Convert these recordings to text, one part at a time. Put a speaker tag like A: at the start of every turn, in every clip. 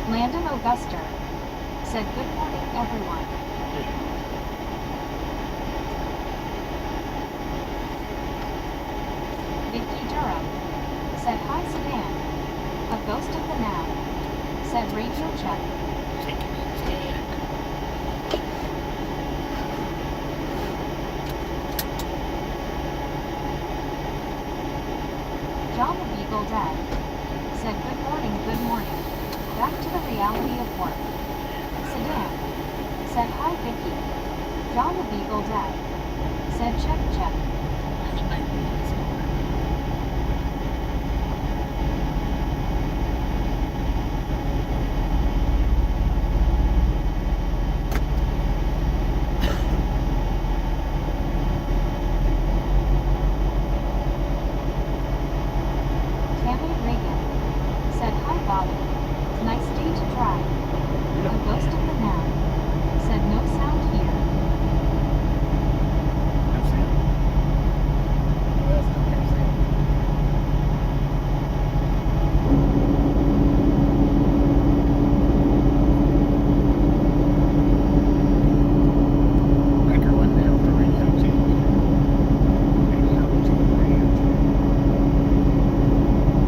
A: Landon Auguster said, "Good morning, everyone." Vicky Durham said, "Hi, Sedan." A ghost of the now said, "Radio check." John the Beagle Dad said, "Good morning, good morning. Back to the reality of work." Sedan said, "Hi, Vicky." John the Beagle Dad said, "Check, check." Tammy Reagan said, "Hi, Bobby. Nice day to drive." A ghost of the now said, "No sound here."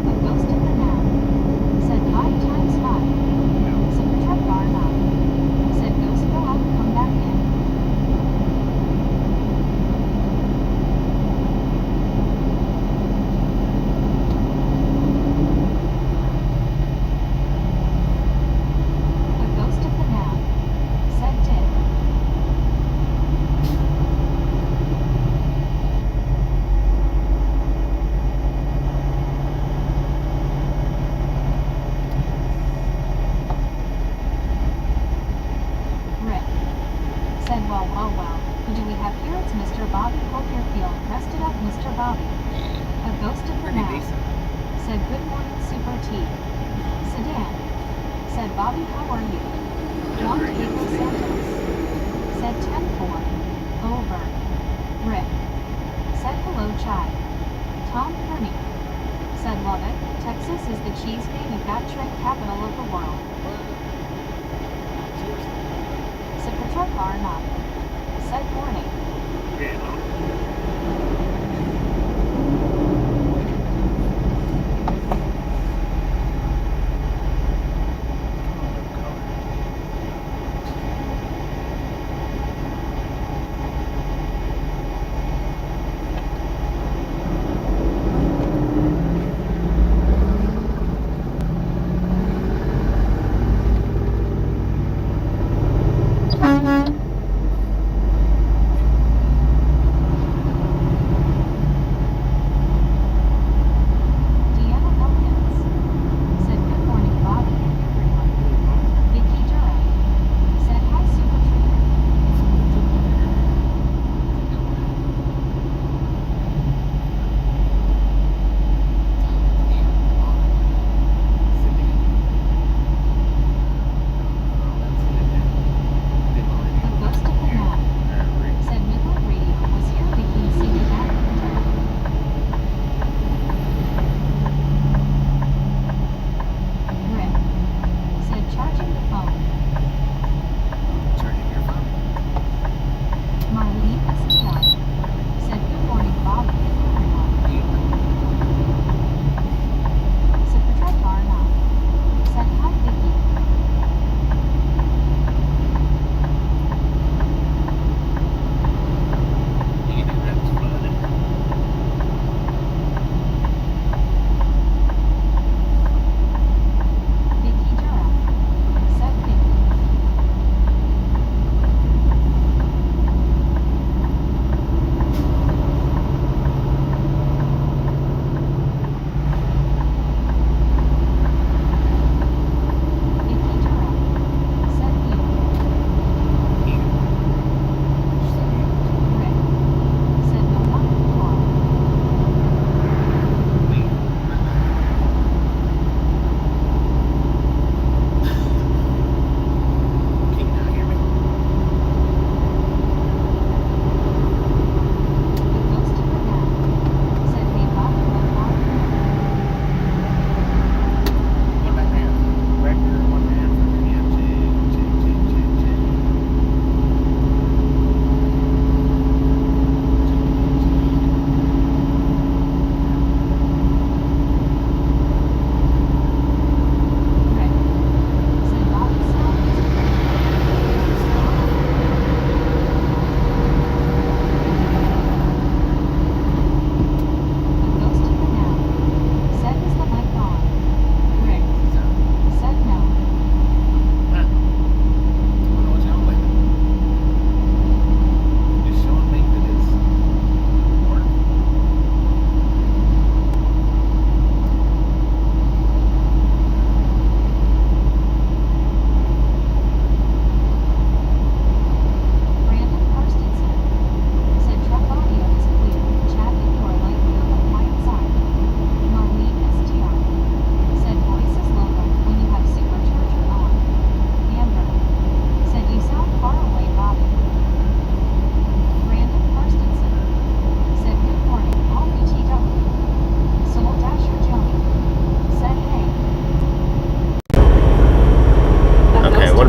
A: A ghost of the now said, "5 times 5. Supertruck Barnum said, "Ghost go out, come back in." A ghost of the now said, "Did." Rick said, "Well, well, well. Who do we have here? It's Mr. Bobby. Hope you're feeling rested up, Mr. Bobby." A ghost of the
B: Pretty
A: now
B: decent.
A: said, "Good morning, Super T." Sedan said, "Bobby, how are you?" Juan Diego Santos said, 10-4. Over. Rick said, "Hello, Chai." Tom Kearney said, "Love it. Texas is the cheese manufacturing capital of the world." Supertruck Arnott said, "Morning."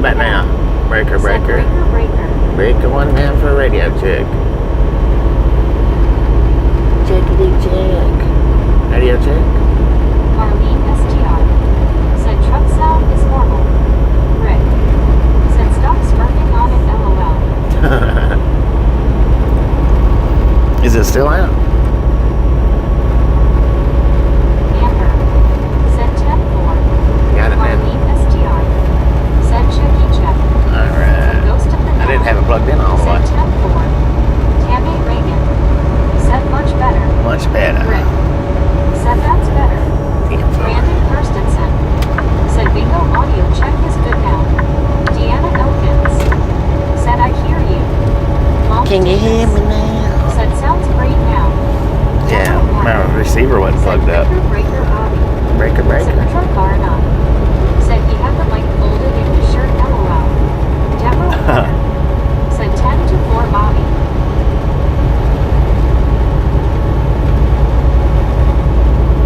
B: about now? Breaker,
A: Said
B: breaker.
A: breaker.
B: Breaker 1 down for a radio check. Checkity check. Radio check.
A: Arlene STR. Said truck sound is normal. Rick. Said stop smirking on it, LOL.
B: Is it still out?
A: Amber. Said 10-4.
B: Got it, man.
A: Arlene STR. Said checky check.
B: Alright.
A: Ghost of the
B: I didn't have it plugged in all the
A: Said
B: way.
A: 10-4. Tammy Reagan. Said much better.
B: Much better.
A: Rick. Said that's better.
B: Info.
A: Brandon Kirstensen. Said bingo audio check is good now. Deanna Elkins. Said I hear you. Mom
B: Can you hear me now?
A: Said sounds great now.
B: Yeah, my receiver wasn't plugged up.
A: Breaker Bobby.
B: Breaker,
A: Said
B: breaker.
A: Retro Garna. Said he had the mic folded in his shirt, LOL. Deborah said 10-4 Bobby.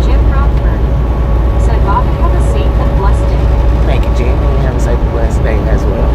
A: Jim Rockford said Bobby have a safe and blessed day.
B: Thank you, Jimmy. You have a safe and blessed day as well.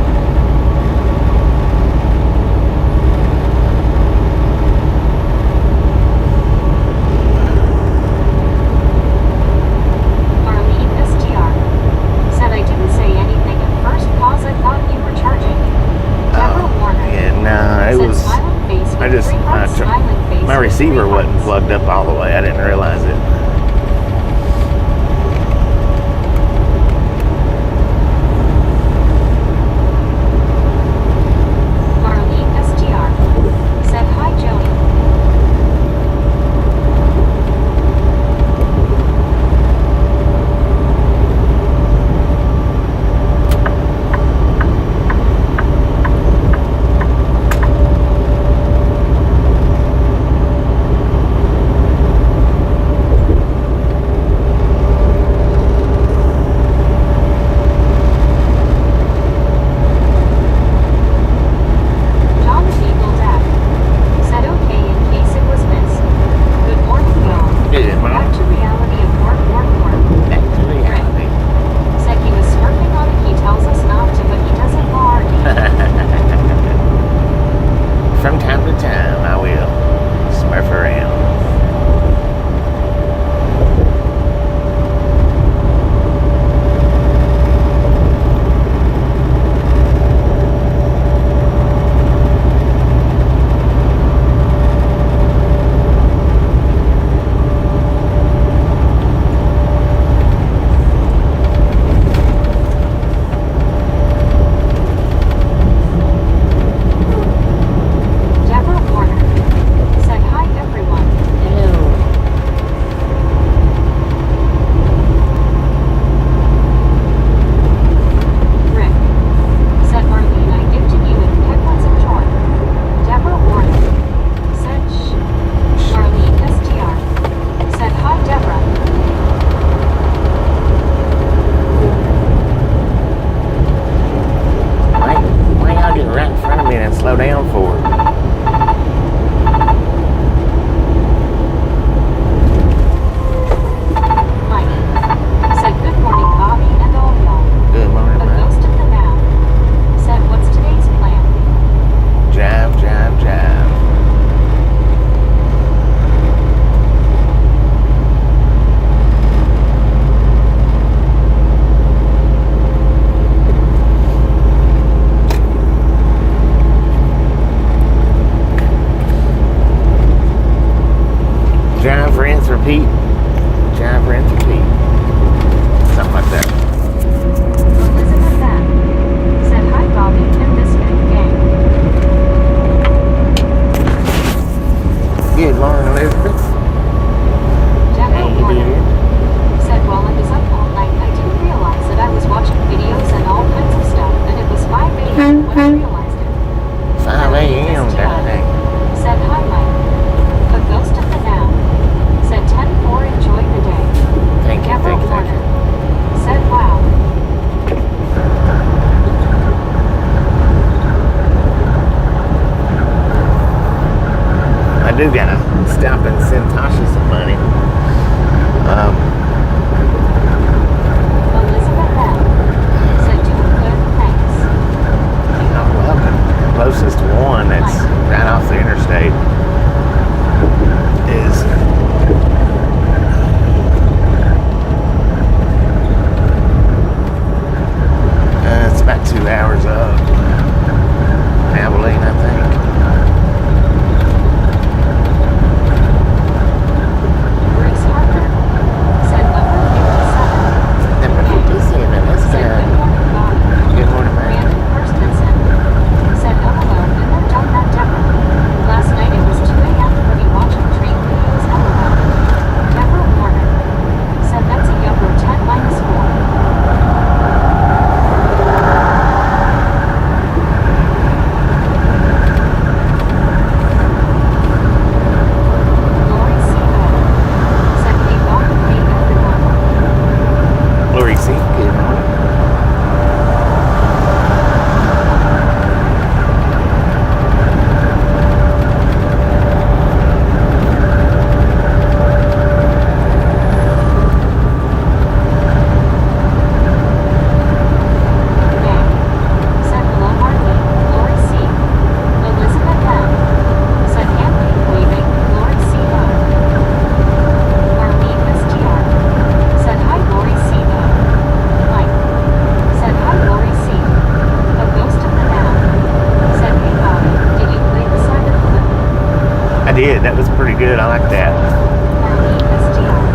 B: did. That was pretty good. I like that.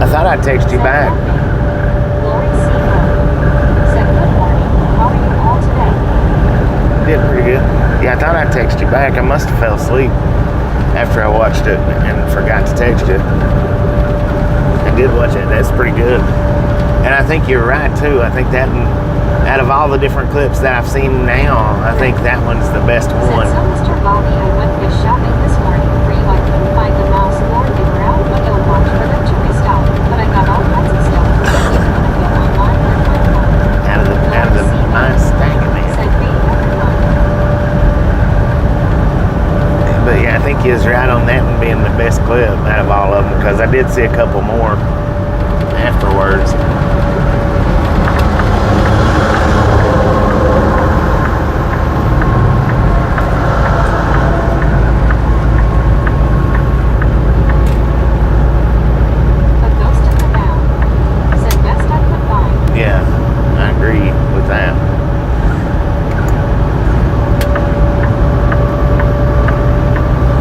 B: I thought I'd text you back.
A: Lori Seymour said, good morning. How are you all today?
B: Did pretty good. Yeah, I thought I'd text you back. I must have fell asleep after I watched it and forgot to text you. I did watch it. That's pretty good. And I think you're right too. I think that out of all the different clips that I've seen now, I think that one's the best one.
A: Said, so Mr. Bobby, I went fish shopping this morning for you. I couldn't find the mouse or they were out, but I'll watch for them to restock. But I got all kinds of stuff. So you can go online and find one.
B: Out of the nice stacking there.
A: Said, hey, everyone.
B: But yeah, I think he was right on that one being the best clip out of all of them, because I did see a couple more afterwards.
A: A ghost in the town. Said, best I could find.
B: Yeah, I agree with that.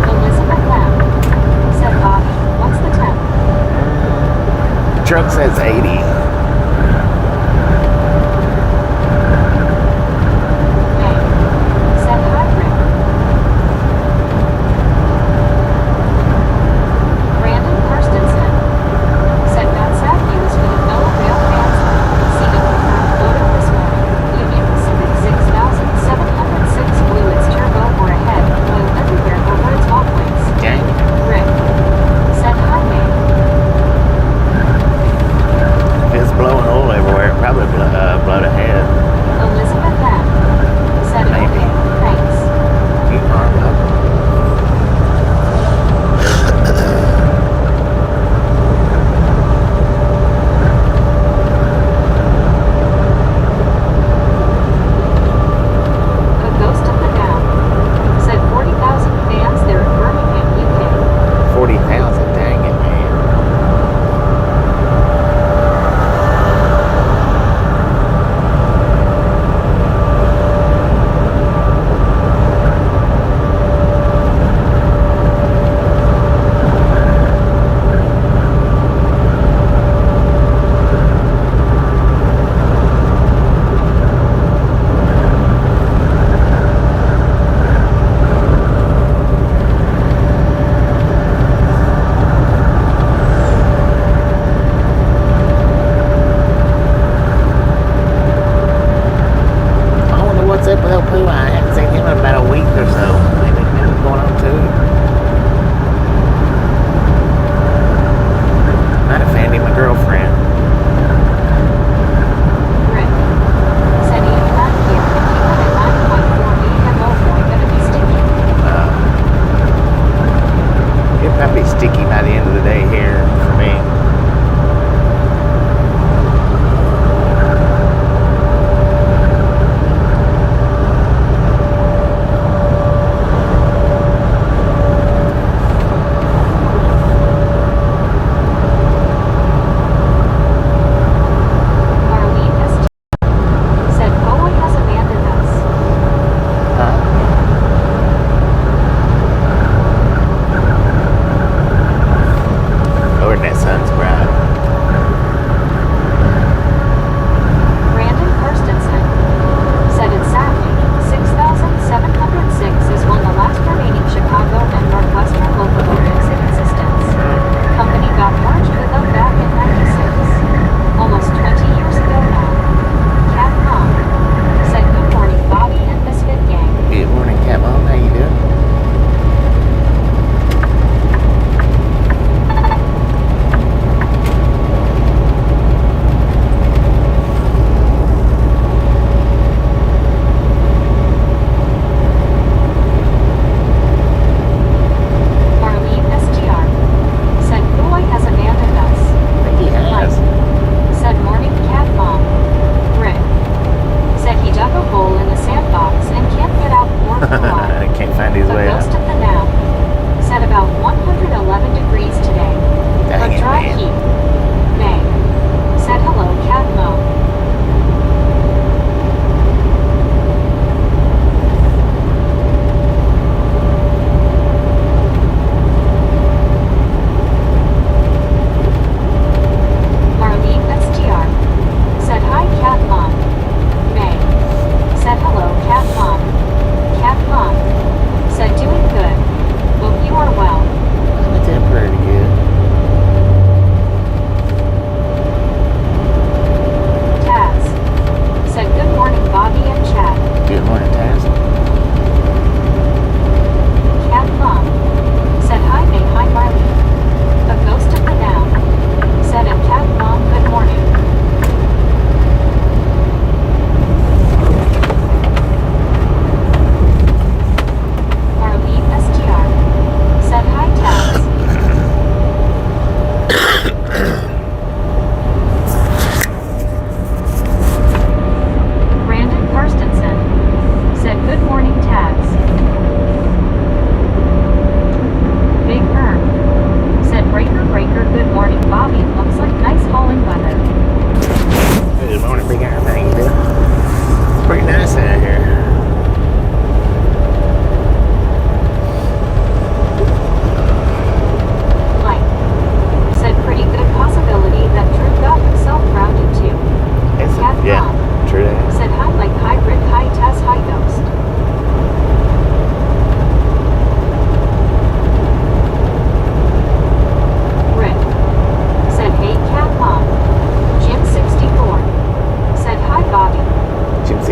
A: Elizabeth M. said, Bobby, what's the temp?
B: Truck says 80.
A: May said, hi, Rick. Brandon Kirstensen said, got sad news for the fellow rail fans. Scenic confirmed photo this morning. Union Pacific 6706 blew its turbo or ahead, oil everywhere over its walkways.
B: Okay.
A: Rick said, hi, May.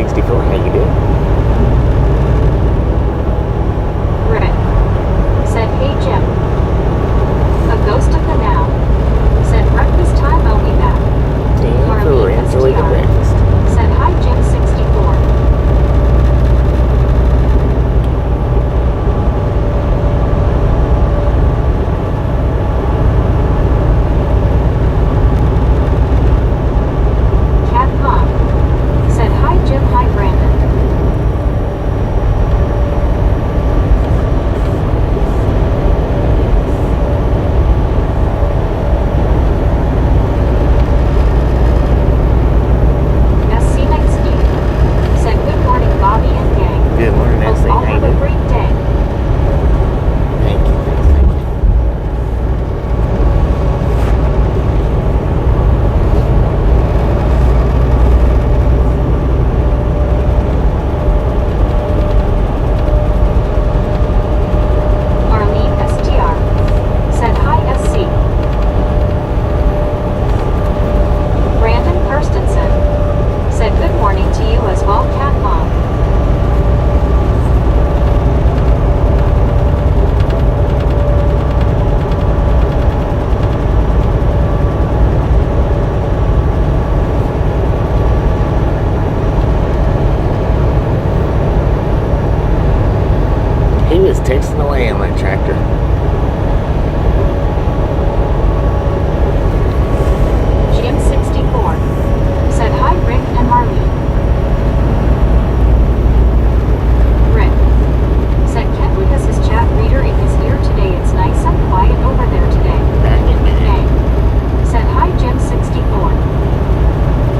B: 64. How you doing?
A: Rick said, hey Jim. A ghost of the now said, breakfast time, I'll be back.
B: Enjoy the
A: STR
B: breakfast.
A: said, hi Jim 64. Cat Mom said, hi Jim, hi Brandon. Scenic Steve said, good morning Bobby and gang.
B: Good morning, Nancy.
A: I'll
B: How you
A: have a
B: doing?
A: great day.
B: Thank you, thank you.
A: Arlene STR said, hi SC. Brandon Kirstensen said, good morning to you as well, Cat Mom.
B: He was texting away on that tractor.
A: Jim 64 said, hi Rick and Marlene. Rick said, Kenwood has his chat reader in his ear today. It's nice and quiet over there today. Gang said, hi Jim 64.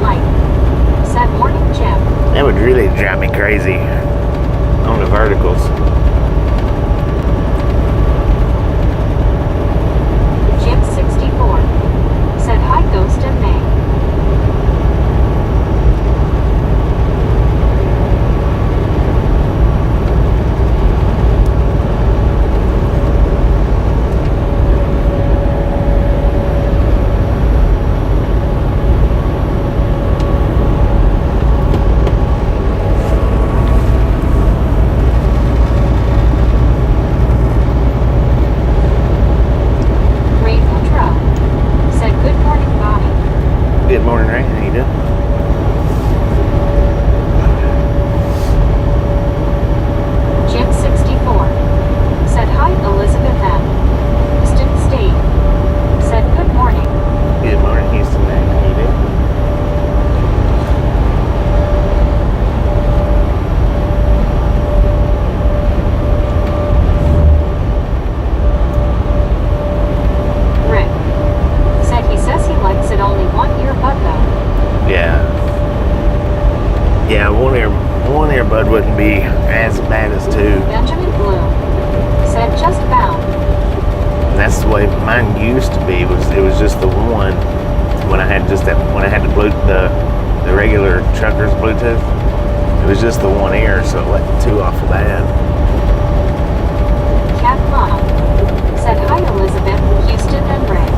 A: Light said, morning Jim.
B: That would really drive me crazy on the verticals.
A: Jim 64 said, hi Ghost and May. Rainbow Trout said, good morning Bobby.
B: Good morning, Ray. How you doing?
A: Jim 64 said, hi Elizabeth M. Houston State said, good morning.
B: Good morning, Houston. How you doing?
A: Rick said he says he likes it only one earbud though.
B: Yeah. Yeah, one earbud wouldn't be as bad as two.
A: Benjamin Bloom said, just bound.
B: And that's the way mine used to be. It was just the one when I had just that when I had the regular trucker's Bluetooth. It was just the one ear, so it let two off of that.
A: Cat Mom said, hi Elizabeth, Houston and Ray.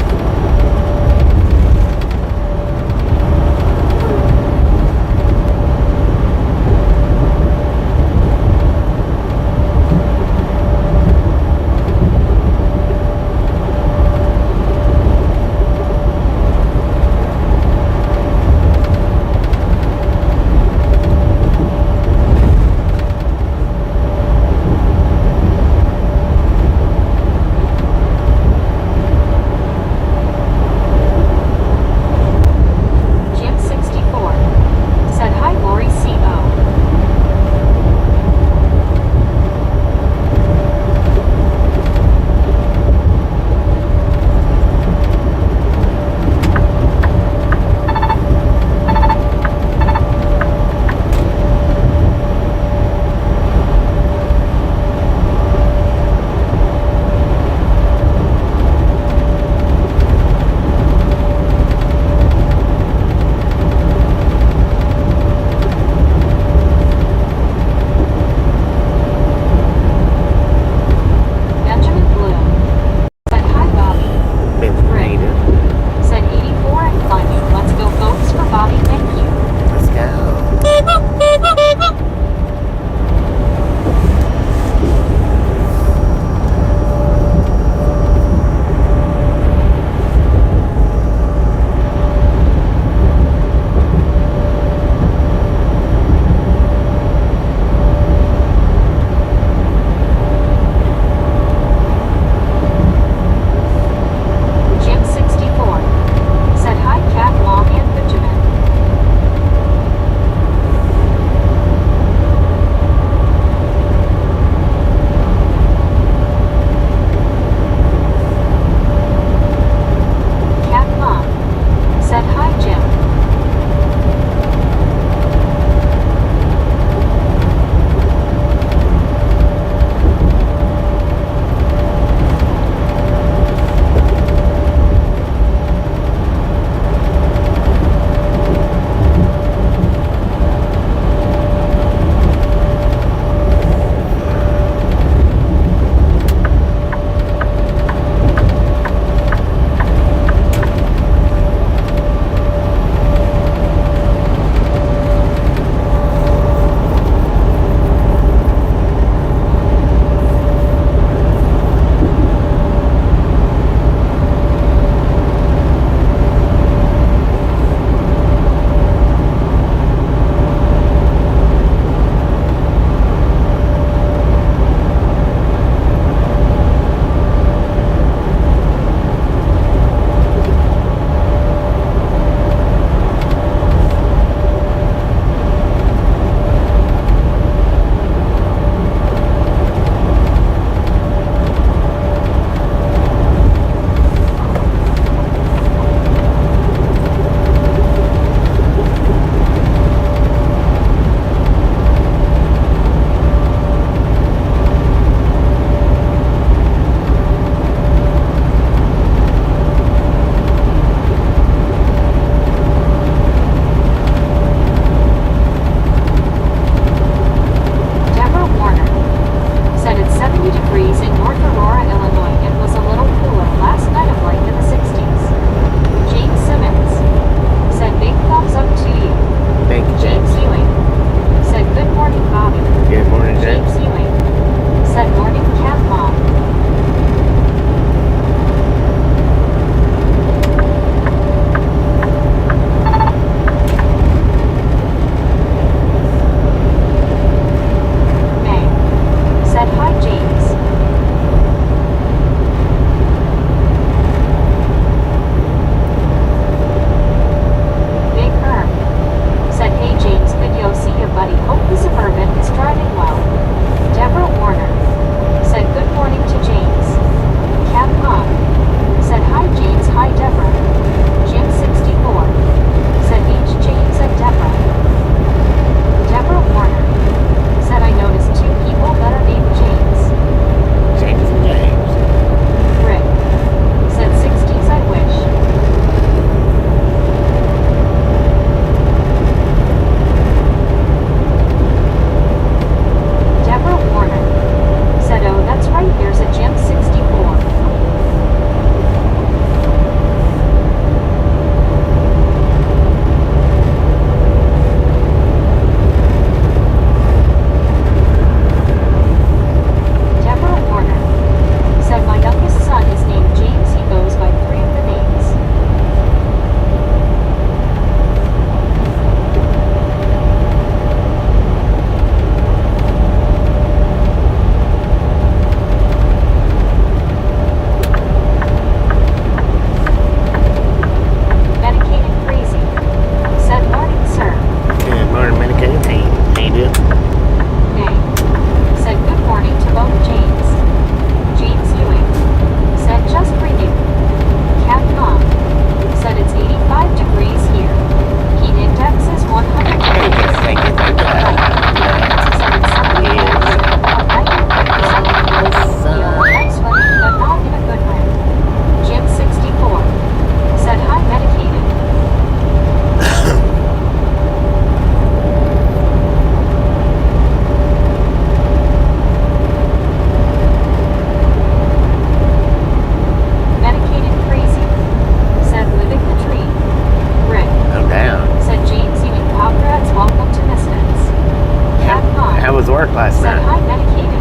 B: work last
A: Said
B: night.
A: hi medicated.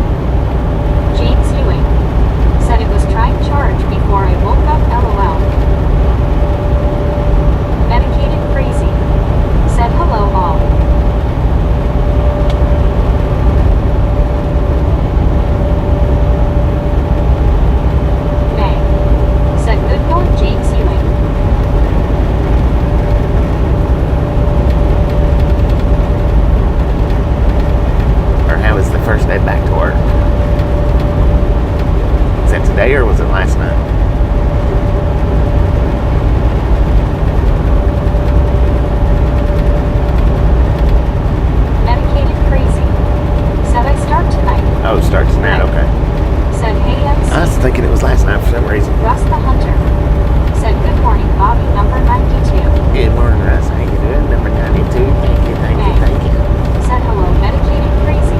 A: James Ewing. Said it was trying charge before I woke up LOL. Medicated crazy. Said hello all. May. Said good going James Ewing.
B: Or how was the first day back to work? Is that today or was it last night?
A: Medicated crazy. Said I start tonight.
B: Oh, it starts tonight, okay.
A: Said hey MC.
B: I was thinking it was last night for some reason.
A: Russ the Hunter. Said good morning Bobby number 92.
B: Good morning, Russ. How you doing? Number 92. Thank you, thank you, thank you.
A: Said hello medicated crazy.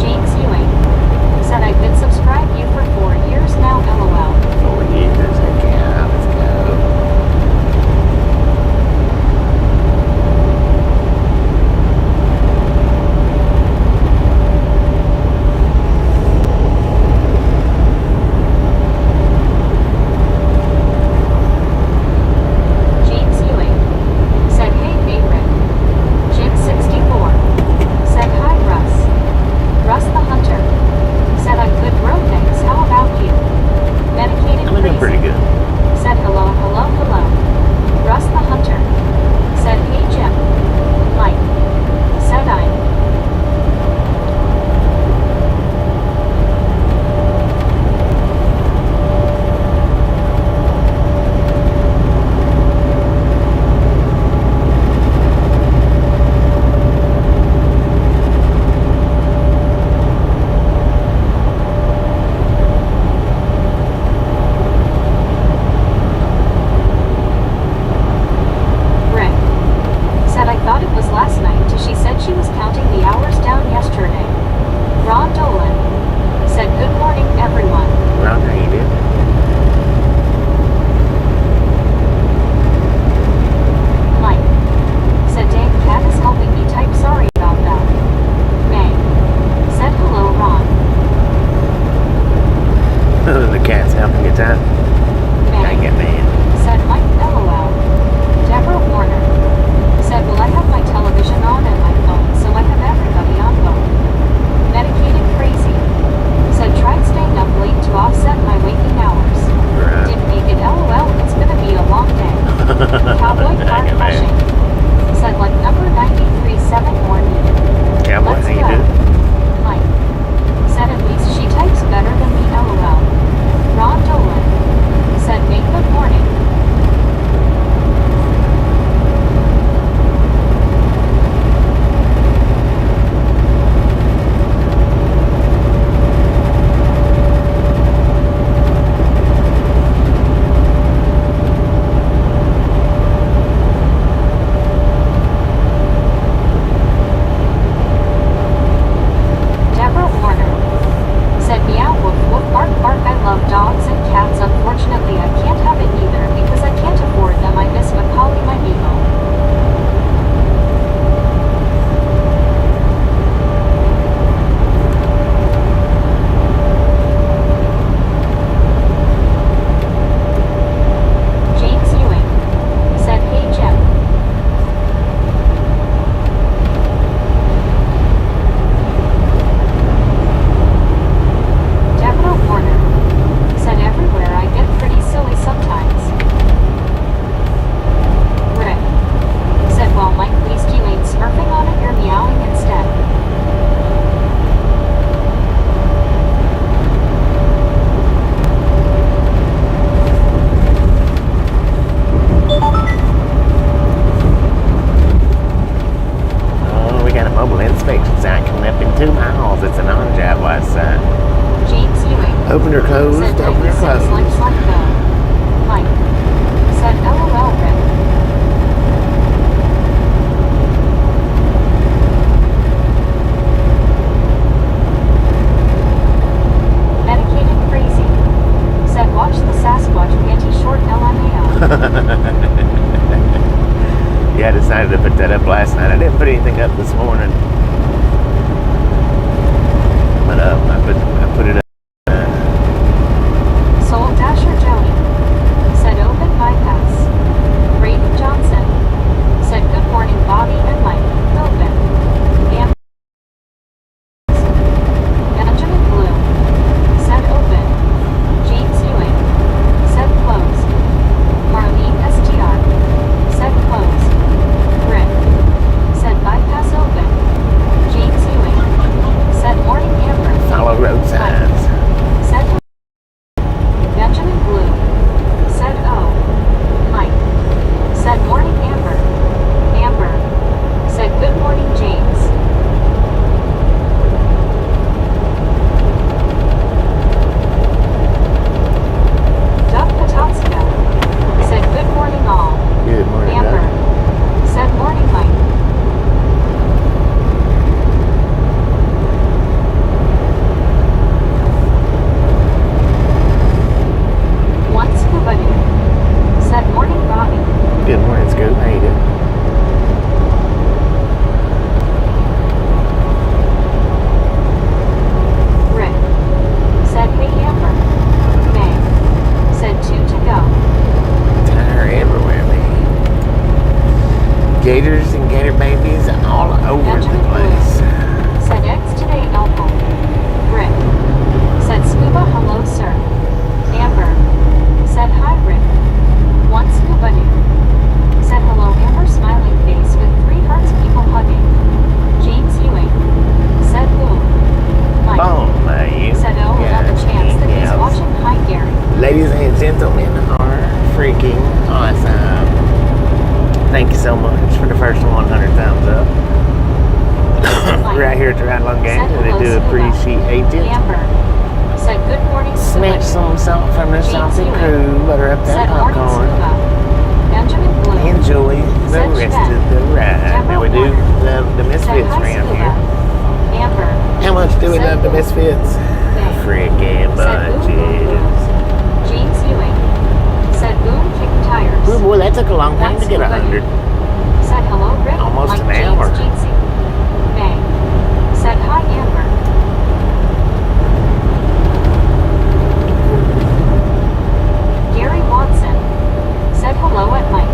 A: James Ewing. Said I've been subscribed you for 4 years now LOL.
B: 4 years, okay, let's go. Yeah, I decided to put that up last night. I didn't put anything up this morning. But I put it up.
A: Soul Dasher Joey said open bypass. Braden Johnson said good morning Bobby and Mike. Open. Amber. Benjamin Blue said open. James Ewing said close. Marlene STR said close. Rick said bypass open. James Ewing said morning Amber.
B: Follow road signs.
A: Said Benjamin Blue said oh. Mike said morning Amber. Amber said good morning James. Doug Pototska said good morning all.
B: Good morning,
A: Amber
B: Doug.
A: said morning Mike. One Scuba Dude said morning Bobby.
B: Good morning, Scoop. How you doing?
A: Rick said hey Amber. May said 2 to go.
B: Tire everywhere, man. Gators and gator babies all over the place.
A: Said eggs today Elko. Rick said scuba hello sir. Amber said hi Rick. One Scuba Dude said hello Amber smiling face with 3 hearts people hugging. James Ewing said boom. Mike
B: Boom, you.
A: said oh another chance that he's watching. Hi Gary.
B: Ladies and gentlemen are freaking awesome. Thank you so much for the first 100 thumbs up. Right here at the Ride Along Gang,
A: Said
B: they
A: hello,
B: do
A: Scuba.
B: appreciate it.
A: Amber said good morning Scuba
B: Smash
A: Dude.
B: some salt from the salty
A: Ewing
B: crew, butter up that
A: said morning
B: popcorn.
A: Scuba. Benjamin Blue
B: Enjoy the
A: Said
B: rest
A: Sven.
B: of the ride. Now we do love the
A: said
B: Misfits
A: hi
B: around
A: Scuba.
B: here.
A: Amber
B: How much do we
A: Said
B: love the
A: boom.
B: Misfits?
A: May
B: Freaking
A: said boom boom boom.
B: bunches.
A: James Ewing said boom kick tires.
B: Ooh, boy, that took a long time
A: One
B: to get
A: Scuba
B: 100.
A: Dude said hello Rick.
B: Almost
A: like
B: an
A: James
B: hour.
A: Jeetsy. May said hi Amber. Gary Watson said hello at Mike.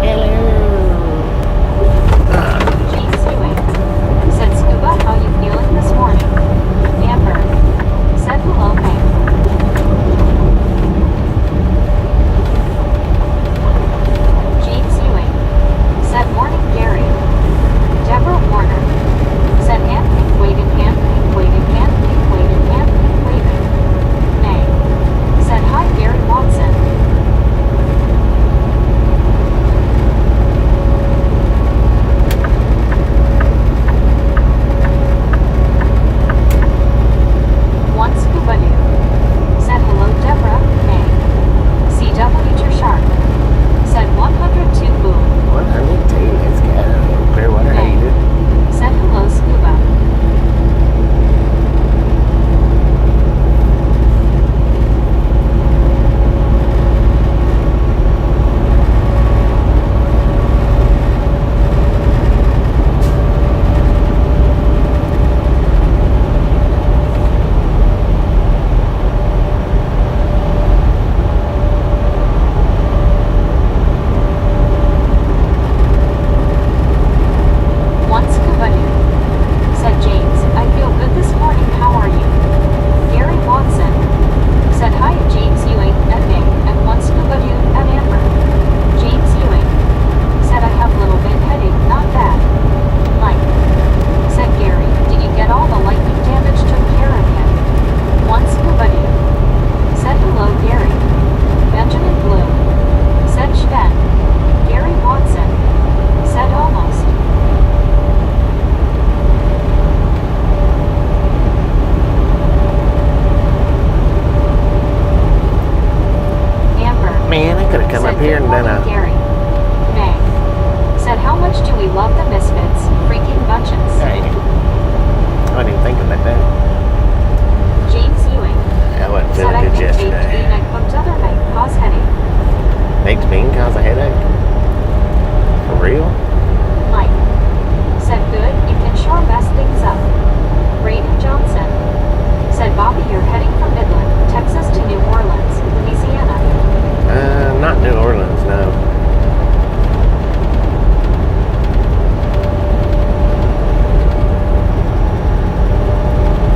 B: Hello.
A: James Ewing said Scuba how you feeling this morning? Amber said hello May. James Ewing said morning Gary. Deborah Warner said hand pink waited, hand pink waited, hand pink waited, hand pink waited. May said hi Gary Watson. One Scuba Dude said hello Deborah. May CW Your Shark said 102 boom.
B: 102, let's go. Clearwater, how you doing?
A: Said hello Scuba. One Scuba Dude said James, I feel good this morning, how are you? Gary Watson said hi James Ewing at May and One Scuba Dude at Amber. James Ewing said I have little bit headache, not bad. Mike said Gary, did you get all the lightning damage? Took care of him. One Scuba Dude said hello Gary. Benjamin Blue said Sven. Gary Watson said almost. Amber
B: Man, I could have come
A: said
B: up here
A: good
B: and done
A: morning,
B: a...
A: Gary. May said how much do we love the Misfits? Freaking bunches.
B: Dang it. I wasn't even thinking about that.
A: James Ewing
B: I wasn't
A: said
B: feeling
A: I
B: good
A: think Jade
B: yesterday.
A: Dean I cooked other night cause headache.
B: Baked bean cause a headache? For real?
A: Mike said, good, it can sure mess things up. Brady Johnson said, Bobby, you're heading from Midland, Texas to New Orleans, Louisiana.
B: Not New Orleans, no.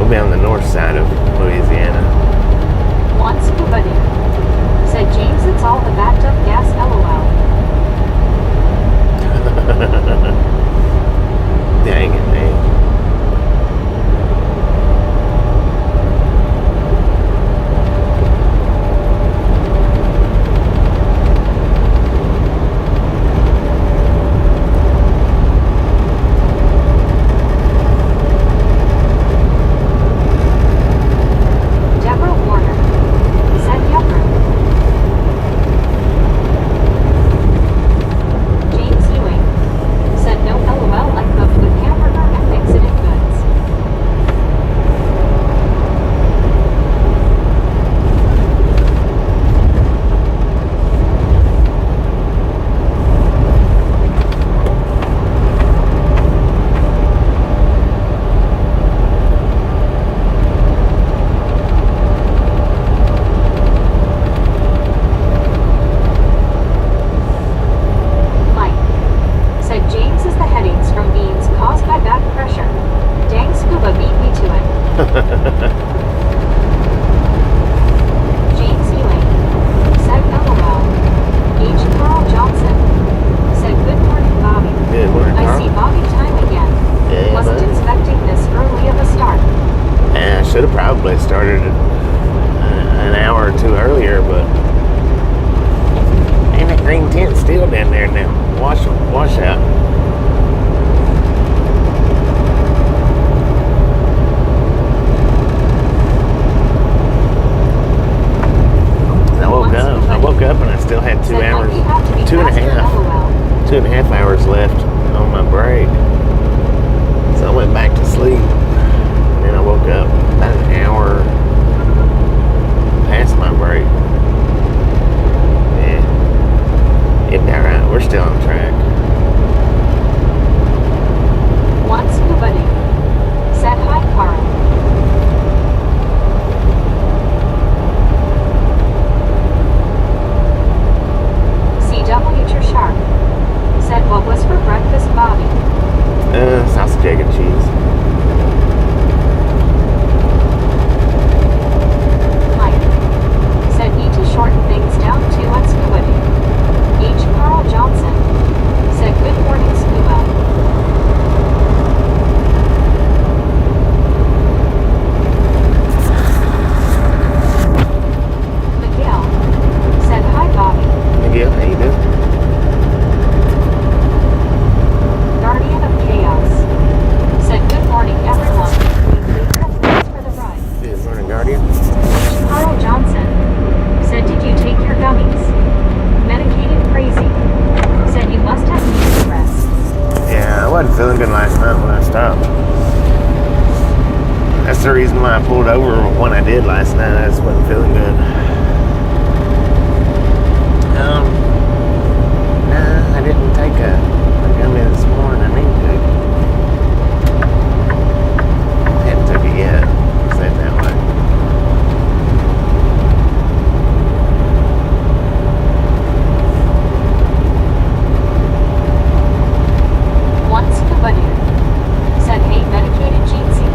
B: We'll be on the north side of Louisiana.
A: Once Kubadi said, James, it's all the backed up gas, LOL.
B: Dang it, man. Should have probably started an hour or two earlier, but ain't that green tent still down there now? Wash out. I woke up and I still had 2 hours, 2.5 hours left on my break. So I went back to sleep. And I woke up about an hour past my break. Yeah. It'd be alright. We're still on track.
A: Once Kubadi said, hi, Carl. CW Sharp said, what was for breakfast, Bobby?
B: Sausage, egg, and cheese.
A: Shorten things down to unscuba. H. Carl Johnson said, good morning, scuba. Miguel said, hi, Bobby.
B: Miguel, how you doing?
A: Guardian of Chaos said, good morning, everyone. Thanks for the ride.
B: Good morning, Guardian.
A: H. Carl Johnson said, did you take your gummies? Medicated crazy. Said you must have needed rest.
B: Yeah, I wasn't feeling good last night when I stopped. That's the reason why I pulled over when I did last night. I just wasn't feeling good. Nah, I didn't take a gummy this morning. I need to. I hadn't took it yet. Say it that way.
A: Said, hey, medicated Jeansy.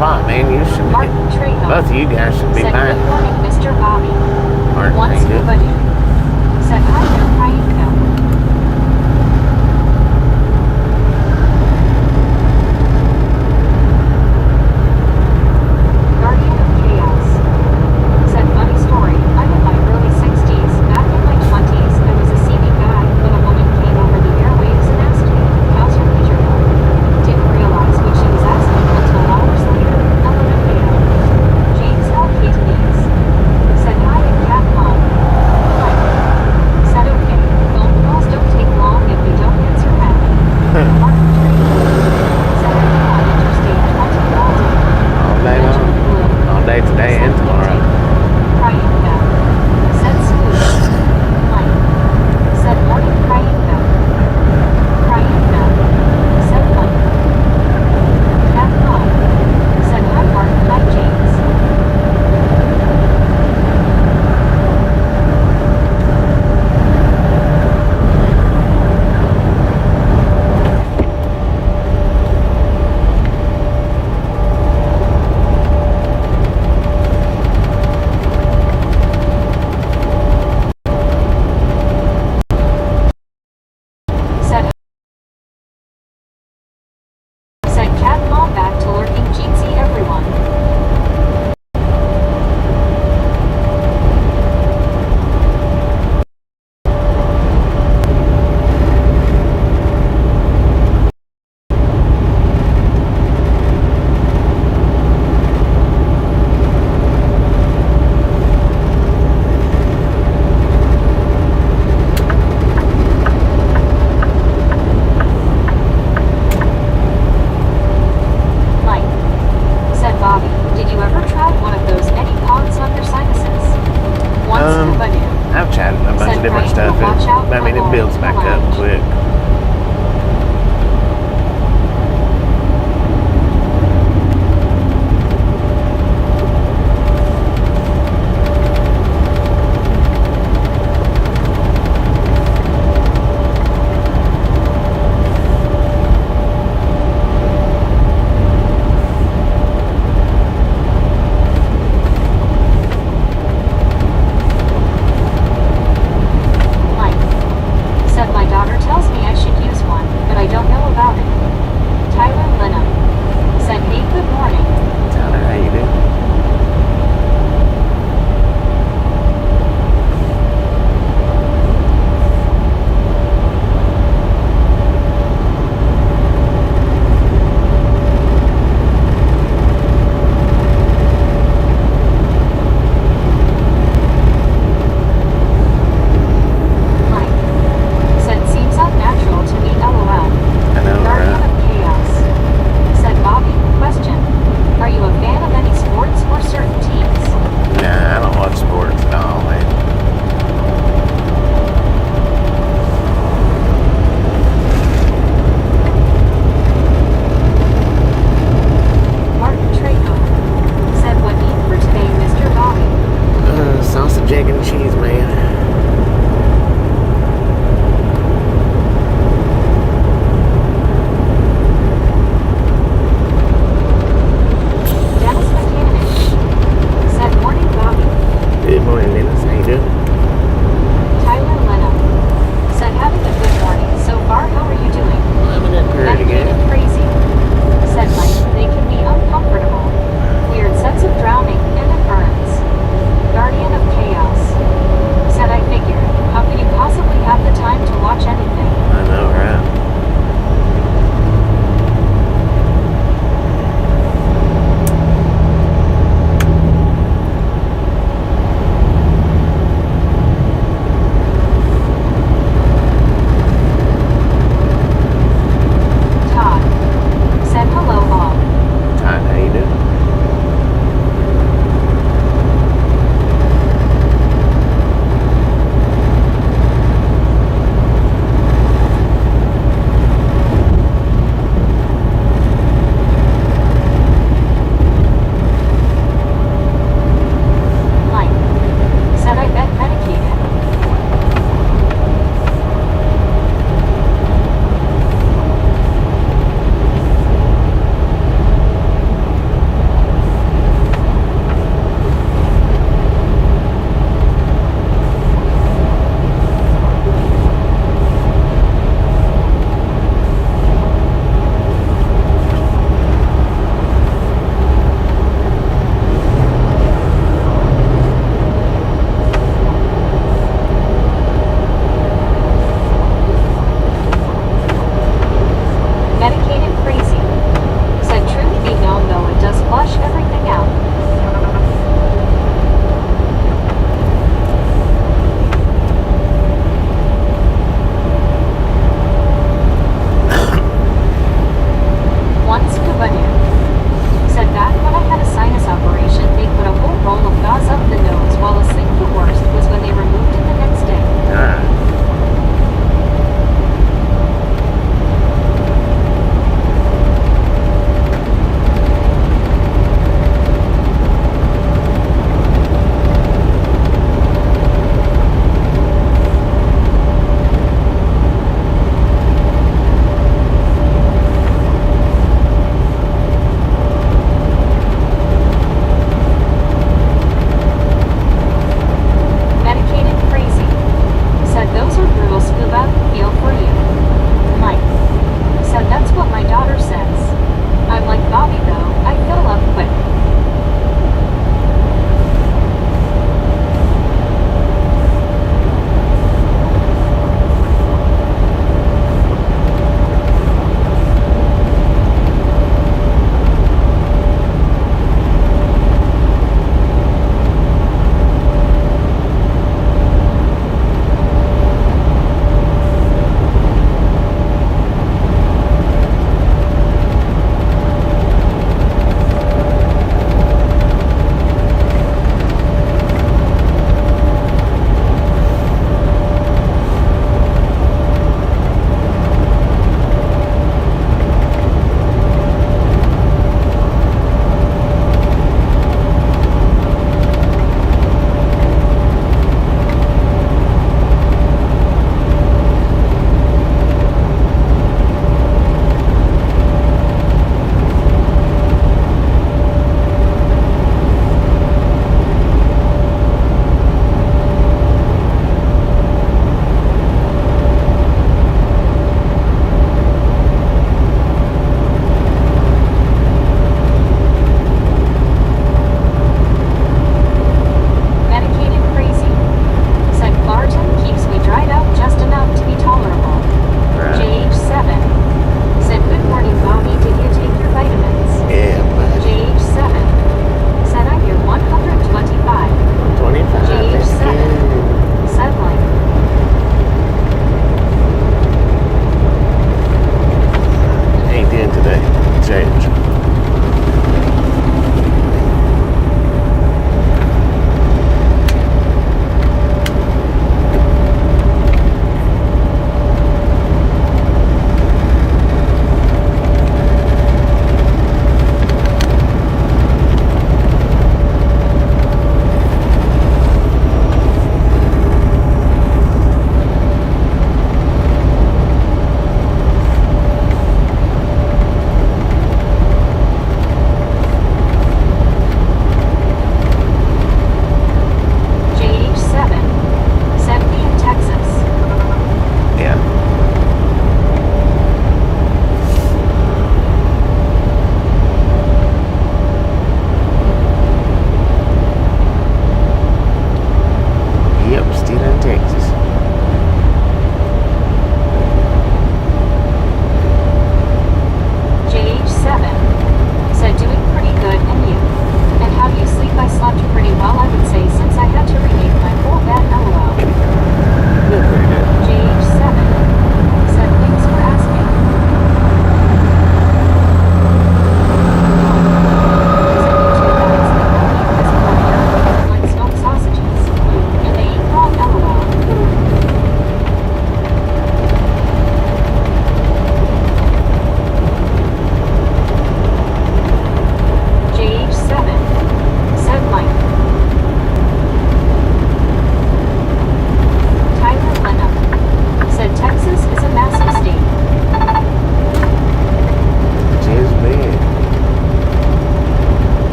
B: spot, man. You should be.
A: Martin Trejo
B: Both of you guys should be
A: said,
B: fine.
A: good morning, Mr. Bobby.
B: Martin,
A: One
B: ain't good.
A: scuba dude said, hi there, Kaiko. Guardian of Chaos said, funny story. I'm in my early 60s. Back in my 20s, I was a CD guy when a woman came over the airwaves and asked me, how's your leisure going? Didn't realize what she was asking until hours later. LMFAO. James L. Catanese said, hi and cat mom. Hi. Said, okay,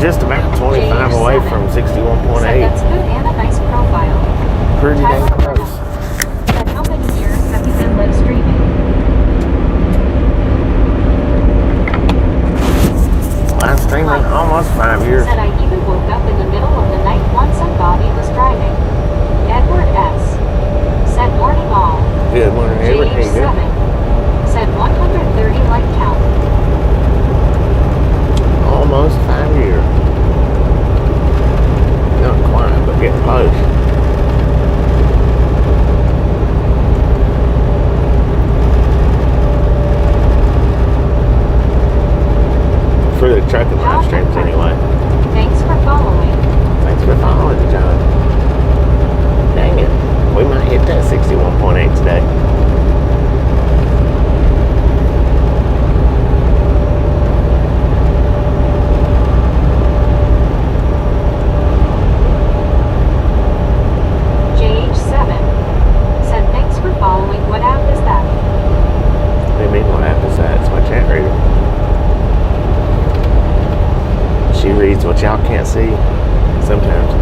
B: just about 25 away from
A: Said
B: 61.8.
A: that's good and a nice profile.
B: Pretty dang
A: Tyler
B: close.
A: said how many years have you been live streaming?
B: Live streaming almost 5 years.
A: Said I even woke up in the middle of the night once and Bobby was driving. Edward S. Said morning all.
B: Good morning, Edward. How you
A: JH7
B: doing?
A: said 130 like count.
B: Almost 5 years. Not quite, but getting close. For the trucking live streams anyway.
A: Thanks for following.
B: Thanks for following, John. Dang it. We might hit that 61.8 today.
A: JH7 said thanks for following. What app is that?
B: What do you mean, what app is that? It's my chat reader. She reads what y'all can't see sometimes.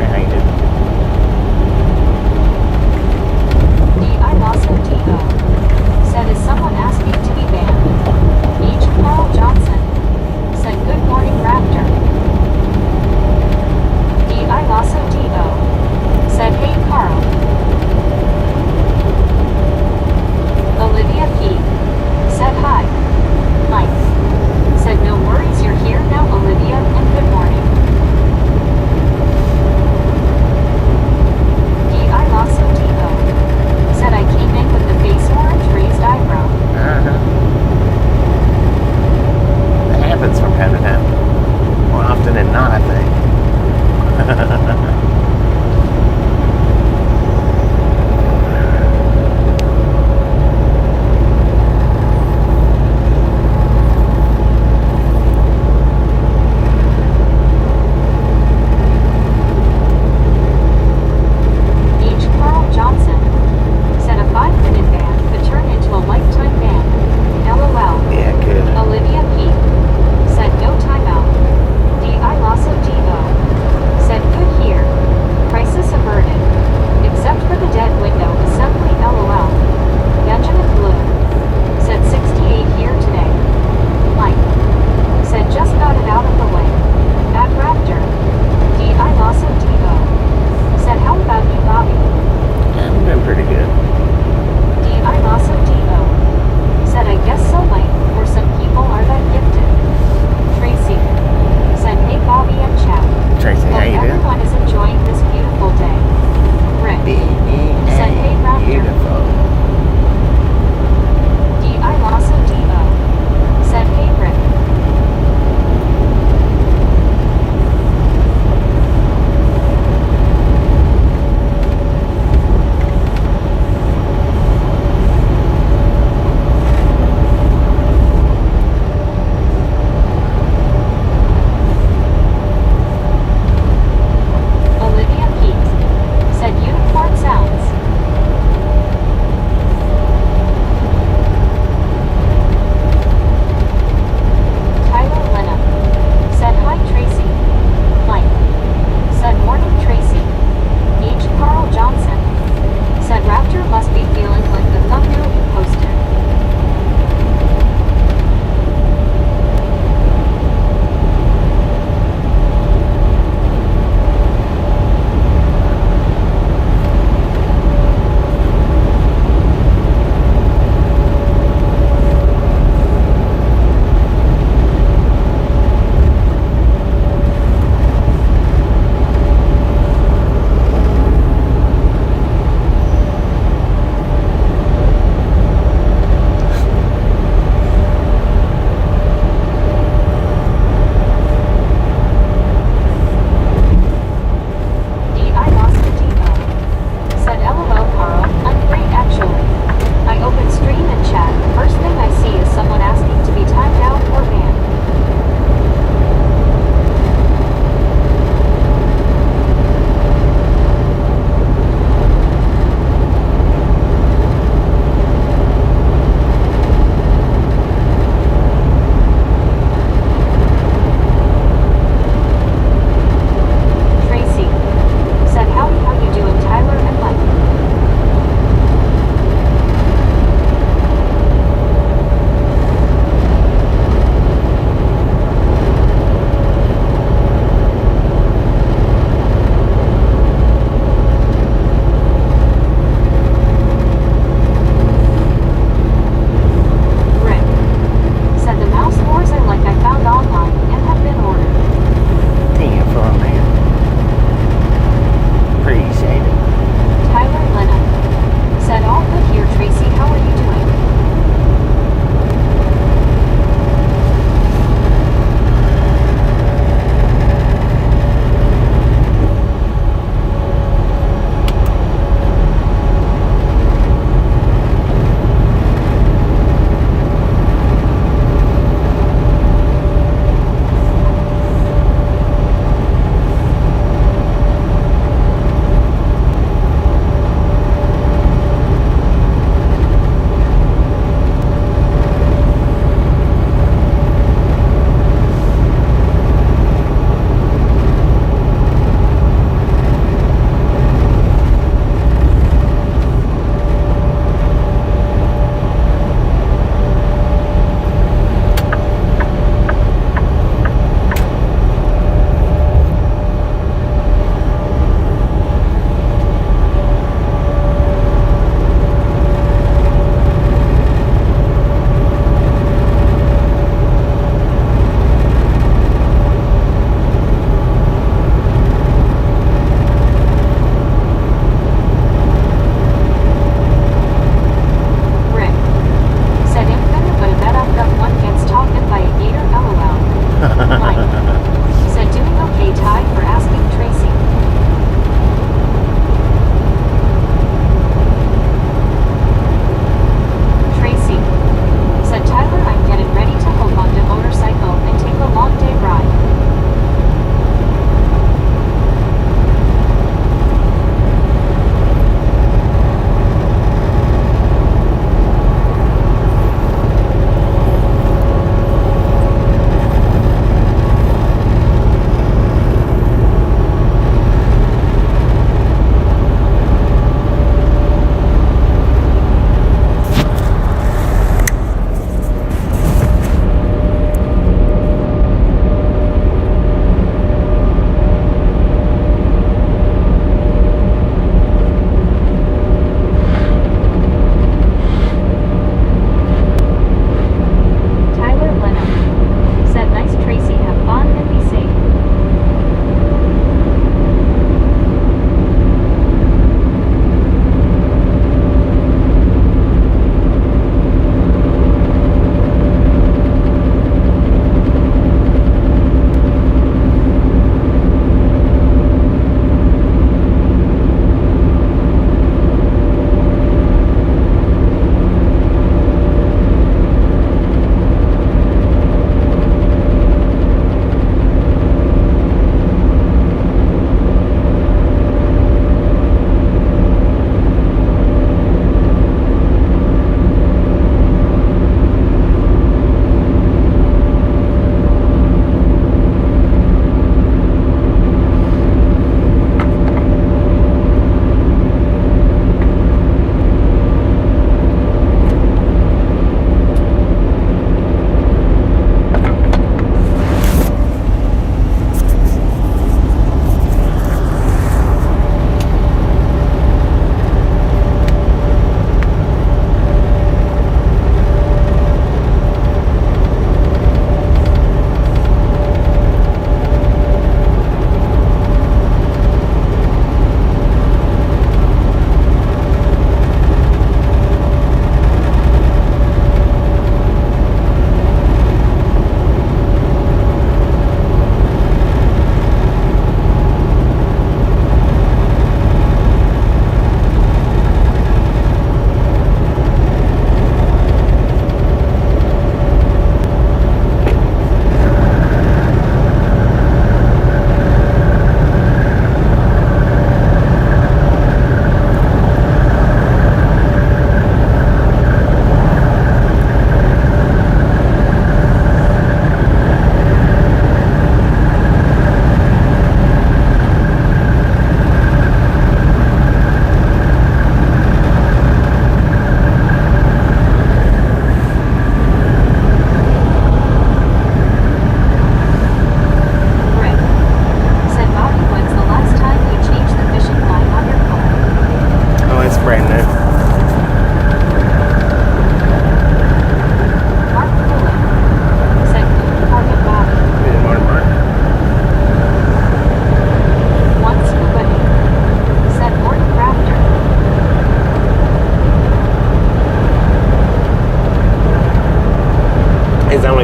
B: me hate it.
A: I also Divo said, is someone asking to be banned? H. Carl Johnson said, good morning Raptor. I also Divo said, hey Carl. Olivia P said, hi. Mike said, no worries, you're here now Olivia, and good morning.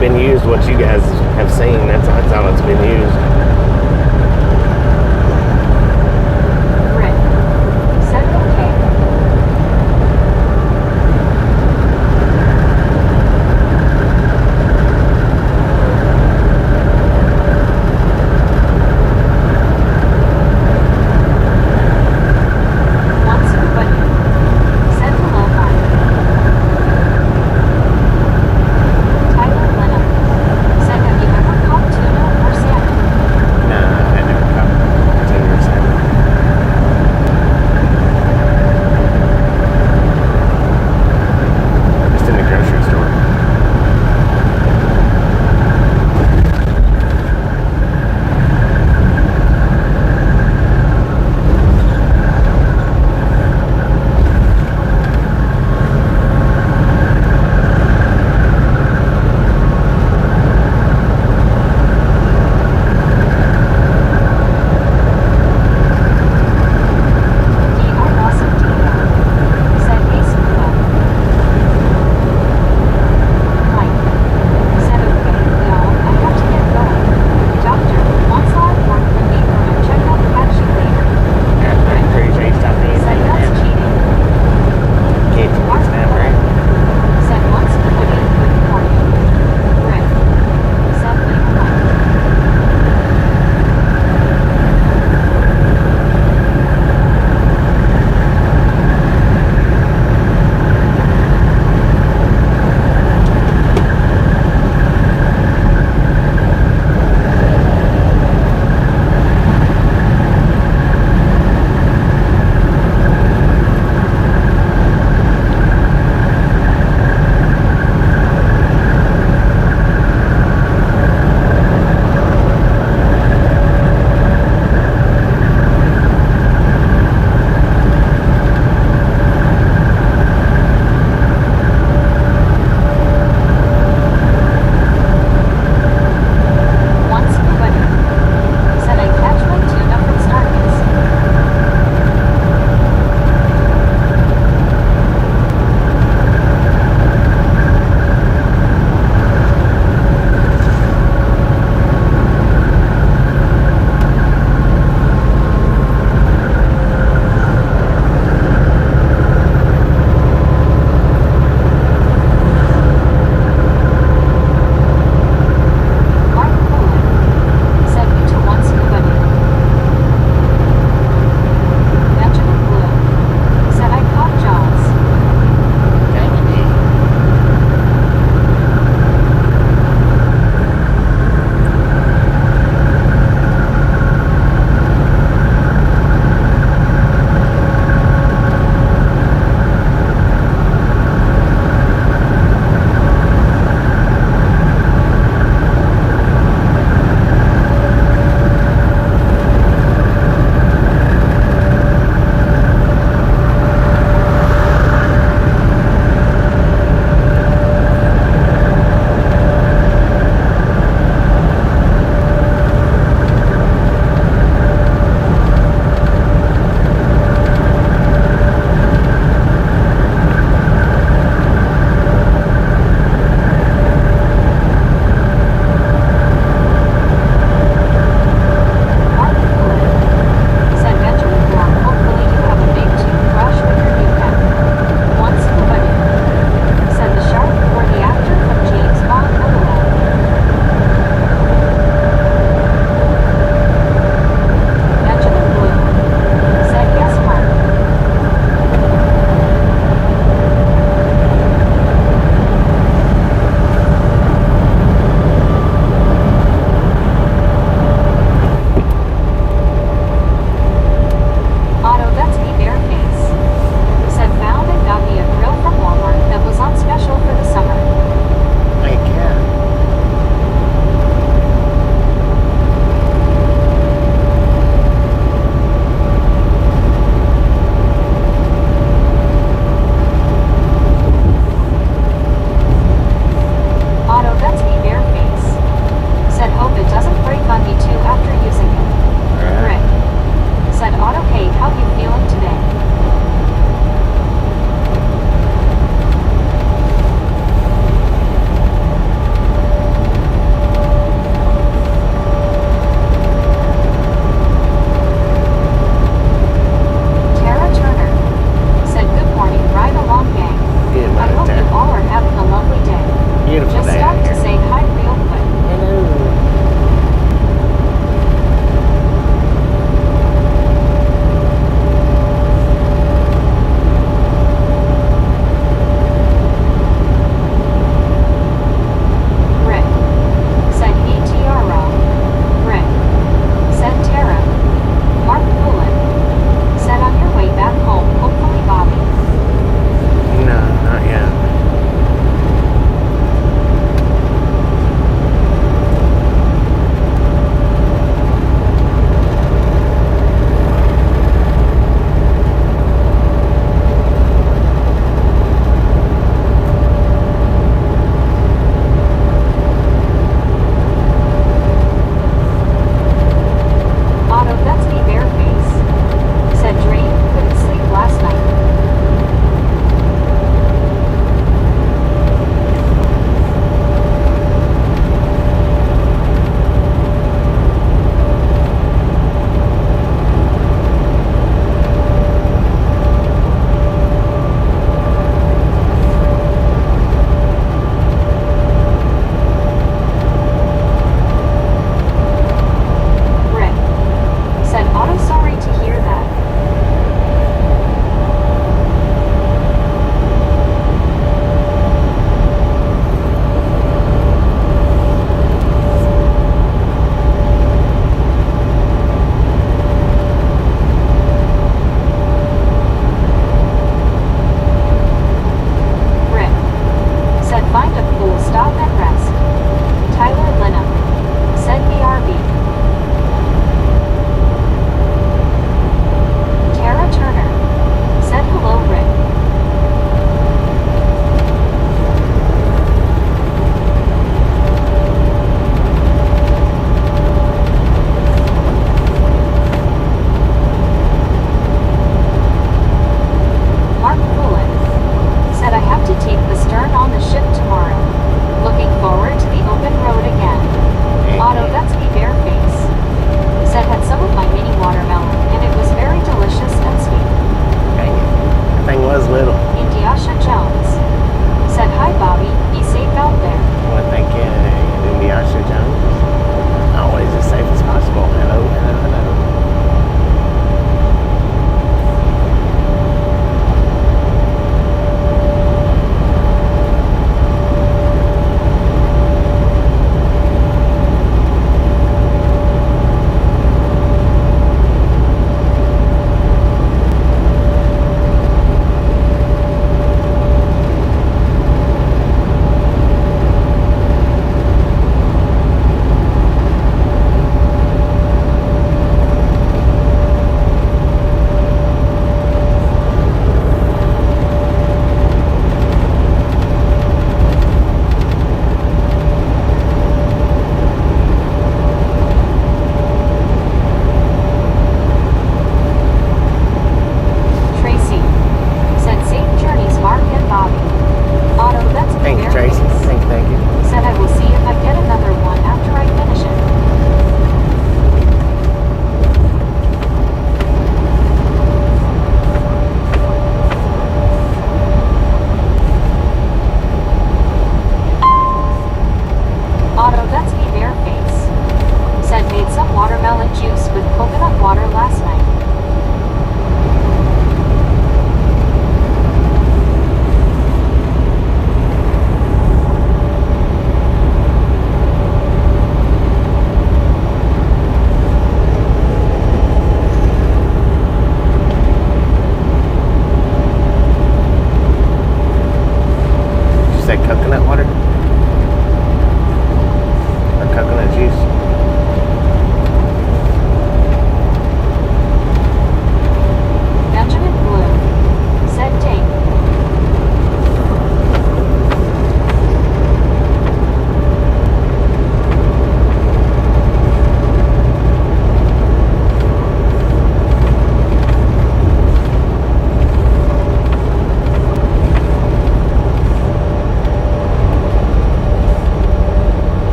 B: been used what you guys have seen. That's how it's been used.
A: Rick said okay. Want somebody said hello hi. Tyler Lena said, have you ever caught tuna or salmon?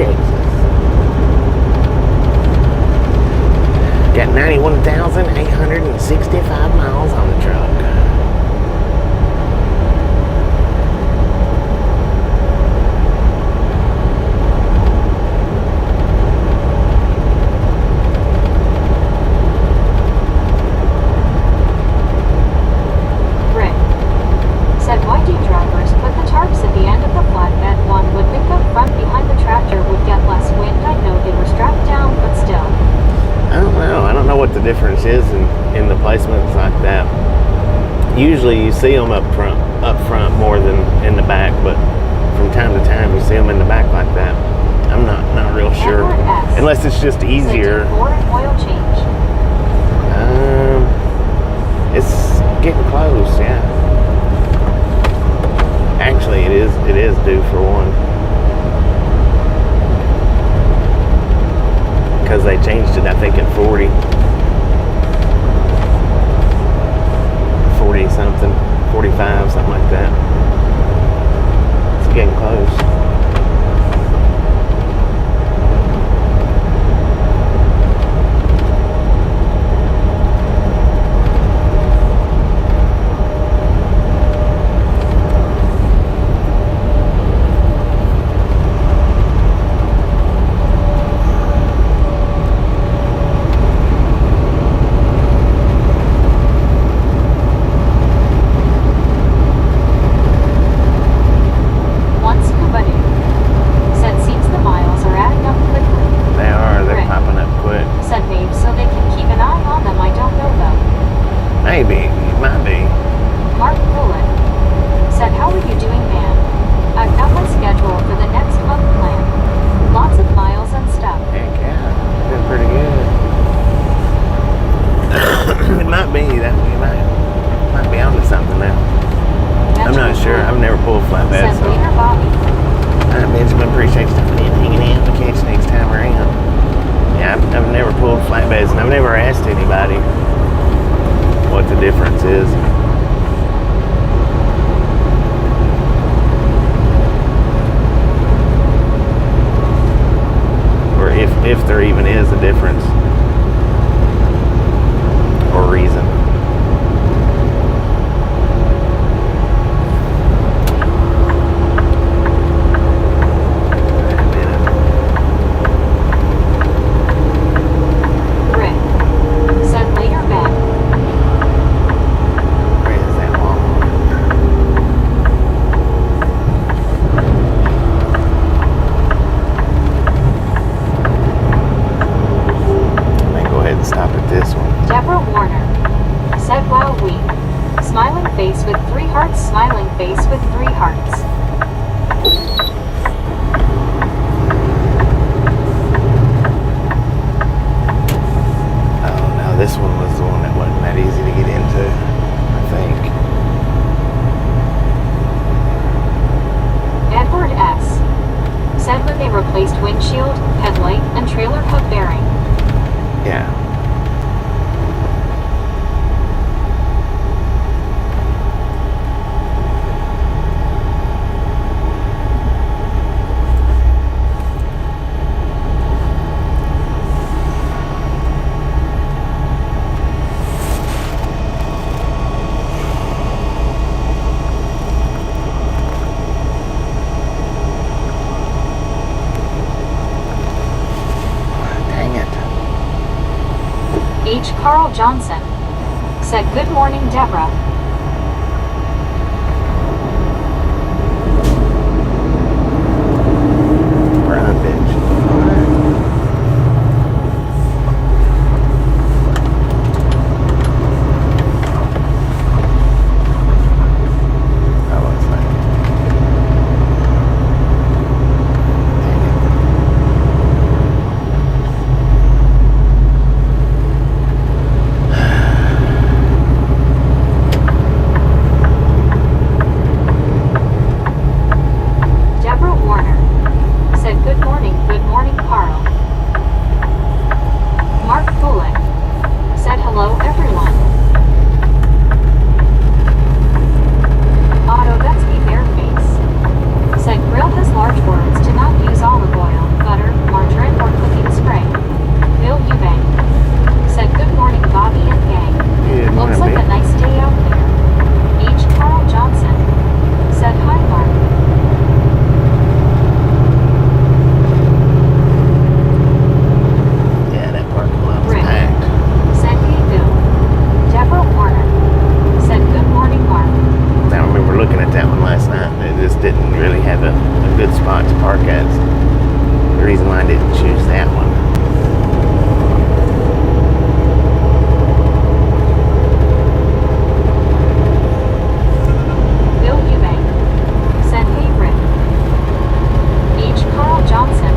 B: Texas. Got 91,865 miles on the truck.
A: Rick said, why do drivers put the tarps at the end of the flatbed? One would pick up front behind the tractor would get less wind. I know they were strapped down, but still.
B: I don't know. I don't know what the difference is in the placements like that. Usually you see them up front more than in the back, but from time to time you see them in the back like that. I'm not real sure. Unless it's just easier.
A: Or an oil change.
B: It's getting close, yeah. Actually, it is due for one. Because they changed it, I think, at 40 something, 45, something like that. It's getting close. If there even is a difference or reason.
A: Rick said later back.
B: Where is that Walmart? Stop at this one.
A: Deborah Warner said, wow, we. Smiling face with 3 hearts, smiling face with 3 hearts.
B: Oh no, this one was the one that wasn't that easy to get into, I think.
A: Edward S. said when they replaced windshield, headlight, and trailer hub bearing.
B: Yeah.
A: Carl Johnson said, good morning, Deborah.
B: Run, bitch. good spot to park at. The reason why I didn't choose that one.
A: Bill Eubank said, "Hey Rick." H. Carl Johnson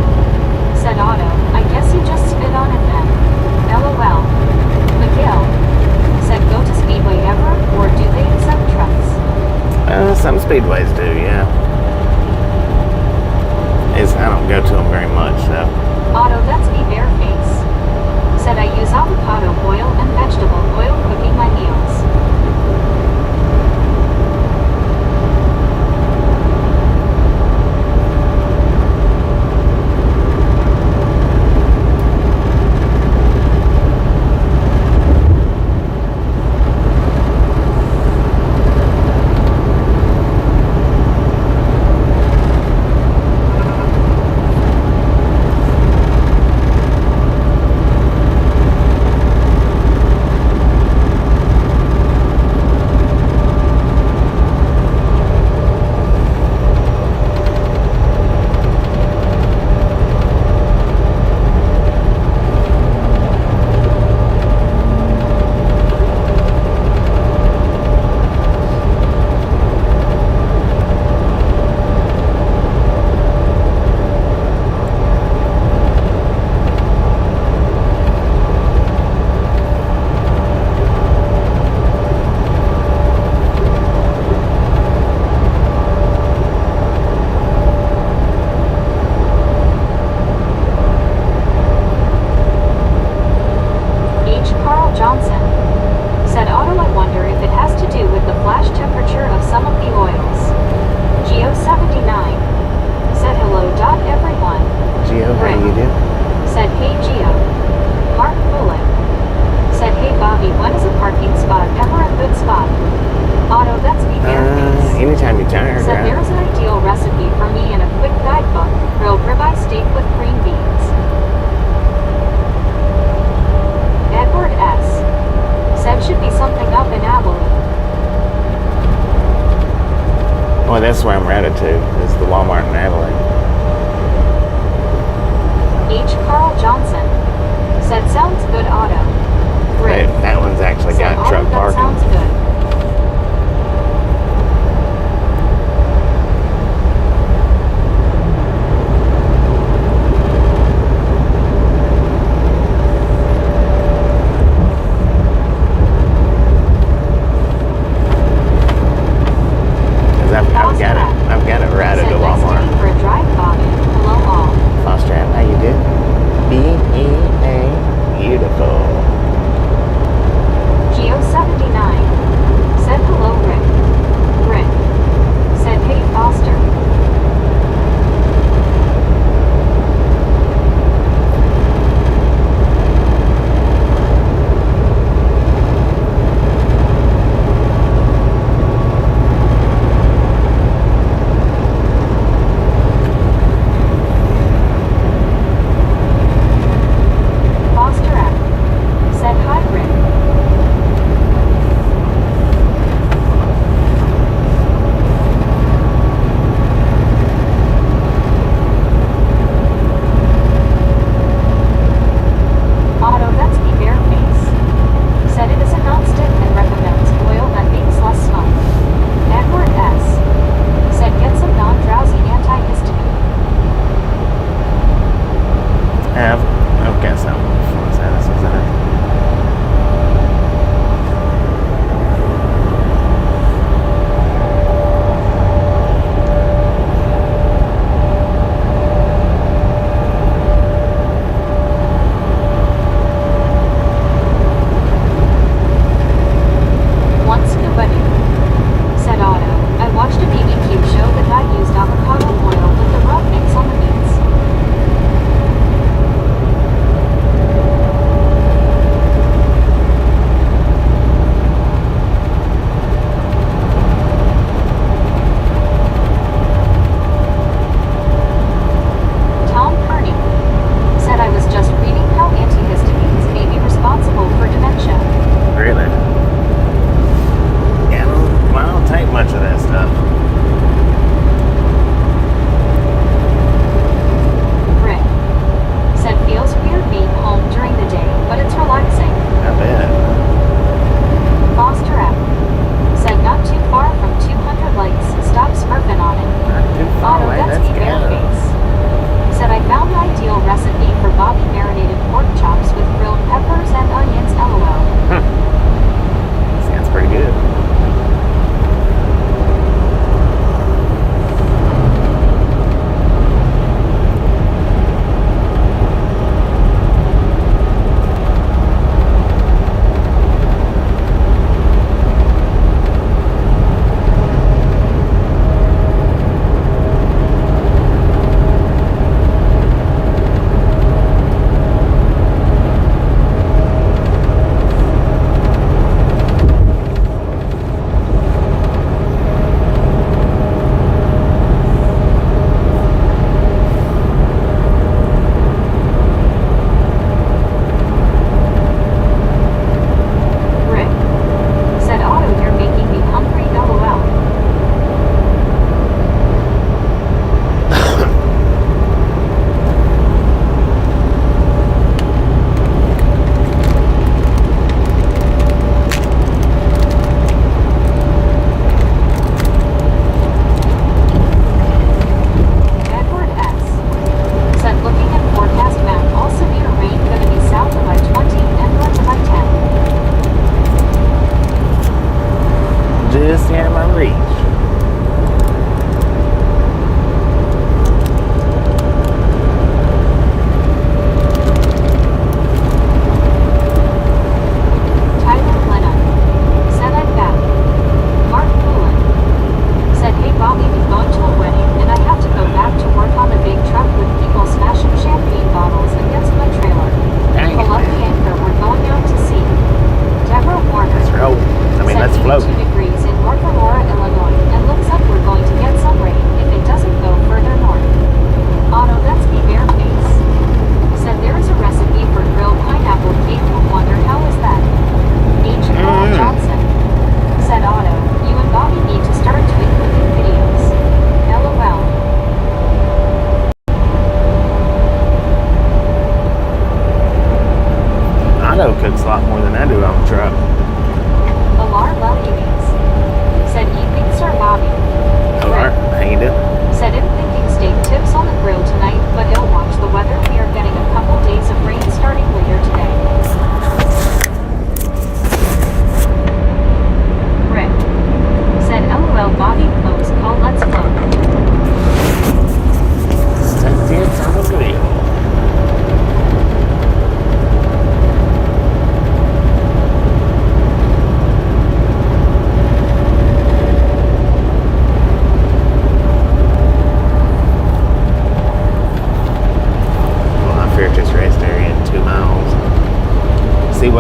A: said, "Otto, I guess you just spit on it then. LOL." McGill said, "Go to Speedway ever, or do they accept trucks?"
B: Some speedways do, yeah. I don't go to them very much, so.
A: Otto, that's me bareface. Said, "I use avocado oil and vegetable oil cooking my meals." Johnson said, "Otto, I wonder if it has to do with the flash temperature of some of the oils." Geo79 said, "Hello, everyone."
B: Geo, how you doing?
A: Said, "Hey Geo." Mark Bullock said, "Hey Bobby, when is a parking spot ever a good spot?" Otto, that's me bareface.
B: Anytime you're tired,
A: Said,
B: right?
A: "There's an ideal recipe for me in a quick guidebook: grilled ribeye steak with green beans." Edward S. said, "Should be something up in Abilene."
B: Well, that's where I'm headed to, is the Walmart in Abilene.
A: H. Carl Johnson said, "Sounds good, Otto." Rick
B: That one's actually
A: said,
B: got
A: "Otto,
B: truck
A: that
B: parking.
A: sounds good."
B: I've got it.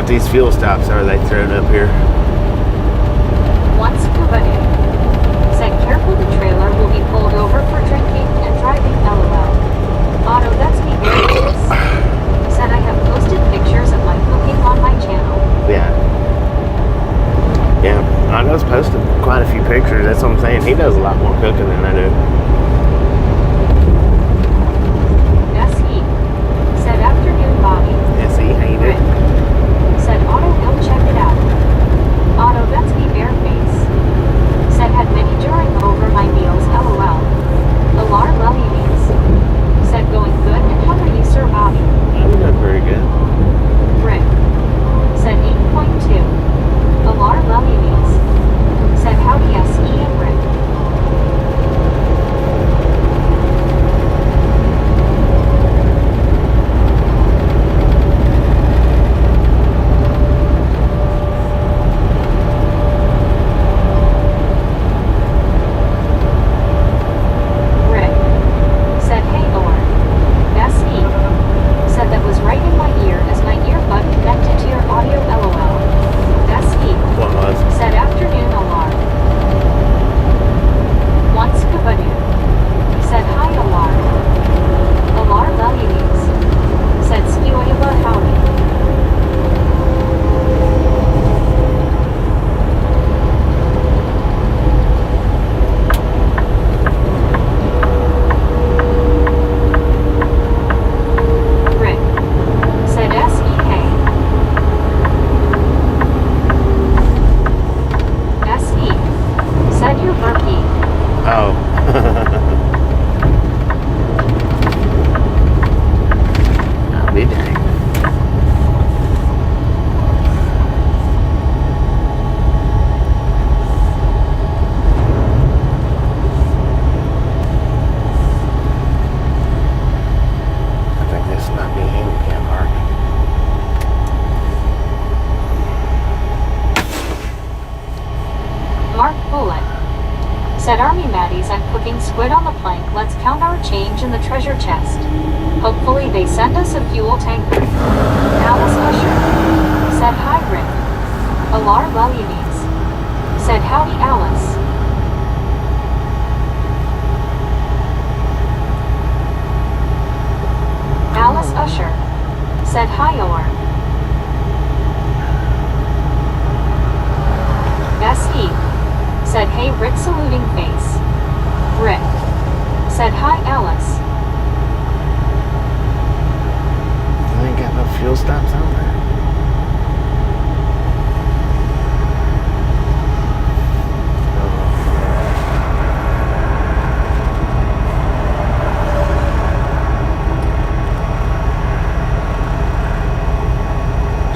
B: what these fuel stops are they throwing up here.
A: Once Kubadu said careful the trailer will be pulled over for drinking and driving LOL. Otto, that's me very nice. Said I have posted pictures of my cooking on my channel.
B: Yeah. Yeah, Otto's posted quite a few pictures. That's what I'm saying. He does a lot more cooking than I do.
A: SE said afternoon Bobby.
B: SE, how you doing?
A: Said Otto, go check it out. Otto, that's me bare face. Said had many during over my meals LOL. Alar Lelly means. Said going good and how are you Sir Bobby?
B: I'm doing pretty good.
A: Rick said 8.2. Alar Lelly means. Said howdy SE and Rick. Said Army Maddies, I'm cooking squid on the plank. Let's count our change in the treasure chest. Hopefully they send us a fuel tanker. Alice Usher said hi Rick. Alar Lelianes said howdy Alice. Alice Usher said hi Or. S.E. said hey Rick saluting face. Rick said hi Alice.
B: They ain't got no fuel stops on there.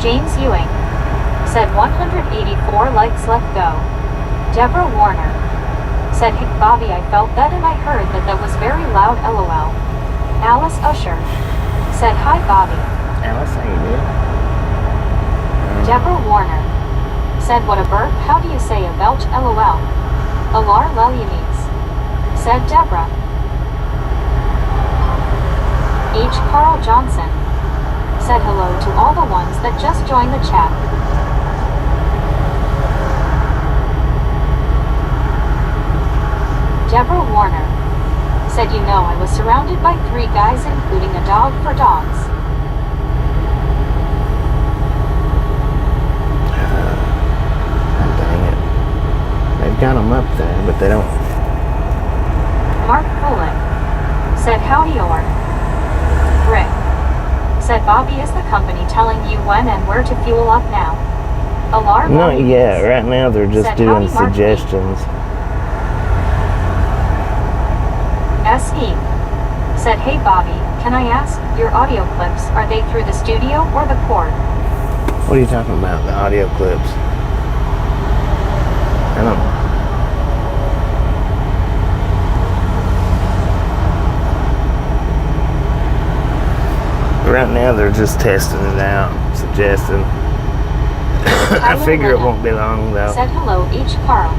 A: James Ewing said 184 likes let go. Deborah Warner said hey Bobby, I felt that and I heard that was very loud LOL. Alice Usher said hi Bobby.
B: Alice, how you doing?
A: Deborah Warner said what a burp, how do you say a belch LOL. Alar Lelianes said Deborah. H. Carl Johnson said hello to all the ones that just joined the chat. Deborah Warner said you know I was surrounded by 3 guys including a dog for dogs.
B: Dang it. They've got them up there, but they don't.
A: Mark Bullock said howdy or. Rick said Bobby, is the company telling you when and where to fuel up now? Alar
B: Not yet. Right now they're just doing suggestions.
A: S.E. said hey Bobby, can I ask, your audio clips, are they through the studio or the cord?
B: What are you talking about? The audio clips? I don't know. Right now they're just testing it out, suggesting. I figure it won't be long though.
A: Said hello H. Carl.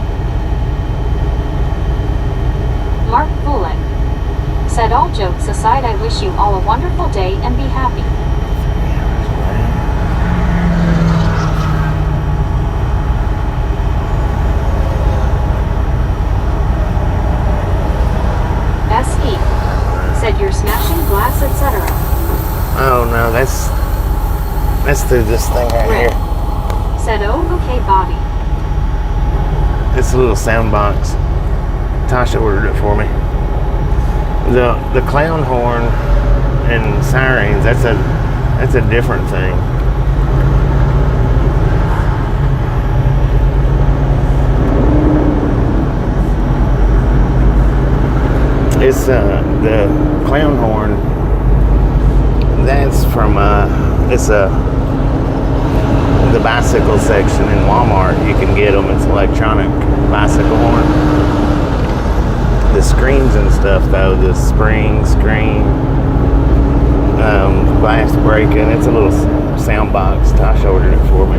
A: Mark Bullock said all jokes aside, I wish you all a wonderful day and be happy. smashing glass, etc.
B: Oh no, that's through this thing right
A: Rick
B: here.
A: said, "Oh, okay, Bobby."
B: It's a little sound box. Tasha ordered it for me. The clown horn and sirens, that's a different thing. It's the clown horn. That's from the bicycle section in Walmart. You can get them. It's electronic bicycle horn. The screens and stuff though, the screen, glass breaking. It's a little sound box. Tasha ordered it for me.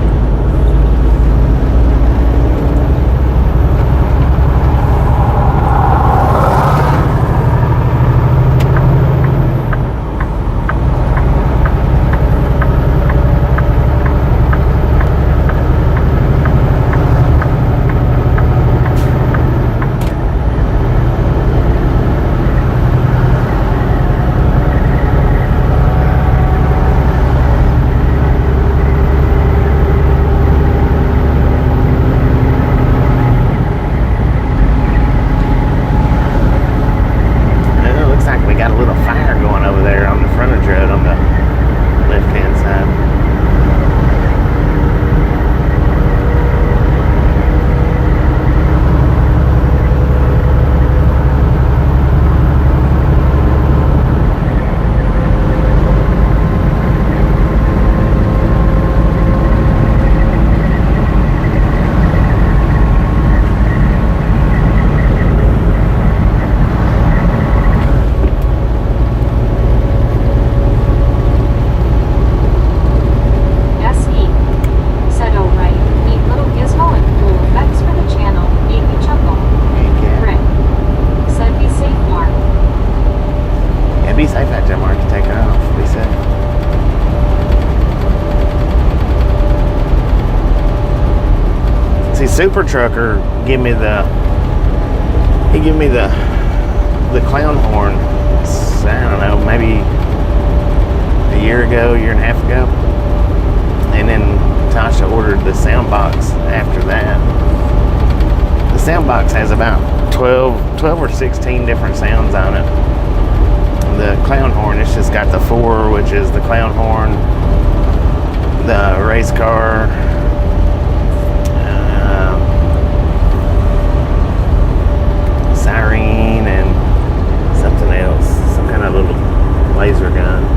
B: Super Trucker gave me the clown horn, I don't know, maybe a year and a half ago. And then Tasha ordered the sound box after that. The sound box has about 12 or 16 different sounds on it. The clown horn, it's just got the 4, which is the clown horn, the race car, siren, and something else, some kind of little laser gun.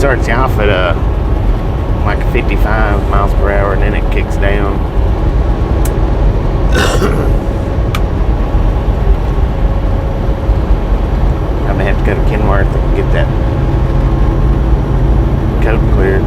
B: Starts you off at like 55 miles per hour, and then it kicks down. I may have to go to Kenworth and get that coat cleared.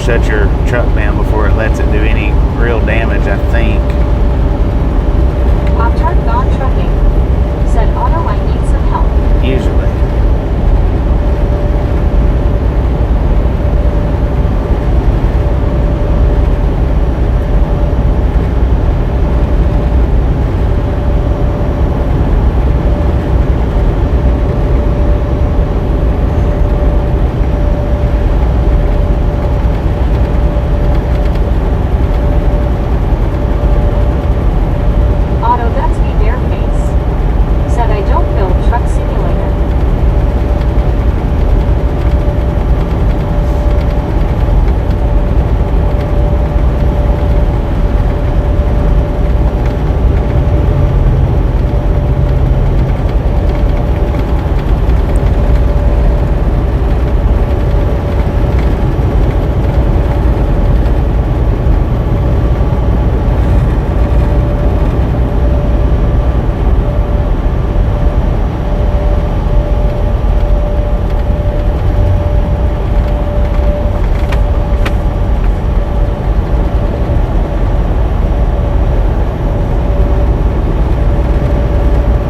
B: shut your truck down before it lets it do any real damage, I think.
A: Pop-Tart gone trucking. Said Otto, I need some help.
B: Usually.
A: Otto, that's me bareface. Said I don't build truck simulator.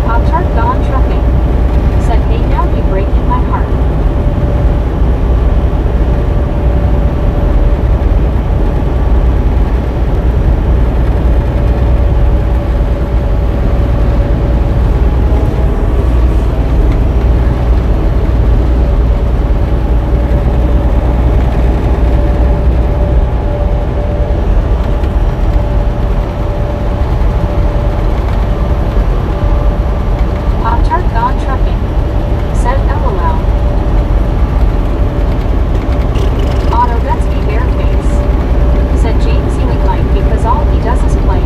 A: Pop-Tart gone trucking. Said hey, now you breaking my heart. Pop-Tart gone trucking. Said LOL. Otto, that's me bareface. Said James Ewing like because all he does is play.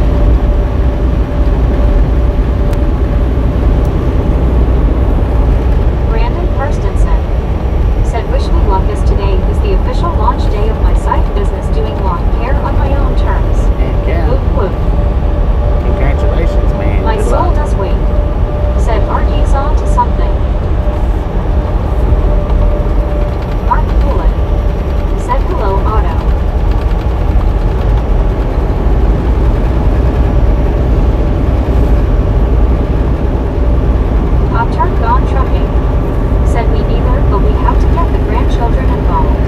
A: Brandon Kirstensen. Said wish me luck as today is the official launch day of my side business doing lawn care on my own terms.
B: Heck yeah.
A: Whoop whoop.
B: Congratulations, man.
A: My
B: Good
A: soul
B: luck.
A: does wait. Said RD's on to something. Mark Poulin. Said hello, Otto. Pop-Tart gone trucking. Said me neither, but we have to get the grandchildren involved.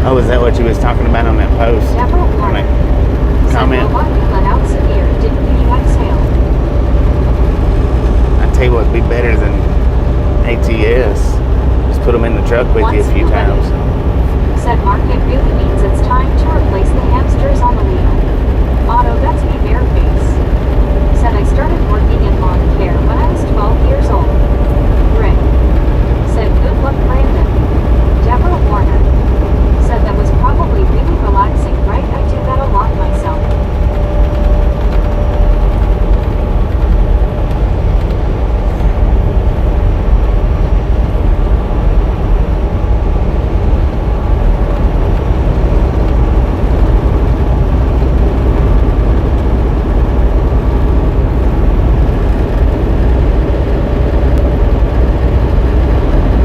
B: Oh, is that what you was talking about on that post?
A: Deborah
B: On
A: Warner.
B: that
A: Said
B: comment?
A: robot you let out severe, didn't you exhale?
B: I tell you what'd be better than ATS. Just put them in the truck with you a few times.
A: Said Mark, it really means it's time to replace the hamsters on the wheel. Otto, that's me bareface. Said I started working in lawn care when I was 12 years old. Rick. Said good luck, Brandon. Deborah Warner. Said that was probably really relaxing, right? I do that a lot myself.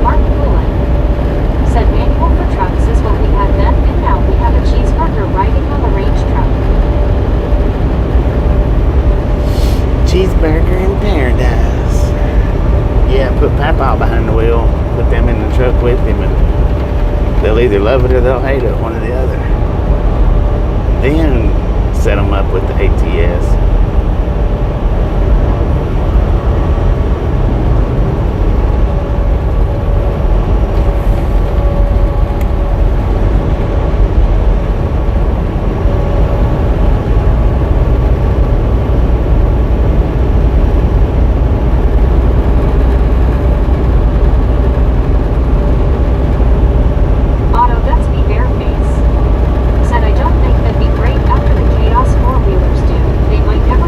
A: Mark Poulin. Said manual for trucks is what we had then, and now we have a cheeseburger riding on the range truck.
B: Cheeseburger in paradise. Yeah, put Papa behind the wheel. Put them in the truck with him, and they'll either love it or they'll hate it, one or the other. Then set them up with the ATS.
A: Otto, that's me bareface. Said I don't think that'd be great after the chaos four-wheelers do. They might have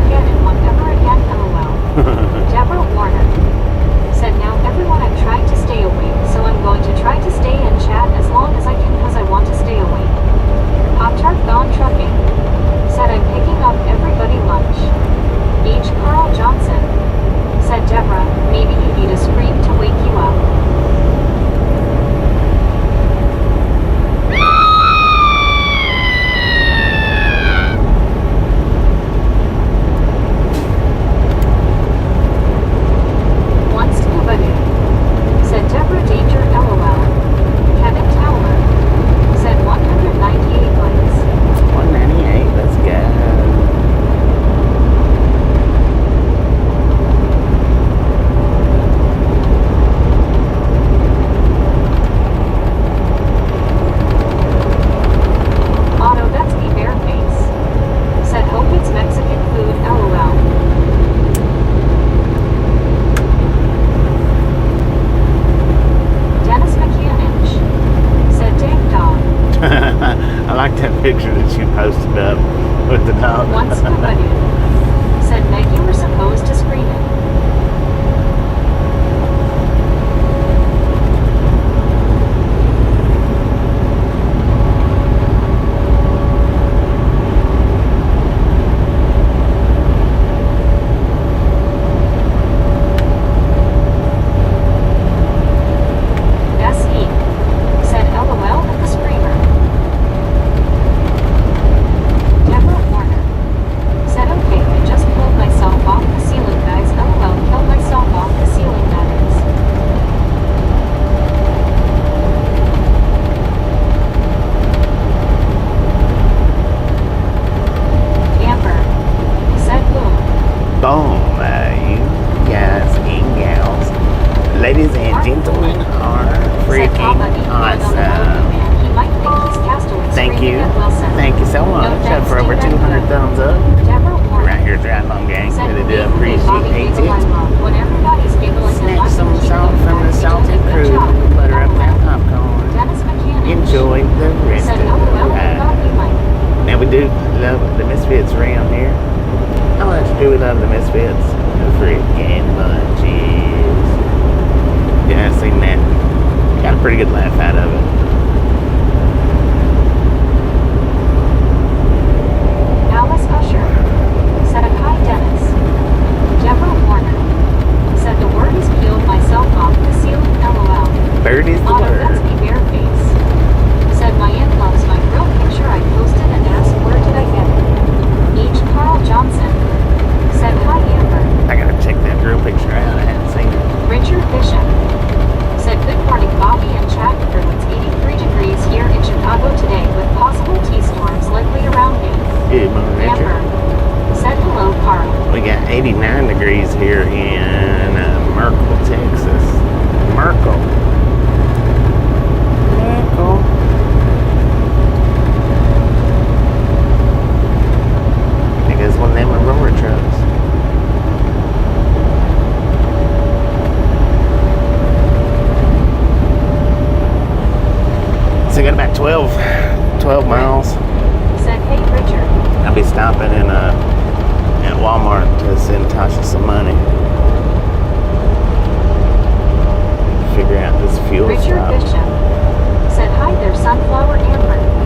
B: like that picture that you posted up with the dog.
A: Once Kabadoo. Said Meg you were supposed to screen it.
B: So I got about 12 miles.
A: Said, hey Richard.
B: I'll be stopping in at Walmart to send Tasha some money. Figure out this fuel
A: Richard
B: stop.
A: Bishop said, hi there, Sunflower Amber.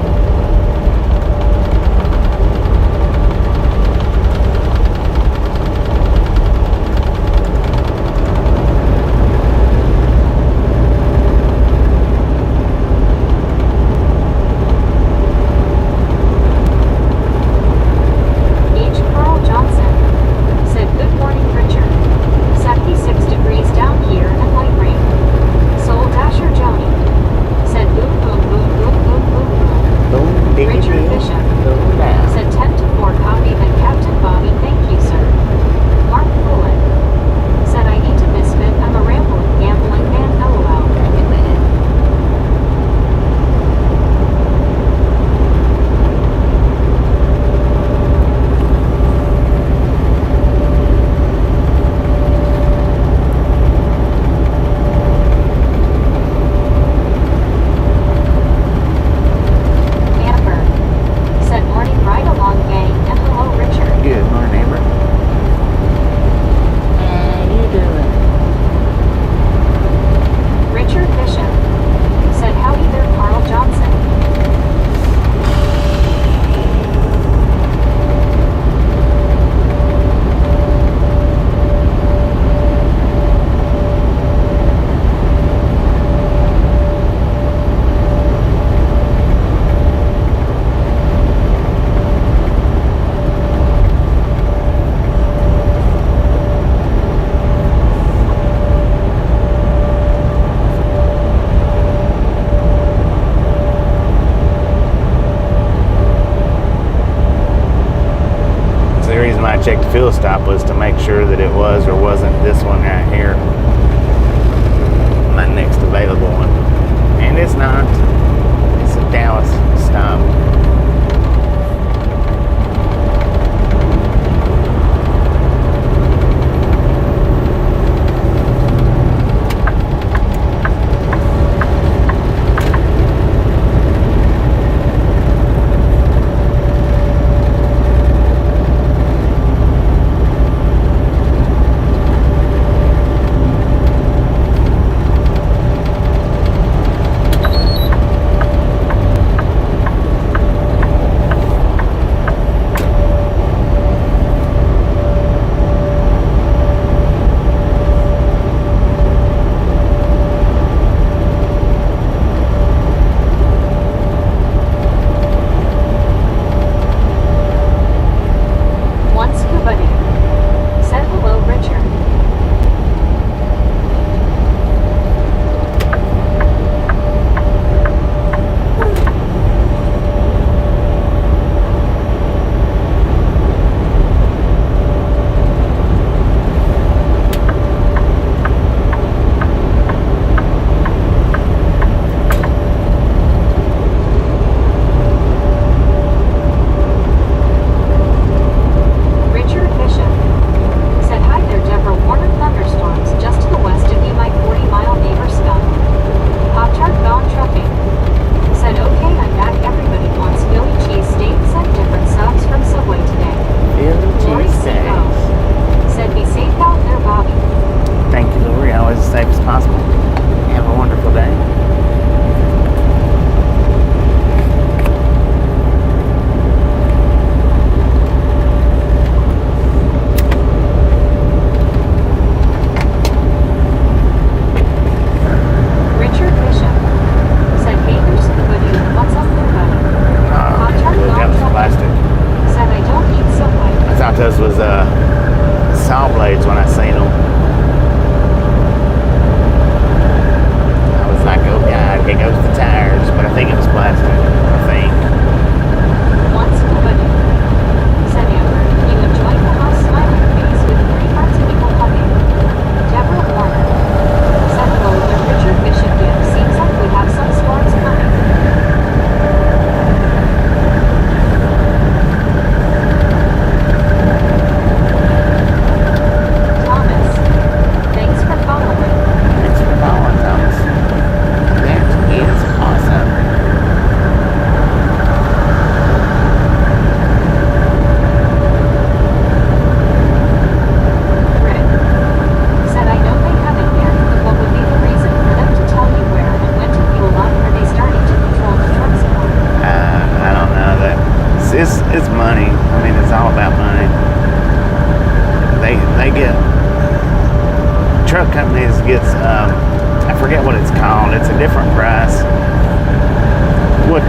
B: Check the fuel stop was to make sure that it was or wasn't this one right here, my next available one, and it's not. It's a Dallas stop.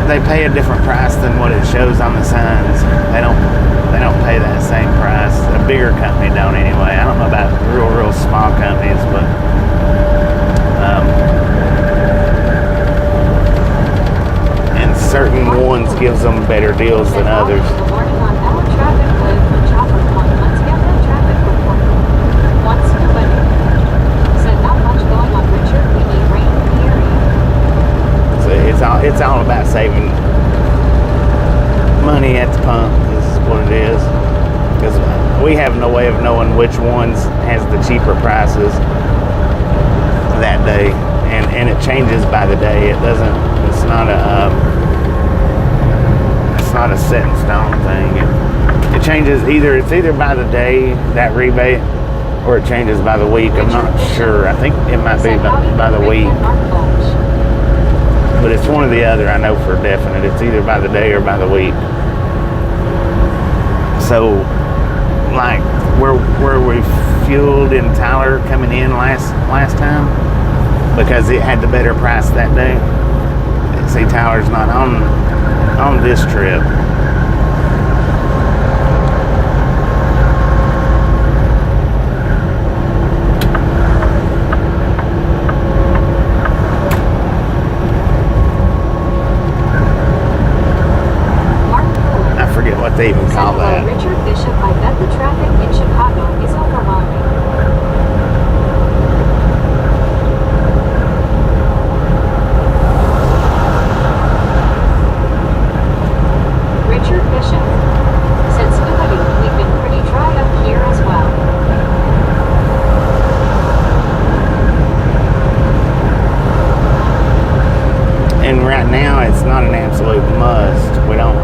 B: they pay a different price than what it shows on the signs. They don't pay that same price. A bigger company don't anyway. I don't know about real small companies, but and certain ones gives them better deals than others. It's all about saving money at the pump is what it is, because we have no way of knowing which ones has the cheaper prices that day, and it changes by the day. It's not a set in stone thing. It changes it's either by the day, that rebate, or it changes by the week. I'm not sure. I think it might be by the week. But it's one or the other, I know for definite. It's either by the day or by the week. So, like, where we fueled in Tyler coming in last time, because it had the better price that day. See, Tyler's not on this trip. They even call that.
A: Richard Bishop, I bet the traffic in Chicago is overwhelming. Richard Bishop said, Scooby, we've been pretty dry up here as well.
B: And right now, it's not an absolute must. We don't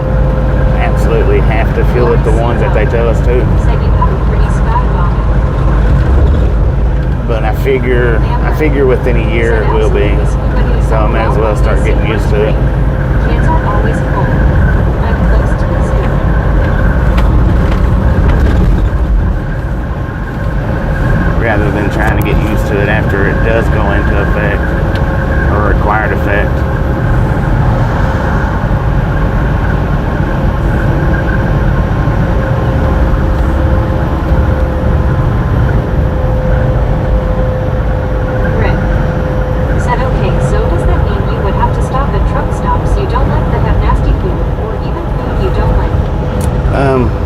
B: absolutely have to fuel at the ones that they tell us to.
A: Said you have a pretty sky on it.
B: But I figure within a year it will be. So I may as well start getting used to it.
A: Kids are always cold. I'm close to the zoo.
B: Rather than trying to get used to it after it does go into effect or required effect.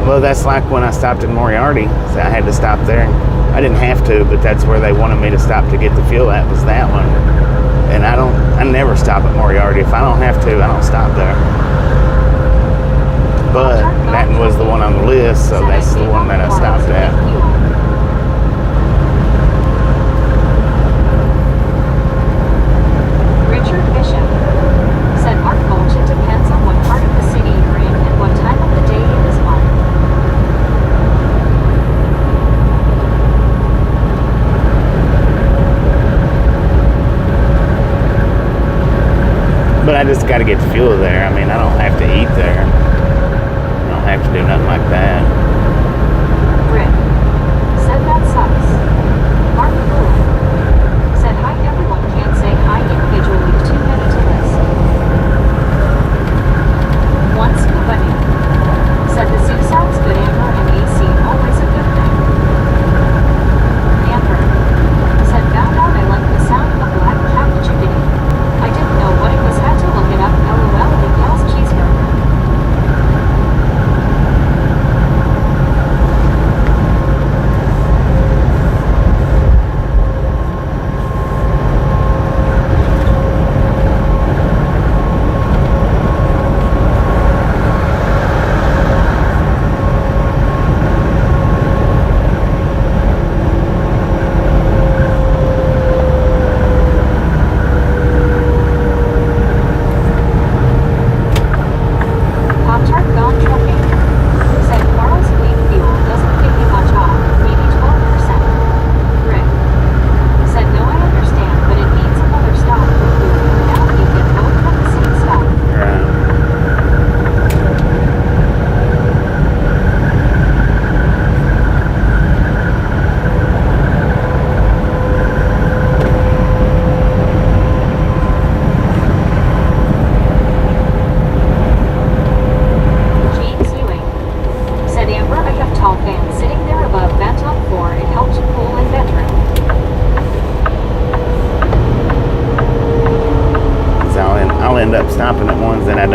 B: Well, that's like when I stopped in Moriarty. So I had to stop there. I didn't have to, but that's where they wanted me to stop to get the fuel at, was that one. And I never stop at Moriarty. If I don't have to, I don't stop there. But that was the one on the list, so that's the one that I stopped at.
A: Richard Bishop said, Mark Gulch, it depends on what part of the city you're in and what time of the day it is on.
B: But I just got to get the fuel there. I mean, I don't have to eat there. I don't have to do nothing like that.
A: Rick said that sucks. Mark Cool said, hi, everyone can't say hi individually, too many to list. One Scoobity said the zoo sounds good, Amber, and AC, always a good thing. Amber said, found out I like the sound of black cat chickadee. I didn't know what it was, had to look it up, lol, the Gals cheeseburger.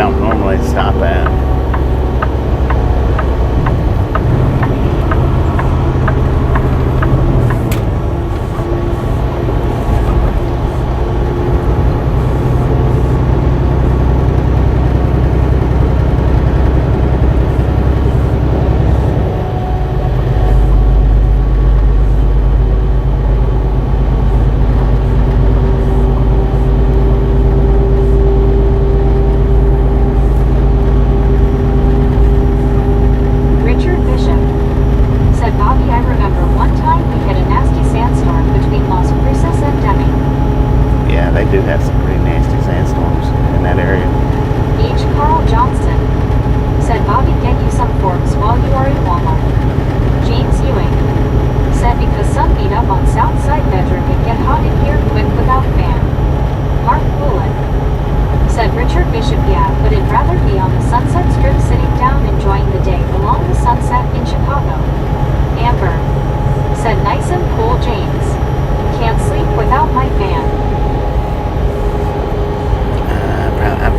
B: don't normally stop at.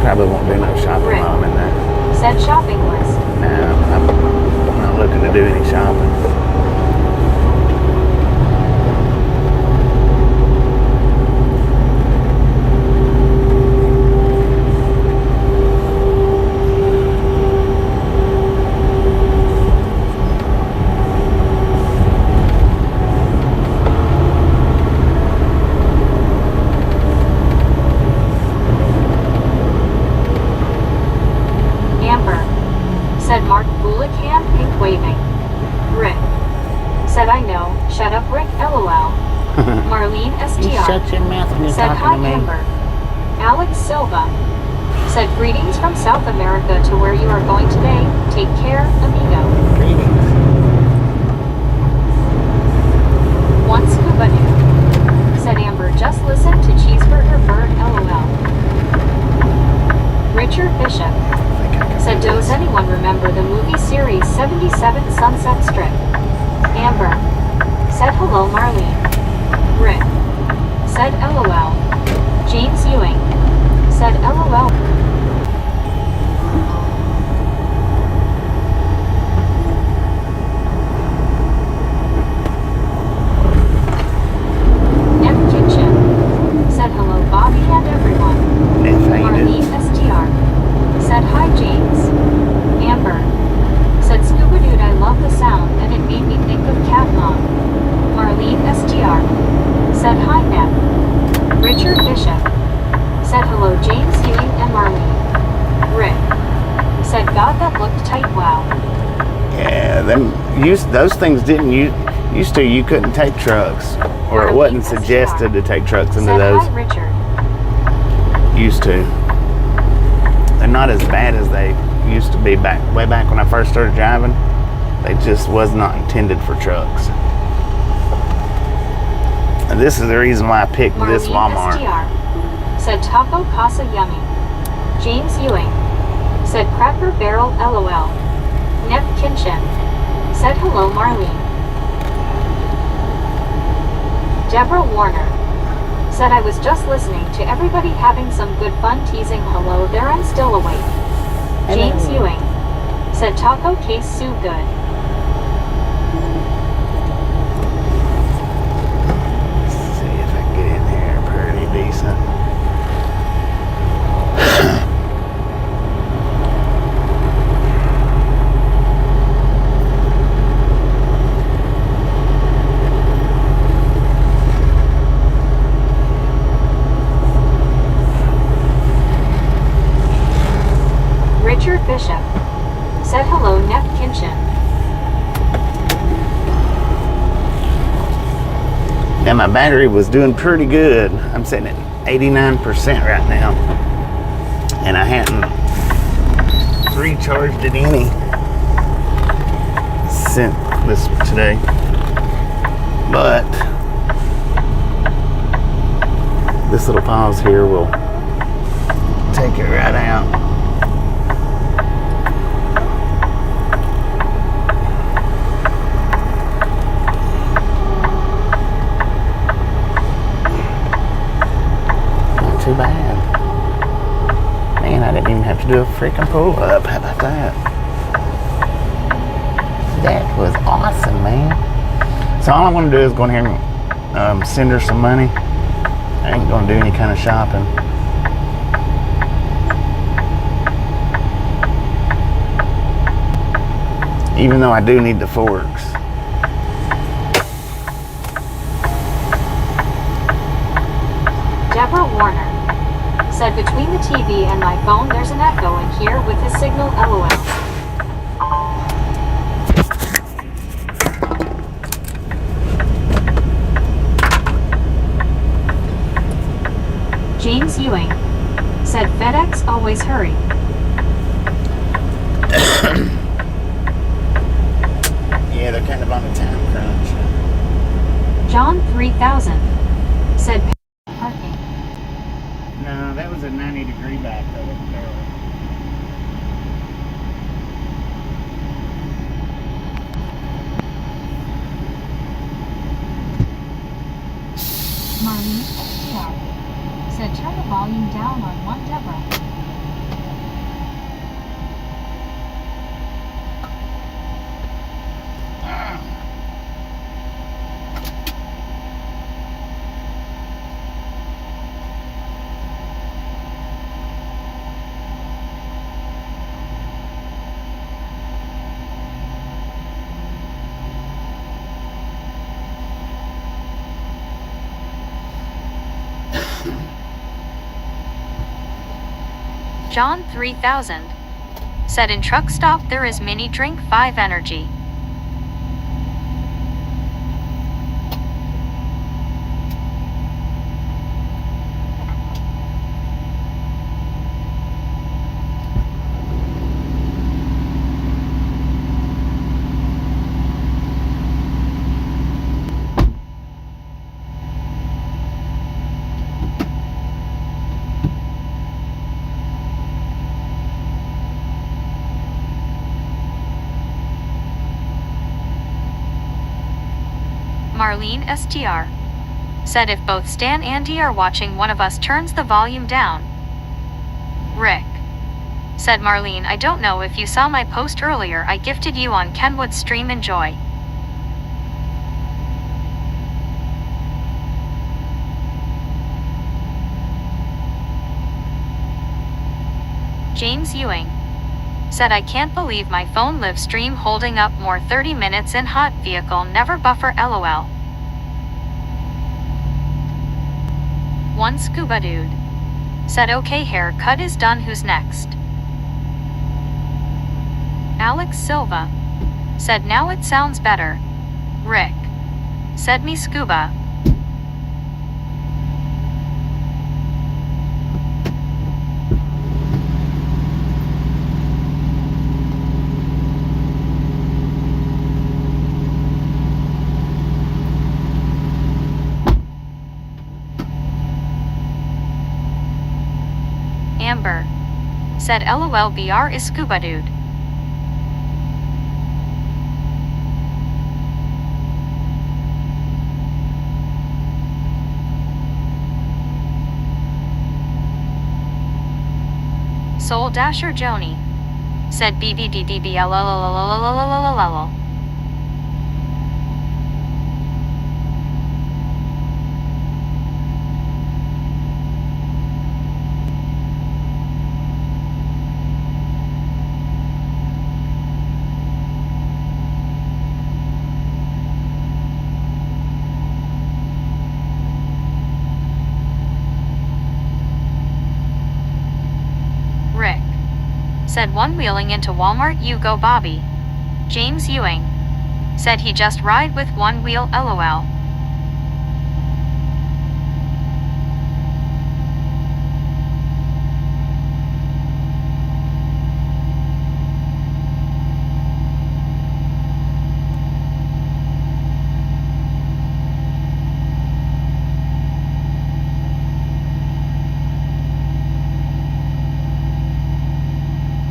B: Probably won't do no shopping while I'm in there.
A: Said shopping list.
B: No, I'm not looking to do any shopping.
A: Shut up, Rick, LOL. Marlene STR.
B: Shut your mouth when you're
A: said
B: talking
A: hi,
B: to me.
A: Amber. Alex Silva said greetings from South America to where you are going today. Take care, amigo.
B: Greetings.
A: One Scuba Noob said Amber, just listen to Cheeseburger Bird, LOL. Richard Bishop said, does anyone remember the movie series 77 Sunset Strip? Amber said hello, Marlene. Rick said LOL. James Ewing said LOL. M Kitchen said hello, Bobby and everyone.
B: Yes, how you doing?
A: Marlene STR said hi, James. Amber said Scuba Dude, I love the sound and it made me think of Cat Mom. Marlene STR said hi, Neb. Richard Bishop said hello, James Ewing and Marlene. Rick said, God, that looked tight, wow.
B: Yeah, those things didn't used to. You couldn't take trucks, or it wasn't suggested to take trucks into
A: said
B: those.
A: hi, Richard.
B: Used to. They're not as bad as they used to be way back when I first started driving. They just was not intended for trucks. And this is the reason why I picked
A: Marlene
B: this Walmart.
A: STR said Taco Casa Yummy. James Ewing said Cracker Barrel LOL. Nep Kinchin said hello, Marlene. Deborah Warner said, I was just listening to everybody having some good fun teasing hello there, I'm still awake. James Ewing said taco tastes so good.
B: Decent.
A: Richard Bishop said hello, Nep Kinchin.
B: And my battery was doing pretty good. I'm sitting at 89% right now. And I hadn't recharged it any since today. But this little pause here will take it right out. Too bad. Man, I didn't even have to do a freaking pull up. How about that? That was awesome, man. So all I'm going to do is go in here and send her some money. I ain't going to do any kind of shopping. Even though I do need the forks.
A: Deborah Warner said, between the TV and my phone there's an echo in here with his signal, LOL. James Ewing said, FedEx always hurry.
B: Yeah, they're kind of on a time crunch.
A: John 3000 said, parking.
B: No, that was a 90-degree back though.
A: Marlene STR said, turn the volume down on one Deborah. John 3000 said, in truck stop there is mini drink 5 energy. Marlene STR said, if both Stan and Dee are watching, one of us turns the volume down. Rick said, Marlene, I don't know if you saw my post earlier, I gifted you on Kenwood's stream, enjoy. James Ewing said, I can't believe my phone live stream holding up more 30 minutes in hot vehicle, never buffer, LOL. One Scuba Dude said, okay, haircut is done, who's next? Alex Silva said, now it sounds better. Rick said, me Scuba. Amber said, LOL, BR is Scuba Dude. Soul Dasher Joni said, BBDDBLLLLLLLLLLL. Rick said, one wheeling into Walmart, you go Bobby. James Ewing said, he just ride with one wheel, LOL.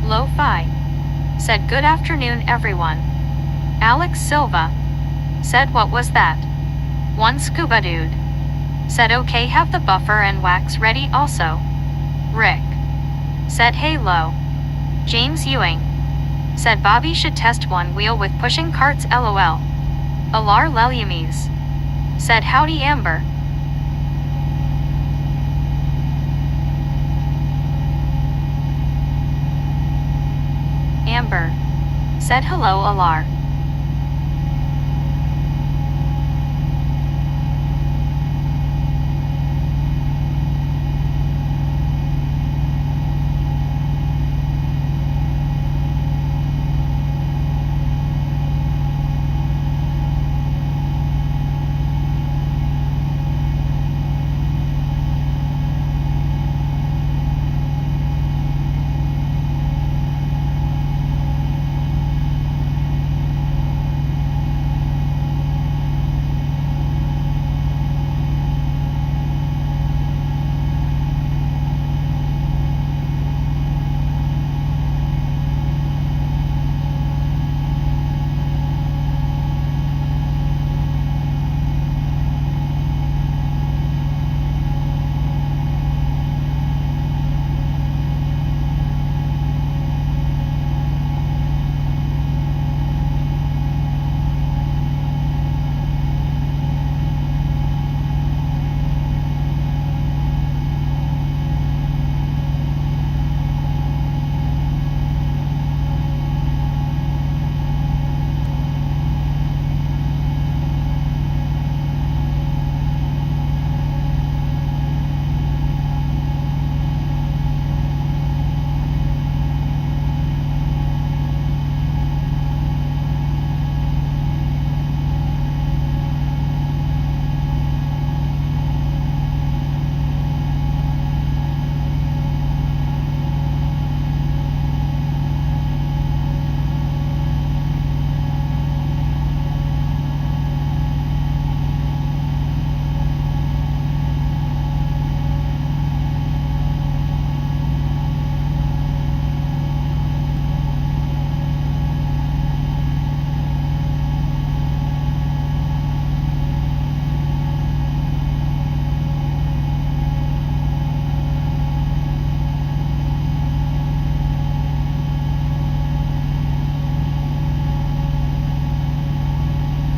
A: Lo-Fi said, good afternoon everyone. Alex Silva said, what was that? One Scuba Dude said, okay, have the buffer and wax ready also. Rick said, hey Lo. James Ewing. Said Bobby should test one wheel with pushing carts lol. Alar Leliames. Said howdy Amber. Amber. Said hello Alar.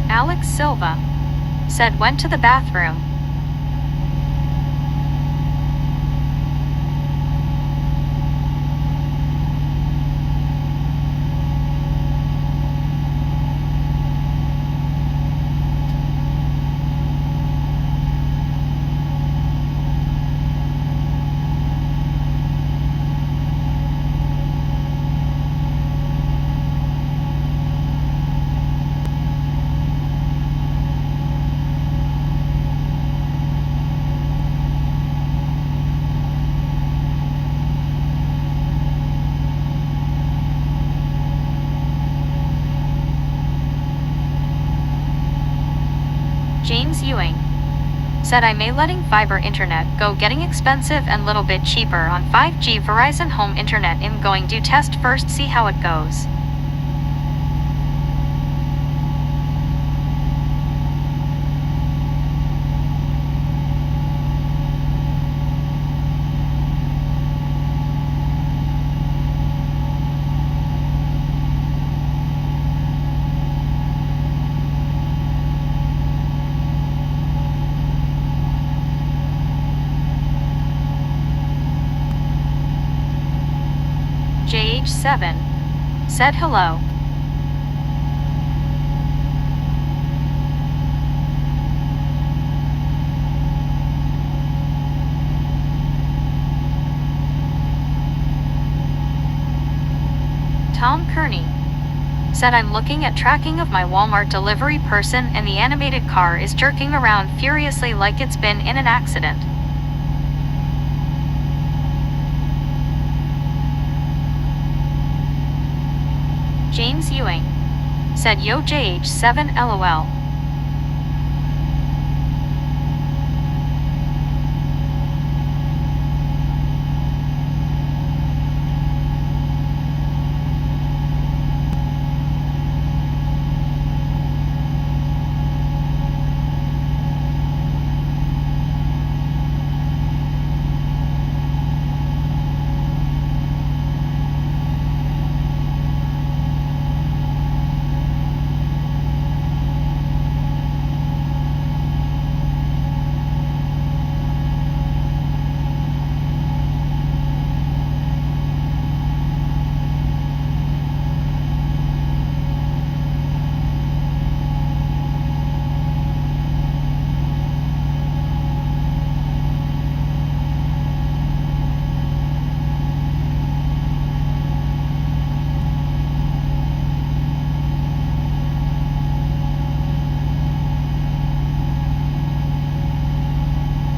A: Alex Silva. Said went to the bathroom. James Ewing. Said I may letting fiber internet go getting expensive and little bit cheaper on 5G Verizon home internet. I'm going to test first, see how it goes. JH7. Said hello. Tom Kearney. Said I'm looking at tracking of my Walmart delivery person and the animated car is jerking around furiously like it's been in an accident. James Ewing. Said yo JH7 LOL.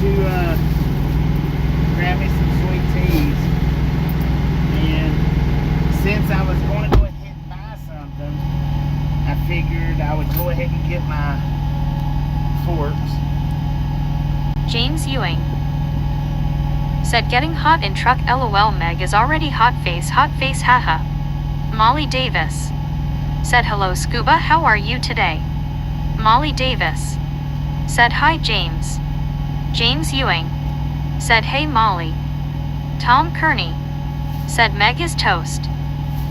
B: to grab me some sweet teas, and since I was going to go ahead and buy something, I figured I would go ahead and get my forks.
A: James Ewing said getting hot in truck LOL. Meg is already hot face haha. Molly Davis said hello Scuba, how are you today? Molly Davis said hi James. James Ewing said hey Molly. Tom Kearney said Meg is toast.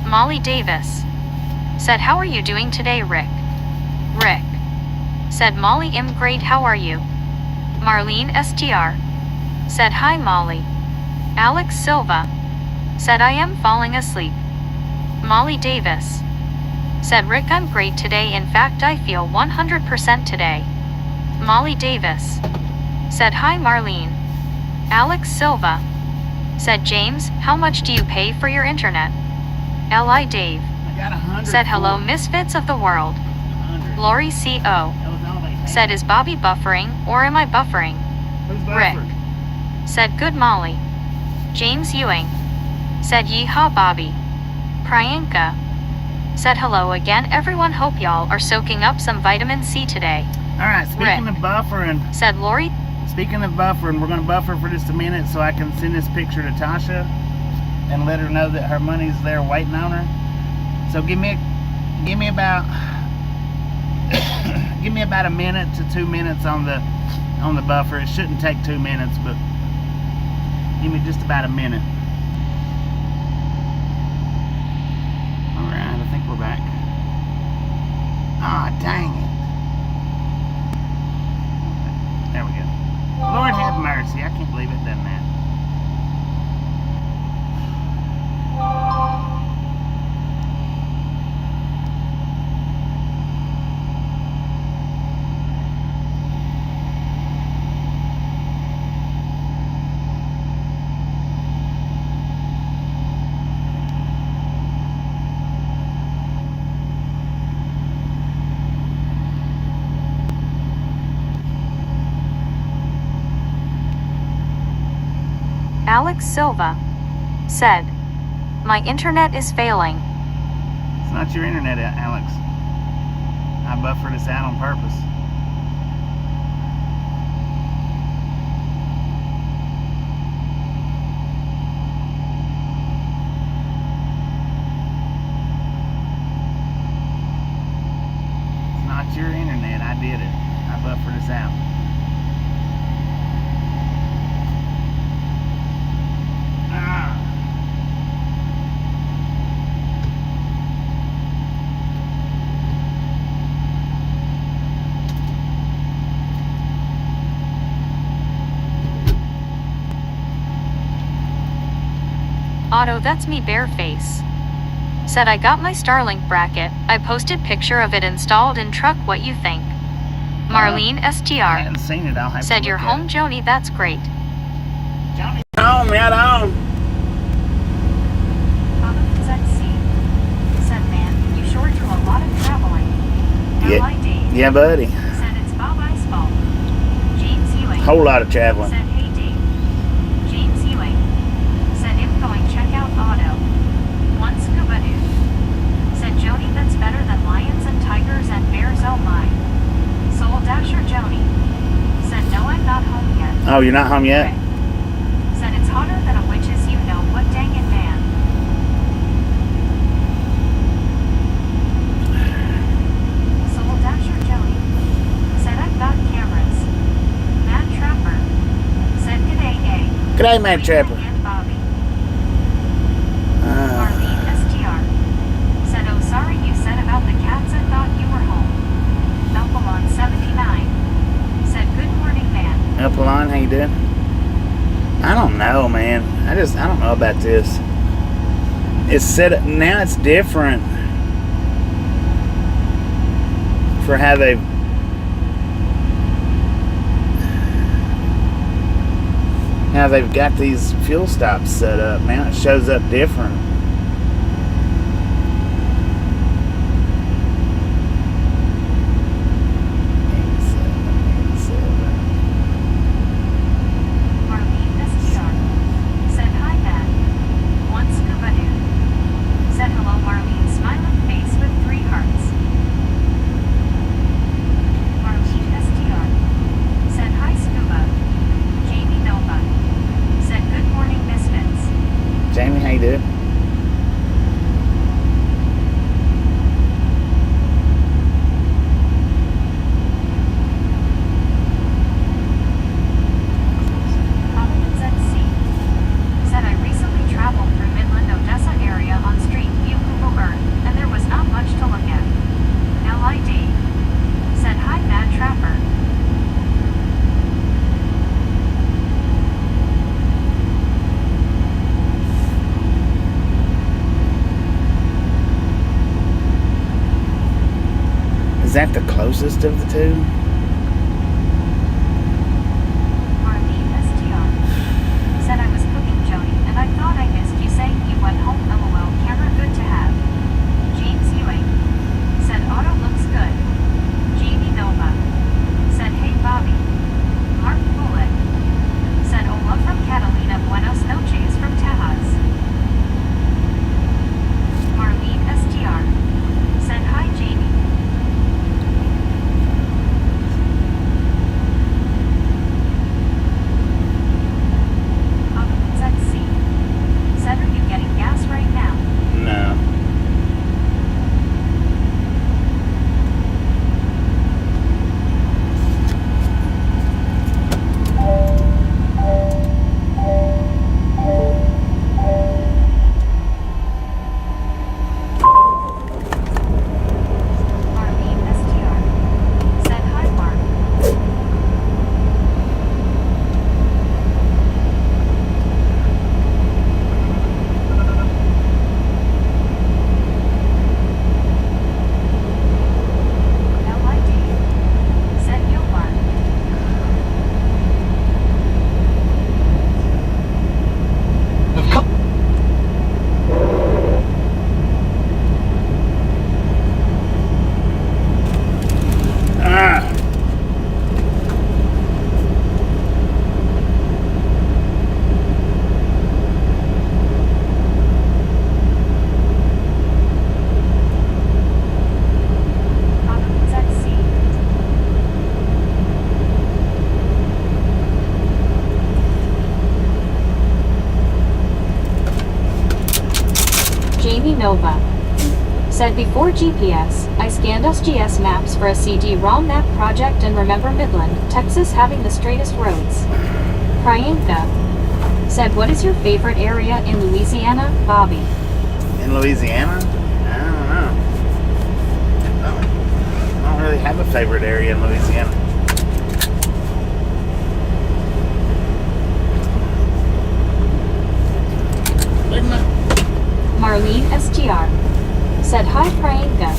A: Molly Davis said how are you doing today Rick? Rick said Molly I'm great, how are you? Marlene STR said hi Molly. Alex Silva said I am falling asleep. Molly Davis said Rick I'm great today, in fact I feel 100% today. Molly Davis said hi Marlene. Alex Silva said James, how much do you pay for your internet? L.I. Dave said hello misfits of the world. Lori C.O. said is Bobby buffering or am I buffering? Rick said good Molly. James Ewing said yeehaw Bobby. Priyanka said hello again everyone, hope y'all are soaking up some vitamin C today.
B: Alright, speaking
A: Rick
B: of buffering,
A: said Lori.
B: Speaking of buffering, we're going to buffer for just a minute so I can send this picture to Tasha and let her know that her money's there waiting on her. So give me about give me about a minute to 2 minutes on the buffer. It shouldn't take 2 minutes, but give me just about a minute. All right, I think we're back. Ah, dang it. There we go. Lord have mercy, I can't believe it done that.
A: Alex Silva said my internet is failing.
B: It's not your internet, Alex. I buffered this out on purpose. It's not your internet. I did it. I buffered this out.
A: Otto, that's me bareface. Said I got my Starlink bracket. I posted picture of it installed in truck. What you think? Marlene
B: I
A: STR
B: haven't seen it. I'll have
A: said
B: to
A: you're
B: look at
A: home,
B: it.
A: Joni. That's great.
B: Johnny's home, right on.
A: Said man, you sure do a lot of traveling.
B: Yeah, yeah, buddy.
A: Said it's Bob Ice fault. James Ewing
B: Whole lot of traveling.
A: said hey Dave. James Ewing said if going check out Otto. One scuba dude said Joni, that's better than lions and tigers and bears. Oh my. Soul Dasher Joni said no, I'm not home yet.
B: Oh, you're not home yet?
A: Rick said it's hotter than a witch's, you know what, dang it man. Soul Dasher Joni said I've got cameras. Matt Trapper said g'day
B: G'day, Matt Trapper.
A: and Bobby. Marlene STR said oh sorry you said about the cats, I thought you were home. Melpalon 79 said good morning man.
B: Upalon, how you doing? I don't know, man. I don't know about this. It's set up now. It's different for how they've got these fuel stops set up. Now it shows up different. closest of the two.
A: Marlene STR said I was cooking, Jody, and I thought I missed you saying you went home. LOL. Camera good to have. James Ewing said auto looks good. Jamie Nova said hey Bobby. Mark Bullet said hola from Catalina. Buenos noches from Tejas. Marlene STR said hi Jamie. ZC said are you getting gas right now?
B: No.
A: Marlene STR said hi Mark. LID said yo Mark.
B: Ah.
A: ZC Jamie Nova said before GPS, I scanned SGS maps for a CD-ROM map project and remember Midland, Texas having the straightest roads. Priyanka said what is your favorite area in Louisiana, Bobby?
B: In Louisiana? I don't know. I don't really have a favorite area in Louisiana.
A: Marlene STR said hi Priyanka.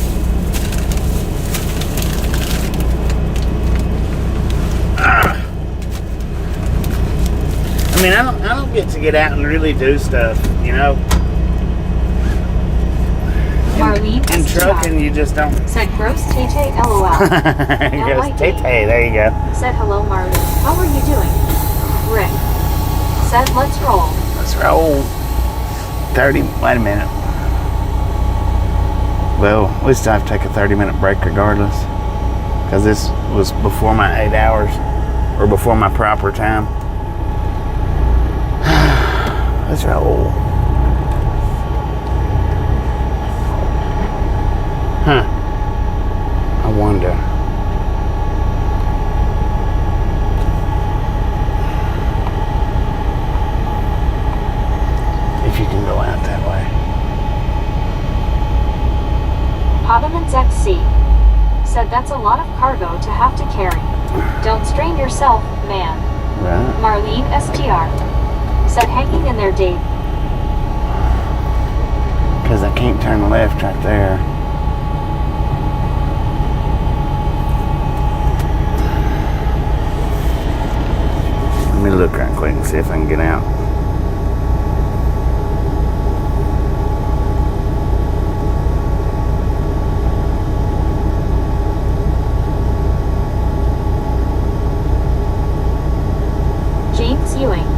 B: I mean, I don't get to get out and really do stuff, you know.
A: Marlene
B: In
A: STR
B: trucking, you just don't.
A: said gross Tay LOL.
B: Goes Tay-Tay, there you go.
A: Said hello Marlene. How are you doing? Rick said let's roll.
B: Let's roll. 30, wait a minute. Well, we still have to take a 30-minute break regardless. Because this was before my 8 hours. Or before my proper time. Let's roll. Huh. I wonder. If you can go out that way.
A: Ottoman's XC said that's a lot of cargo to have to carry. Don't strain yourself, man.
B: Right.
A: Marlene STR said hanging in there, Dave.
B: Because I can't turn left right there. Let me look right quick and see if I can get out.
A: James Ewing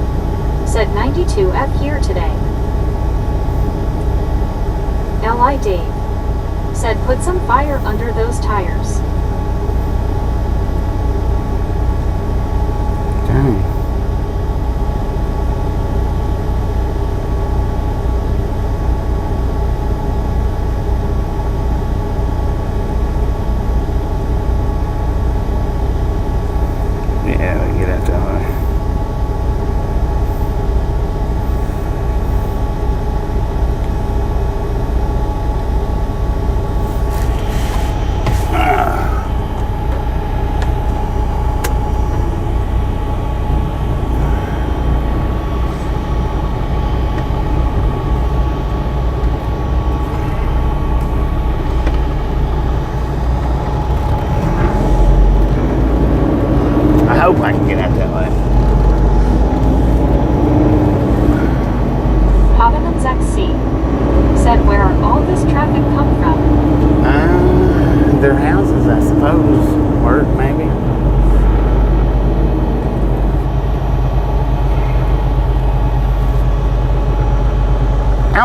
A: said 92F here today. L.I. Dave said put some fire under those tires.
B: Dang. Yeah, we can get out that way. Ah.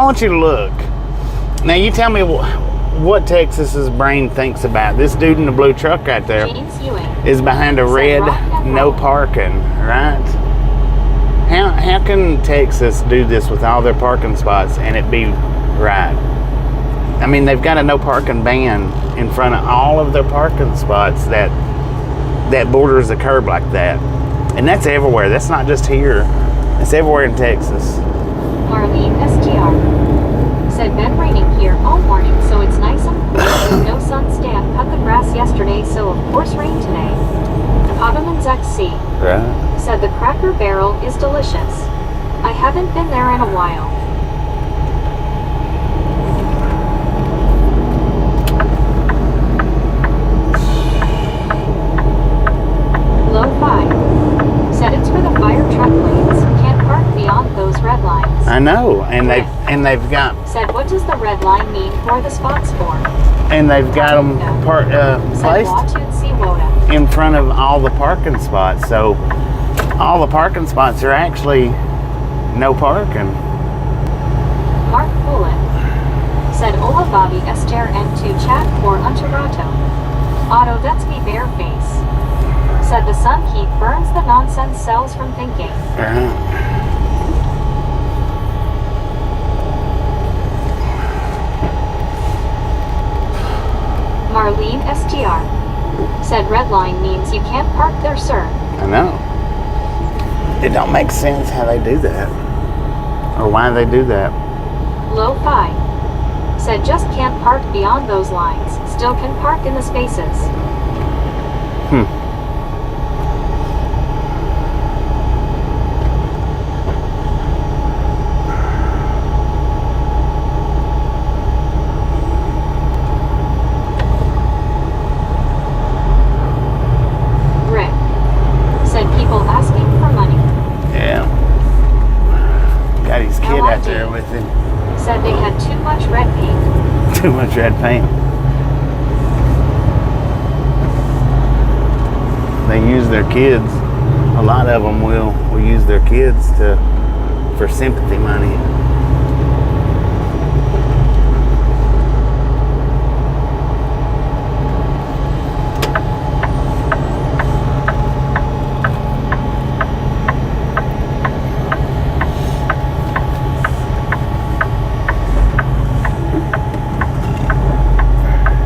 B: want you to look. Now you tell me what Texas's brain thinks about this dude in the blue truck right there.
A: James Ewing
B: Is behind a
A: said
B: red
A: rock and
B: no
A: roll.
B: parking, right? How can Texas do this with all their parking spots and it be right? I mean, they've got a no parking ban in front of all of their parking spots that borders the curb like that. And that's everywhere. That's not just here. It's everywhere in Texas.
A: Marlene SGR said been raining here all morning, so it's nice and cool. No sun. Stan cut the grass yesterday, so of course rain today. Ottoman's XC
B: Right.
A: said the Cracker Barrel is delicious. I haven't been there in a while. Low 5 said it's for the fire truck lanes. Can't park beyond those red lines.
B: I know. And they've got
A: Said what does the red line mean for the spots for?
B: them
A: Said
B: placed
A: Watutsi Woda.
B: in front of all the parking spots. So all the parking spots are actually no parking.
A: Mark Poulin said Ola Bobby Esther and to chat for Unterrato. Otto Detsky Bareface said the sun heat burns the nonsense cells from thinking. Marlene STR said red line means you can't park there, sir.
B: I know. It don't make sense how they do that. Or why they do that.
A: Low 5 said just can't park beyond those lines. Still can park in the spaces. Rick said people asking for money.
B: Yeah. Got his kid out there with him.
A: Said they had too much red paint.
B: Too much red paint. They use their kids. A lot of them will use their kids for sympathy money.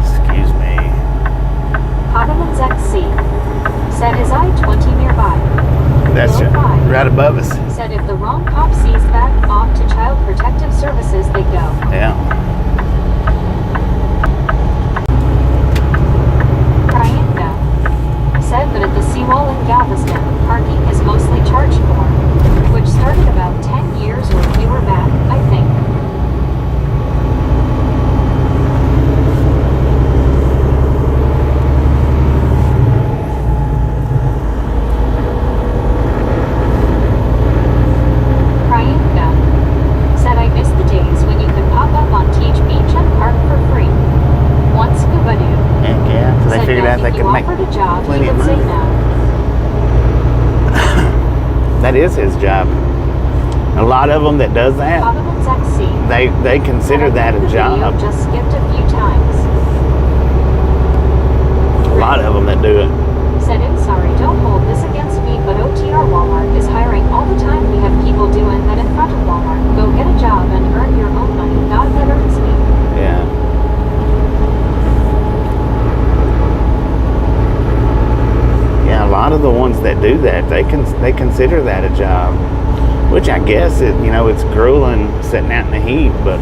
B: Excuse me.
A: Ottoman's XC said is I-20 nearby.
B: That's
A: Low 5
B: right above us.
A: said if the wrong cop sees that, off to Child Protective Services they go.
B: Yeah.
A: Priyanka said that at the seawall in Galveston, parking is mostly charged for, which started about 10 years or fewer back, I think. Priyanka said I miss the days when you could pop up on Teach Beach and park for free. Once Scuba Doo
B: Heck yeah. So they
A: said
B: figured
A: that
B: out they
A: if
B: could
A: you
B: make
A: offered a job, he
B: plenty of
A: would say
B: money.
A: no.
B: That is his job. A lot of them that does that,
A: Ottoman's XC
B: they consider that a
A: the video
B: job.
A: just skipped a few times.
B: A lot of them that do it.
A: Said I'm sorry, don't hold this against me, but OTR Walmart is hiring all the time. We have people doing that in front of Walmart. Go get a job and earn your own money, not that earns me.
B: Yeah. Yeah, a lot of the ones that do that, they consider that a job, which I guess it's grueling sitting out in the heat, but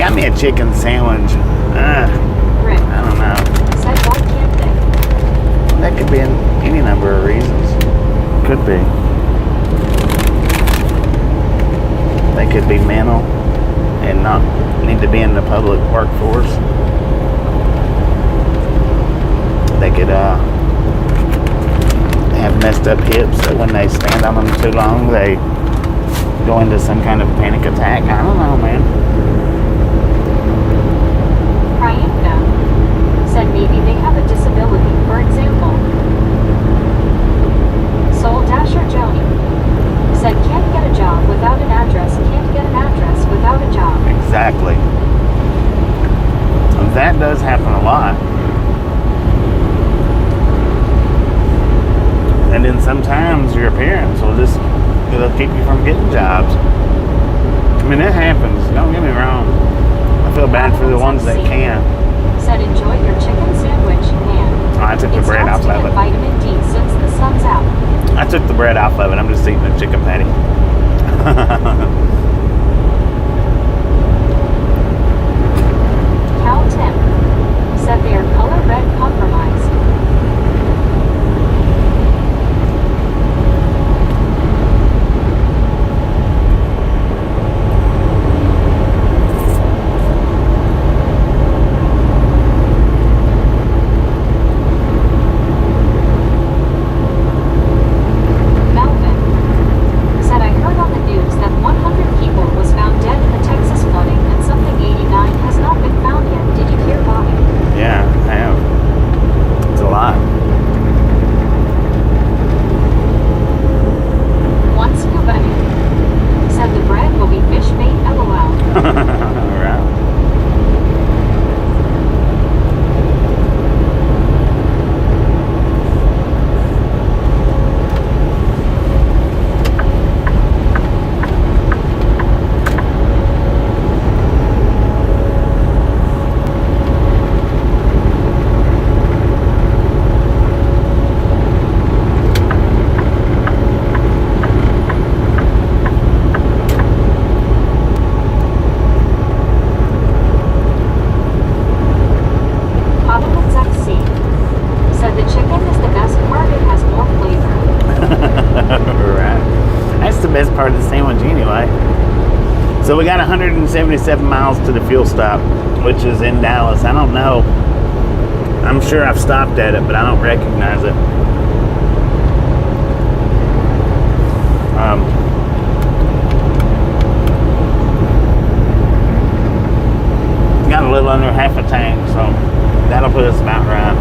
B: got me a chicken sandwich.
A: Rick
B: I don't know.
A: said, why can't they?
B: That could be in any number of reasons. Could be. They could be mental and not need to be in the public workforce. They could have messed up hips, so when they stand on them too long, they go into some kind of panic attack. I don't know, man.
A: Priyanka said maybe they have a disability, for example. Soul Dasher Joni said can't get a job without an address, can't get an address without a job.
B: Exactly. That does happen a lot. And then sometimes your parents will just keep you from getting jobs. I mean, that happens. Don't get me wrong. I feel bad for the ones that can.
A: Said enjoy your chicken sandwich, and
B: I took the bread off
A: to
B: of
A: get
B: it.
A: vitamin D since the sun's out.
B: I took the bread off of it. I'm just eating the chicken patty.
A: Cal Tim said they are color red compromised. Melvin said I heard on the news that 100 people was found dead in the Texas flooding and something 89 has not been found yet. Did you hear, Bobby?
B: Yeah, I have. It's a lot.
A: One scuba said the bread will be fish bait, LOL.
B: All right.
A: Poppins XC said the chicken is the best part, it has more flavor.
B: Right. That's the best part of the sandwich anyway. So we got 177 miles to the fuel stop, which is in Dallas. I don't know. I'm sure I've stopped at it, but I don't recognize it. Got a little under half a tank, so that'll put us about right.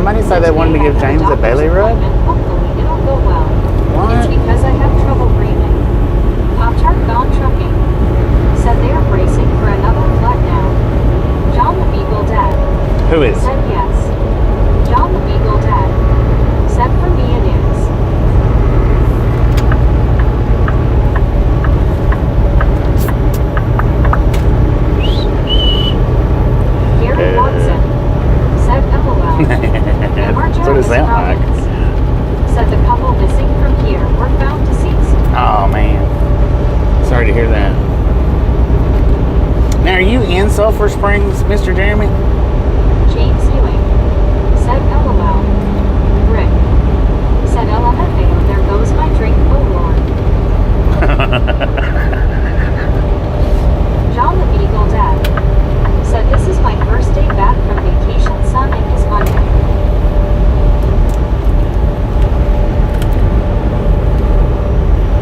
B: somebody say they wanted to give James a belly rub?
A: Hopefully it'll go well.
B: What?
A: It's because I have trouble breathing. Pop-Tart gone trucking. Said they are bracing for another flood now. John the Beagle Dad.
B: Who is?
A: Said yes. John the Beagle Dad. Said for me it is. Gary Watson. Said LOL.
B: That's what it sounds like.
A: Said the couple missing from here were found deceased.
B: Oh, man. Sorry to hear that. Now, are you in Sulphur Springs, Mr. Jeremy?
A: James Ewing. Said LOL. Rick. Said LMFAO, there goes my drink, oh Lord. John the Beagle Dad. Said this is my first day back from vacation, son, and his Monday.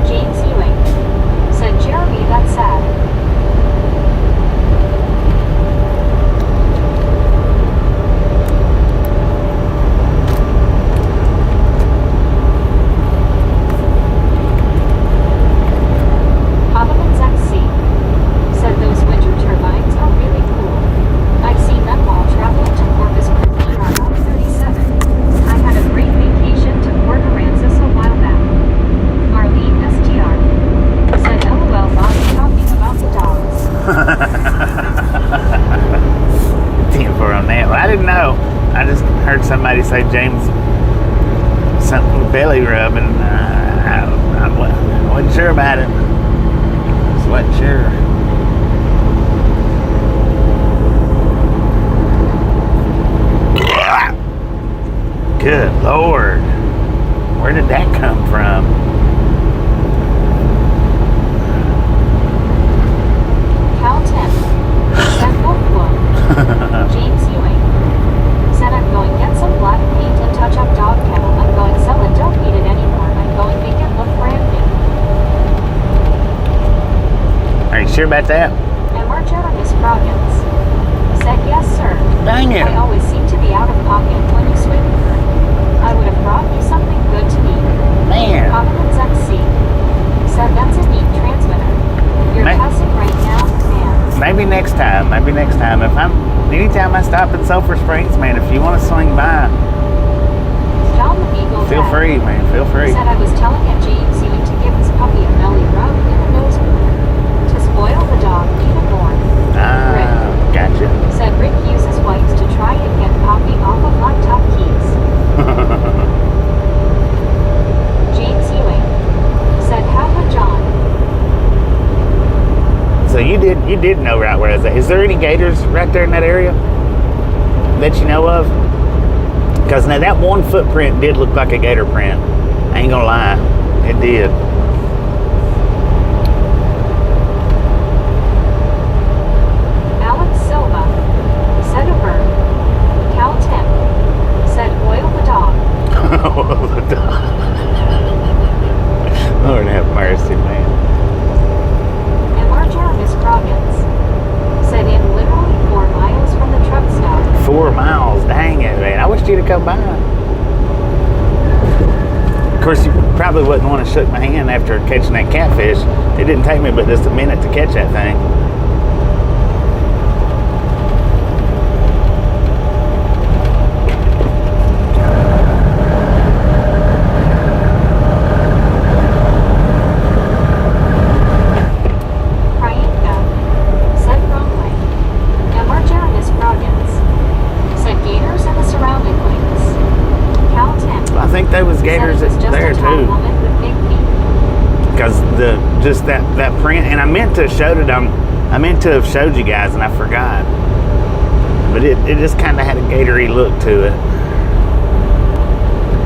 A: James Ewing. Said Jeremy, that's sad. Hobbleman's XC. Said those winter turbines are really cool. I've seen them while traveling to Corpus Christi on Route 37. I had a great vacation to Port Aransas a while back. Marlene STR. Said LOL Bobby talking about the dogs.
B: 10-4 on that. Well, I didn't know. I just heard somebody say James something with belly rub, and I wasn't sure about it. Just wasn't sure. Good Lord. Where did that come from?
A: Cal 10. Said Wolfwood. James Ewing. Said I'm going get some black paint and touch up dog kennel. I'm going sell it, don't need it anymore. I'm going make it look brand new.
B: Are you sure about that?
A: And we're Jeremy Scroggins. Said yes, sir.
B: Dang it.
A: I always seem to be out of pocket when you swing through. I would have brought you something good to eat.
B: Man.
A: Hobbleman's XC. Said that's a neat transmitter. You're passing right now, man.
B: Maybe next time. Maybe next time. Anytime I stop in Sulphur Springs, man, if you want to swing by,
A: John the Beagle
B: feel
A: Dad.
B: free, man. Feel free.
A: Said I was telling at James Ewing to give his puppy a belly rub in the nose to spoil the dog even more.
B: Ah, gotcha.
A: Said Rick uses wipes to try and get Poppy off of laptop keys. James Ewing. Said Haha John.
B: So you did know right where I was at. Is there any gators right there in that area that you know of? Because now that one footprint did look like a gator print. I ain't gonna lie, it did.
A: Alex Silva. Said a bird. Cal 10. Said oil the dog.
B: Oh, the dog. Lord have mercy, man.
A: And we're Jeremy Scroggins. Said in literally 4 miles from the truck stop.
B: 4 miles, dang it, man. I wish you'd have come by. Of course, you probably wouldn't want to shake my hand after catching that catfish. It didn't take me but just a minute to catch that thing.
A: Priyanka. Said wrong way. And we're Jeremy Scroggins. Said gators in the surrounding lakes. Cal 10.
B: I think there was gators
A: said it was just
B: there
A: a tall
B: too.
A: woman with big feet.
B: Because that print, and I meant to have showed you guys, and I forgot. But it just kind of had a gatory look to it.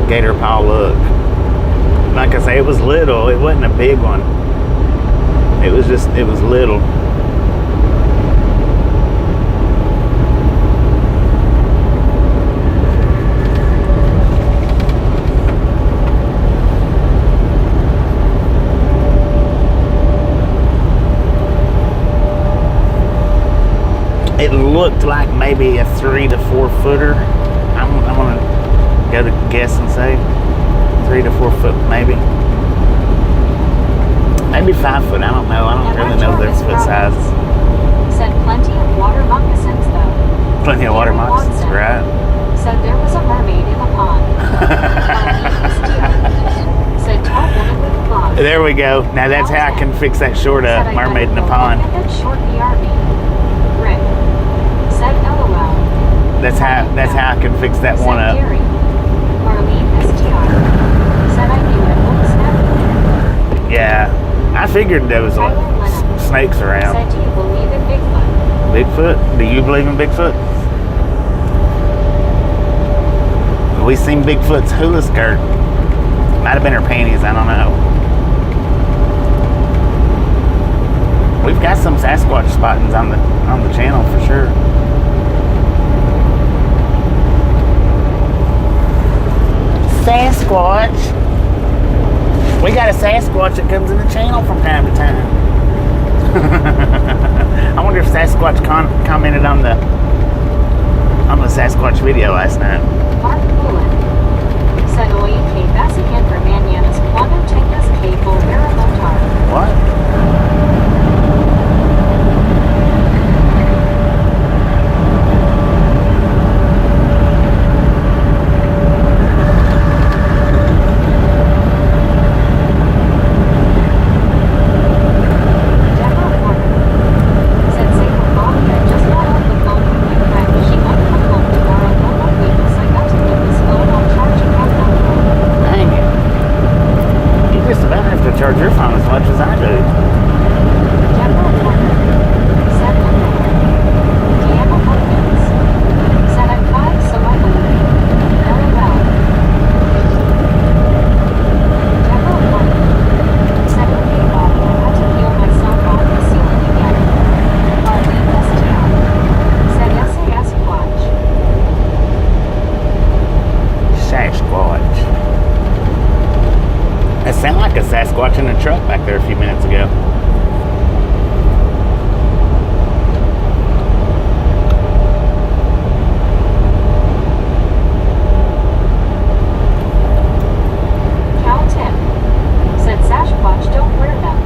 B: Gator paw look. Like I say, it was little. It wasn't a big one. It was little. It looked like maybe a 3 to 4 footer. I'm gonna go to guess and say 3 to 4 foot, maybe. Maybe 5 foot. I don't know. I don't really know their foot size.
A: Said plenty of water moccasins though.
B: Plenty of water moccasins, right?
A: Said there was a mermaid in the pond. Said tall woman with a blog.
B: There we go. Now that's how I can fix that short mermaid in the pond.
A: Short BRB. Rick. Said LOL.
B: That's how I can fix that one up.
A: Gary. Marlene STR. Said I knew it. What was that?
B: Yeah. I figured there was snakes around.
A: Said, do you believe in Bigfoot?
B: Bigfoot? Do you believe in Bigfoot? We seen Bigfoot's hula skirt. Might have been her panties, I don't know. We've got some Sasquatch spottings on the channel for sure. Sasquatch. We got a Sasquatch that comes in the channel from time to time. I wonder if Sasquatch commented on the Sasquatch video last night.
A: Mark Bullen said oye que básicamente mañanas cuando tengas que volver a montar.
B: What? Charge your phone as much as I do. It sounded like a Sasquatch in a truck back there a few minutes ago.
A: Cal Tim said Sasquatch don't wear them.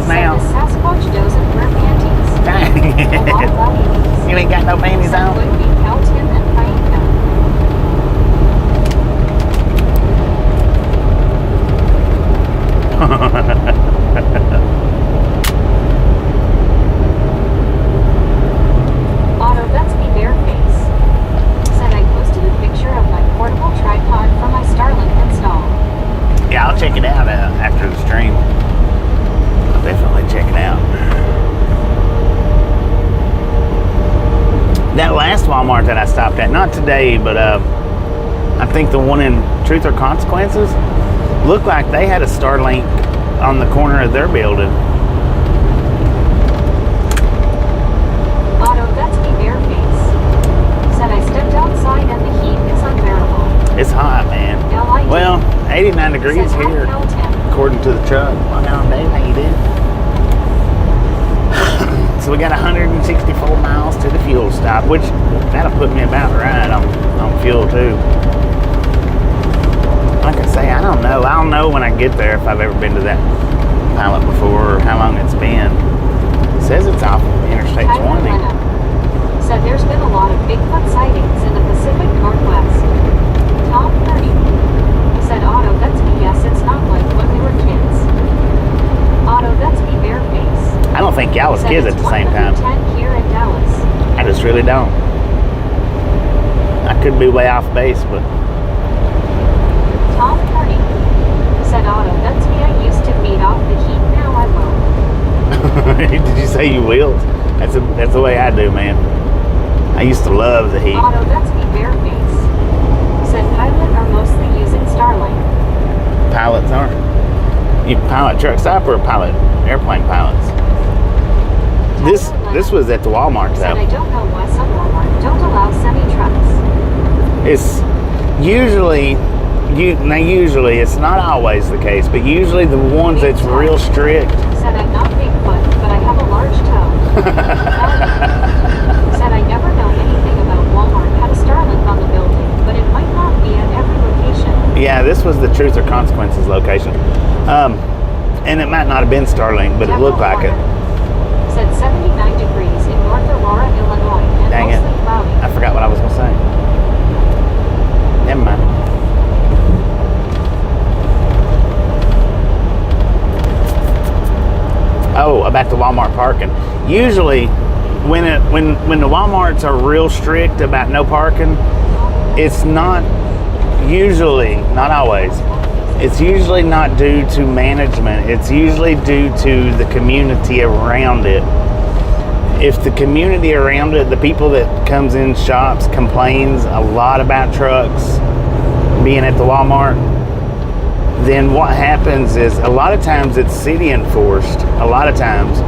B: Now.
A: The Sasquatch doesn't wear panties.
B: Dang it. You ain't got no panties on?
A: Would be Calton and Painka. Otto, that's me bareface. Said I posted a picture of my portable tripod for my Starlink install.
B: Yeah, I'll check it out after the stream. Definitely check it out. That last Walmart that I stopped at, not today, but I think the one in Truth or Consequences, looked like they had a Starlink on the corner of their building.
A: Otto, that's me bareface. Said I stepped outside and the heat is unbearable.
B: It's hot, man. Well, 89 degrees here, according to the truck. Well, now, Dave, how you doing? So we got 164 miles to the fuel stop, which that'll put me about right on fuel too. Like I say, I don't know. I'll know when I get there if I've ever been to that pilot before or how long it's been. It says it's off Interstate 20.
A: Said there's been a lot of Bigfoot sightings in the Pacific Northwest. Tom Purdy said, Otto, that's me. Yes, it's not like when we were kids. Otto, that's me bareface.
B: I don't think y'all was kids at the same time.
A: 10 here in Dallas.
B: I just really don't. I could be way off base, but.
A: Tom Purdy said, Otto, that's me. I used to feed off the heat. Now I won't.
B: Did you say you will? That's the way I do, man. I used to love the heat.
A: Otto, that's me bareface. Said pilot are mostly using Starlink.
B: Pilots aren't. You pilot truck stop or pilot airplane pilots? This was at the Walmart
A: Said, I
B: though.
A: don't know why some Walmart don't allow semi-trucks.
B: It's usually it's not always the case, but usually the ones that's real strict.
A: Said, I'm not Bigfoot, but I have a large toe. Said, I never know anything about Walmart had a Starlink on the building, but it might not be at every location.
B: Yeah, this was the Truth or Consequences location. And it might not have been Starlink, but it looked like it.
A: Said 79 degrees in North Aurora, Illinois, and
B: Dang it.
A: mostly cloudy.
B: I forgot what I was going to say. Never mind. Oh, about the Walmart parking. Usually, when the Walmarts are real strict about no parking, it's not usually, not always. It's usually not due to management. It's usually due to the community around it. If the community around it, the people that comes in shops complains a lot about trucks being at the Walmart, then what happens is a lot of times it's city enforced. A lot of times,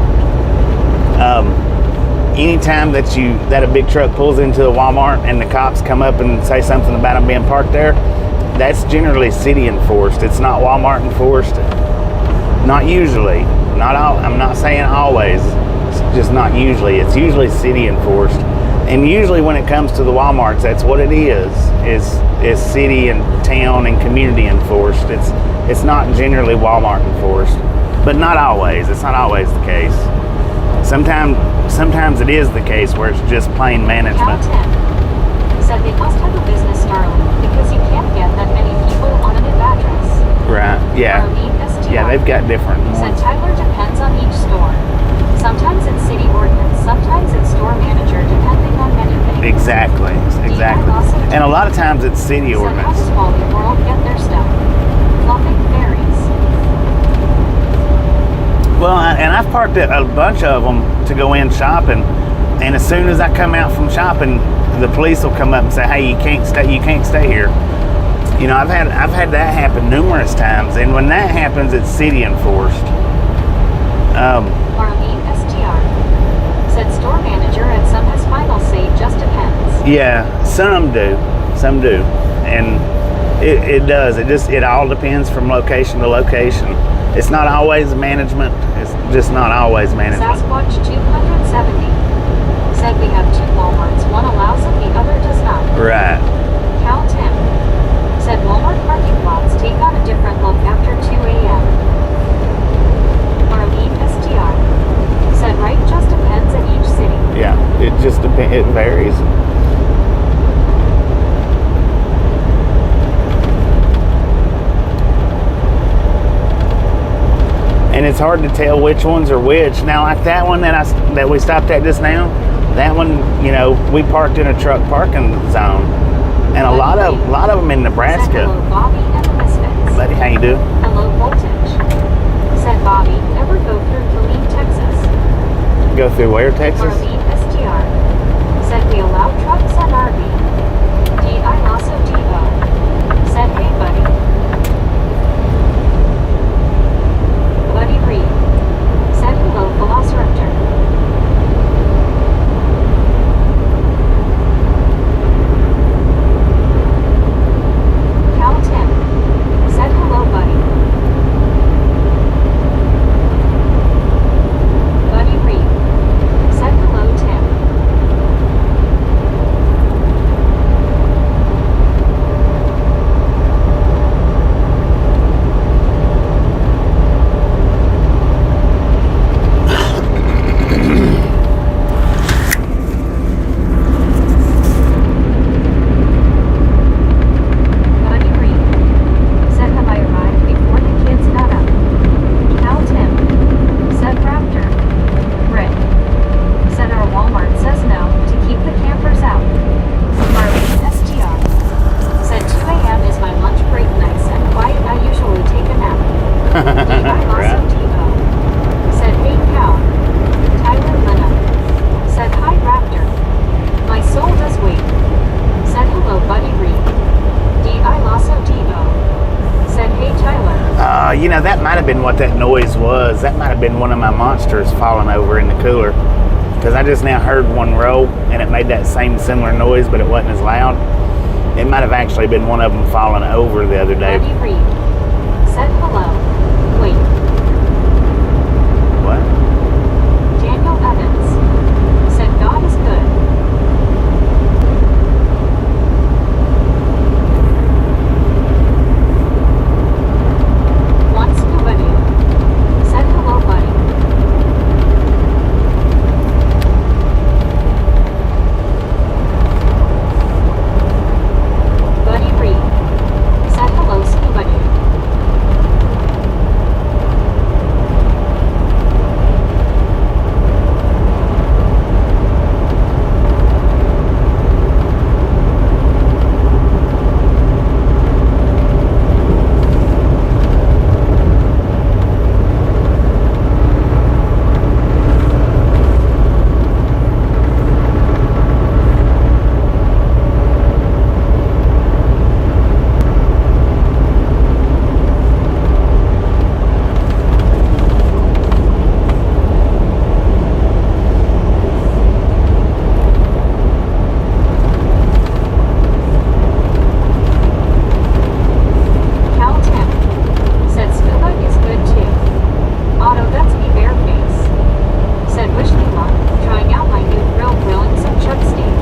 B: anytime that a big truck pulls into a Walmart and the cops come up and say something about them being parked there, that's generally city enforced. It's not Walmart enforced. Not usually. Not all. I'm not saying always. It's just not usually. It's usually city enforced. And usually when it comes to the Walmarts, that's what it is city and town and community enforced. It's not generally Walmart enforced, but not always. It's not always the case. Sometimes it is the case where it's just plain management.
A: Cal 10 said they must have a business Starlink because you can't get that many people on a new address.
B: Right, yeah.
A: Arlene STR
B: Yeah, they've got different
A: said
B: ones.
A: Tyler depends on each store. Sometimes it's city ordinance, sometimes it's store manager, depending on many things.
B: Exactly. And a lot of times it's city
A: Said, how
B: ordinance.
A: does Wally World get their stuff? Nothing varies.
B: Well, and I've parked at a bunch of them to go in shopping, and as soon as I come out from shopping, the police will come up and say, "Hey, you can't stay here." You know, I've had that happen numerous times, and when that happens, it's city enforced.
A: Marlene STR said store manager at some has final say, just depends.
B: Yeah, some do, and it does. It all depends from location to location. It's not always management. It's just not always management.
A: Sasquatch 270 said we have two Walmarts. One allows and the other does not.
B: Right.
A: Cal 10 said Walmart parking lots take on a different look after 2 a.m. Marlene STR said right just depends at each city.
B: Yeah, it just depends. It varies. And it's hard to tell which ones are which. Now, like that one that we stopped at just now, that one, you know, we parked in a truck parking zone, and a lot of them in Nebraska.
A: Said hello, Bobby and the Misfits.
B: Buddy, how you doing?
A: Hello, Voltage. Said Bobby, never go through Killeen, Texas.
B: Go through where, Texas?
A: Marlene STR said we allow trucks and RV. D.I. Lasso Devo said, hey, buddy. Buddy Reed said hello, Velociraptor. Cal 10 said hello, buddy. Buddy Reed said hello, Tim. Buddy Reed said, have I arrived before the kids got up? Cal Tim said Raptor. Rick said our Walmart says no to keep the campers out. Marlene STR said 2 a.m. is my lunch break, nice and quiet. I usually take a nap. D.I. Lasso Devo said, hey Cal. Tyler Lena said, hi Raptor. My soul does wait. Said hello, Buddy Reed. D.I. Lasso Devo said, hey Tyler.
B: You know, that might have been what that noise was. That might have been one of my monsters falling over in the cooler. because I just now heard one roll and it made that same similar noise, but it wasn't as loud. It might have actually been one of them falling over the other day.
A: Buddy Reed said hello. Wait.
B: What?
A: Daniel Evans said God is good. One scuba dude said hello, buddy. Buddy Reed said hello, scuba dude. Cal Tim said scuba is good too. Otto, that's me bare face. Said wish me luck, trying out my new grill, grilling some chuck steak.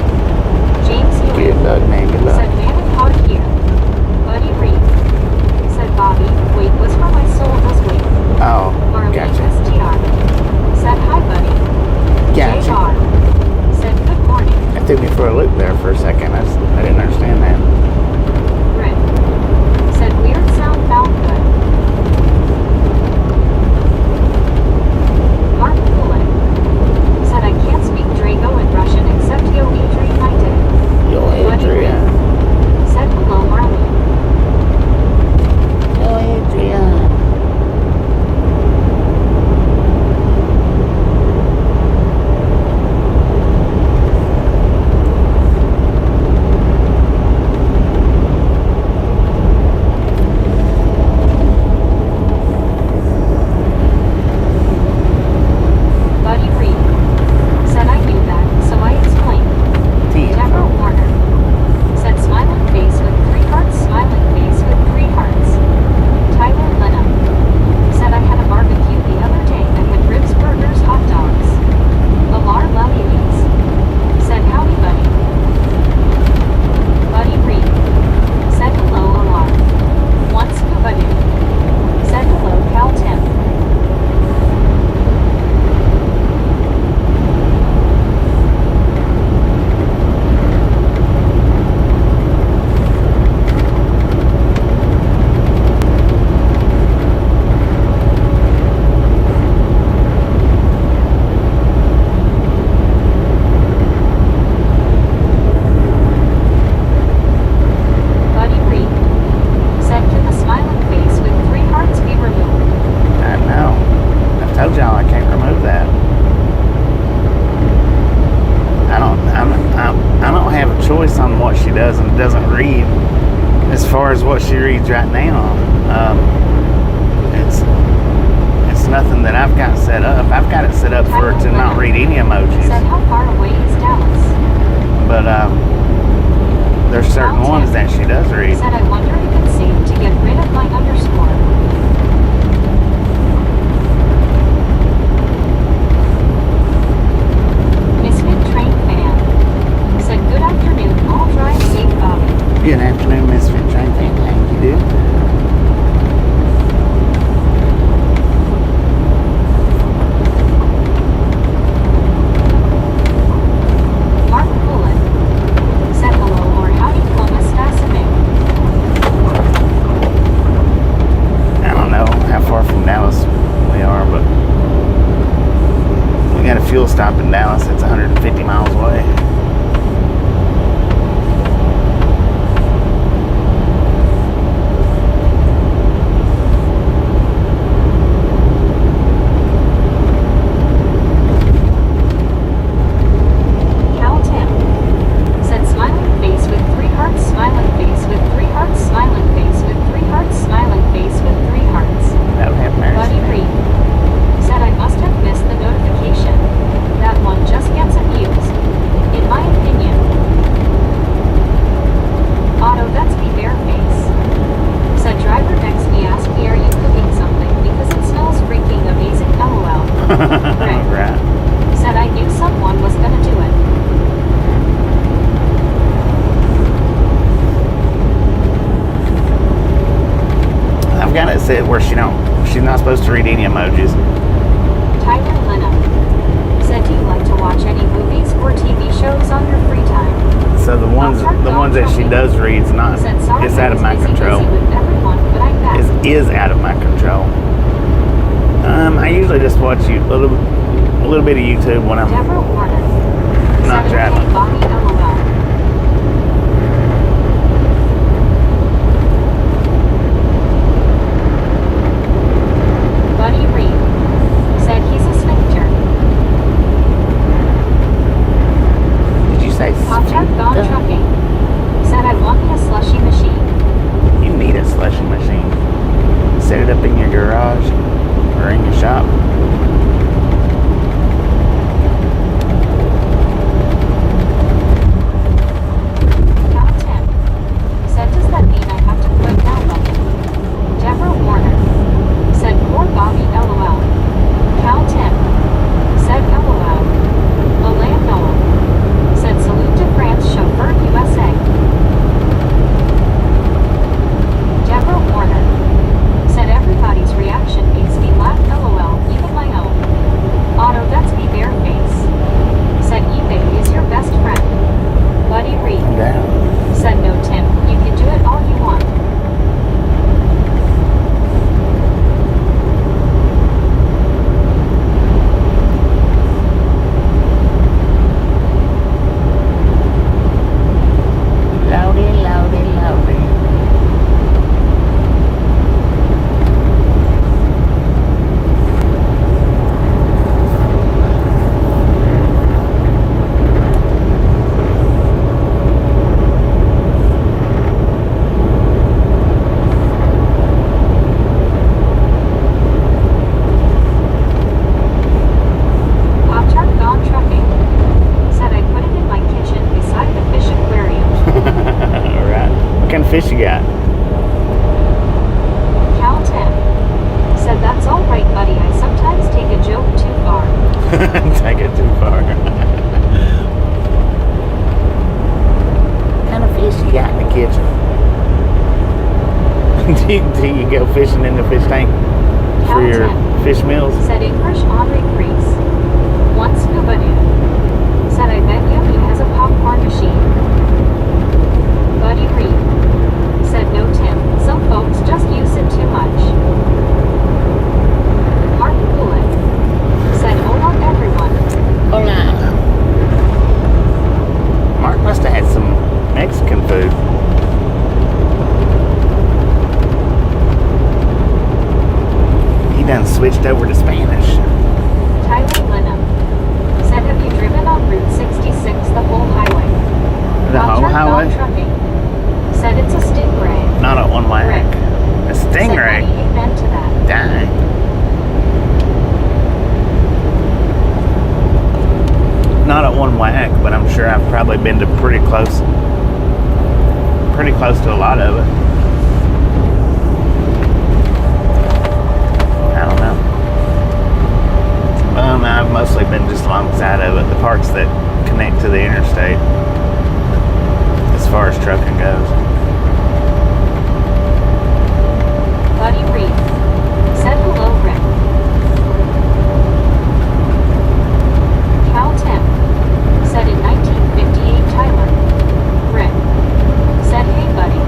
A: James
B: Good
A: Hewitt
B: luck, man. Good luck.
A: said man and hog here. Buddy Reed said Bobby, wait was for my soul does wait.
B: Oh,
A: Marlene
B: gotcha.
A: STR said hi buddy.
B: Gotcha.
A: JR said good morning.
B: That threw me for a loop there for a second. I didn't understand that.
A: Rick said weird sound found good. Mark Pullen said I can't speak Drago in Russian except Yo Adrian I did.
B: Yo,
A: Buddy
B: Adrian.
A: Reed said hello Marlene.
B: Yo, Adrian.
A: Buddy Reed said I knew that, so I explained. Deborah Warner said smiling face with 3 hearts, smiling face with 3 hearts. Tyler Lenham said I had a barbecue the other day that had ribs, burgers, hot dogs. Lamar Lelies said howdy buddy. Buddy Reed said hello Lamar. One scuba dude said hello Cal Tim. Buddy Reed said can the smiling face with 3 hearts be removed?
B: I know. I told y'all I can't remove that. I don't have a choice on what she does and doesn't read as far as what she reads right now. It's nothing that I've got set up. I've got it set up for her to not read any
A: Said
B: emojis.
A: how far away is Dallas?
B: But there's certain ones that she does read.
A: Said I wonder if it's safe to get rid of my underscore. Misfit Train fan said good afternoon, all drive safe Bobby.
B: Good afternoon, Misfit Train fan. Thank you, dude.
A: Mark Pullen said hello or howdy como estás amigo?
B: I don't know how far from Dallas we are, but we got a fuel stop in Dallas. It's 150 miles away. makes it where she's not supposed to read any emojis.
A: Tyler Lena said, do you like to watch any movies or TV shows on your free time?
B: So the ones that she does read's not.
A: Said, sorry,
B: It's out of my control.
A: busy with everyone, but I'm back.
B: Is out of my control. I usually just watch a little bit of YouTube when I'm
A: Deborah Warner
B: not
A: said,
B: traveling.
A: okay, Bobby, LOL. Buddy Reed said he's a sphincter.
B: Did you say
A: Pop-Tart Gone
B: sphincter?
A: Trucking said, I want me a slushy machine.
B: You need a slushy machine. Set it up in your garage or in your shop.
A: Cal Tim said, does that mean I have to put down money? Deborah Warner said, poor Bobby, LOL. Cal Tim said, LOL. Elaine Noel said, salute to France, chauffeur USA. Deborah Warner said, everybody's reaction makes me laugh, LOL, even my own. Otto, that's me bare face. Said, eBay is your best friend. Buddy Reed
B: Down.
A: said, no, Tim, you can do it all you want.
B: Loudy, loudy, loudy.
A: Pop-Tart Gone Trucking said, I put it in my kitchen beside the fish aquarium.
B: Alright. What kind of fish you got?
A: Cal Tim said, that's all right, buddy. I sometimes take a joke too far.
B: Take it too far. What kind of fish you got in the kitchen? do you go fishing in the fish tank for your fish meals?
A: Said English Henri Crease. One scuba dude said, I bet you he has a popcorn machine. Buddy Reed said, no, Tim. Some folks just use it too much. Mark Poulin said, hola everyone.
B: Hola. Mark must have had some Mexican food. He done switched over to Spanish.
A: Tyler Linham said, have you driven on Route 66, the whole highway?
B: The whole
A: Pop-Tart
B: highway?
A: Gone Trucking said, it's a stingray.
B: Not at one whack.
A: Rick
B: A
A: said,
B: stingray.
A: buddy, amen to that.
B: Dang. Not at one whack, but I'm sure I've probably been to pretty close to a lot of it. I don't know. I've mostly been just alongside of it, the parts that connect to the interstate, as far as trucking goes.
A: Buddy Reed said, hello, Rick. Cal Tim said, in 1958, Tyler. Rick said, hey, buddy.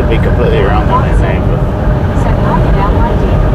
B: could be completely wrong on that name, but
A: said knock it out my dear.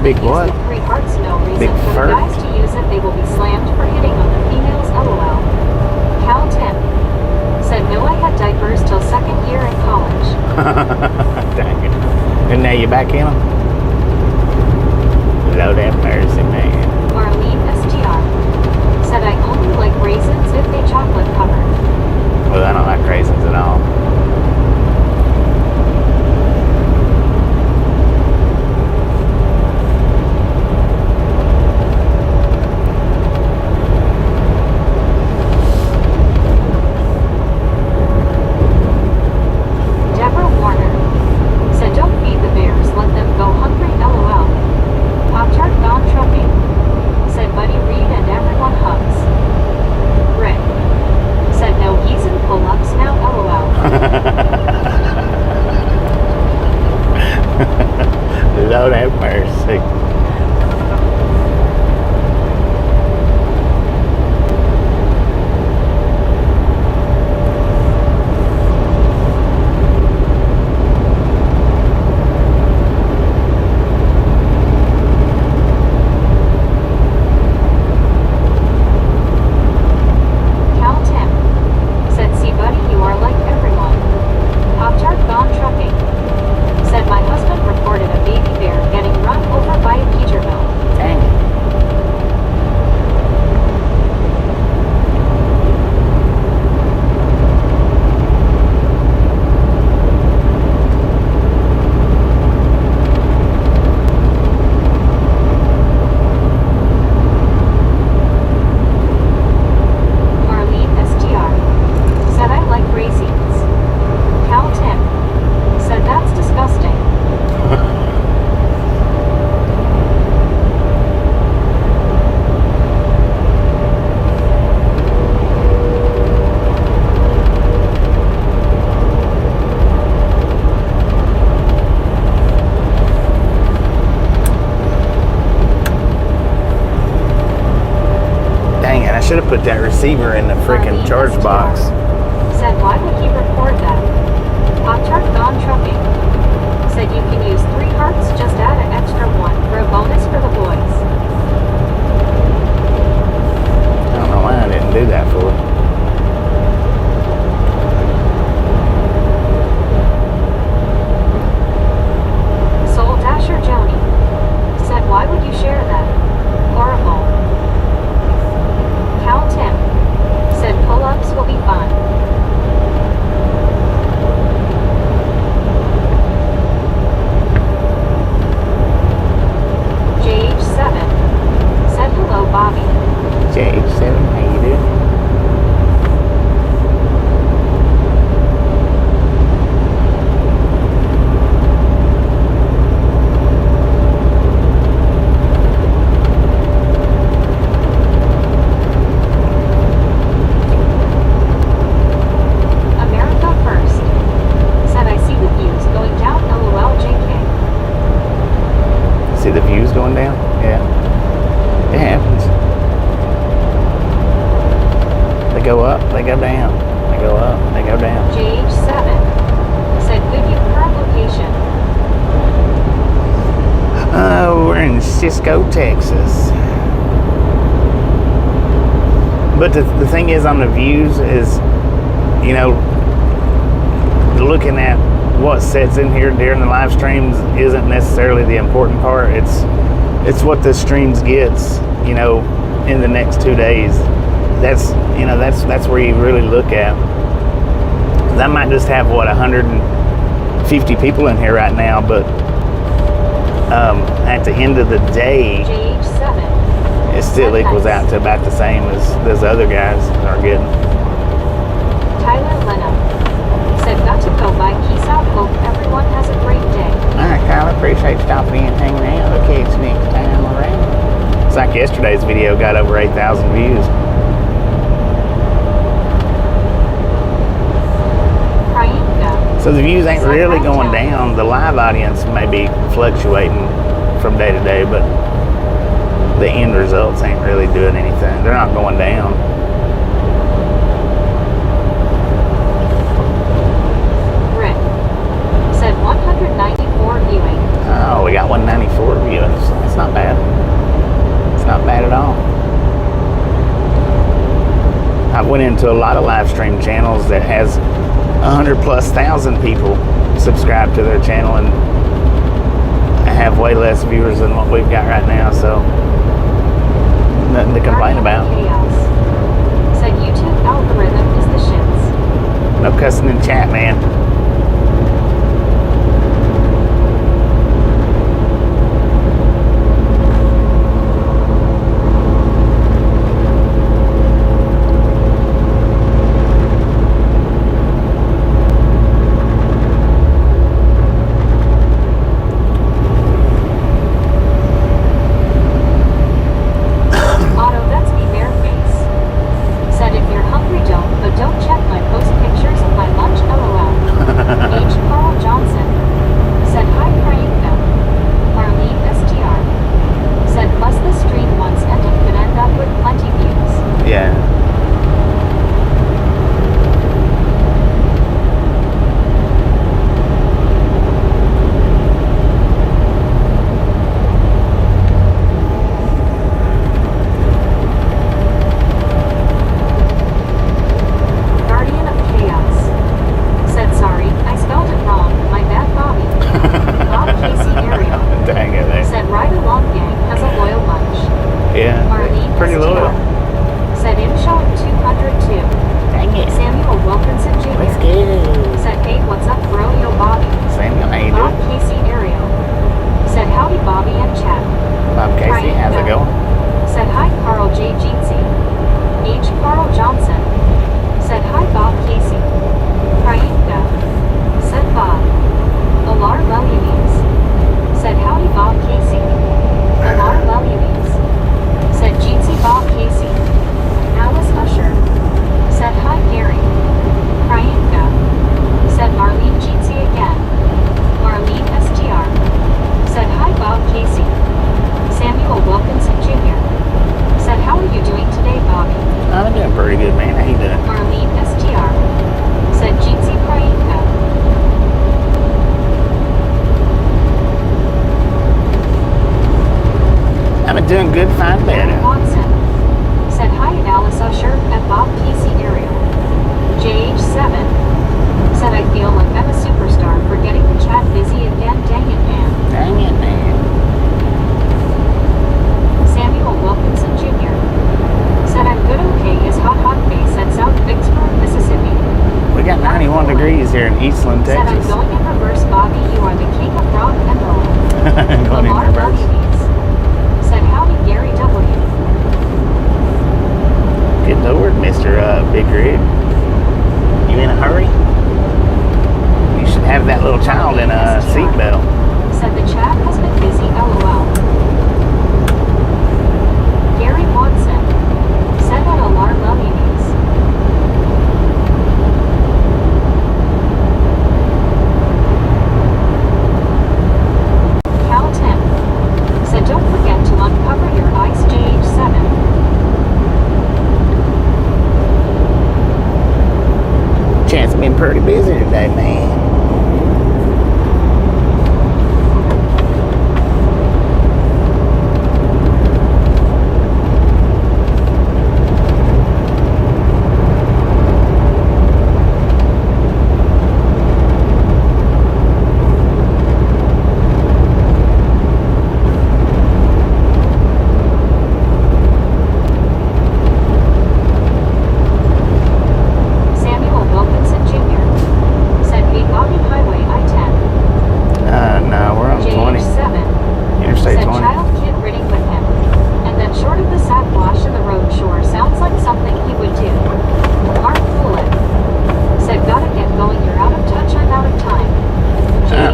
B: Big what?
A: Three hearts, no reason
B: Big
A: for
B: fur.
A: the guys to use it. They will be slammed for hitting on the females. LOL. Cal 10 said no. I had diapers till second year in college.
B: Dang it! And now you're back in them. Lord have mercy, man.
A: Marlene STR said I only like raisins if they chocolate covered.
B: Well, I don't like raisins at all. Lord have mercy.
A: Cal 10 said, see buddy, you are like everyone. Pop-Tart gone trucking said my husband reported a baby bear getting run over by a Peterbilt.
B: Dang it.
A: Marlene STR said I like raisins. Cal 10 said that's disgusting.
B: Dang it, I should have put that receiver in the freaking
A: Marlene
B: charge
A: STR
B: box.
A: said why would he record that? Pop-Tart gone John Trucking. Said you can use 3 hearts, just add an extra 1 for a bonus for the boys.
B: I don't know why I didn't do that for her.
A: Soul Dasher Joni. Said why would you share that? Horrible. Cal Tim. Said pull-ups will be fun. JH7. Said hello Bobby.
B: JH7, how you doing?
A: America First. Said I see the views going down, LOL JK.
B: See the views going down? Yeah. It happens. They go up, they go down. They go up, they go down.
A: JH7. Said good you current location.
B: We're in Cisco, Texas. But the thing is on the views is, you know, looking at what sets in here during the live streams isn't necessarily the important part. It's what the streams gets, you know, in the next 2 days. That's, you know, that's where you really look at. I might just have, what, 150 people in here right now, but at the end of the day,
A: JH7.
B: it still equals out to about the same as those other guys are getting.
A: Tyler Leno. Said got to go by. Peace out. Hope everyone has a great day.
B: All right, Kyle, I appreciate you stopping in and hanging out. Okay, it's next time around. It's like yesterday's video got over 8,000 views.
A: Priyanka.
B: So the views ain't really going down. The live audience may be fluctuating from day to day, but the end results ain't really doing anything. They're not going down.
A: Rick. Said 194 viewing.
B: Oh, we got 194 views. That's not bad. It's not bad at all. I went into a lot of live stream channels that has 100,000+ people subscribe to their channel and have way less viewers than what we've got right now, so nothing to complain about.
A: Chaos. Said YouTube algorithm is the shits.
B: No cussing in chat, man. behind
A: Gary
B: Beto.
A: Watson said hi at Alice Usher at Bob Casey area. JH7 said I feel like I'm a superstar for getting the chat busy again. Dang it, man.
B: Dang it, man.
A: Samuel Wilkinson Jr. said I'm good. Okay, is hot face at South Vicksburg, Mississippi.
B: We got 91 degrees here in Eastland,
A: Said I'm
B: Texas.
A: going in reverse, Bobby. You are the king of rock and roll.
B: Going in
A: Lamar
B: reverse.
A: Davies said howdy, Gary W.
B: Good Lord, Mr. Big Rig. You in a hurry? You should have that little child in a seatbelt.
A: Said the chat has been busy, LOL. Gary Watson said that alarm ladies. Cal Tim said don't forget to uncover your ice. JH7
B: Chance been pretty busy today, man.
A: Samuel Wilkinson Jr. said hey Bobby Highway I-10
B: No, we're on 20.
A: JH7
B: Interstate
A: said
B: 20.
A: child kid riding with him. And then short of the sack wash in the road sure sounds like something he would do. Mark Foolin said gotta get going, you're out of touch, I'm out of time.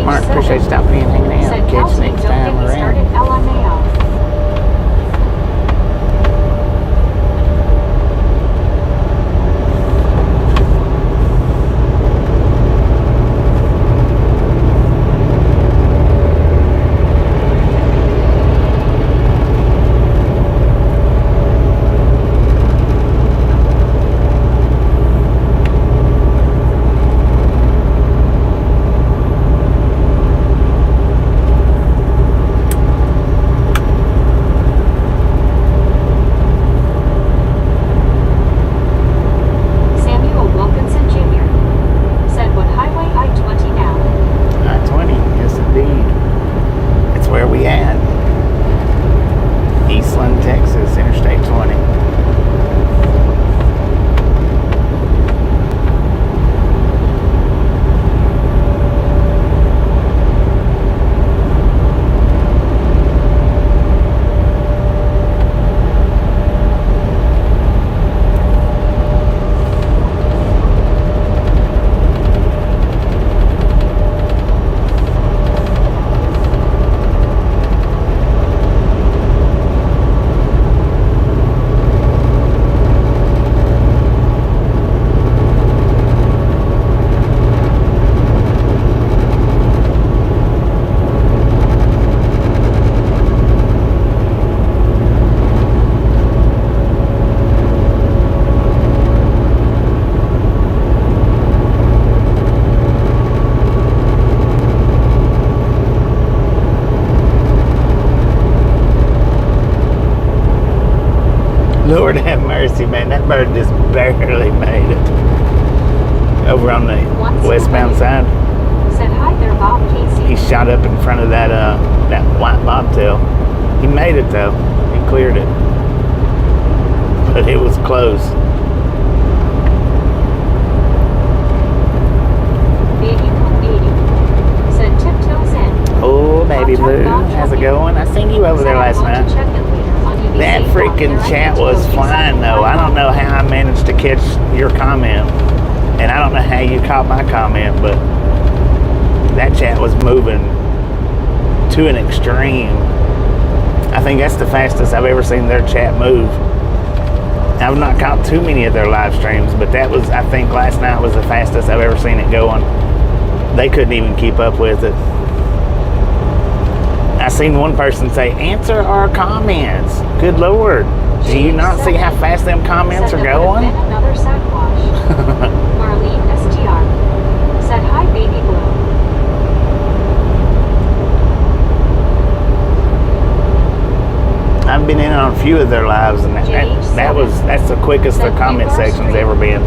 B: Mark,
A: JH7
B: appreciate you stopping in and hanging out.
A: said
B: Catch you
A: Kelsey,
B: next
A: don't
B: time
A: get me
B: around.
A: started, LMAO. Samuel Wilkinson Jr. said what highway I-20 now?
B: I-20, yes indeed. It's where we at. Eastland, Texas, Interstate 20. Lord have mercy, man. That bird just barely made it. Over on the westbound side.
A: Said hi there, Bob Casey.
B: He shot up in front of that white bobtail. He made it though. He cleared it. But it was close.
A: Baby Blue 80 said tiptoes in.
B: Oh, baby blue. How's it going? I seen you over there last night. That freaking chat was flying though. I don't know how I managed to catch your comment. And I don't know how you caught my comment, but that chat was moving to an extreme. I think that's the fastest I've ever seen their chat move. I've not caught too many of their live streams, but that was, I think last night was the fastest I've ever seen it going. They couldn't even keep up with it. I seen one person say, answer our comments. Good Lord. Do you not see how fast them comments are going?
A: Another sack wash. Marlene STR said hi, baby blue.
B: I've been in on few of their lives, and that's the quickest their comment section's ever been.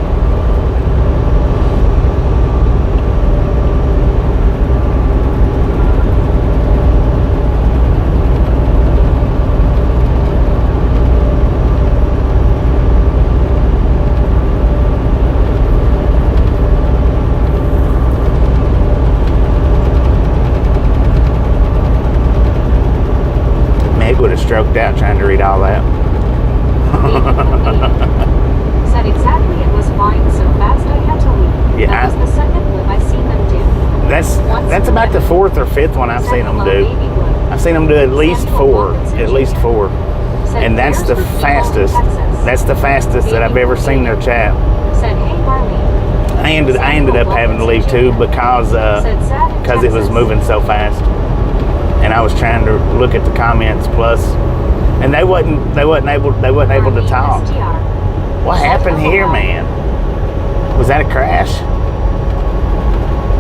B: Would have stroked out trying to read all that.
A: Said exactly it was flying so fast I had to leave.
B: Yeah,
A: that was the second blip I seen them do.
B: That's about the fourth or fifth one I've seen them do. I've seen them do at least four. And that's the fastest. That's the fastest that I've ever seen their chat.
A: Said, hey Marlene.
B: I ended up having to leave too because it was moving so fast. And I was trying to look at the comments plus, and they wasn't able to talk. What happened here, man? Was that a crash?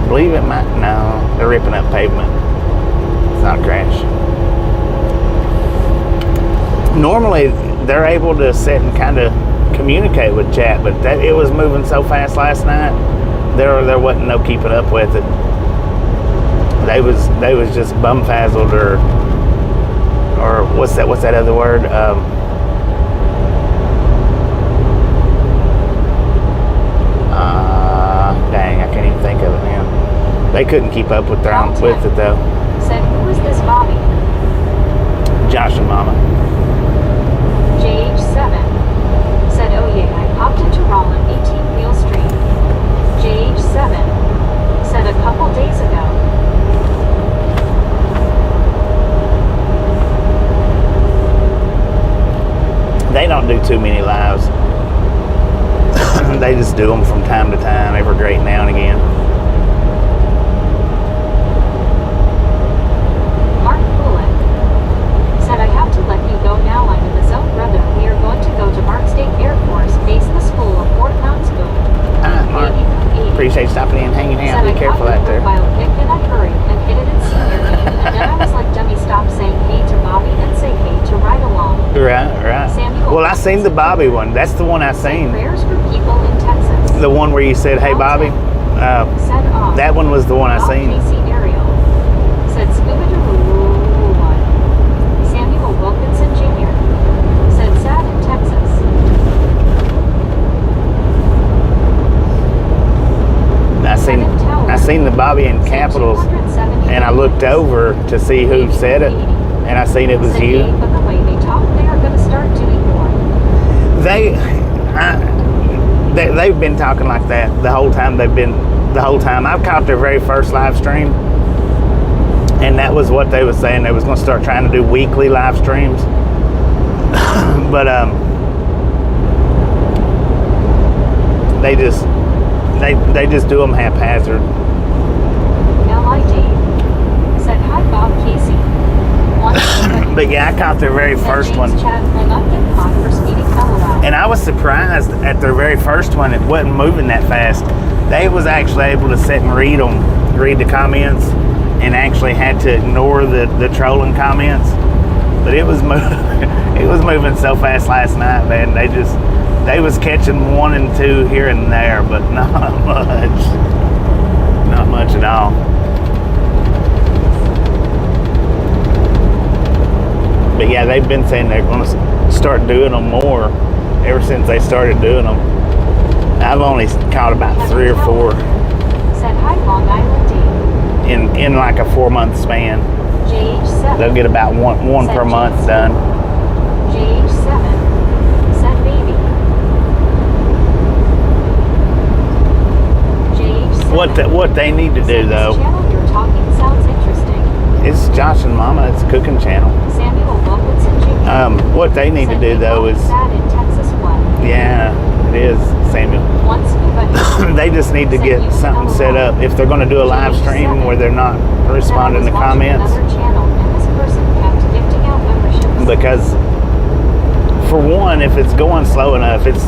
B: I believe it might. No, they're ripping up pavement. It's not a crash. Normally, they're able to sit and kind of communicate with chat, but it was moving so fast last night. There wasn't no keeping up with it. They was just bumfazzled or what's that other word? Dang, I can't even think of it now. They couldn't keep up with it though.
A: Said, who is this Bobby?
B: Josh and Mama.
A: JH7 said, oh yeah, I popped into Rollin 18 Wheel Street. JH7 said a couple days ago.
B: They don't do too many lives. They just do them from time to time, every great now and again.
A: Mark Bullock said, I have to let you go now. I'm in the zone, brother. We are going to go to Mark State Air Force Base, the school of Fort Knoxville.
B: Mark. Appreciate stopping in and hanging out. Be careful out there.
A: And I hurried and hit it in senior game. And then I was like, dummy, stop saying hey to Bobby and say hey to Ride Along.
B: Right. Well, I seen the Bobby one. That's the one I seen.
A: Prayers for people in Texas.
B: The one where you said, hey, Bobby? That one was the one I seen.
A: Casey Ariel said, Scooby-Doo one. Samuel Wilkinson Jr. said, sad in Texas.
B: I seen the Bobby in Capitals, and I looked over to see who said it, and I seen it was you.
A: But the way they talk, they are going to start doing more.
B: They've been talking like that the whole time. I've caught their very first live stream, and that was what they was saying. They was going to start trying to do weekly live streams, but they just do them haphazard.
A: LID said, hi Bob Casey.
B: But yeah, I caught their very first one. And I was surprised at their very first one. It wasn't moving that fast. They was actually able to sit and read the comments, and actually had to ignore the trolling comments. But it was moving so fast last night, man. They was catching 1 and 2 here and there, but not much at all. But yeah, they've been saying they're going to start doing them more ever since they started doing them. I've only caught about 3 or 4.
A: Said, hi, Long Island D.
B: In like a 4-month span.
A: JH7.
B: They'll get about one per month done.
A: JH7 said baby. JH7.
B: What they need to do though.
A: Channel you're talking sounds interesting.
B: It's Josh and Mama. It's a cooking channel.
A: Samuel Wilkinson Jr.
B: What they need to do though is.
A: Sad in Texas what?
B: Yeah, it is, Samuel. They just need to get something set up if they're going to do a live stream where they're not responding to comments. Because for one, if it's going slow enough, it's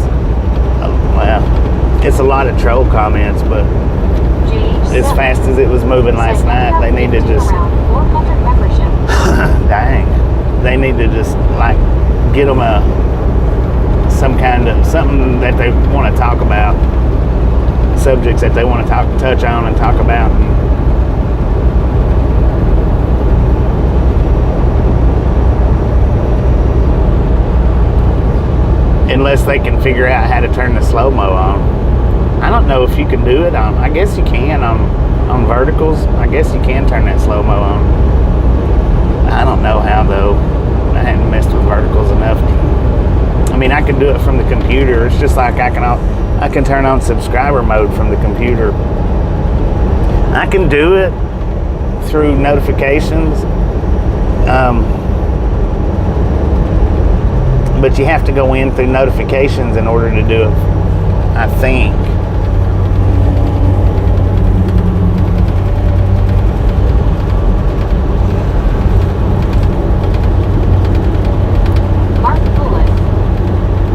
B: a lot of troll comments, but as fast as it was moving last night, they need to just dang. they need to just like get them something that they want to talk about, subjects that they want to touch on and talk about. Unless they can figure out how to turn the slow-mo on. I don't know if you can do it on, I guess you can on verticals. I guess you can turn that slow-mo on. I don't know how though. I hadn't messed with verticals enough. I mean, I can do it from the computer. It's just like I can turn on subscriber mode from the computer. I can do it through notifications. But you have to go in through notifications in order to do it, I think.
A: Mark Bullet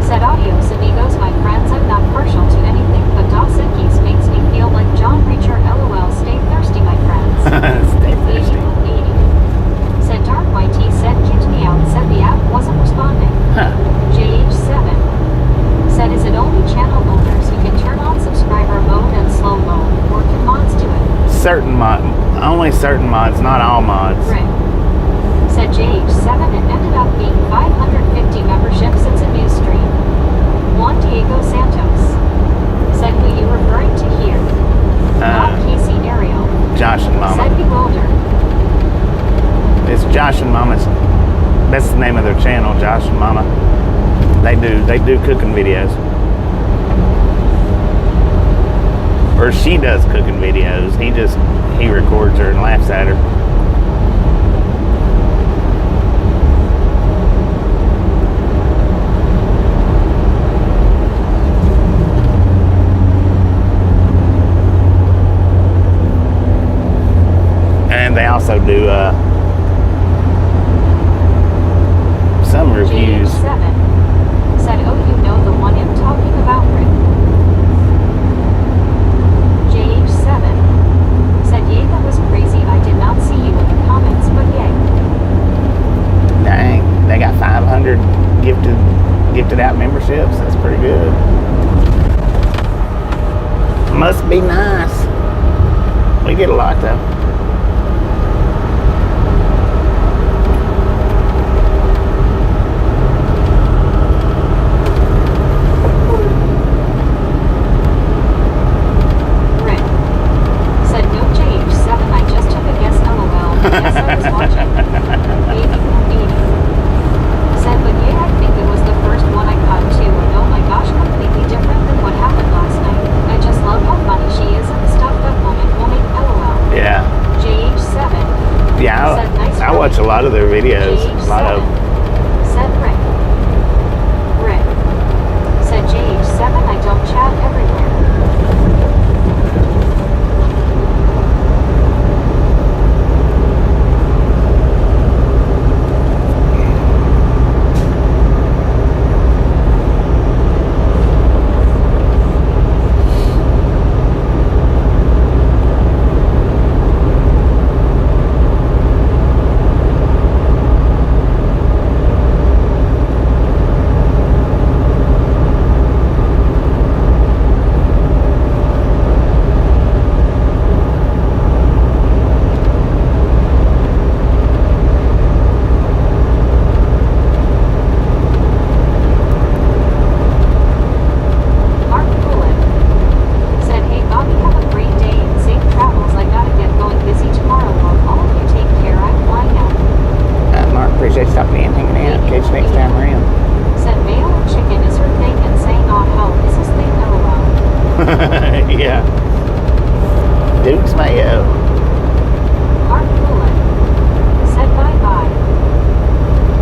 A: said, "Adios amigos, my friends. I'm not partial to anything, but Dos Equis makes me feel like John Reacher. LOL. Stay thirsty, my friends."
B: Stay thirsty.
A: 80. Said Dark YT said, "Kicked me out. Said the app wasn't responding."
B: Huh.
A: JH7 said, "Is it only channel owners who can turn on subscriber mode and slow mode, or can mods do it?"
B: Only certain mods, not all mods.
A: Rick said JH7, "It ended up being 550 memberships. It's a new stream." Juan Diego Santos said, "Who you referring to here?" Bob Casey Ariel
B: Josh and Mama.
A: said, "Bewildered."
B: It's Josh and Mama's. That's the name of their channel, Josh and Mama. They do cooking videos. Or she does cooking videos. He records her and laughs at her. And they also do some reviews.
A: JH7 said, "Oh, you know the one I'm talking about, Rick." JH7 said, "Yay, that was crazy. I did not see you in the comments, but yay."
B: Dang, they got 500 gifted out memberships. That's pretty good. Must be nice. We get a lot though.
A: Yes, I was watching. Baby from 80 said, "But yeah, I think it was the first one I caught too. And oh my gosh, completely different than what happened last night. I just love how funny she is and stuff. That woman will make LOL."
B: Yeah.
A: JH7
B: Yeah,
A: said, "Nice
B: I watch a lot of their videos. A lot of.
A: said Rick said JH7, "I don't chat everywhere."
B: Yeah. Duke's Mayo.
A: Mark Bullet said bye-bye.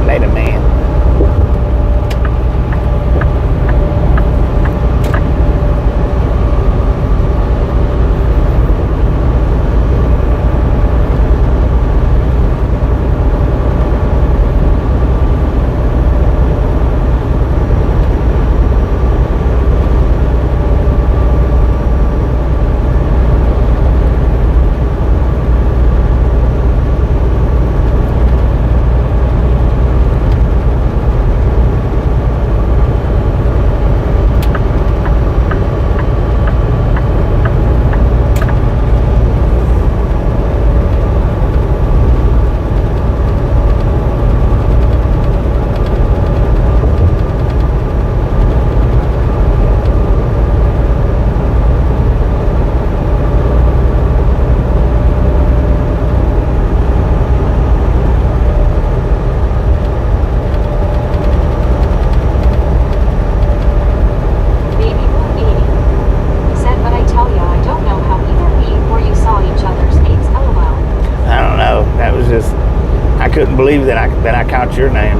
B: Later, man. believe that I caught your name.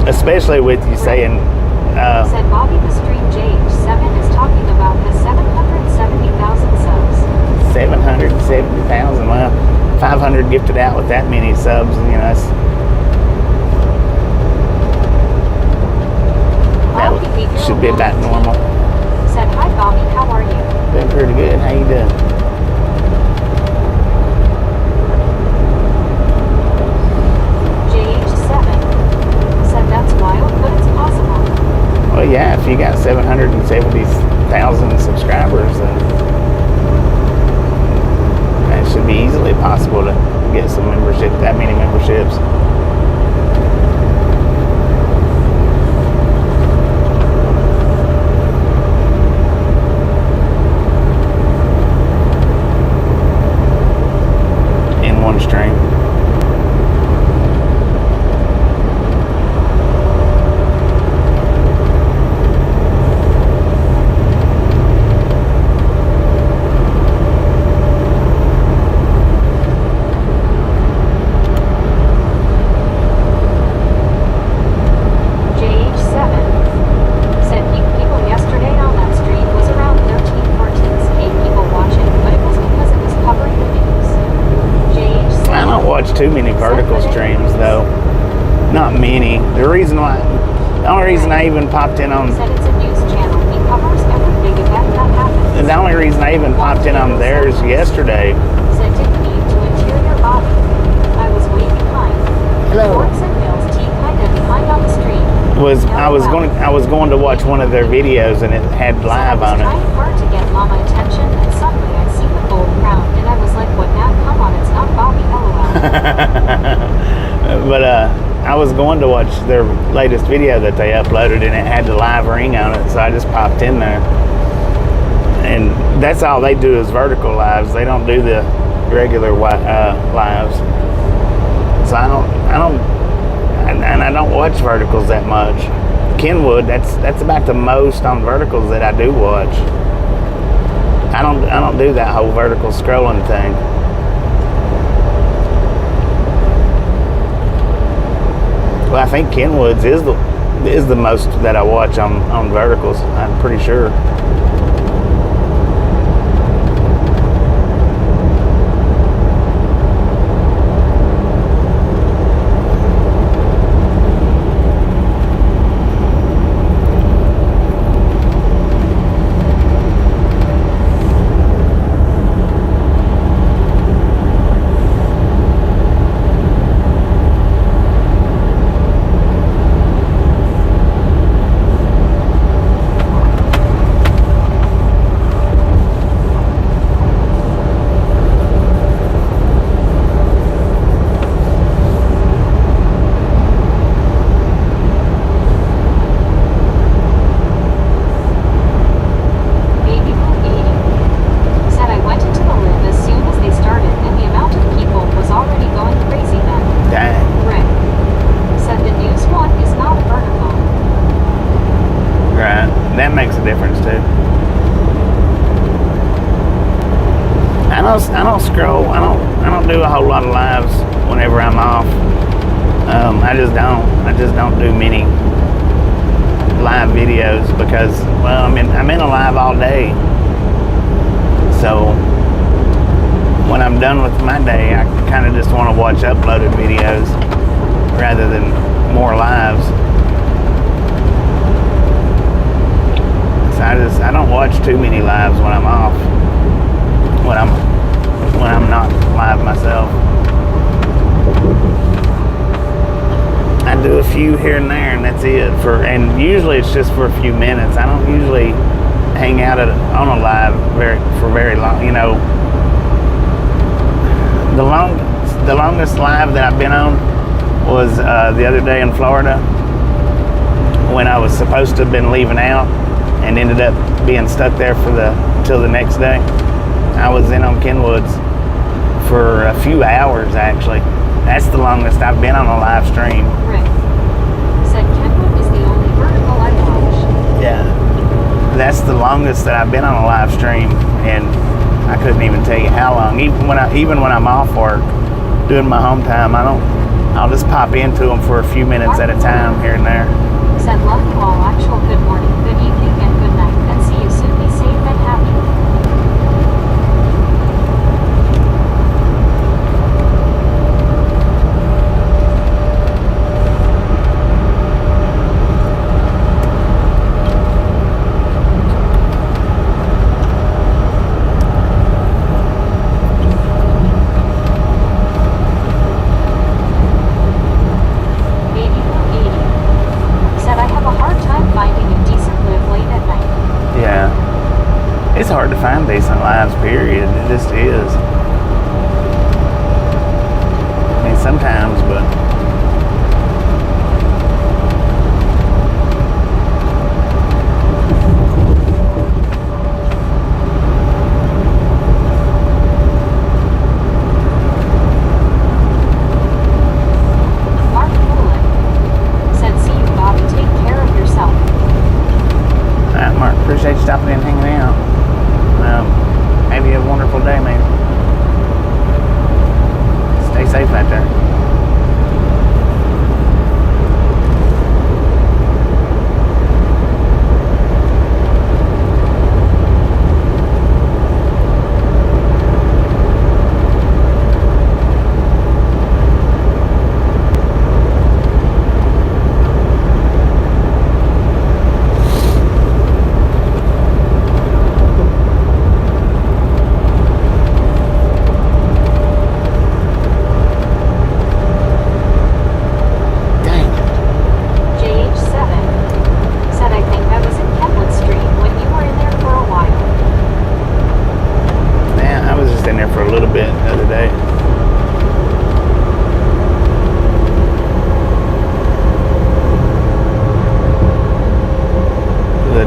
B: Especially with you saying
A: said Bobby the Stream JH7 is talking about his 770,000 subs.
B: 770,000. Well, 500 gifted out with that many subs, you know, that should be about normal.
A: Said, hi Bobby, how are you?
B: Doing pretty good. How you doing?
A: JH7 said that's wild, but it's possible.
B: Well, yeah, if you got 770,000 subscribers, then that should be easily possible to get some membership, that many memberships. In one stream. Too many vertical streams though. Not many. The only reason I even popped in on
A: said it's a news channel. He covers every big event that happens.
B: the only reason I even popped in on theirs yesterday.
A: Said Tiffany to interior Bobby. I was way behind.
B: Hello.
A: Forks and Mills T kinda behind on the street.
B: I was going to watch one of their videos and it had live on it.
A: I was trying hard to get mama attention and suddenly I see the gold crown and I was like, what now? Come on, it's not Bobby, LOL.
B: But I was going to watch their latest video that they uploaded and it had the live ring on it, so I just popped in there. And that's all they do is vertical lives. They don't do the regular lives. So I don't watch verticals that much. Kenwood, that's about the most on verticals that I do watch. I don't do that whole vertical scrolling thing. Well, I think Kenwood's is the most that I watch on verticals. I'm pretty sure. That makes a difference too. I don't scroll. I don't do a whole lot of lives whenever I'm off. I just don't do many live videos because, well, I'm in a live all day. So when I'm done with my day, I kind of just want to watch uploaded videos rather than more lives. So I don't watch too many lives when I'm off. When I'm not live myself. I do a few here and there, and that's it. And usually it's just for a few minutes. I don't usually hang out on a live for very long. You know, the longest live that I've been on was the other day in Florida when I was supposed to have been leaving out and ended up being stuck there till the next day. I was in on Kenwood's for a few hours actually. That's the longest I've been on a live stream.
A: Rick said Kenwood is the only vertical I watch.
B: Yeah. That's the longest that I've been on a live stream, and I couldn't even tell you how long. Even when I'm off work, doing my home time, I'll just pop into them for a few minutes at a time here and there.
A: Said love you all. Actual good morning, good evening, and good night. And see you soon. Be safe and happy.
B: It's hard to find decent lives, period. It just is. I mean, sometimes, but
A: Mark Poolin said, see you, Bobby. Take care of yourself.
B: All right, Mark, appreciate you stopping in and hanging out. Have you a wonderful day, man. Stay safe out there.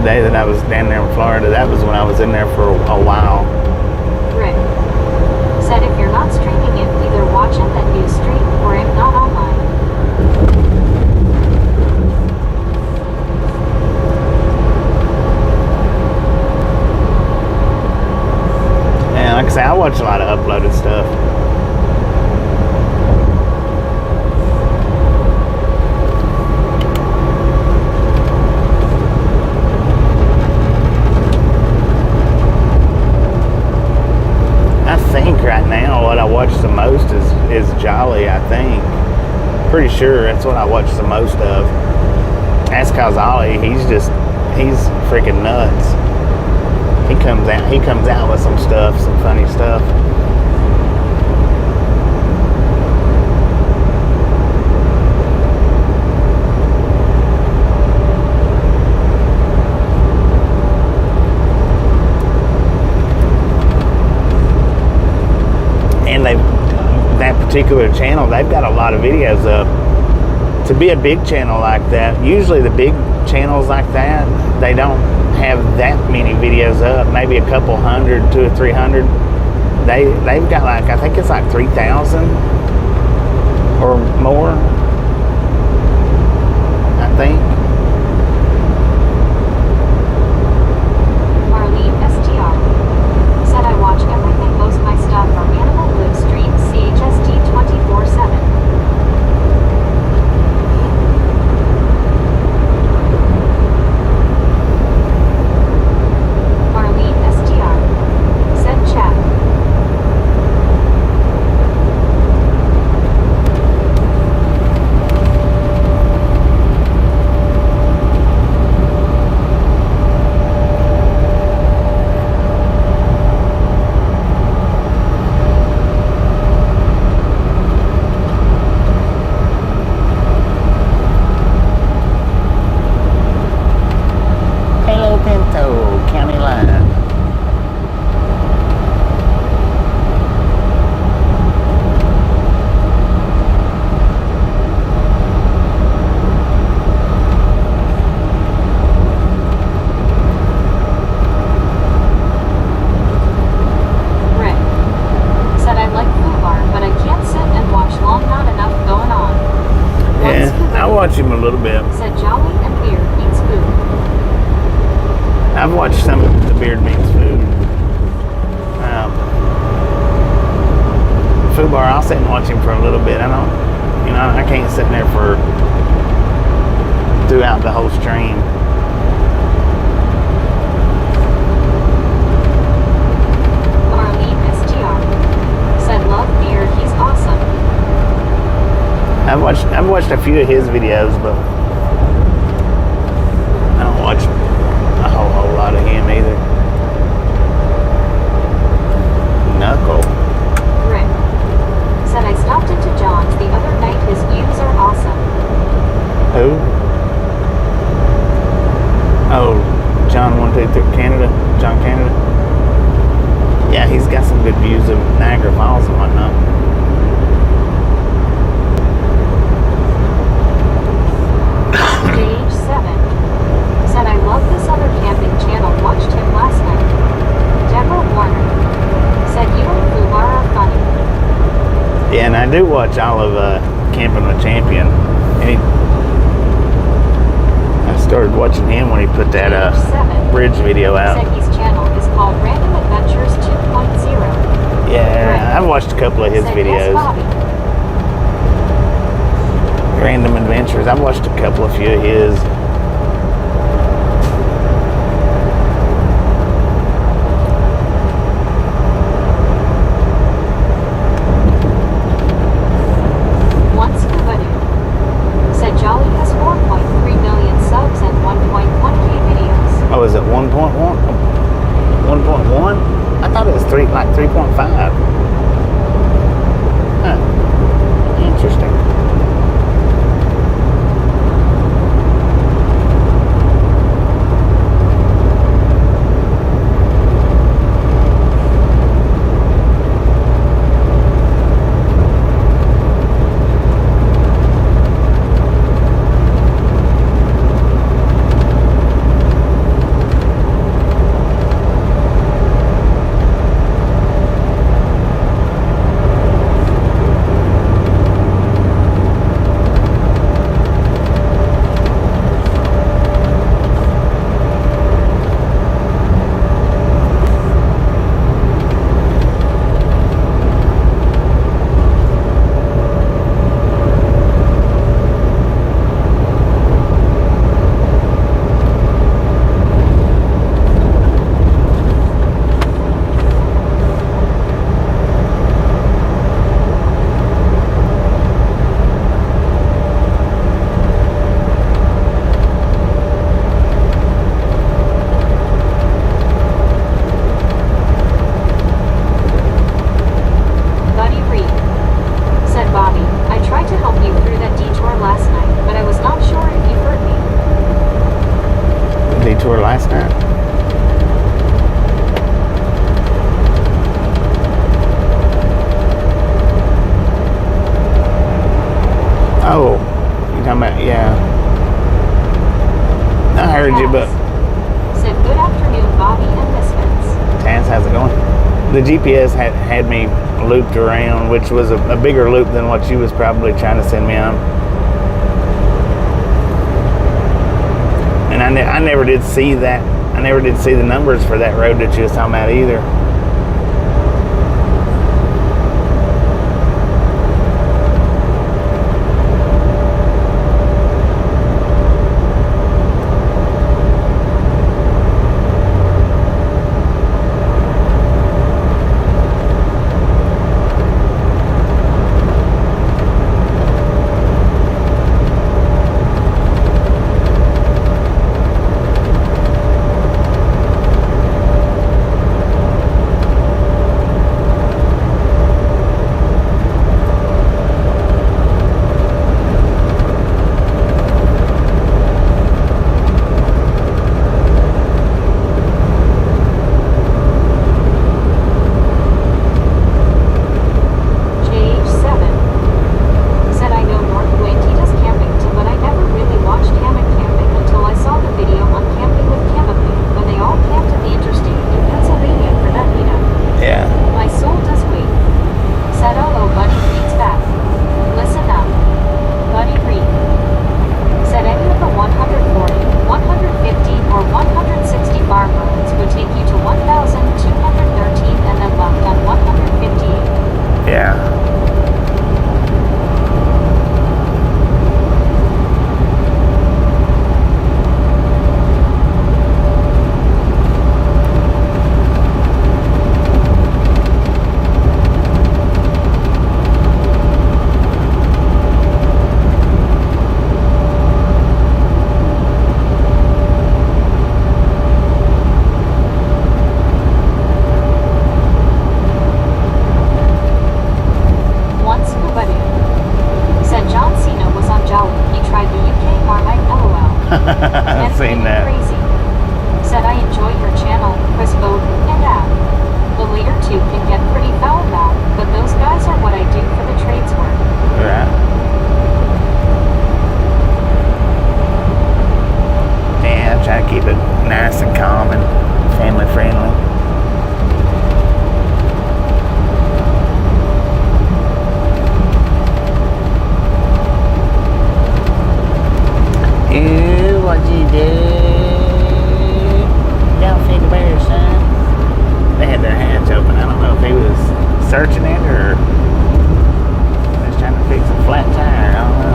B: Day that I was down there in Florida, that was when I was in there for a while.
A: Rick said, if you're not streaming it, either watch it at new stream or if not online.
B: And like I say, I watch a lot of uploaded stuff. Right now, what I watch the most is Jolly, I think. Pretty sure that's what I watch the most of. That's cause Ollie, he's freaking nuts. He comes out with some funny stuff. And that particular channel, they've got a lot of videos up. To be a big channel like that, usually the big channels like that, they don't have that many videos up. Maybe a couple hundred, 200 or 300. They've got like, I think it's like 3,000 or more, I think.
A: Marlene STR said, I watch everything, most my stuff from Animal Live Stream CHSD 24/7. Marlene STR said, chat.
B: County line.
A: Rick said, I like Food Bar, but I can't sit and watch long, not enough going on.
B: Yeah, I watch him a little bit.
A: Said Jolly and Beer Eats Food.
B: I've watched some of the Beard Meats Food. Fubar, I'll sit and watch him for a little bit. I don't, you know, I can't sit there for throughout the whole stream.
A: Marlene STR said, "Love Beard, he's awesome."
B: I've watched a few of his videos, but I don't watch a whole lot of him either. Knuckle
A: Rick said, "I stopped into John's the other night. His views are awesome."
B: who? Oh, John 123 Canada, John Canada. Yeah, he's got some good views of Niagara Falls and whatnot.
A: Stage 7 said, "I love this other camping channel. Watched him last night." Deborah Warner said, "You and Fubar are funny."
B: Yeah, and I do watch all of Camping with Champion. And I started watching him when he put that
A: Stage 7
B: bridge video out.
A: said his channel is called Random Adventures 2.0.
B: Yeah, I've watched a couple of his
A: Said,
B: videos.
A: "Yes, Bobby."
B: Random Adventures. I've watched a few of his.
A: One Scuba Dude said, "Jolly has 4.3 million subs and 1.1k videos."
B: Oh, is it 1.1? 1.1? I thought it was 3.5. Huh. Interesting.
A: Buddy Reed said, "Bobby, I tried to help you through that detour last night, but I was not sure if you heard me."
B: Detour last night? Oh, you talking about, yeah. I heard you, but
A: said, "Good afternoon, Bobby and Misfits."
B: Taz, how's it going? The GPS had me looped around, which was a bigger loop than what you was probably trying to send me on. And I never did see that. I never did see the numbers for that road that you was talking about either. searching it or just trying to fix a flat tire? I don't know.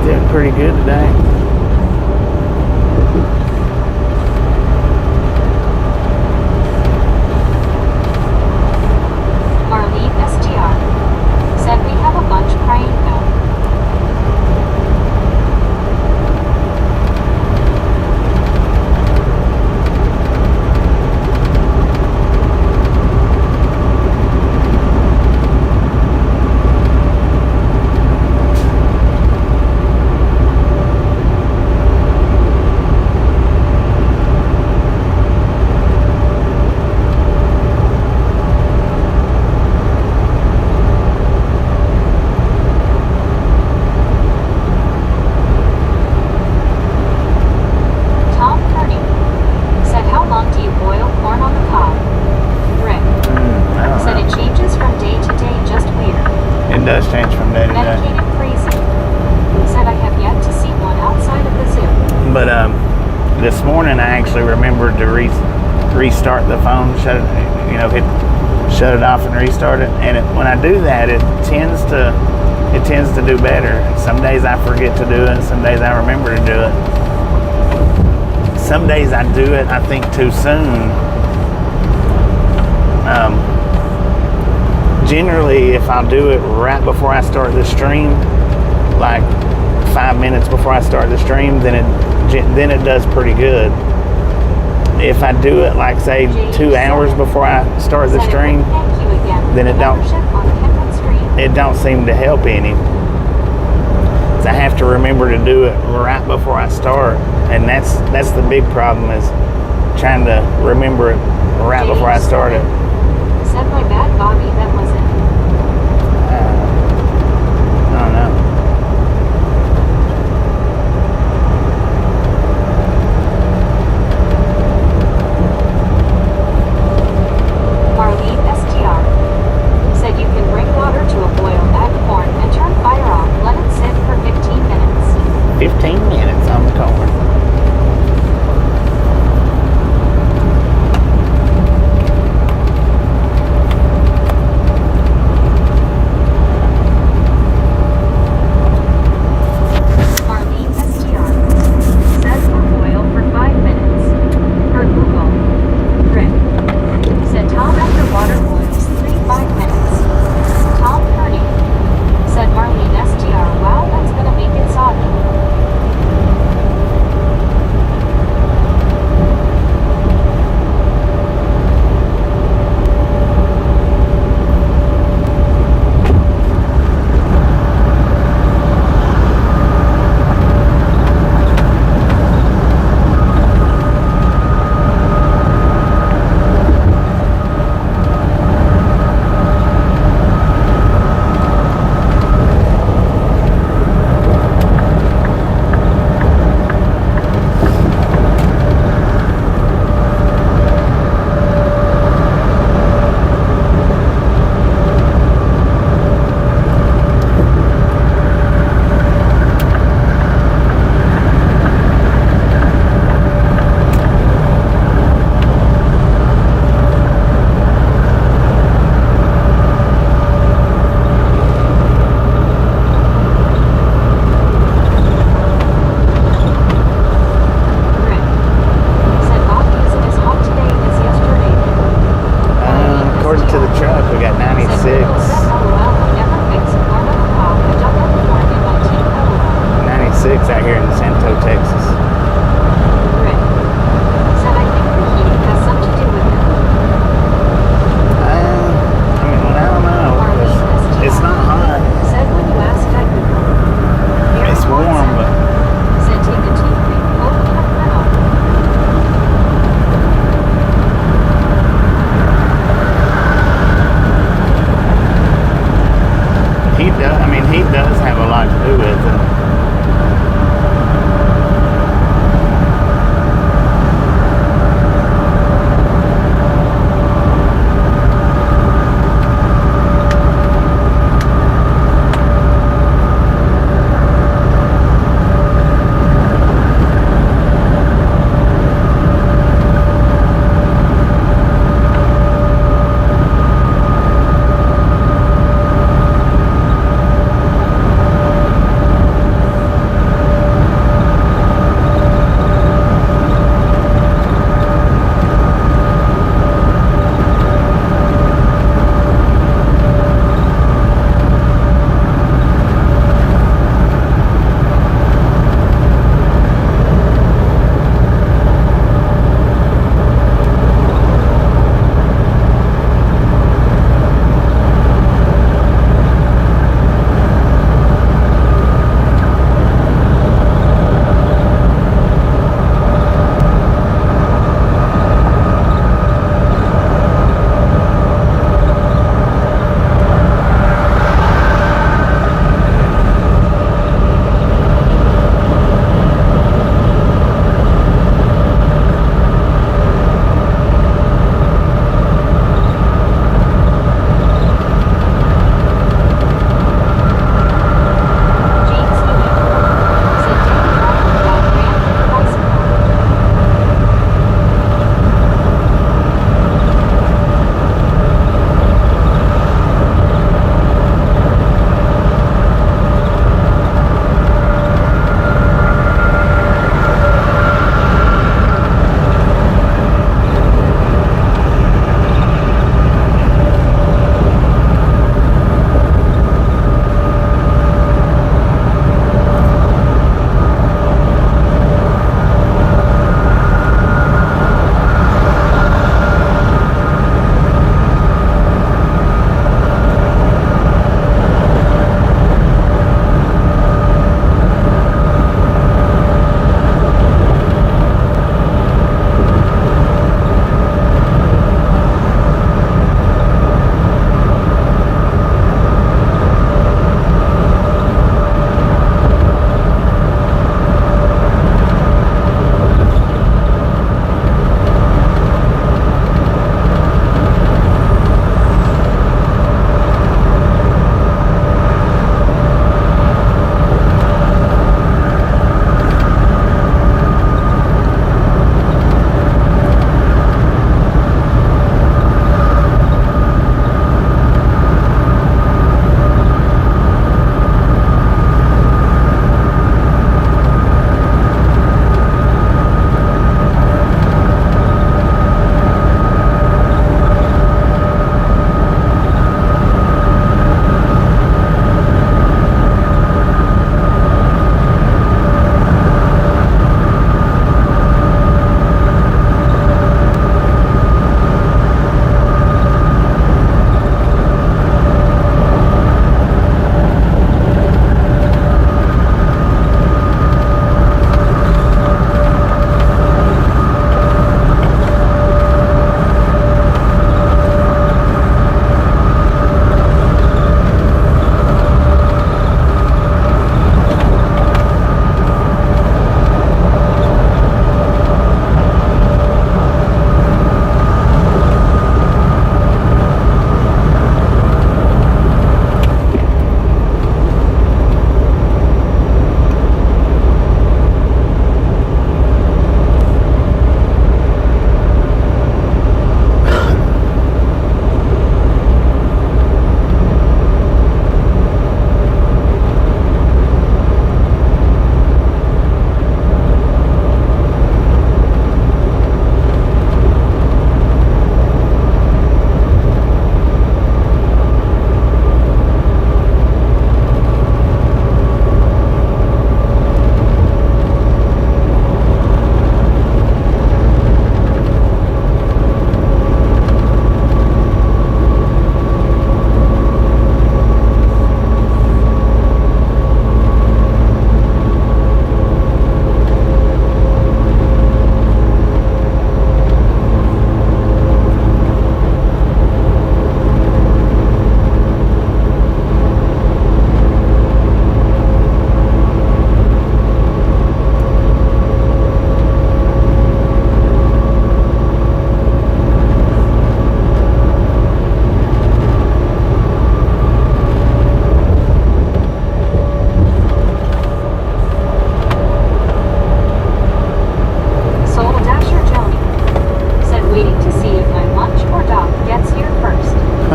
B: doing pretty good today.
A: Marlene STR said we have a bunch praying though. Tom Purdy said, how long do you boil corn on the cob? Rick
B: I don't
A: said it
B: know.
A: changes from day to day, just weird.
B: It does change from day to day.
A: Medicated crazy. Said I have yet to see one outside of the zoo.
B: But this morning I actually remembered to restart the phone, shut it off and restart it. And when I do that, it tends to do better. Some days I forget to do it. Some days I remember to do it. Some days I do it, I think, too soon. Generally, if I'll do it right before I start the stream, like 5 minutes before I start the stream, then it does pretty good. If I do it like, say, 2 hours before I start the
A: Said
B: stream,
A: thank you again
B: then
A: for
B: it
A: the
B: don't-
A: membership on the Midland stream.
B: it don't seem to help any. So I have to remember to do it right before I start, and that's the big problem, is trying to remember it right before I start it.
A: Said my bad, Bobby, that was it.
B: I don't know.
A: Marlene STR said you can bring water to a boil, add corn, and turn fire off. Let it sit for 15 minutes.
B: 15 minutes on the corn.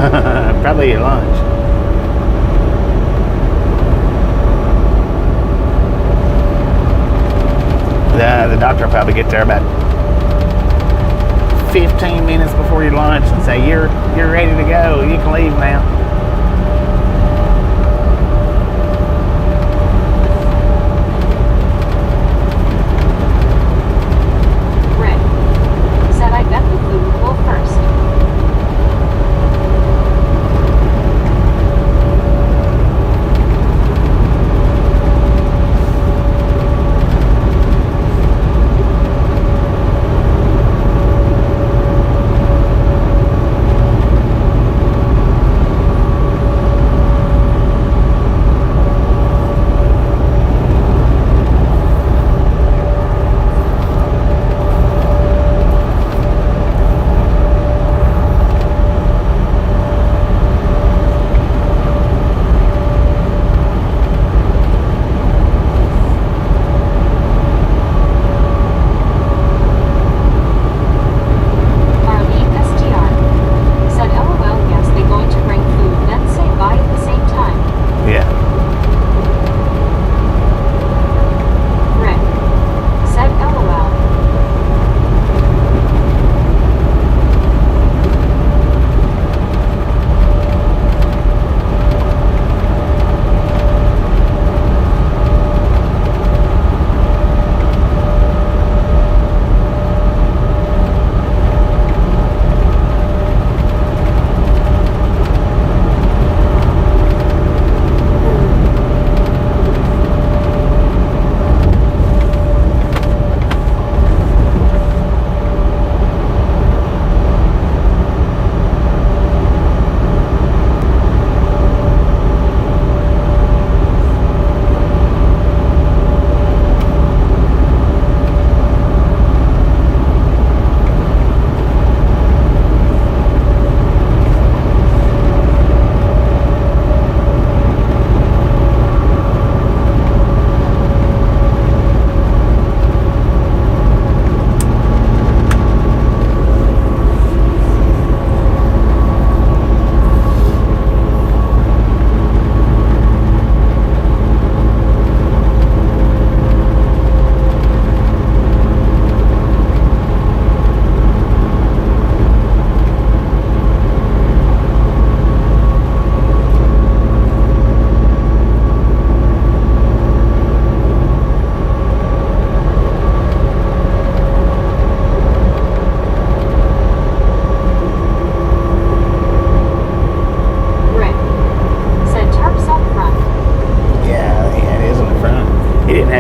B: Probably your lunch. The doctor will probably get there about 15 minutes before your lunch and say, you're ready to go. You can leave now.
A: Rick said, I bet the food will first.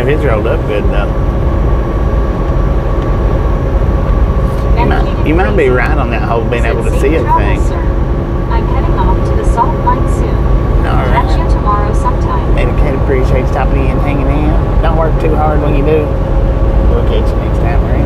B: His rolled up good though. You might be right on that whole being able to see a thing.
A: I'm heading off to the salt mine soon.
B: All right.
A: Catch you tomorrow sometime.
B: Medicaid appreciate stopping in, hanging in. Don't work too hard when you do. We'll catch you next time we're in.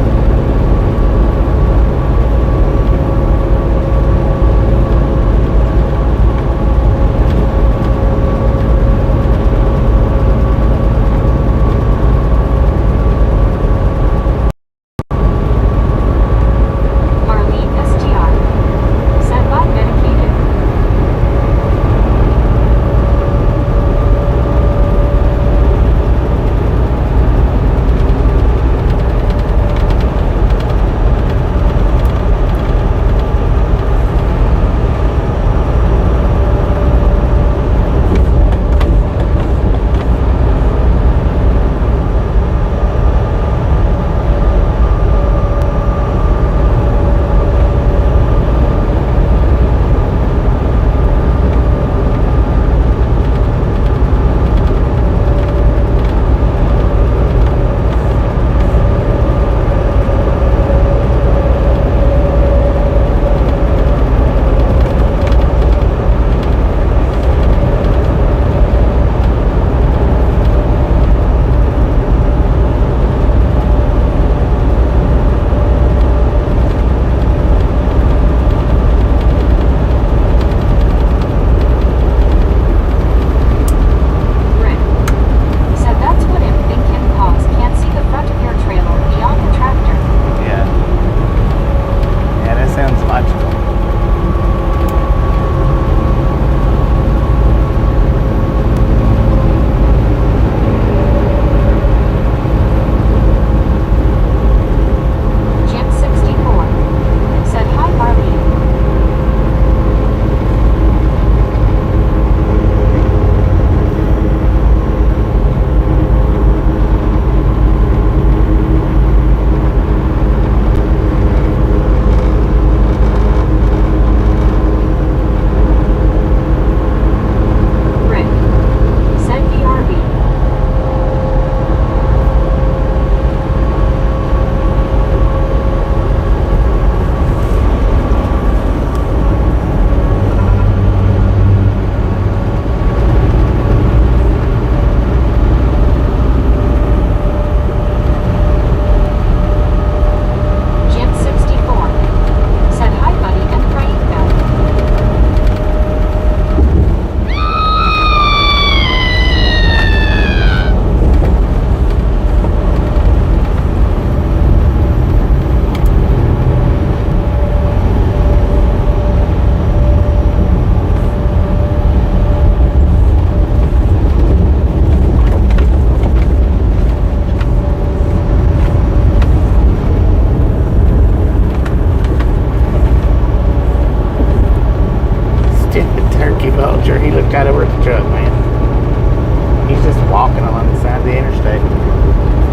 B: turkey vulture. He looked right over at the truck, man. He's just walking along the side of the interstate.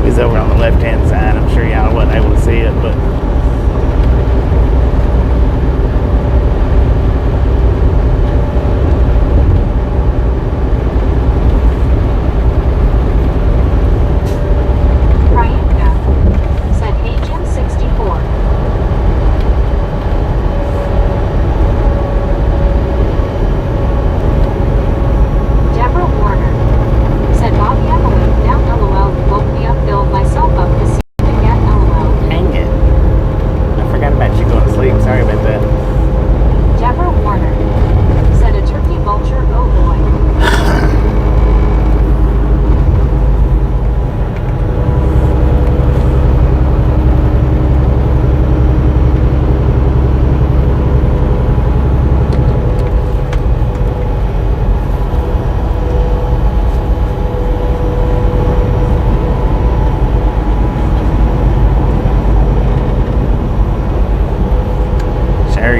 B: He's over on the left-hand side. I'm sure y'all wasn't able to see it, but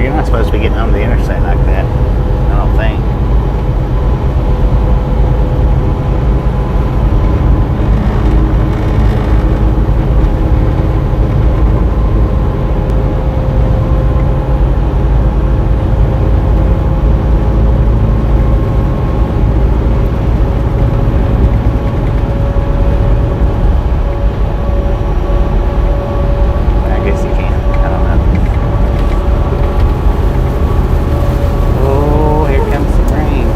B: you're not supposed to be getting on the interstate like that. I don't think. I guess you can. I don't know. Oh, here comes some rain.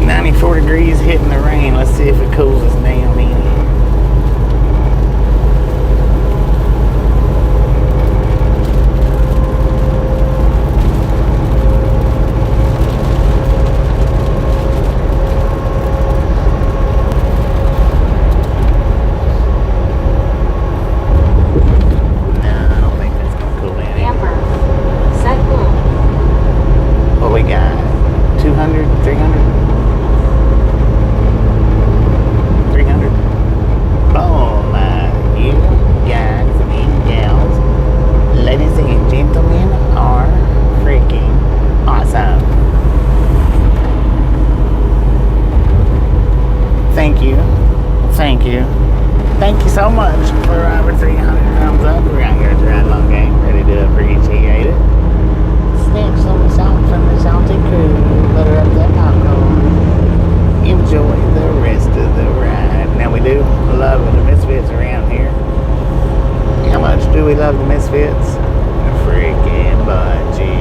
B: "94 degrees hitting the rain. Let's see if it cools us down any." No, I don't think that's gonna cool down any.
A: Amber. Set boom.
B: What we got? 200, 300? 300. Oh my, you guys and gals, ladies and gentlemen, are freaking awesome. Thank you. Thank you. Thank you so much for over 300 thumbs up. We're out here at the Ride Long Game, ready to appreciate it. Snatch some salt from the salty crew, butter up that popcorn. Enjoy the rest of the ride. Now, we do love the Misfits around here. How much do we love the Misfits? Freaking bunches.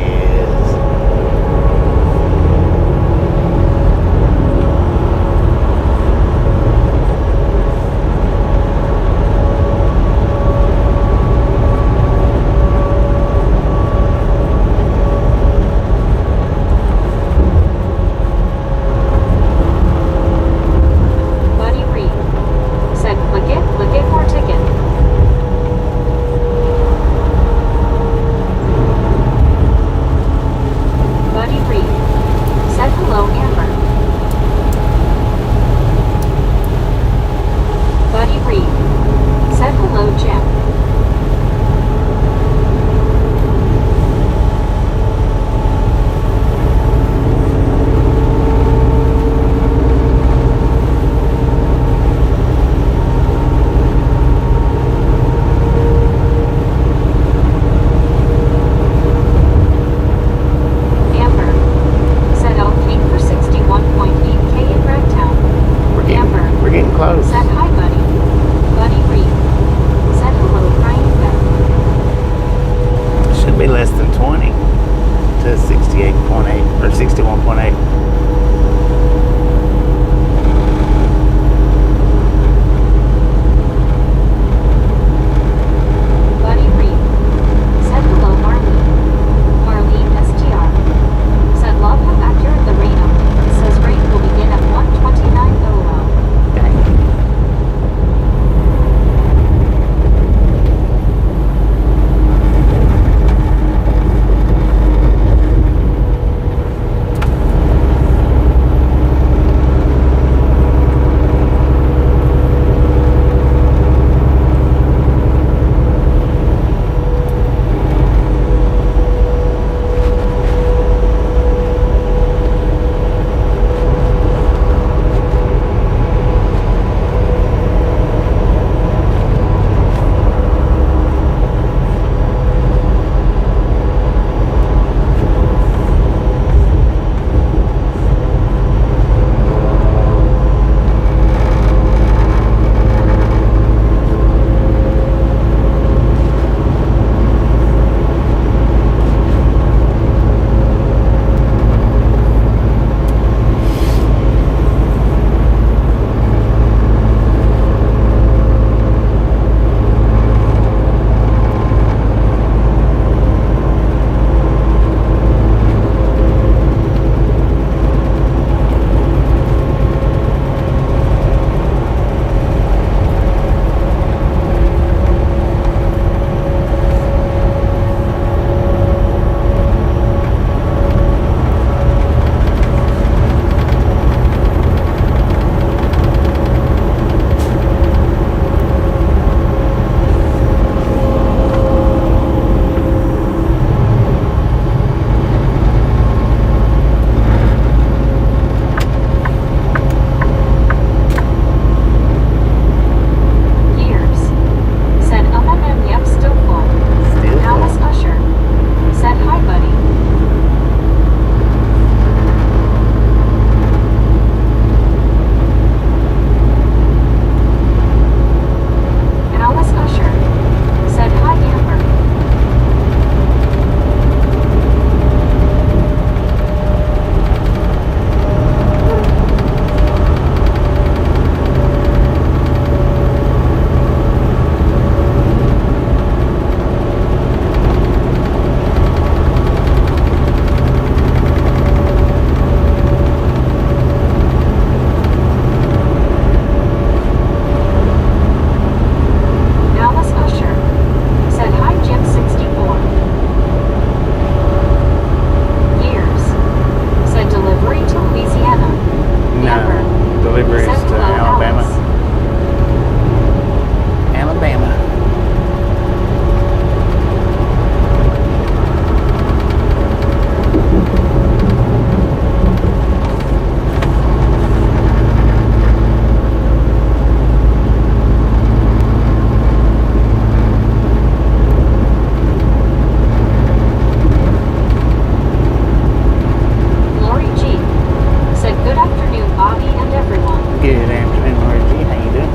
B: Good afternoon, RG. How you doing?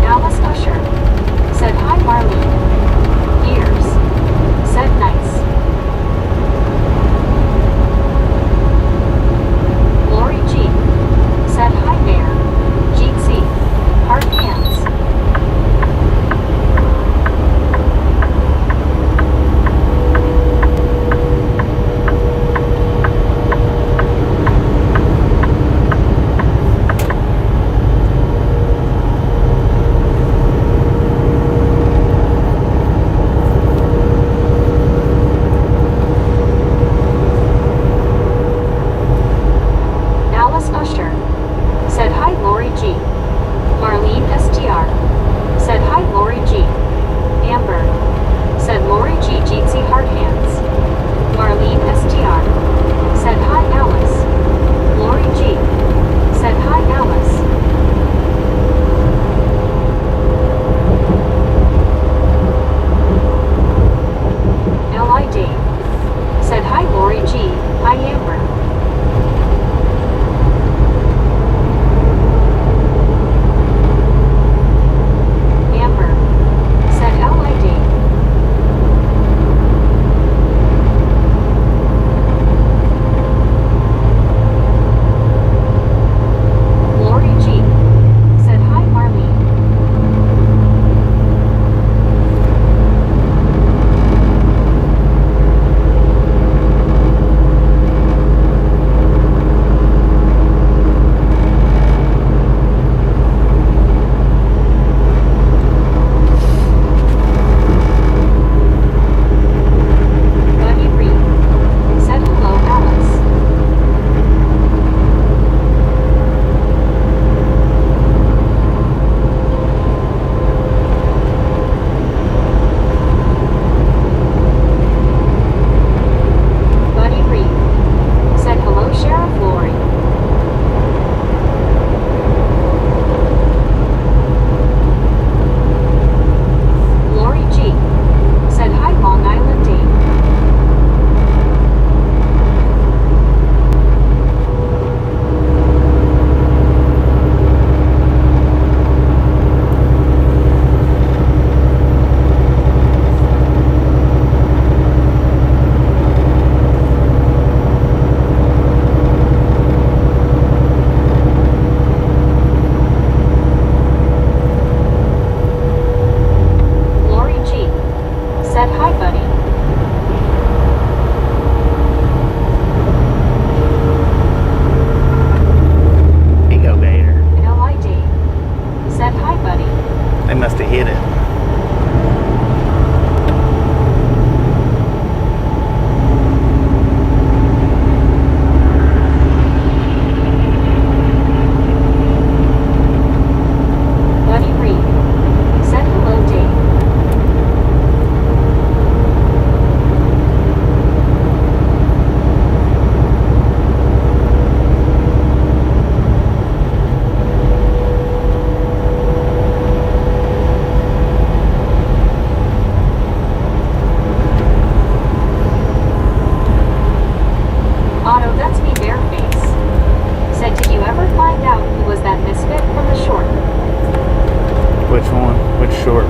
A: Alice Usher said hi Marlene. Ears said nice. Lori G said hi Bear. GC heart hands. Alice Usher said hi Lori G. Marlene STR said hi Lori G. Amber said Lori G. Jeetsy heart hands. Marlene STR said hi Alice. Lori G said hi Alice. L.I. Dave said hi Lori G. Hi Amber. Amber said L.I. Dave. Lori G said hi Marlene. Buddy Reed said hello Alice. Buddy Reed said hello Sheriff Lori. Lori G said hi Long Island Dave. Lori G said hi Buddy.
B: Here you go, Gator.
A: L.I. Dave said hi Buddy.
B: They must have hit it.
A: Buddy Reed said hello Dave. Otto, that's me Bareface. Said did you ever find out who was that misfit from the short?
B: Which one? Which short?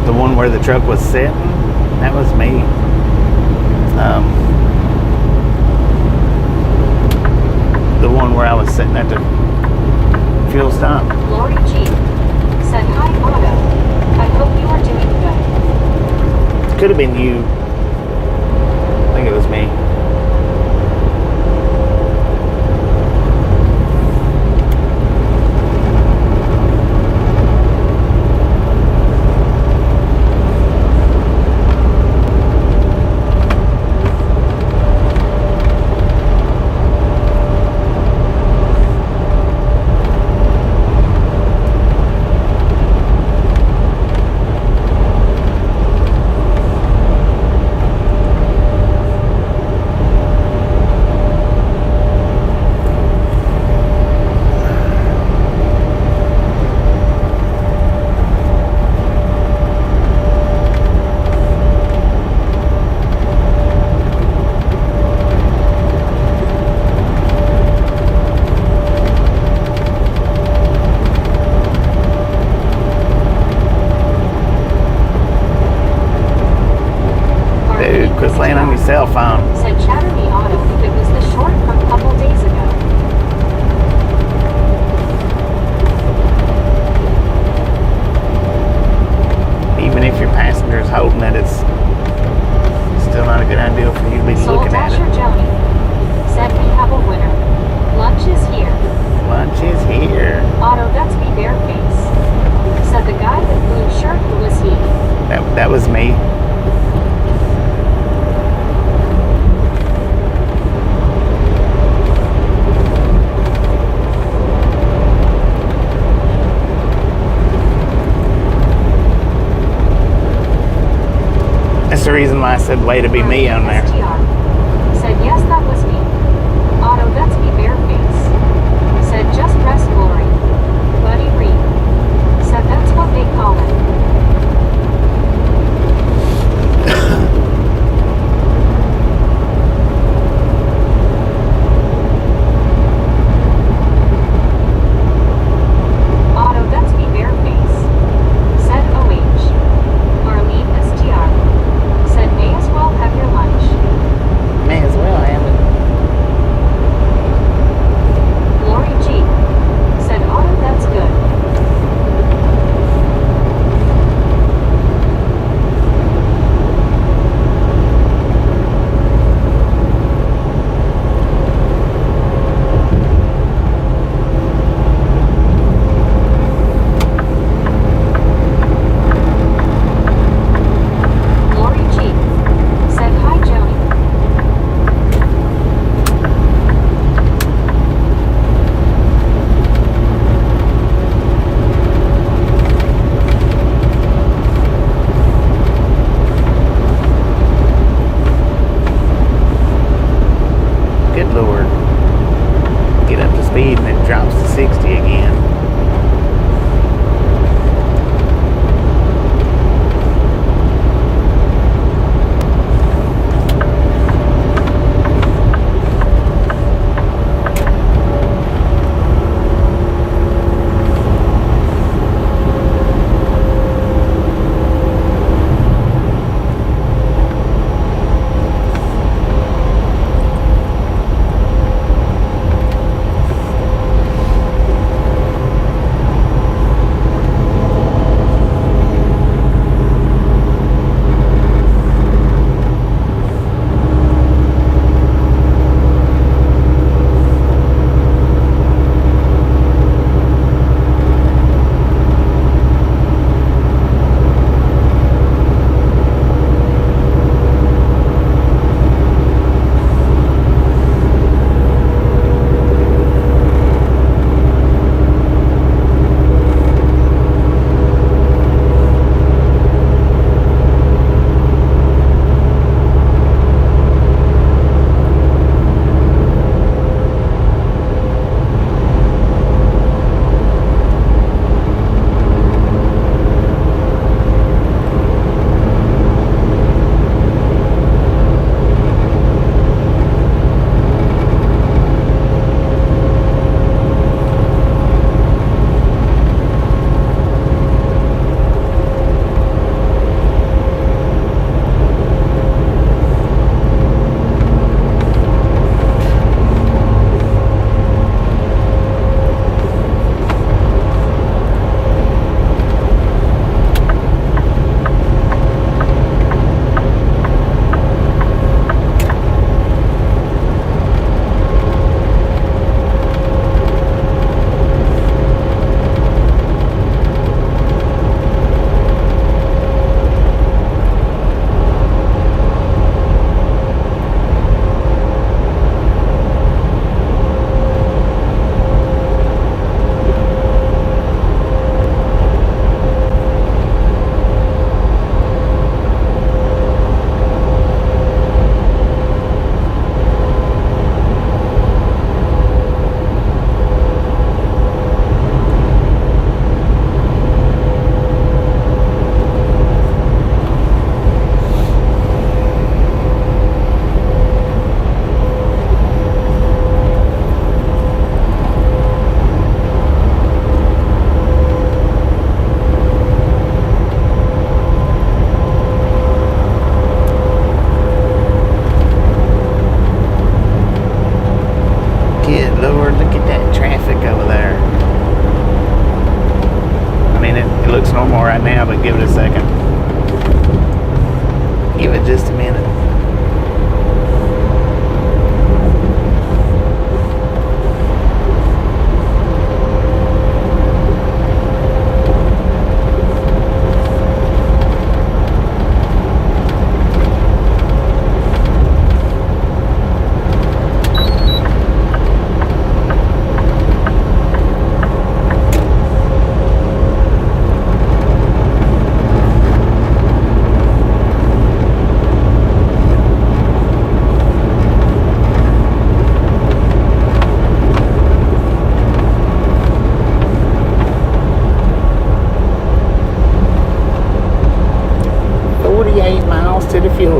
B: The one where the truck was sitting? That was me. The one where I was sitting at the fuel stop.
A: Lori G said hi Otto. I hope you are doing good.
B: Could have been you. I think it was me. the reason why I said way to be me on there.
A: STR. Said, yes, that was me. Otto, that's me, Bareface. Said, just rest, Glory. Buddy Reed. Said, that's what they call it. Otto, that's me, Bareface. Said OH. Marlene STR. Said, may as well have your lunch.
B: May as well have it.
A: Lori G. Said, Otto, that's good. Lori G. Said, hi, Joni.
B: Good Lord. Get up to speed and it drops to 60 again. right now, but give it a second. Give it just a minute.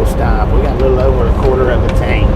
B: fuel stop. We got a little over a quarter of a tank.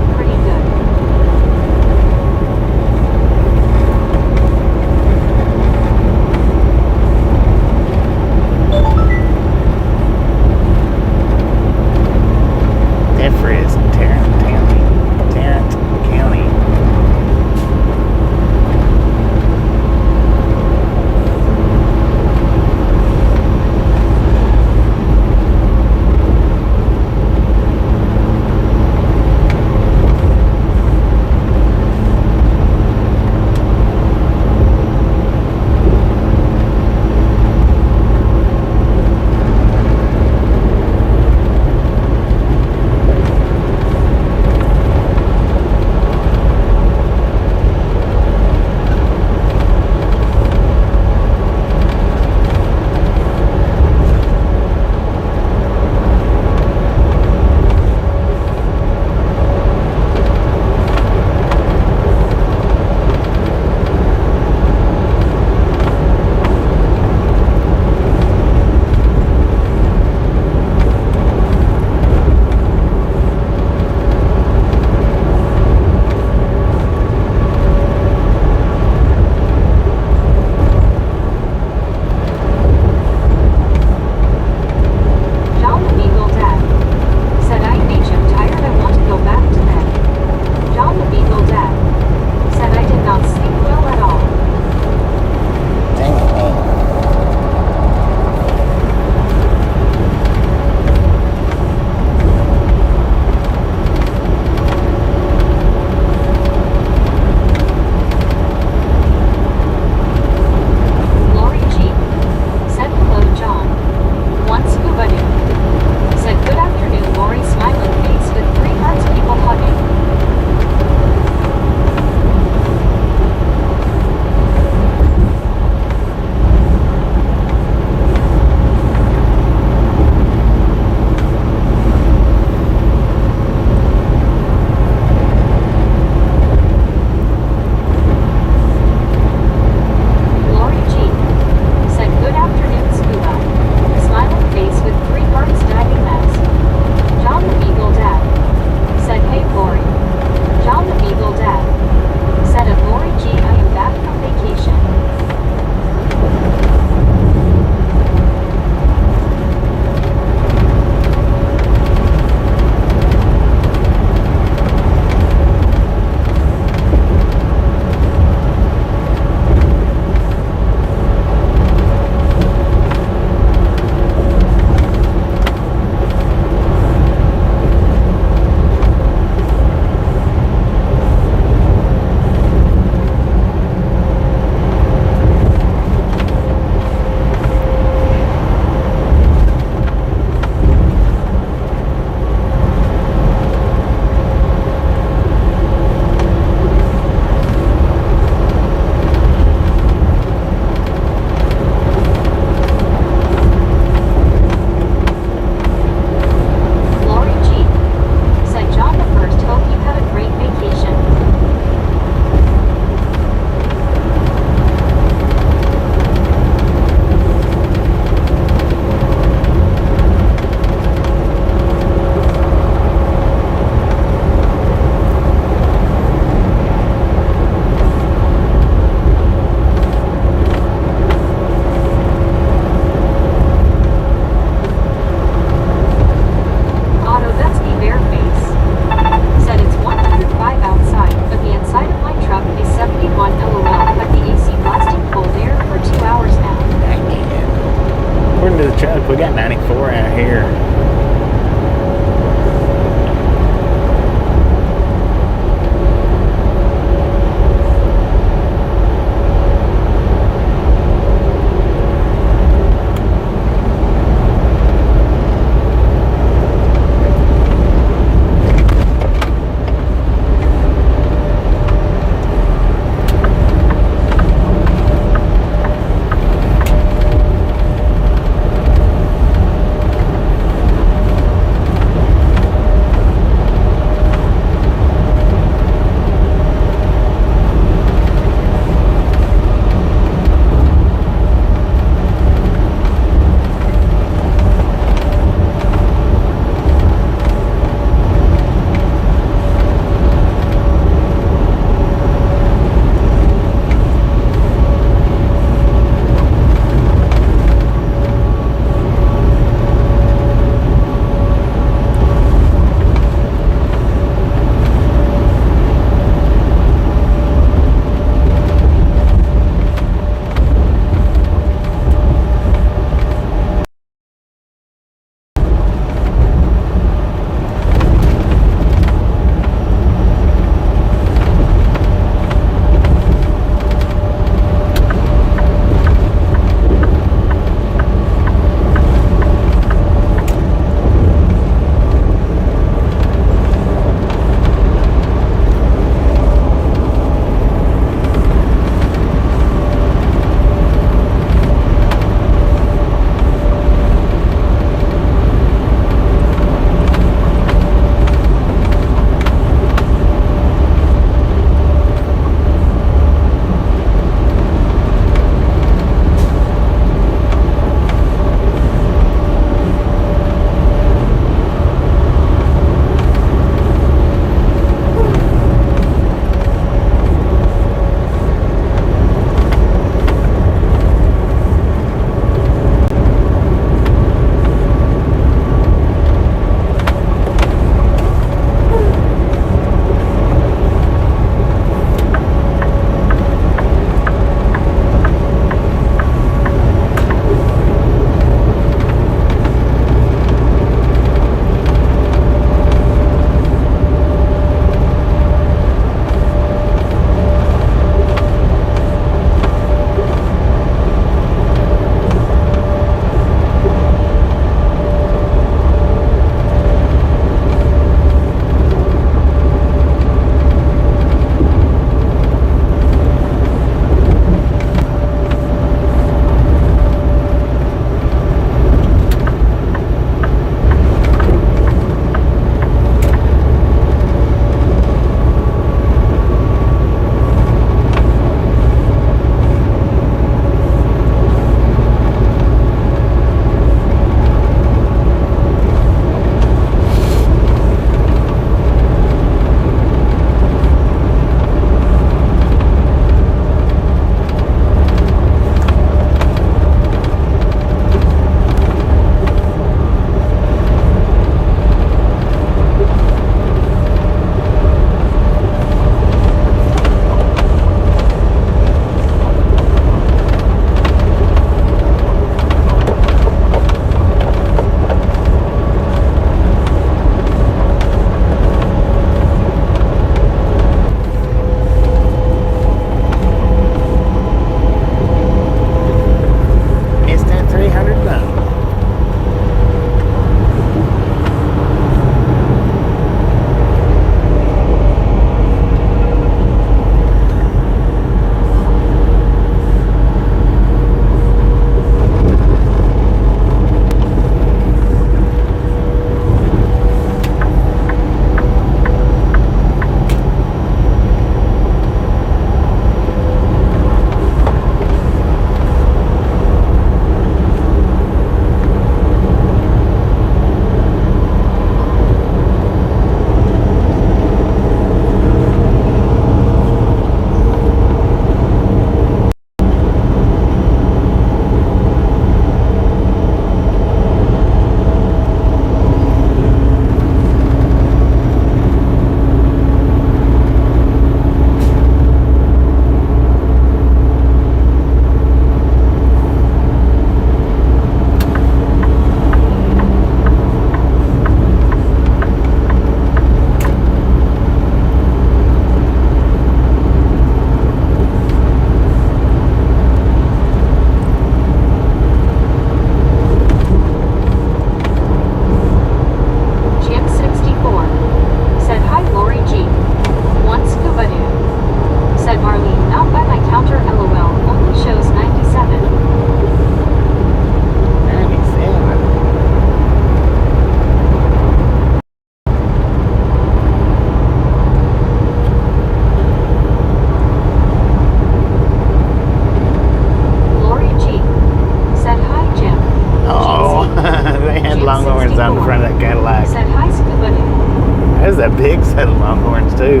B: was a big set of Longhorns too.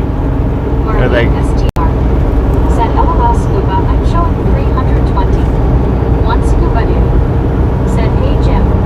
B: Are they?
A: STR. Said LOL Scuba, I'm showing 320. One Scuba Dude. Said hey Jim.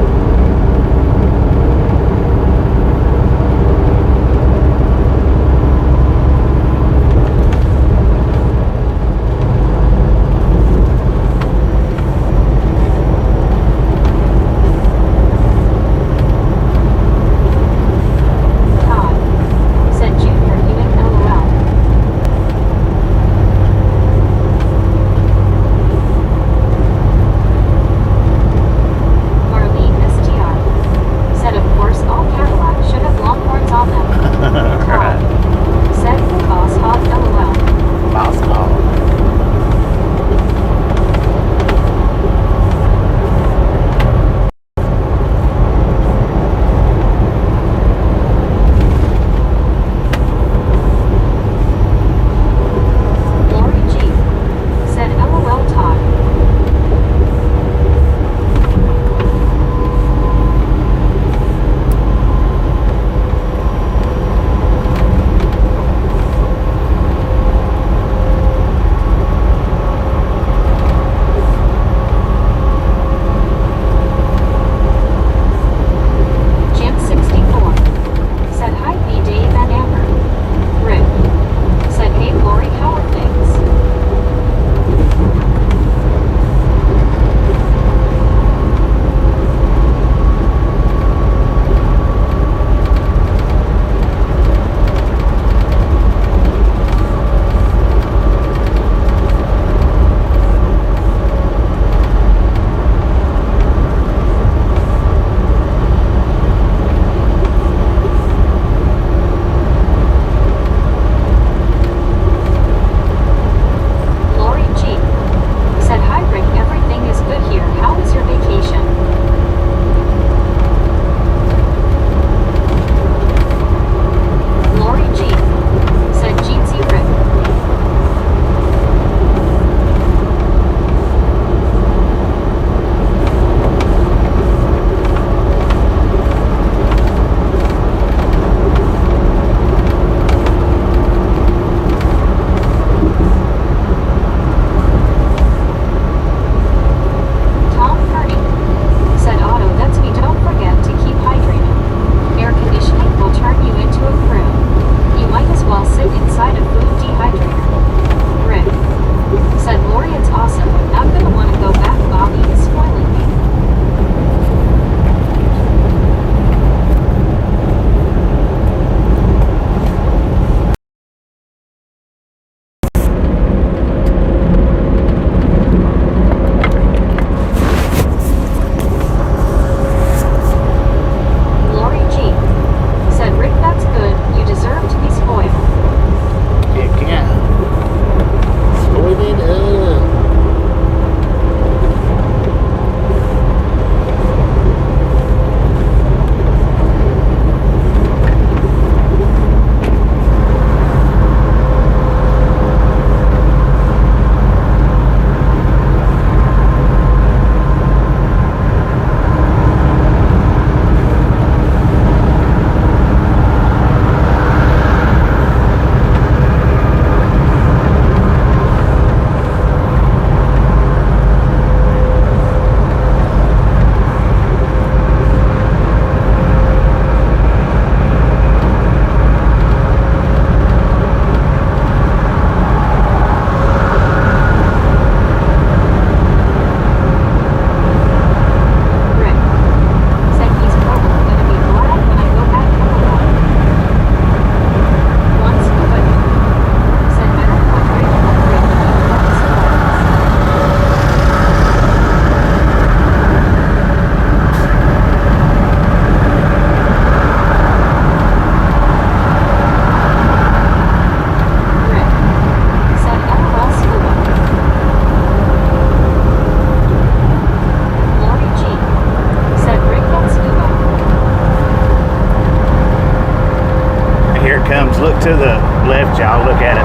B: Look to the left, y'all. Look at it.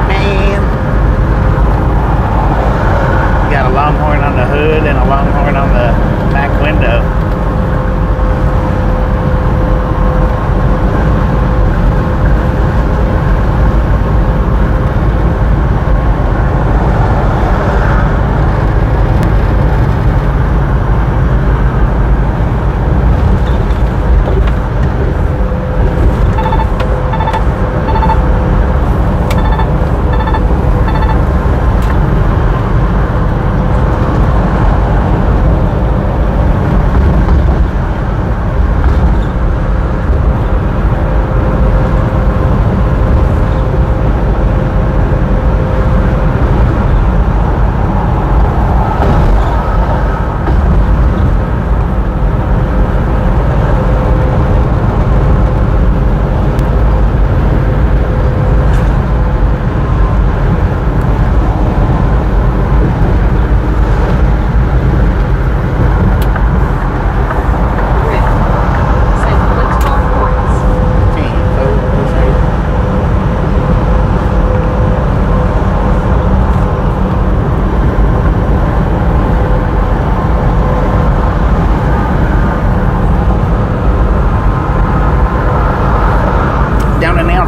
B: Man. Got a Longhorn on the hood and a Longhorn on the back window.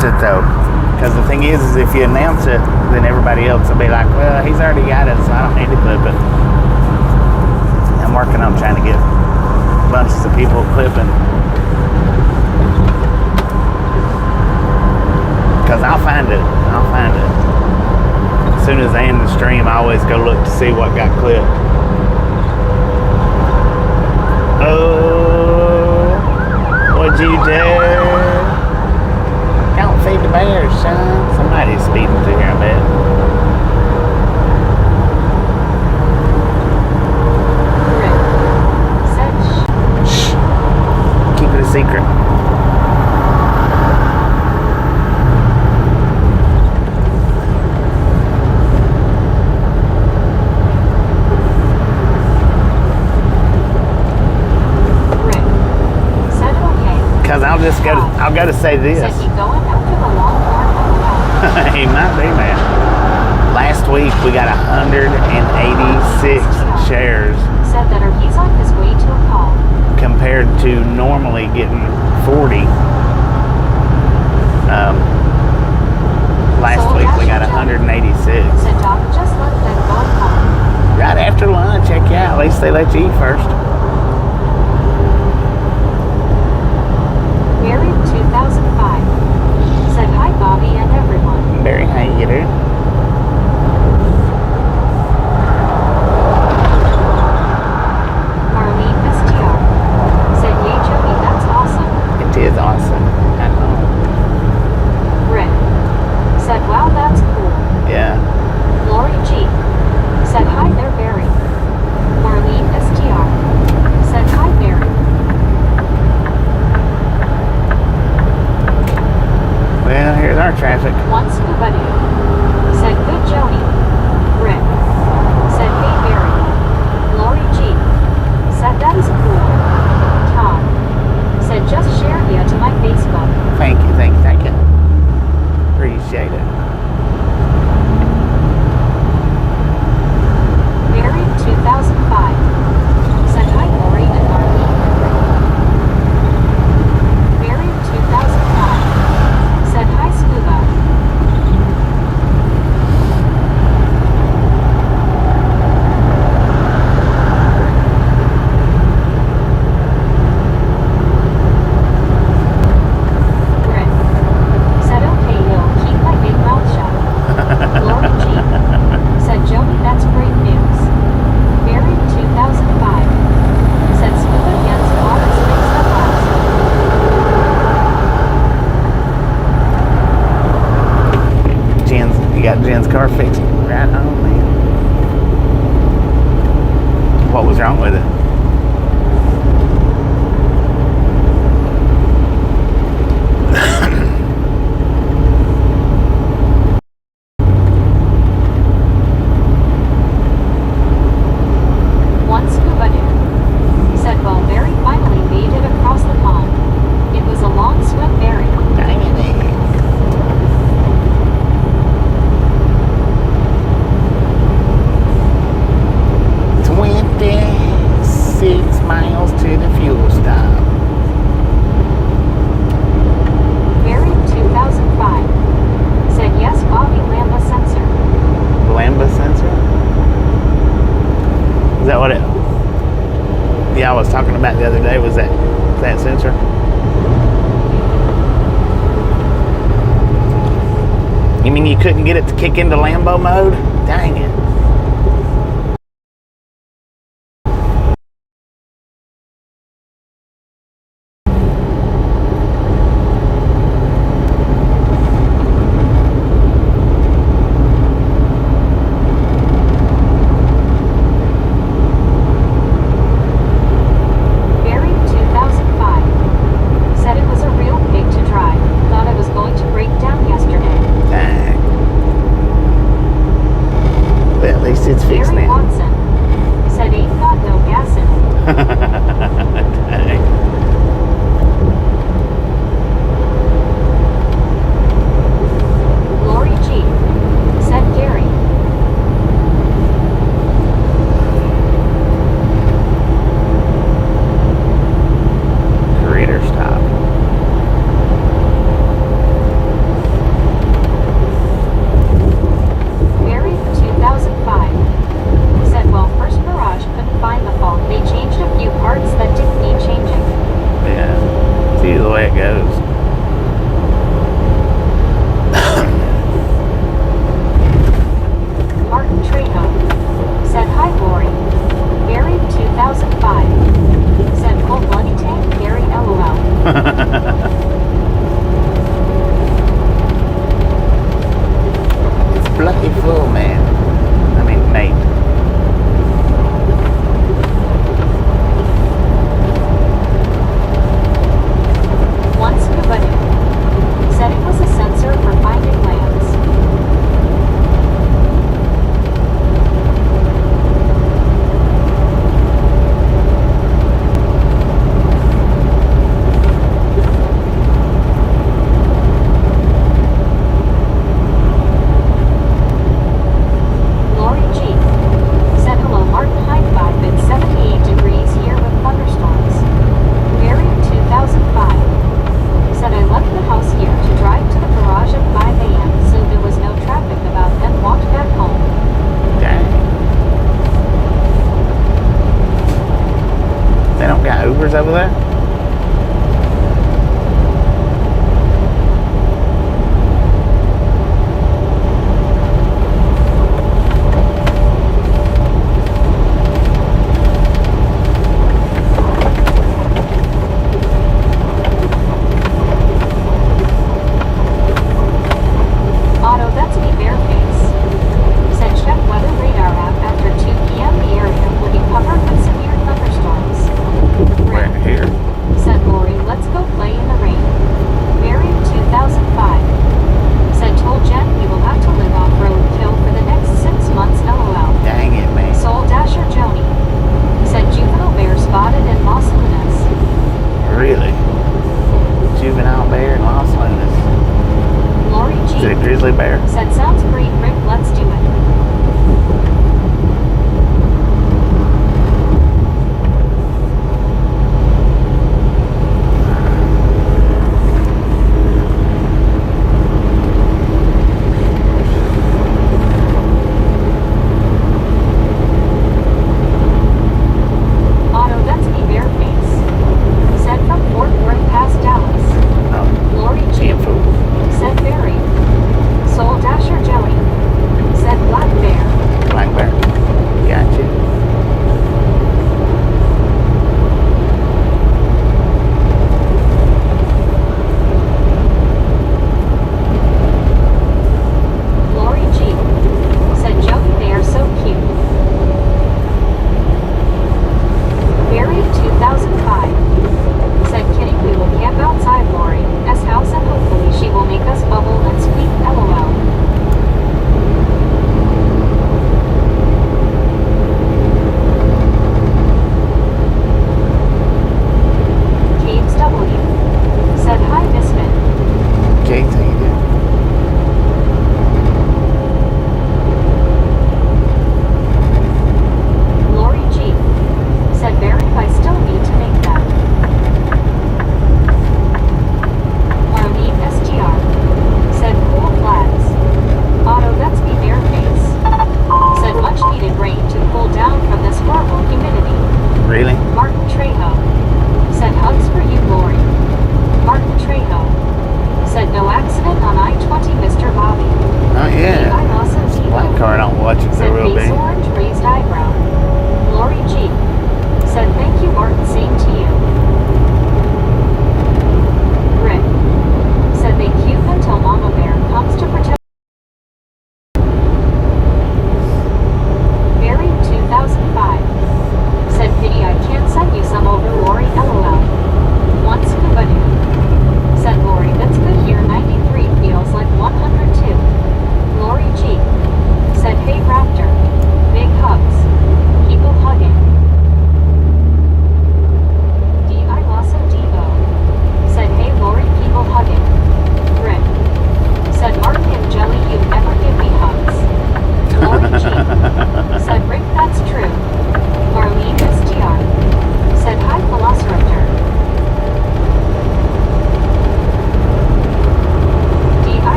B: announce it though, because the thing is if you announce it, then everybody else will be like, well, he's already got it, so I don't need to clip it. I'm working on trying to get bunches of people clipping, because I'll find it. As soon as I end the stream, I always go look to see what got clipped. Oh, what'd you do? Don't feed the bears, son. Somebody's speeding through here, I bet. Shh. Keep it a secret. Because I'll go to say this.
A: Said he going after the long arm?
B: He might be, man. Last week we got 186 shares.
A: Said that he's on his way to a call.
B: Compared to normally getting 40. Last week we got 186.
A: Said Doc just let them go home.
B: Right after lunch, heck yeah. At least they let you eat first.
A: Barry 2005 said hi Bobby and everyone.
B: Barry, how you doing?
A: Marlene STR said yay Jody, that's awesome.
B: It is awesome. I know.
A: Rick said wow, that's cool.
B: Yeah.
A: Lori G said hi there Barry. Marlene STR said hi Barry.
B: Well, here's our traffic.
A: One scuba dude said good Joni. Rick said hey Barry. Lori G said that is cool. Tom said just share via to my Facebook.
B: Thank you. Appreciate it.
A: Barry 2005 said hi Lori and Marlene. Barry 2005 said hi Scuba. Rick said okay, yo, keep my big mouth shut. Lori G said Jody, that's great news. Barry 2005 said Scuba gets all his mixed up last.
B: You got Jen's car fixed right on, man. What was wrong with it?
A: One scuba dude said, well, Barry finally made it across the pond. It was a long swim, Barry.
B: Dang it. 26 miles to the fuel stop.
A: Barry 2005 said, yes, Bobby Lamba sensor.
B: Lamba sensor? Is that what it? Yeah, I was talking about the other day. Was that sensor? You mean you couldn't get it to kick into Lambo mode? Dang it.
A: Barry 2005 said it was a real pig to drive. Thought I was going to break down yesterday.
B: Dang. See the way it goes.
A: Martin Trejo said, "Hi, Lori. Buried 2005." Said, "Cold bloody tank, Gary LOL."
B: It's bloody full, man. I mean, mate.
A: One scuba dude said it was a sensor for finding lands. Lori G said, "Hello, Martin. High five. It's 78 degrees here with thunderstorms." Buried 2005 said, "I left the house here to drive to the garage at 5 a.m. so there was no traffic about, then walked back home."
B: Dang. They don't got Ubers over there?
A: Otto, that's me, Bareface. Said, "Check weather radar app after 2 p.m. The area will be covered with severe thunderstorms."
B: We're
A: Rip
B: here.
A: said, "Lori, let's go play in the rain." Buried 2005 said, "Told Jen we will have to live off-road kill for the next 6 months LOL."
B: Dang it, man.
A: Soul Dasher Joni said, "Juvenile bear spotted in Los Lunas."
B: Really? Juvenile bear in Los Lunas.
A: Lori
B: Is it a
A: G
B: grizzly bear?
A: said, "Sounds great, Rick, let's do it." Otto, that's me, Bareface. Said, "From Fort Worth past Dallas."
B: Oh,
A: Lori G
B: damn fool.
A: said, "Buried." Soul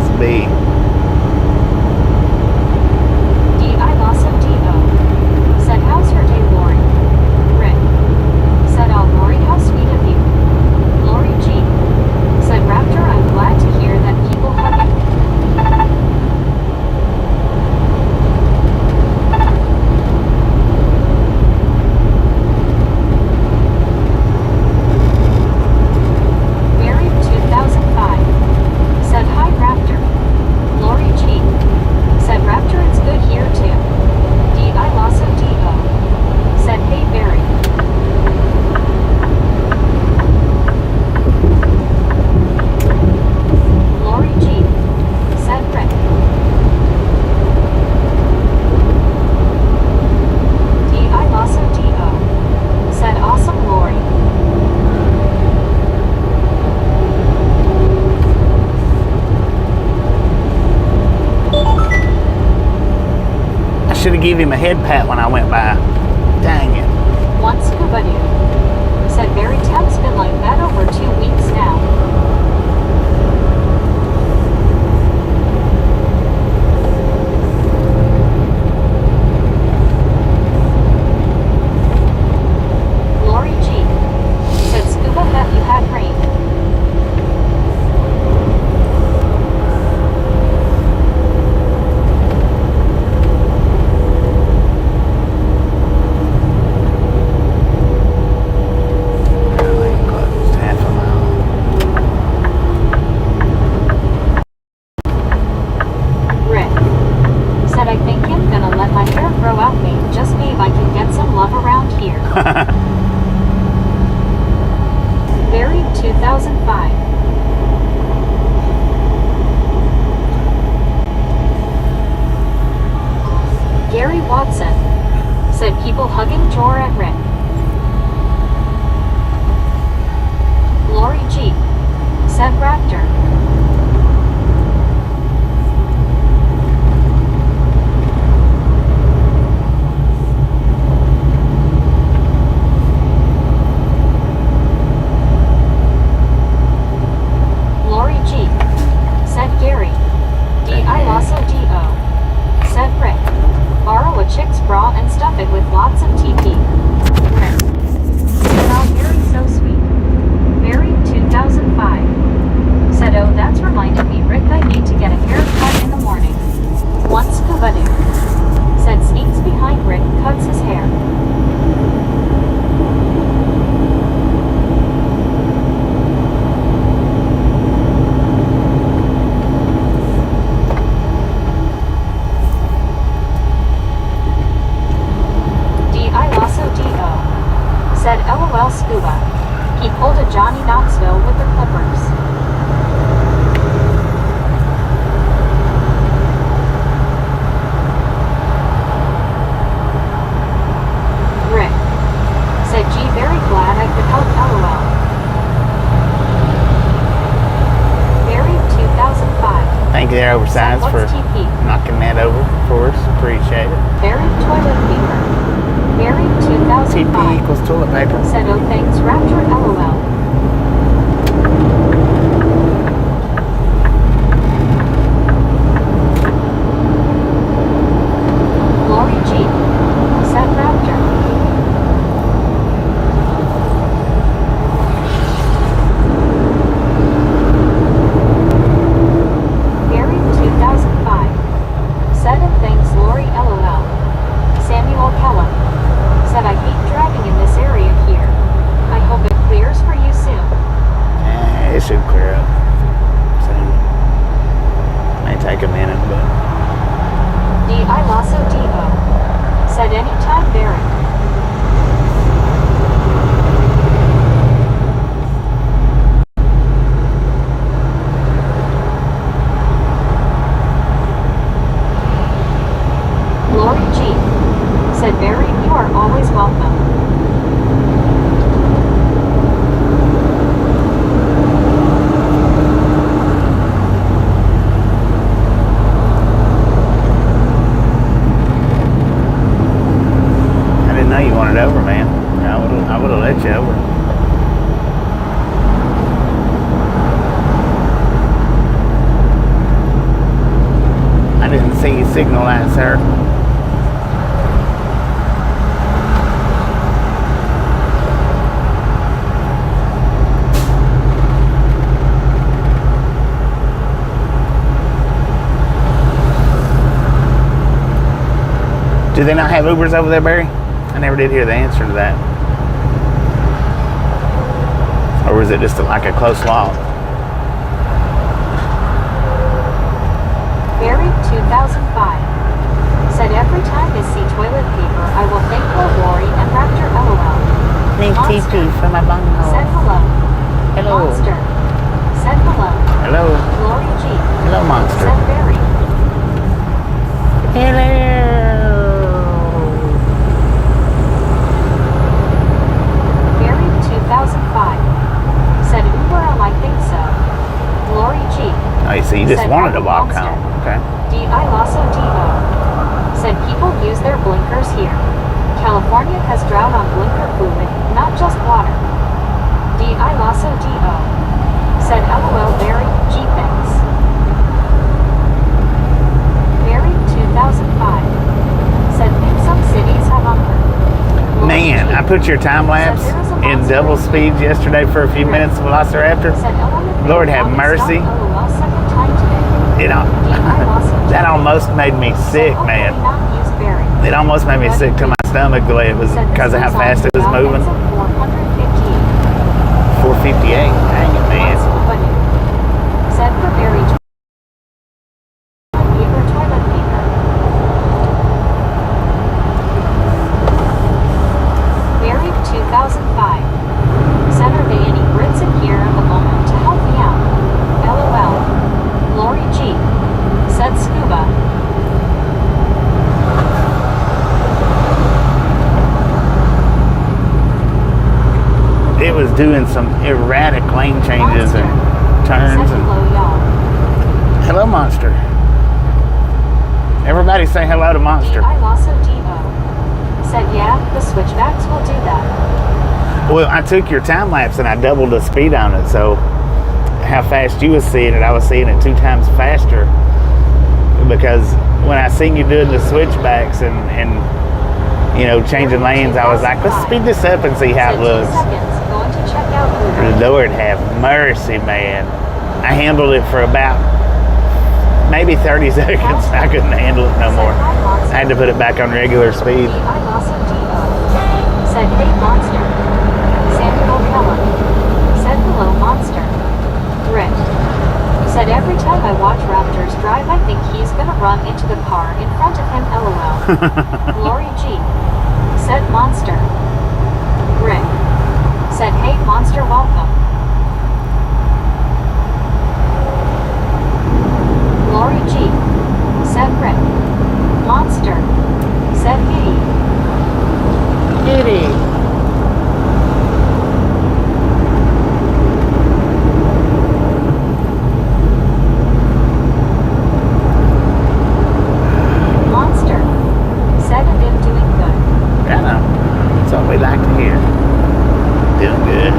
B: Must be.
A: D.I. Lasso D.O. said, how's your day, Lori? Rick said, oh, Lori, how sweet of you. Lori G said, Raptor, I'm glad to hear that people hug you. Mary 2005 said, hi, Raptor. Lori G said, Raptor, it's good here too. D.I. Lasso D.O. said, hey, Barry. Lori G said, Rick. D.I. Lasso D.O. said, awesome, Lori.
B: I should have given him a head pat when I went by. Dang it.
A: One scuba dude said, Barry, temp's been like that over 2 weeks now. Lori G said, scuba, have you had rain?
B: Half a mile.
A: Rick said, I think I'm gonna let my hair grow out, babe. Just babe, I can get some love around here. Barry 2005 Gary Watson said, people hugging Jor at Rick. Lori G said, Raptor. Lori G said, Gary. D.I. Lasso D.O. said, Rick. Borrow a chick's bra and stuff it with lots of TP. Rick. Oh, Gary's so sweet. Mary 2005 said, oh, that's reminded me, Rick, I need to get a haircut in the morning. One scuba dude said, sneaks behind Rick, cuts his hair. D.I. Lasso D.O. said, LOL scuba. He pulled a Johnny Knoxville with the Clippers. Rick said, gee, very glad I could help, LOL. Barry 2005
B: Thank you there,
A: said,
B: Oversize,
A: what's
B: for
A: TP?
B: knocking that over for us. Appreciate it.
A: Barry toilet paper. Barry
B: TP
A: 2005
B: equals toilet paper.
A: said, oh, thanks, Raptor, LOL. Lori G said, Raptor. Barry 2005 said, and thanks, Lori, LOL. Samuel Kellum said, I hate driving in this area here. I hope it clears for you soon.
B: It should clear up soon. May take a minute, but
A: D.I. Lasso D.O. said, anytime, Barry. Lori G said, Barry, you are always welcome.
B: see your signal light, sir. Do they not have Ubers over there, Barry? I never did hear the answer to that. Or was it just like a close law?
A: Barry 2005 said every time I see toilet paper, I will thank Lori and Raptor LOL.
B: Need TP for my bunghole.
A: Said hello.
B: Hello.
A: Monster. Said hello.
B: Hello.
A: Lori G.
B: Hello, Monster.
A: Said Barry.
B: Hello.
A: Barry 2005 said Uber, I think so. Lori G.
B: Oh, you see, you just
A: Said
B: wanted to walk
A: Monster.
B: home. Okay.
A: D.I. Lasso D.O. said people use their blinkers here. California has drought on blinker fluid, not just water. D.I. Lasso D.O. said LOL Barry, G thanks. Barry 2005 said think some cities have hunger.
B: Man, I put your time lapse in double speed yesterday for a few minutes of Velociraptor. Lord have mercy.
A: LOL second time today.
B: It al- that almost made me sick, man. It almost made me sick to my stomach the way it was because of how fast it was moving. 458. Dang it, man.
A: Said for Barry paper toilet paper. Barry 2005 said are they any Brits in here at the moment to help me out? LOL. Lori G. said scuba.
B: It was doing some erratic lane changes and turns.
A: Said hello, y'all.
B: Hello, Monster. Everybody say hello to Monster.
A: I also D.O. said yeah, the switchbacks will do that.
B: Well, I took your time lapse and I doubled the speed on it, so how fast you was seeing it, I was seeing it 2 times faster. Because when I seen you doing the switchbacks and you know, changing lanes, I was like, let's speed this up and see how it looks.
A: Going to check out Uber.
B: Lord have mercy, man. I handled it for about maybe 30 seconds. I couldn't handle it no more. I had to put it back on regular speed.
A: I also D.O. said hey monster. Samuel Kellum said hello monster. Rick said every time I watch Raptors drive, I think he's gonna run into the car in front of him. LOL. Lori G. said monster. Rick said hey monster, welcome. Lori G. said Rick. Monster said Giddy.
B: Giddy.
A: Monster said and him doing good.
B: I know. That's what we like to hear. Doing good.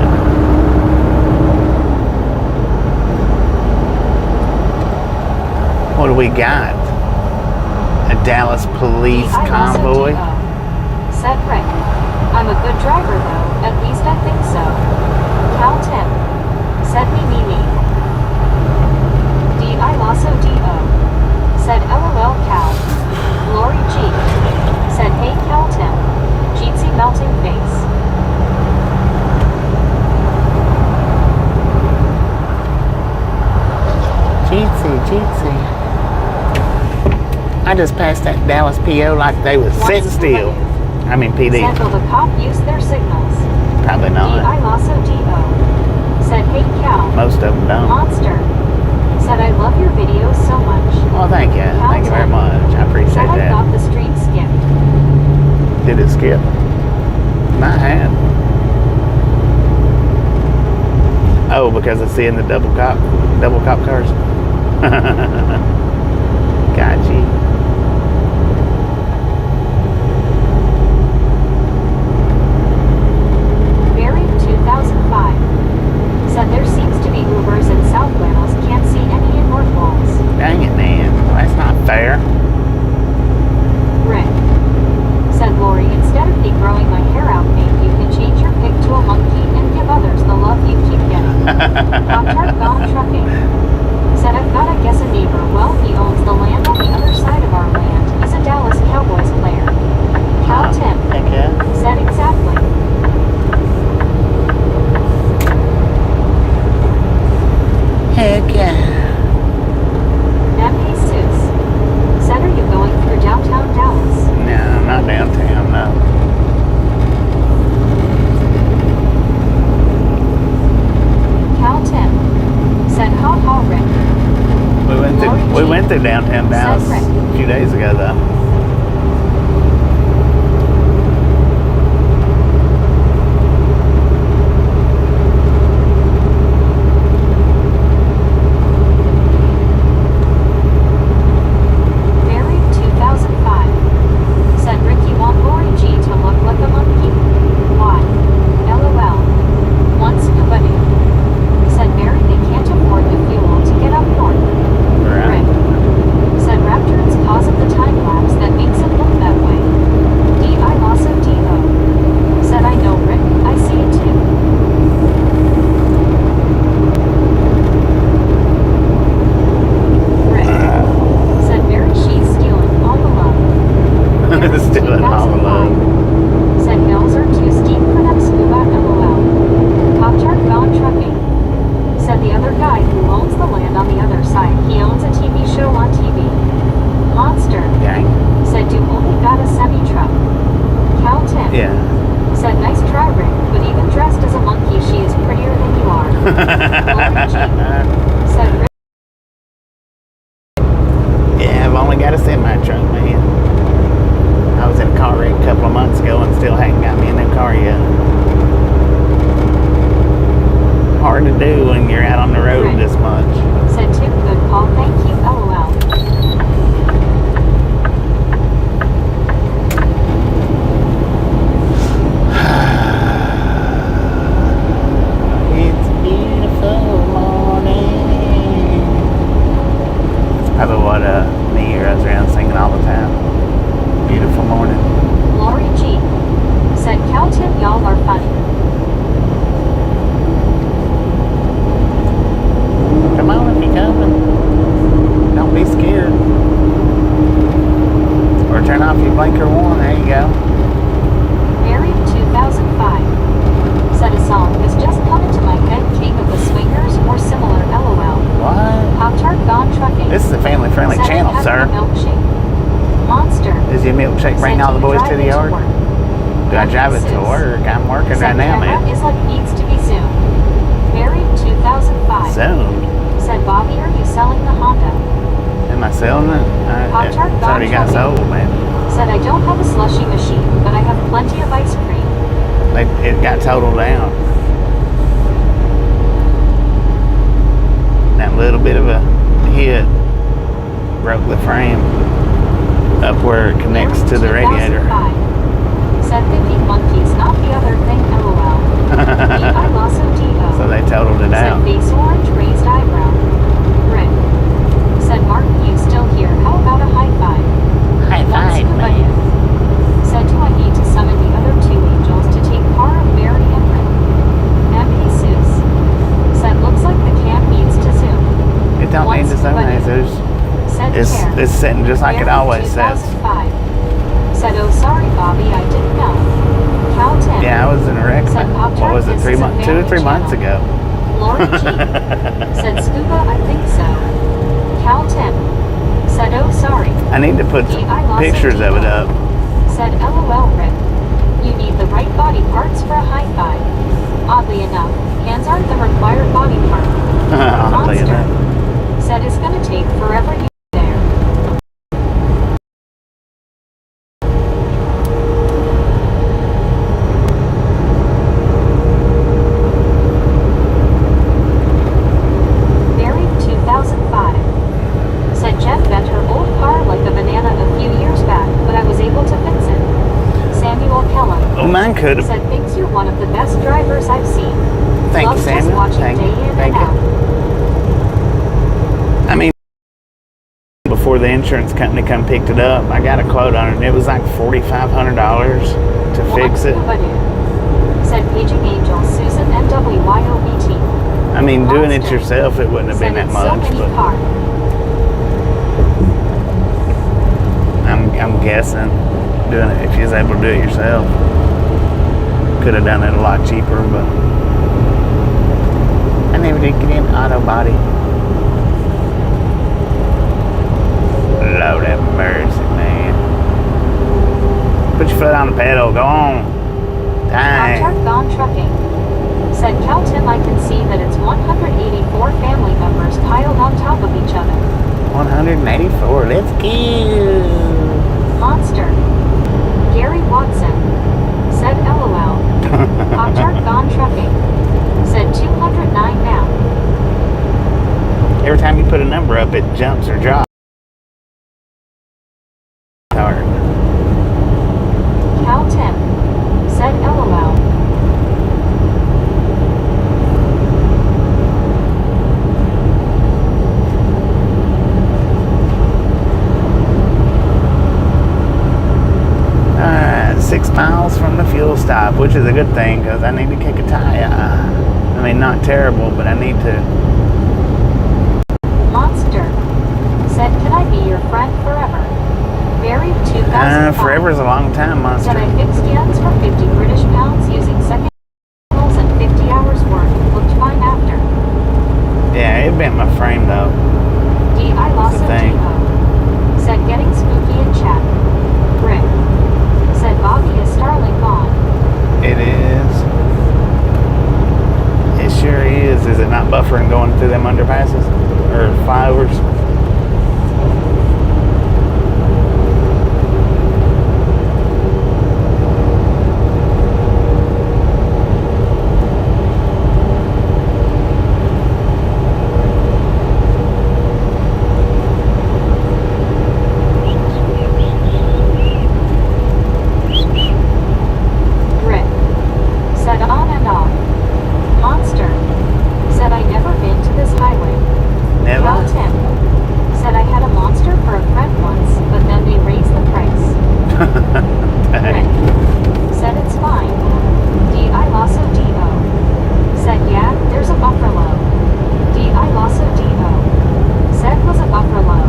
B: What do we got? A Dallas police convoy?
A: Said Rick. I'm a good driver though, at least I think so. Cal Tim. Said me. D.I. Lasso D.O. said LOL Cal. Lori G. said hey Cal Tim. Jeetsy melting face.
B: Jeetsy. I just passed that Dallas PO like they was sitting still. I mean PD.
A: Said will the cop use their signals?
B: Probably not.
A: D.I. Lasso D.O. said hey Cal.
B: Most of them don't.
A: Monster said I love your videos so much.
B: Well, thank you. Thank you very much. I appreciate
A: Said I
B: that.
A: thought the stream skipped.
B: Did it skip? My hand. Oh, because it's seeing the double cop cars. Gotcha.
A: Barry 2005 said there seems to be Ubers in South Wales, can't see any in North Wales.
B: Dang it, man. Well, that's not fair. We went through downtown Dallas a few days ago, though. Yeah, I've only got a semi-truck, man. I was in a car wreck a couple of months ago and still hadn't got me a new car yet. Hard to do when you're out on the road this much.
A: Said Tim, good call, thank you, LOL.
B: Probably what me or us around singing all the time. Beautiful morning.
A: Lori G said, Cal Tim, y'all are funny.
B: Come on if you're coming. Don't be scared. Or turn off your blinker one. There you go.
A: Married 2005 said a song has just come into my head, King of the Swingers or similar, LOL.
B: What?
A: Pop-Tart gone trucking.
B: This is a family-friendly channel, sir.
A: Milkshake. Monster.
B: Does your milkshake bring all the boys to the yard? Do I drive it to work? I'm working right now, man.
A: Is like needs to be zoomed. Married 2005.
B: Zoomed?
A: Said Bobby, are you selling the Honda?
B: Am I selling it? It's already got sold, man.
A: Said I don't have a slushy machine, but I have plenty of ice cream.
B: It got totaled down. That little bit of a hit broke the frame up where it connects to the radiator.
A: Said thinking monkeys, not the other thing, LOL. I lost a D-O.
B: So they totaled it out.
A: Said face orange, raised eyebrow. Rick. Said Martin, you still here? How about a high five?
B: High five, man.
A: Said, do I need to summon the other two angels to take part of Mary and Rick? And Jesus. Said, looks like the cam needs to zoom.
B: It don't need to zoom, it's sitting just like it always says.
A: Said, oh, sorry, Bobby, I didn't know. Cal Tim.
B: Yeah, I was in a wreck. What was it, 2 or 3 months ago?
A: Lori G said, Scuba, I think so. Cal Tim said, oh, sorry.
B: I need to put some pictures of it up.
A: Said, LOL, Rick. You need the right body parts for a high five. Oddly enough, hands aren't the required body part.
B: Oddly enough.
A: Said it's gonna take forever.
B: Mine could have.
A: Said thinks you're one of the best drivers I've seen.
B: Thank you, Samuel. Thank you. I mean, before the insurance company come picked it up, I got a quote on it, and it was like $4,500 to fix it.
A: Said paging angel Susan NWYOBT.
B: I mean, doing it yourself, it wouldn't have been that much, but I'm guessing doing it if you was able to do it yourself. Could have done it a lot cheaper, but I never did get in auto body. Lord have mercy, man. Put your foot on the pedal, go on. Dang.
A: Pop-Tart gone trucking. Said Cal Tim, I can see that it's 184 family members piled on top of each other.
B: 184. Let's go.
A: Monster. Gary Watson said LOL. Pop-Tart gone trucking said 209 now.
B: Every time you put a number up, it jumps or drops. Hard.
A: Cal Tim said LOL.
B: Alright, 6 miles from the fuel stop, which is a good thing because I need to kick a tire. I mean, not terrible, but I need to.
A: Monster said, "Can I be your friend forever?" Buried 2005.
B: Forever's a long time, Monster.
A: Said I fixed yens for 50 British pounds using second handles and 50 hours work. Looked fine after.
B: Yeah, it bent my frame though.
A: D.I. lost
B: That's
A: a
B: the thing.
A: G.O. Said getting spooky in chat. Rick said Bobby is Starling gone.
B: It is. It sure is. Is it not buffering going through them underpasses? Or flyovers?
A: Rick said on and off. Monster said I never been to this highway.
B: Never?
A: Cal Tim said I had a monster for a friend once, but then they raised the price. Rick said it's fine. D.I. Lasso D.O. said yeah, there's a buffer low. D.I. Lasso D.O. said was a buffer low.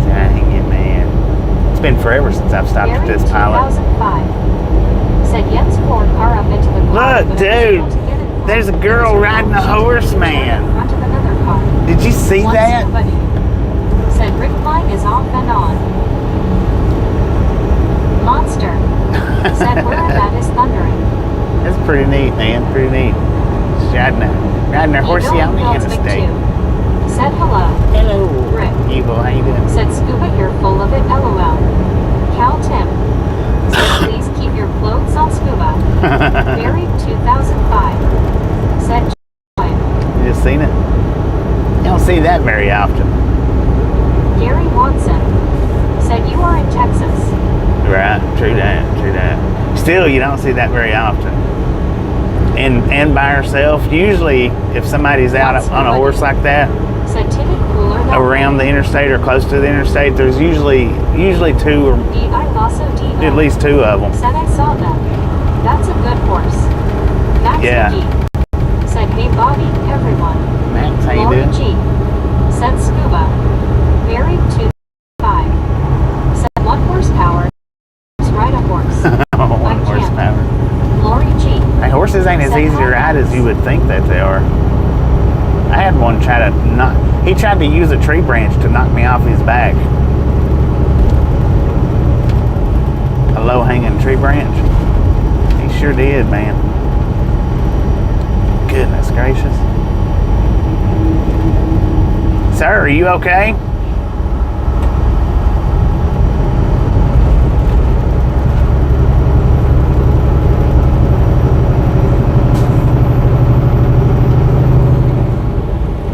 B: Dang it, man. It's been forever since I've stopped at
A: Buried
B: this pilot.
A: 2005 said Jens poured car up into the car.
B: Look,
A: but
B: dude,
A: was able to get it.
B: there's a girl riding a horse, man.
A: In front of another car.
B: Did you see
A: Once
B: that?
A: nobody said Rick Klein is off and on. Monster said where that is thundering.
B: That's pretty neat, man. Pretty neat. She's riding a horsey
A: Evil
B: on the
A: Beltsvik
B: interstate.
A: 2 said hello.
B: Hello.
A: Rick
B: Evil, how you doing?
A: said scuba you're full of it LOL. Cal Tim said please keep your clothes on scuba. Buried 2005 said joy.
B: You just seen it? You don't see that very often.
A: Gary Watson said you are in Texas.
B: Right, true that. Still, you don't see that very often. And by herself, usually if somebody's out on a horse like that,
A: Said ticket cooler than
B: around the interstate or close to the interstate, there's usually two or
A: D.I. Lasso D.O.
B: at least two of them.
A: Said I saw them. That's a good horse. Max
B: Yeah.
A: McGee said hey Bobby, everyone.
B: Max, how you
A: Lori
B: doing?
A: G said scuba. Buried 2005 said 1 horsepower. Just ride a horse.
B: Oh, 1
A: I can't.
B: horsepower.
A: Lori G
B: Hey, horses ain't as
A: Said
B: easy to ride as you would think that they are. I had one he tried to use a tree branch to knock me off his back. A low-hanging tree branch. He sure did, man. Goodness gracious. Sir, are you okay?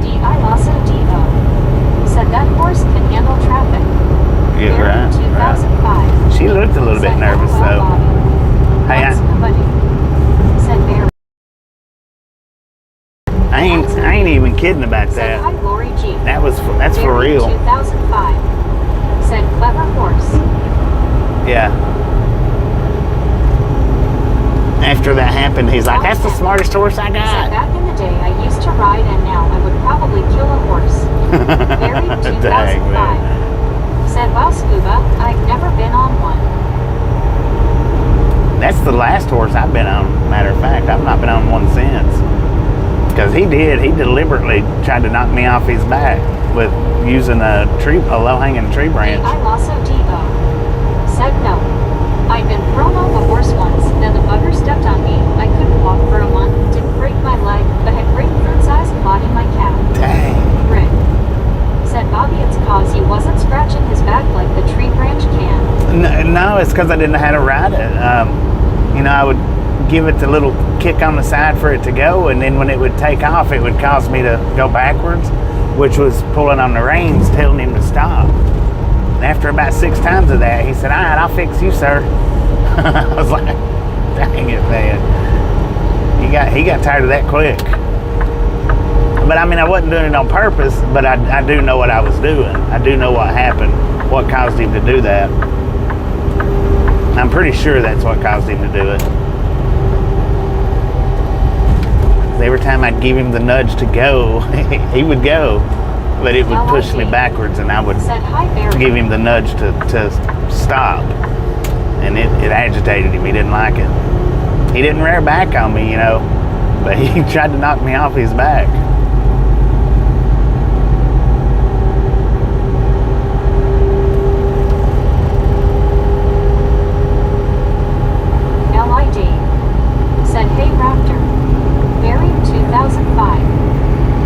A: D.I. Lasso D.O. said that horse can handle traffic.
B: Yeah,
A: Buried
B: right.
A: 2005
B: She looked a little bit
A: said,
B: nervous,
A: "LOL,
B: though.
A: Bobby."
B: Hey,
A: Once nobody said Barry.
B: I ain't even kidding about
A: Said hi
B: that.
A: Lori G.
B: That's for
A: Buried
B: real.
A: 2005 said clever horse.
B: Yeah. After that happened, he's like, "That's the smartest horse I
A: Said
B: got."
A: back in the day I used to ride and now I would probably kill a horse. Buried 2005
B: Dang, man.
A: said well scuba, I've never been on one.
B: That's the last horse I've been on. Matter of fact, I've not been on one since. Because he deliberately tried to knock me off his back with using a low-hanging tree branch.
A: I Lasso D.O. said no. I'd been thrown off a horse once, then the bugger stepped on me. I couldn't walk for a month, didn't break my leg, but had great fruit-sized clot in my calf.
B: Dang.
A: Rick. Said Bobby it's cause he wasn't scratching his back like the tree branch can.
B: No, it's because I didn't know how to ride it. I would give it the little kick on the side for it to go, and then when it would take off, it would cause me to go backwards, which was pulling on the reins, telling him to stop. And after about 6 times of that, he said, "All right, I'll fix you, sir." I was like, "Dang it, man!" He got tired of that quick. But I mean, I wasn't doing it on purpose, but I do know what I was doing. I do know what happened, what caused him to do that. I'm pretty sure that's what caused him to do it. Every time I'd give him the nudge to go, he would go, but it would push me backwards, and I would give him the nudge to stop, and it agitated him. He didn't like it. He didn't rear back on me, but he tried to knock me off his back.
A: Said, "Hey Raptor, Barry 2005.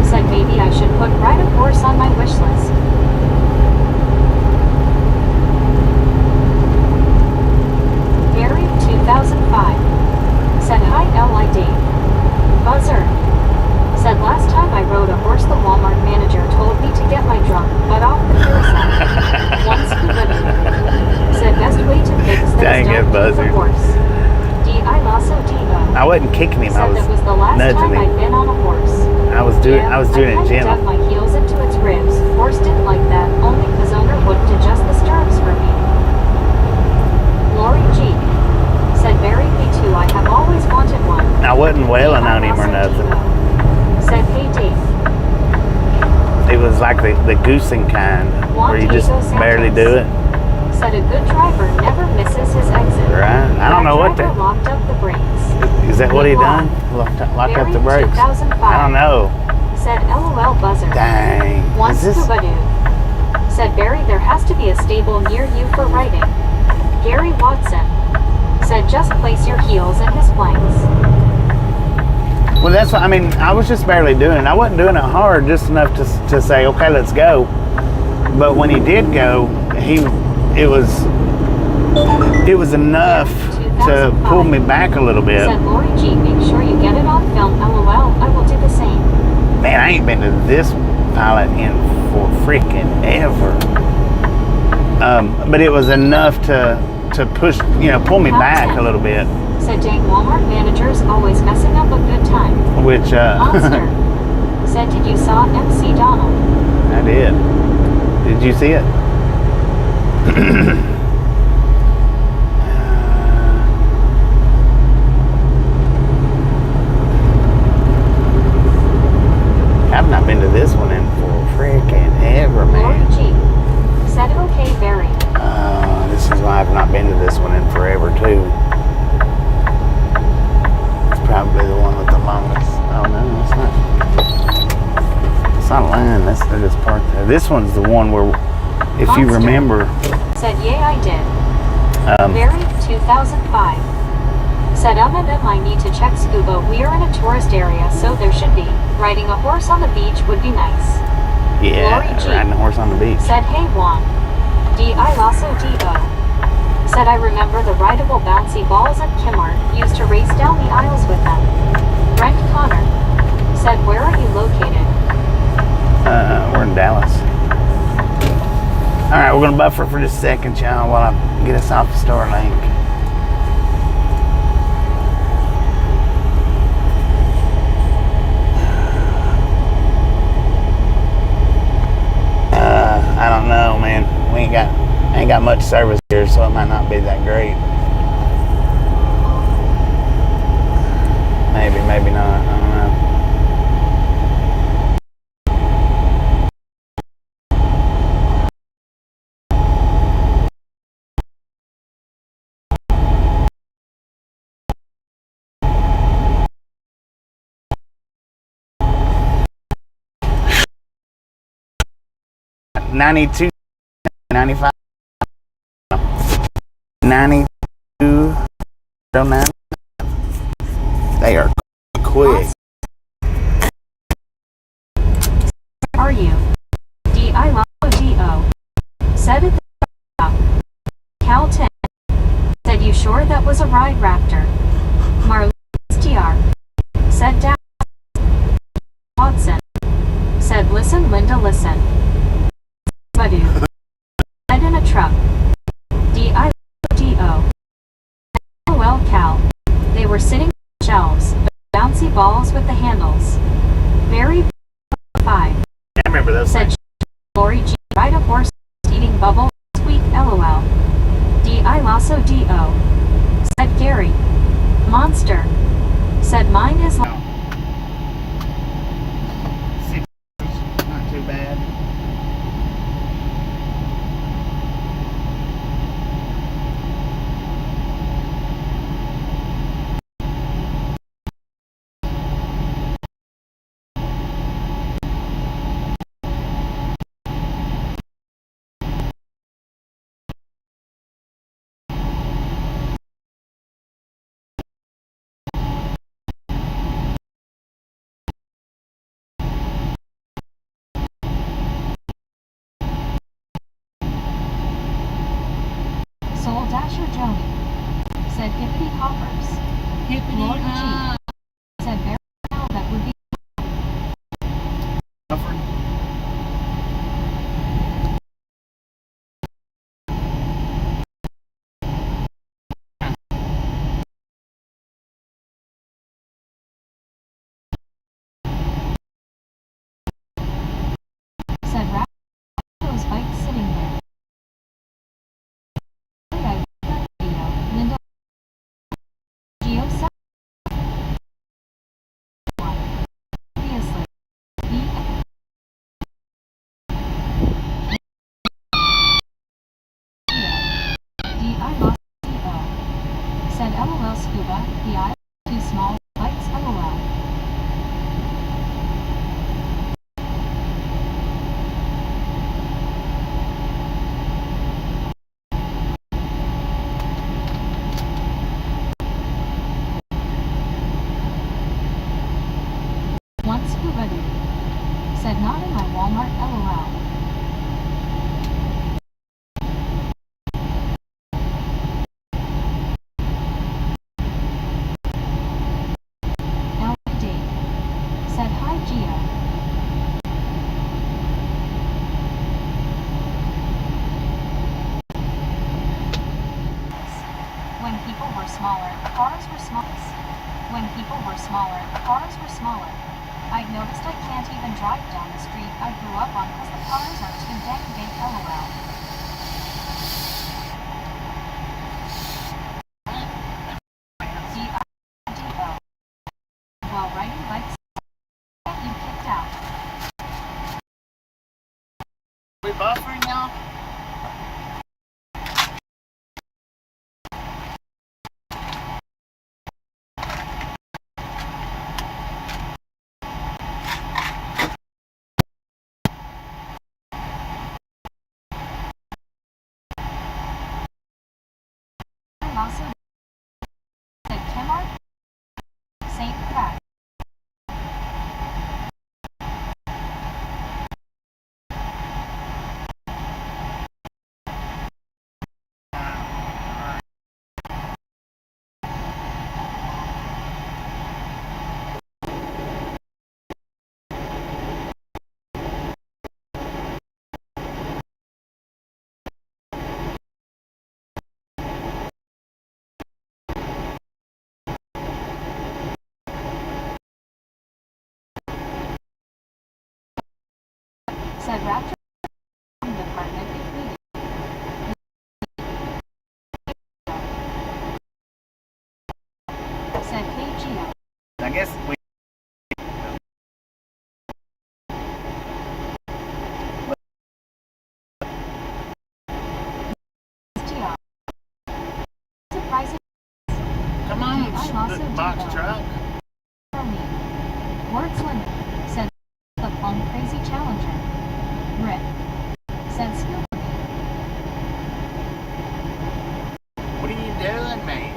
A: Said maybe I should put ride a horse on my wish list." Barry 2005. Said, "Hi LID. Buzzer." Said, "Last time I rode a horse, the Walmart manager told me to get my drunk butt off the carousel." Once said, "Best way to fix this,
B: Dang it,
A: don't
B: Buzzer.
A: kick the horse." I
B: I wasn't kicking him. I was
A: that was the last
B: nudging
A: time
B: him.
A: I'd been on a horse.
B: I was doing it
A: I
B: gentle.
A: dug my heels into its ribs. Horse didn't like that, only his owner wouldn't adjust the stirrups for me. Lori G. Said, "Barry, me too. I have always wanted one."
B: I wasn't wailing on him or nothing.
A: Said, "Hey Dave."
B: It was like the goosing kind, where you just barely do it.
A: Said, "A good driver never misses his exit."
B: Right? I don't know what
A: that. Locked up the brakes.
B: Is that what he done? Locked up the brakes?
A: 2005.
B: I don't know.
A: Said, "LOL Buzzer."
B: Dang.
A: Once Scooba-Doo. Said, "Barry, there has to be a stable near you for riding." Gary Watson. Said, "Just place your heels in his flanks."
B: Well, that's what I mean. I was just barely doing it. I wasn't doing it hard, just enough to say, "Okay, let's go." But when he did go, it was enough to pull me back a little bit.
A: Said Lori G, "Make sure you get it on film. LOL, I will do the same."
B: Man, I ain't been to this pilot in for freaking ever. But it was enough to push, pull me back a little bit.
A: Said, "Dang, Walmart managers always messing up a good time."
B: Which,
A: Monster. Said, "Did you saw MC Donald?"
B: I did. Did you see it? I've not been to this one in for freaking ever, man.
A: Lori G. Said, "Okay, Barry."
B: This is why I've not been to this one in forever, too. It's probably the one with the longest. Oh, no, it's not. It's not a line. They're just parked there. This one's the one where, if you remember.
A: Said, "Yeah, I did." Barry 2005. Said, and I need to check scuba. We are in a tourist area, so there should be. Riding a horse on the beach would be nice."
B: Yeah,
A: Lori G.
B: riding a horse on the beach.
A: Said, "Hey Juan. D.I. Lasso D.O. Said, "I remember the rideable bouncy balls at Kmart. Used to race down the aisles with them." Brent Connor. Said, "Where are you located?"
B: We're in Dallas. All right, we're gonna buffer for just a second, y'all, while I get us off the Starlink. I don't know, man. We ain't got much service here, so it might not be that great. Maybe, maybe not. I don't know. $92, $95, $92 09. They are quick.
A: Are you? D-I-L-O-G-O. Said it Cal 10. Said you sure that was a ride raptor? Marlene STR. Said down. Watson. Said listen Linda listen. Badu. Said in a truck. D-I-L-O-G-O. LOL Cal. They were sitting on shelves, bouncy balls with the handles. Very 5.
B: I remember those.
A: Said Lori G. Ride a horse eating bubble squeak LOL. D-I-L-O-D-O. Said Gary. Monster. Said mine is
B: Not too bad.
A: Soul Dasher Joni. Said hippity hoppers. Lori G. Said very well that would be said rap those bikes sitting there. Linda Geo said obviously. D-I-L-O. Said LOL Scuba, the I too small, bikes LOL. One Scuba dude. Said not in my Walmart LOL. LD. Said hi Geo. When people were smaller, cars were smaller. When people were smaller, cars were smaller. I've noticed I can't even drive down the street I grew up on because the cars are too dang big LOL. D-I-D-O. While riding bikes, you kicked out.
B: We buffering y'all?
A: Also said Kmart, St. Pat. Said Raptor department if needed. Said hey Geo.
B: I guess we.
A: STR. Surprising.
B: Come on,
A: I'm also
B: the box
A: D-O.
B: truck.
A: For me. Words limit. Said the plum crazy challenger. Rip. Said Scuba.
B: What are you doing, man?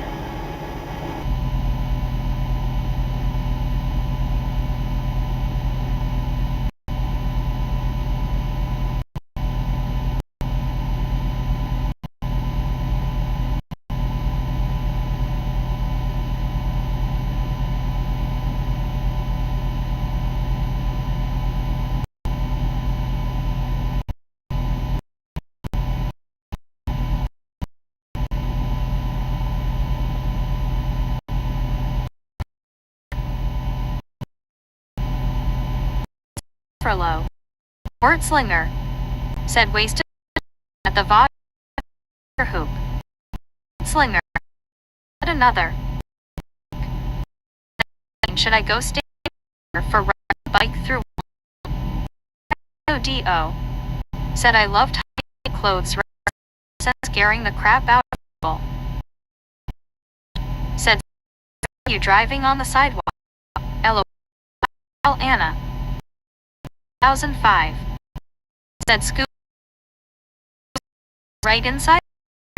A: Furlough. Word slinger. Said wasted at the vodka hoop. Slinger. Said another. Should I go stay for ride a bike through ODO? Said I loved high clothes and scaring the crap out of people. Said you driving on the sidewalk. LOL Anna. 2005. Said scoop right inside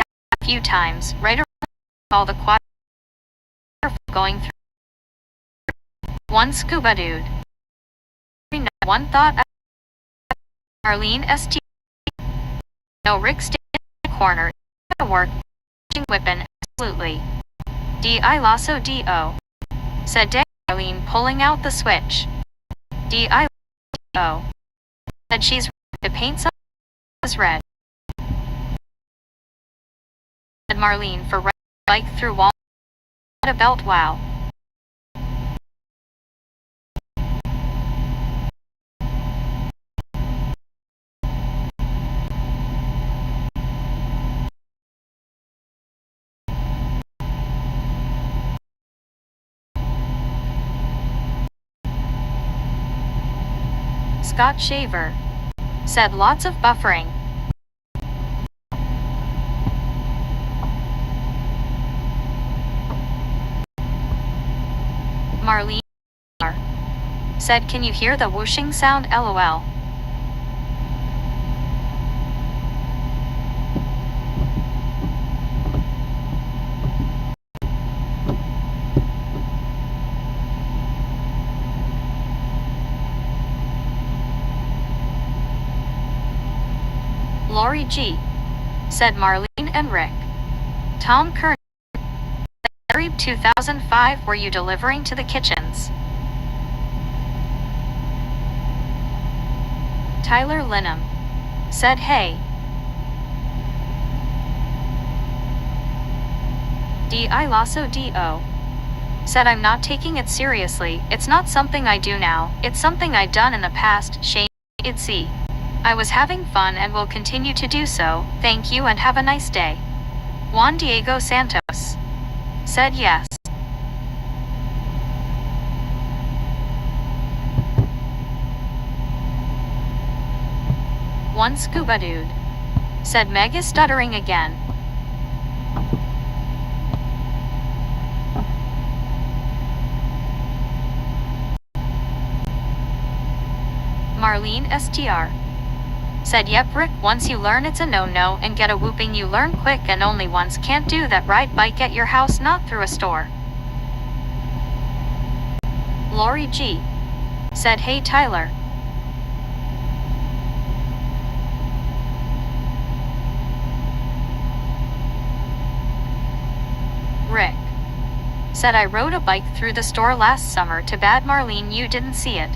A: a few times, right around all the quad going through. One scuba dude. One thought Arlene St. No Rick stayed in the corner. Work. Whippin'. Absolutely. D.I. Lasso D.O. Said dang Arlene pulling out the switch. D.I. O. Said she's to paint some was red. Said Marlene for riding bike through wall at a belt wow. Scott Shaver. Said lots of buffering. Marlene said can you hear the whooshing sound LOL. Lori G. Said Marlene and Rick. Tom Kern. 2005 were you delivering to the kitchens? Tyler Linham. Said hey. D.I. Lasso D.O. Said I'm not taking it seriously, it's not something I do now, it's something I'd done in the past, Shane, it's see. I was having fun and will continue to do so, thank you and have a nice day. Juan Diego Santos. Said yes. One scuba dude. Said Meg is stuttering again. Marlene STR. Said yep Rick once you learn it's a no-no and get a whooping you learn quick and only once can't do that ride bike at your house not through a store. Lori G. Said hey Tyler. Rick. Said I rode a bike through the store last summer to bad Marlene you didn't see it.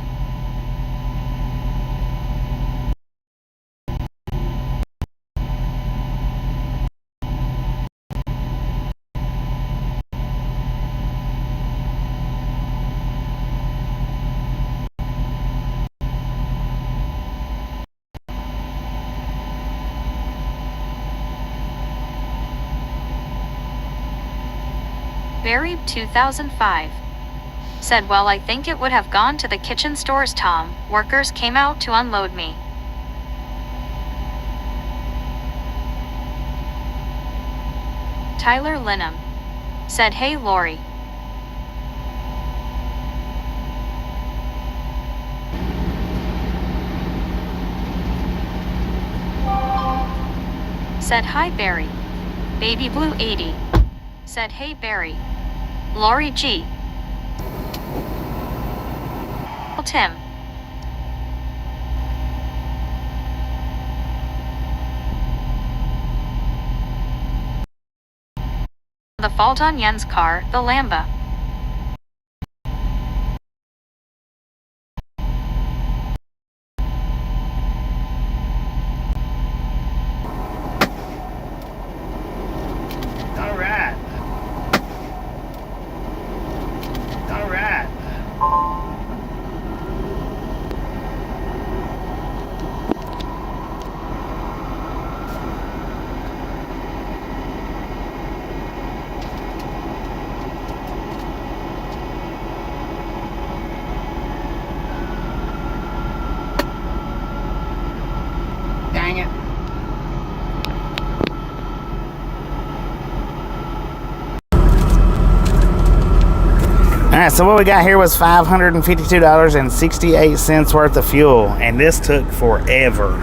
A: Barry 2005. Said well I think it would have gone to the kitchen stores Tom, workers came out to unload me. Tyler Linham. Said hey Lori. Said hi Barry. Baby Blue 80. Said hey Barry. Lori G. Tim. The fault on Yen's car, the Lamba.
B: right, so what we got here was $552.68 worth of fuel, and this took forever.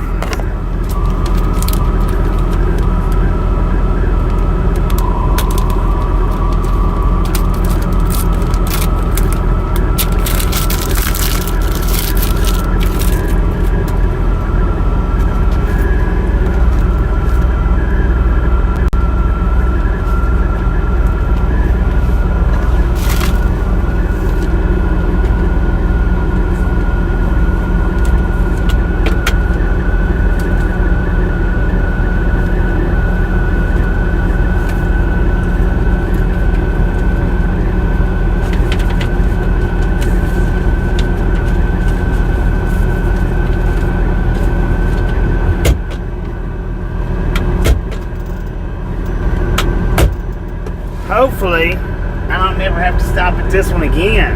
B: Hopefully, I don't never have to stop at this one again.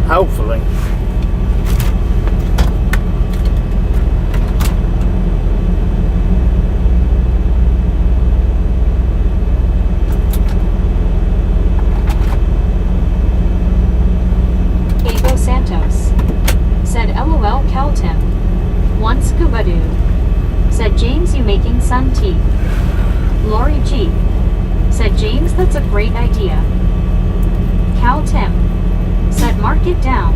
B: Hopefully.
A: Diego Santos said LOL Caltim. One scuba dude said James, you making sun tea. Lori G said James, that's a great idea. Cal Tim said mark it down.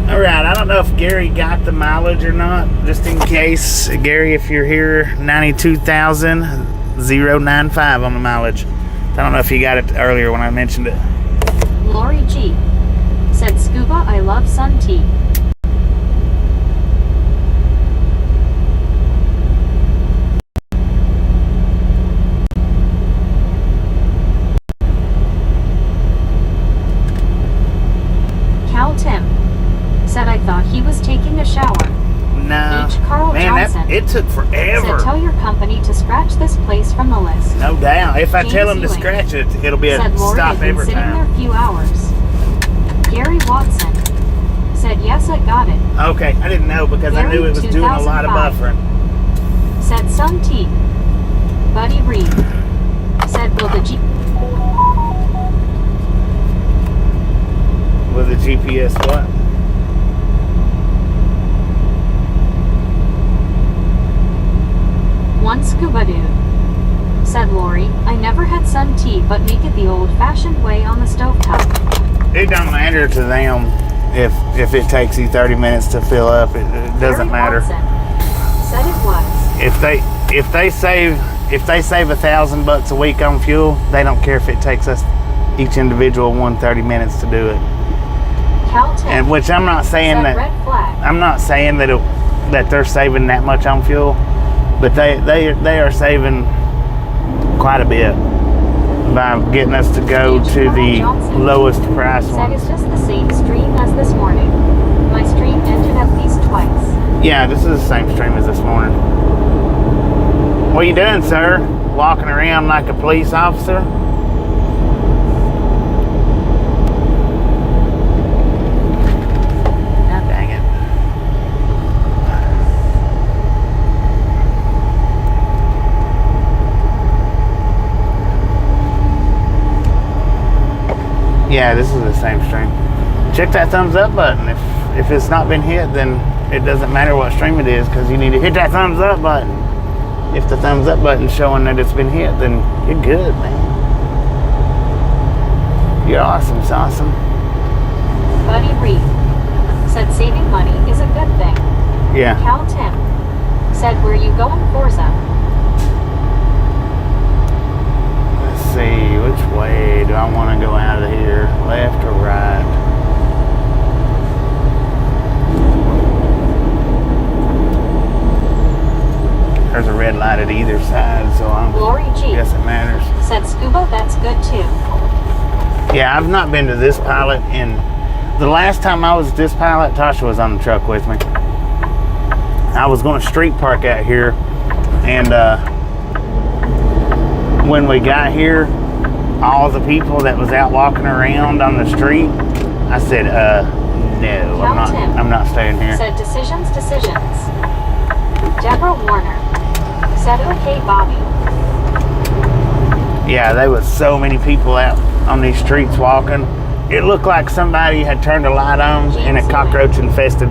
B: Alright, I don't know if Gary got the mileage or not. Just in case, Gary, if you're here, 92,095 on the mileage. I don't know if you got it earlier when I mentioned it.
A: Lori G said scuba, I love sun tea. Tim said I thought he was taking a shower.
B: No.
A: H. Carl Johnson
B: it took forever.
A: said tell your company to scratch this place from the list.
B: No doubt. If I tell them to
A: Ewing
B: scratch it, it'll be a
A: said Lori
B: stop
A: had been
B: every
A: sitting
B: time.
A: there a few hours. Gary Watson said yes, I got it.
B: Okay, I didn't know because I
A: Gary
B: knew it was doing a lot of
A: 2005
B: buffering.
A: said sun tea. Buddy Reed said will the
B: With the GPS what?
A: One scuba dude said Lori, I never had sun tea but make it the old-fashioned way on the stovetop.
B: It don't matter to them if it takes you 30 minutes to fill up. It doesn't
A: Gary
B: matter.
A: Watson said it was.
B: If they save $1,000 a week on fuel, they don't care if it takes us each individual 30 minutes to do it.
A: Cal Tim
B: And which I'm not saying
A: said
B: that
A: red flag.
B: I'm not saying that they're saving that much on fuel, but they are saving quite a bit by getting us to go
A: H.
B: to
A: Carl
B: the
A: Johnson
B: lowest price
A: said
B: one.
A: it's just the same stream as this morning. My stream ended at least twice.
B: Yeah, this is the same stream as this morning. What are you doing, sir? Walking around like a police officer? Dang it. Yeah, this is the same stream. Check that thumbs up button. If it's not been hit, then it doesn't matter what stream it is, because you need to hit that thumbs up button. If the thumbs up button's showing that it's been hit, then you're good, man. You're awesome, it's awesome.
A: Buddy Reed said saving money is a good thing.
B: Yeah.
A: Cal Tim said where you going, Forza?
B: Let's see, which way do I want to go out of here? Left or right? There's a red light at either side, so I
A: Lori G
B: guess it matters.
A: said scuba, that's good too.
B: Yeah, I've not been to this pilot in... The last time I was at this pilot, Tasha was on the truck with me. I was going to street park out here, and when we got here, all the people that was out walking around on the street, I said, no, I'm not staying here.
A: Said decisions. Deborah Warner said okay, Bobby.
B: Yeah, there was so many people out on these streets walking. It looked like somebody had turned a light on in a cockroach-infested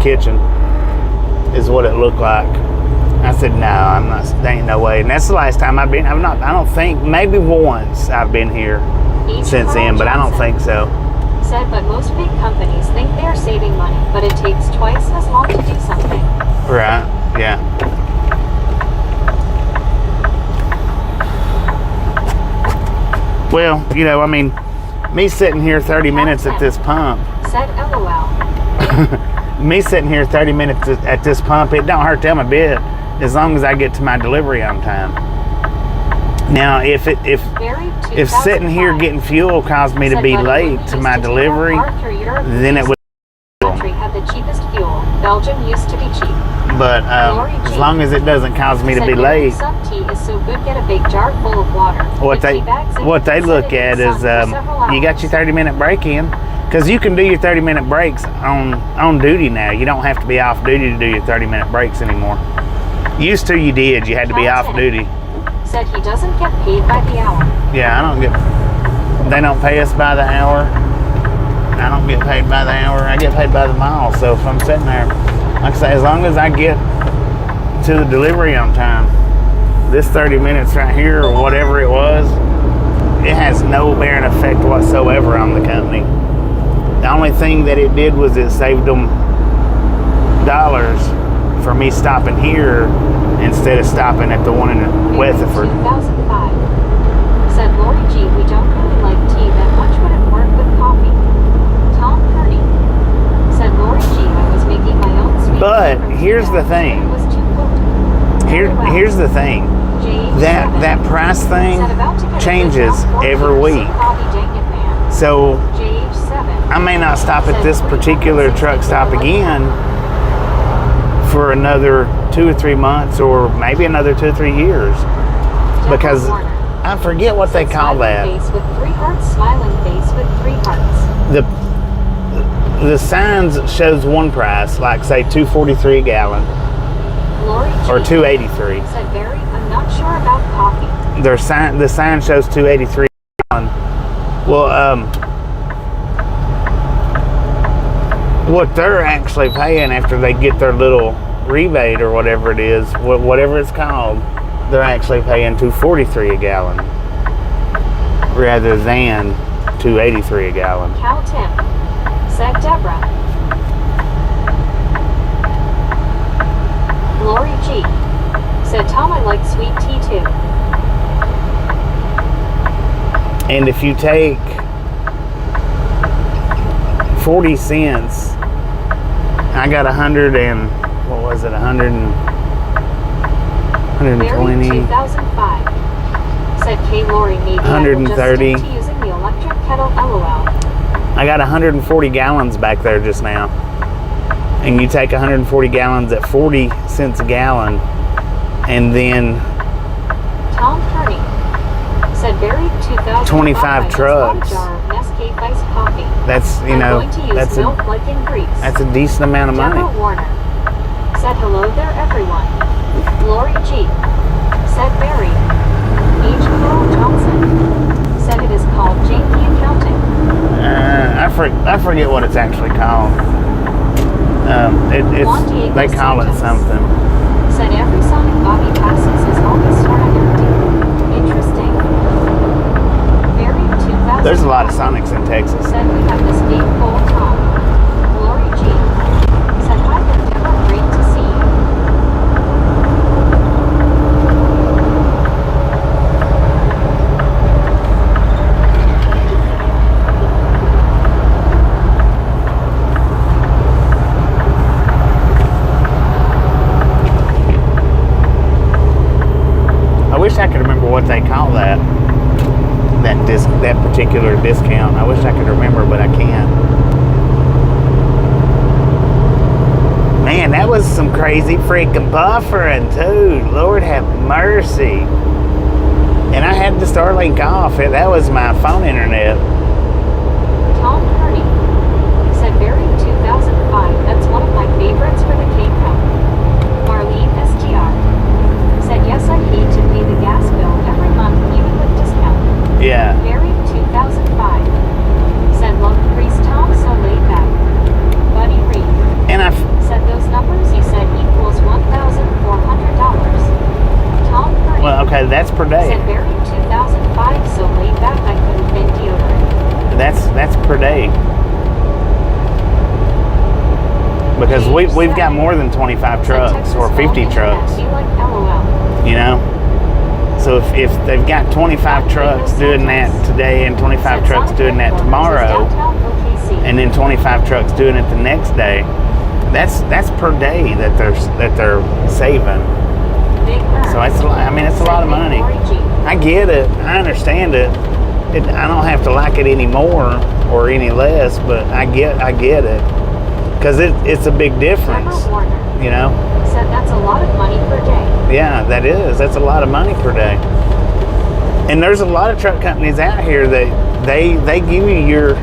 B: kitchen, is what it looked like. I said, no, I'm not, there ain't no way. And that's the last time I've been. I don't think, maybe once I've been here since then, but I don't think so.
A: Said, but most big companies think they're saving money, but it takes twice as long to do something.
B: Right, yeah. Well, you know, I mean, me sitting here 30 minutes at this pump.
A: Said LOL.
B: Me sitting here 30 minutes at this pump, it don't hurt them a bit as long as I get to my delivery on time. Now, if sitting here getting fuel caused me to be late to my delivery, then it would.
A: Country had the cheapest fuel. Belgium used to be cheap.
B: But as long as it doesn't cause me to be late.
A: Some tea is so good, get a big jar full of water.
B: What they look at is you got your 30-minute break in, because you can do your 30-minute breaks on duty now. You don't have to be off duty to do your 30-minute breaks anymore. Used to, you did. You had to be off duty.
A: Said he doesn't get paid by the hour.
B: Yeah, they don't pay us by the hour. I don't get paid by the hour. I get paid by the mile. So if I'm sitting there, like I say, as long as I get to the delivery on time, this 30 minutes right here or whatever it was, it has no bearing effect whatsoever on the company. The only thing that it did was it saved them dollars for me stopping here instead of stopping at the one in Weatherford.
A: 2005. Said Lori G, we don't really like tea that much, but it worked with coffee. Tom Purdy. Said Lori G, I was making my own sweet
B: But here's the thing. Here's the thing. That price thing changes every week. So I may not stop at this particular truck stop again for another 2 or 3 months, or maybe another 2 or 3 years, because I forget what they call that.
A: Face with 3 hearts, smiling face with 3 hearts.
B: The signs shows one price, like say $2.43 a gallon, or $2.83.
A: Said Barry, I'm not sure about coffee.
B: The sign shows $2.83 a gallon. Well, what they're actually paying after they get their little rebate or whatever it is, whatever it's called, they're actually paying $2.43 a gallon rather than $2.83 a gallon.
A: Cal Tim. Said Deborah. Lori G. Said Tom, I like sweet tea too.
B: And if you take 40 cents, I got 100 and, what was it, 100 and 120.
A: 2005. Said K. Lori, maybe
B: 130.
A: I will just stick to using the electric kettle, LOL.
B: I got 140 gallons back there just now. And you take 140 gallons at 40 cents a gallon, and then
A: Tom Kearney said Barry 2005
B: 25 trucks. That's, you know, that's a decent amount of money.
A: Deborah Warner said hello there everyone. Lori G said Barry. H. Carl Johnson said it is called Janky Accounting.
B: I forget what it's actually called. They call it something.
A: Said every Sonic Bobby passes is always sort of empty. Interesting. Barry 2000.
B: There's a lot of Sonics in Texas.
A: Said we have this big full Tom. Lori G said hi there, Deborah. Great to see you.
B: I wish I could remember what they call that particular discount. I wish I could remember, but I can't. Man, that was some crazy freaking buffering too. Lord have mercy. And I had the Starlink off. That was my phone internet.
A: Tom Kearney said Barry 2005. That's one of my favorites for the Cape Cup. Marlene STR said yes, I hate to pay the gas bill every month.
B: Yeah.
A: Buried 2005. Said love priest Tom so laid back. Buddy Reed.
B: And
A: Said those numbers you said equals $1,400. Tom Purdy.
B: well, okay, that's per day.
A: Said buried 2005 so laid back I couldn't think deodorant.
B: That's per day. Because we've got more than 25 trucks or 50 trucks.
A: Like LOL.
B: You know? So if they've got 25 trucks doing that today and 25 trucks doing that tomorrow, and then 25 trucks doing it the next day, that's per day that they're saving. So it's a lot of money. I get it. I understand it. I don't have to like it any more or any less, but I get it. Because it's a big difference, you know?
A: Said that's a lot of money per day.
B: Yeah, that is. That's a lot of money per day. And there's a lot of truck companies out here that they give you your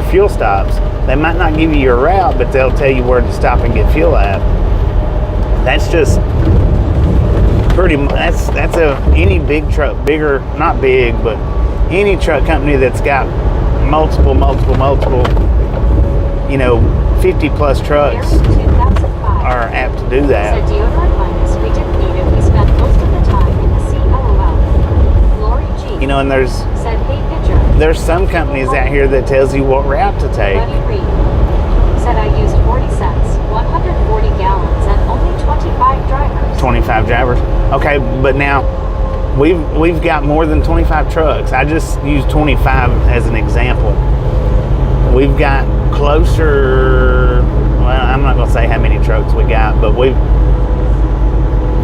B: fuel stops. They might not give you your route, but they'll tell you where to stop and get fuel at. That's just any big truck, bigger, not big, but any truck company that's got multiple, 50 plus trucks are apt to do that.
A: Said deodorant minus, we didn't need it. We spent most of the time in the sea. LOL. Glory G.
B: And
A: said hey pitcher.
B: there's some companies out here that tells you what route to take.
A: Buddy Reed. Said I used 40 cents, 140 gallons, and only 25 drivers.
B: 25 drivers. Okay, but now we've got more than 25 trucks. I just used 25 as an example. We've got closer, well, I'm not going to say how many trucks we got, but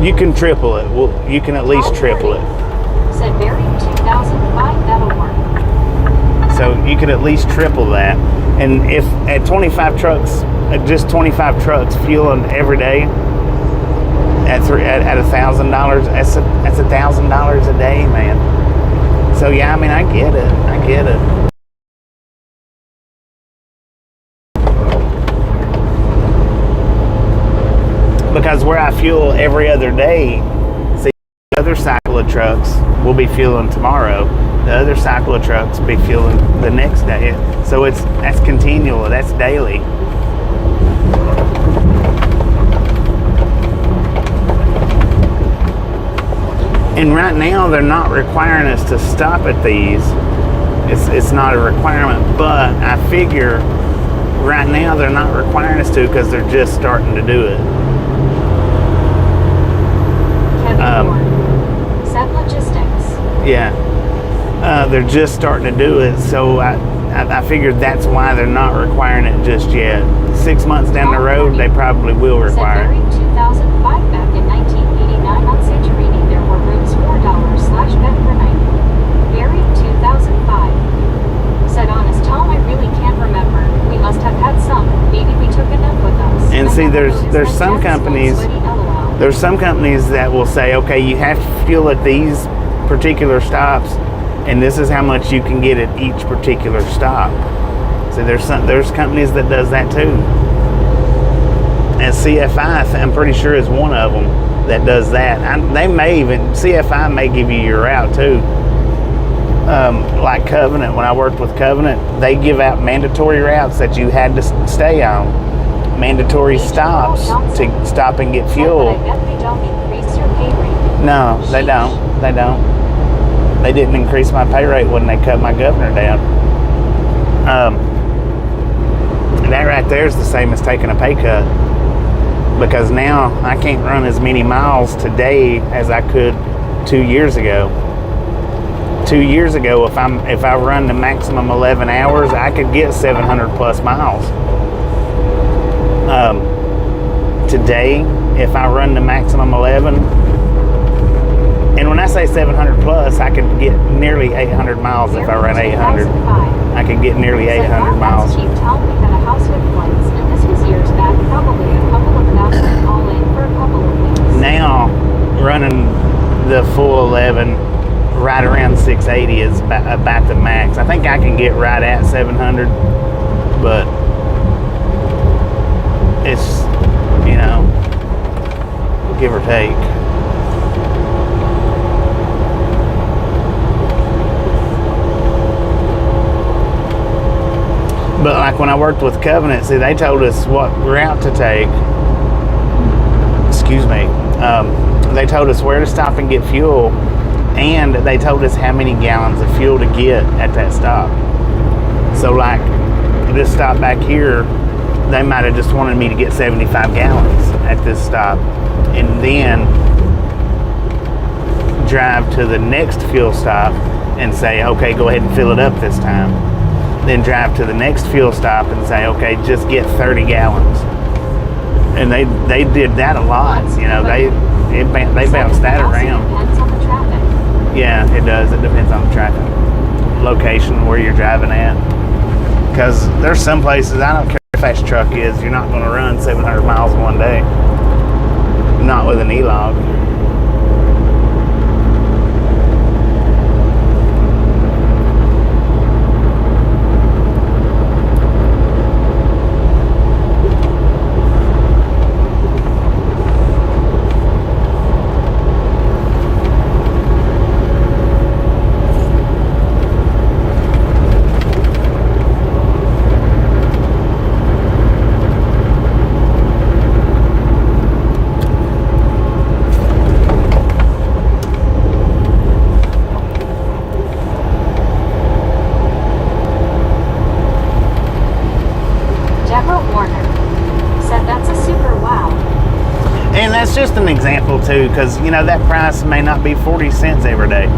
B: you can triple it. You can at least triple it.
A: Said buried 2005, that'll work.
B: So you could at least triple that. And if at 25 trucks, just 25 trucks fueling every day at $1,000, that's $1,000 a day, man. So yeah, I get it. Because where I fuel every other day, see, the other cycle of trucks will be fueling tomorrow. The other cycle of trucks will be fueling the next day. So that's continual. That's daily. And right now, they're not requiring us to stop at these. It's not a requirement, but I figure right now they're not requiring us to because they're just starting to do it.
A: Set logistics.
B: Yeah, they're just starting to do it, so I figured that's why they're not requiring it just yet. 6 months down the road, they probably will require it.
A: Buried 2005, back in 1989 on Santorini, there were rooms $4/bed per night. Buried 2005. Said honest Tom, I really can't remember. We must have had some. Maybe we took enough with us.
B: And see, there's some companies. There's some companies that will say, okay, you have to fuel at these particular stops, and this is how much you can get at each particular stop. So there's companies that does that too. And CFI, I'm pretty sure, is one of them that does that. CFI may give you your route too. Like Covenant, when I worked with Covenant, they give out mandatory routes that you had to stay on. Mandatory stops to stop and get fuel.
A: I bet they don't increase your pay rate.
B: No, they don't. They didn't increase my pay rate when they cut my governor down. That right there is the same as taking a pay cut, because now I can't run as many miles today as I could 2 years ago. 2 years ago, if I run the maximum 11 hours, I could get 700 plus miles. Today, if I run the maximum 11, and when I say 700 plus, I could get nearly 800 miles if I run 800. I could get nearly 800 miles.
A: Chief told me had a house with flights, and this was years back, probably a couple of thousand all in for a couple of weeks.
B: Now, running the full 11, right around 680 is about the max. I think I can get right at 700, but it's, give or take. like when I worked with Covenant, see, they told us what route to take. Excuse me. They told us where to stop and get fuel, and they told us how many gallons of fuel to get at that stop. So like this stop back here, they might have just wanted me to get 75 gallons at this stop, and then drive to the next fuel stop and say, okay, go ahead and fill it up this time. Then drive to the next fuel stop and say, okay, just get 30 gallons. And they did that a lot, you know. They bounced that around.
A: Depends on the traffic.
B: Yeah, it does. It depends on the traffic, location, where you're driving at. Because there's some places, I don't care how fast your truck is, you're not going to run 700 miles one day. Not with an E-log. Just an example too, because you know that price may not be 40 cents every day.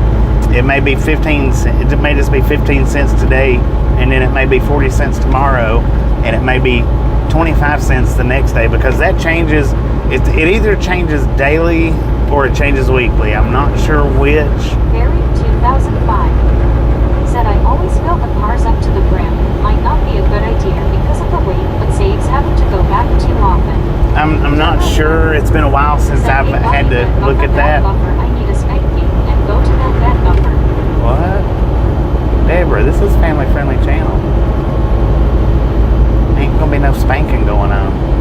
B: It may be 15 cents. It may just be 15 cents today, and then it may be 40 cents tomorrow, and it may be 25 cents the next day, because that changes. It either changes daily or it changes weekly. I'm not sure which.
A: Barry 2005 said, I always fill the cars up to the brim. Might not be a good idea because of the weight, but saves having to go back too often.
B: I'm not sure. It's been a while since I've had to look at that.
A: I need a spanking and go to that bumper.
B: What? Deborah, this is a family-friendly channel. Ain't gonna be no spanking going on.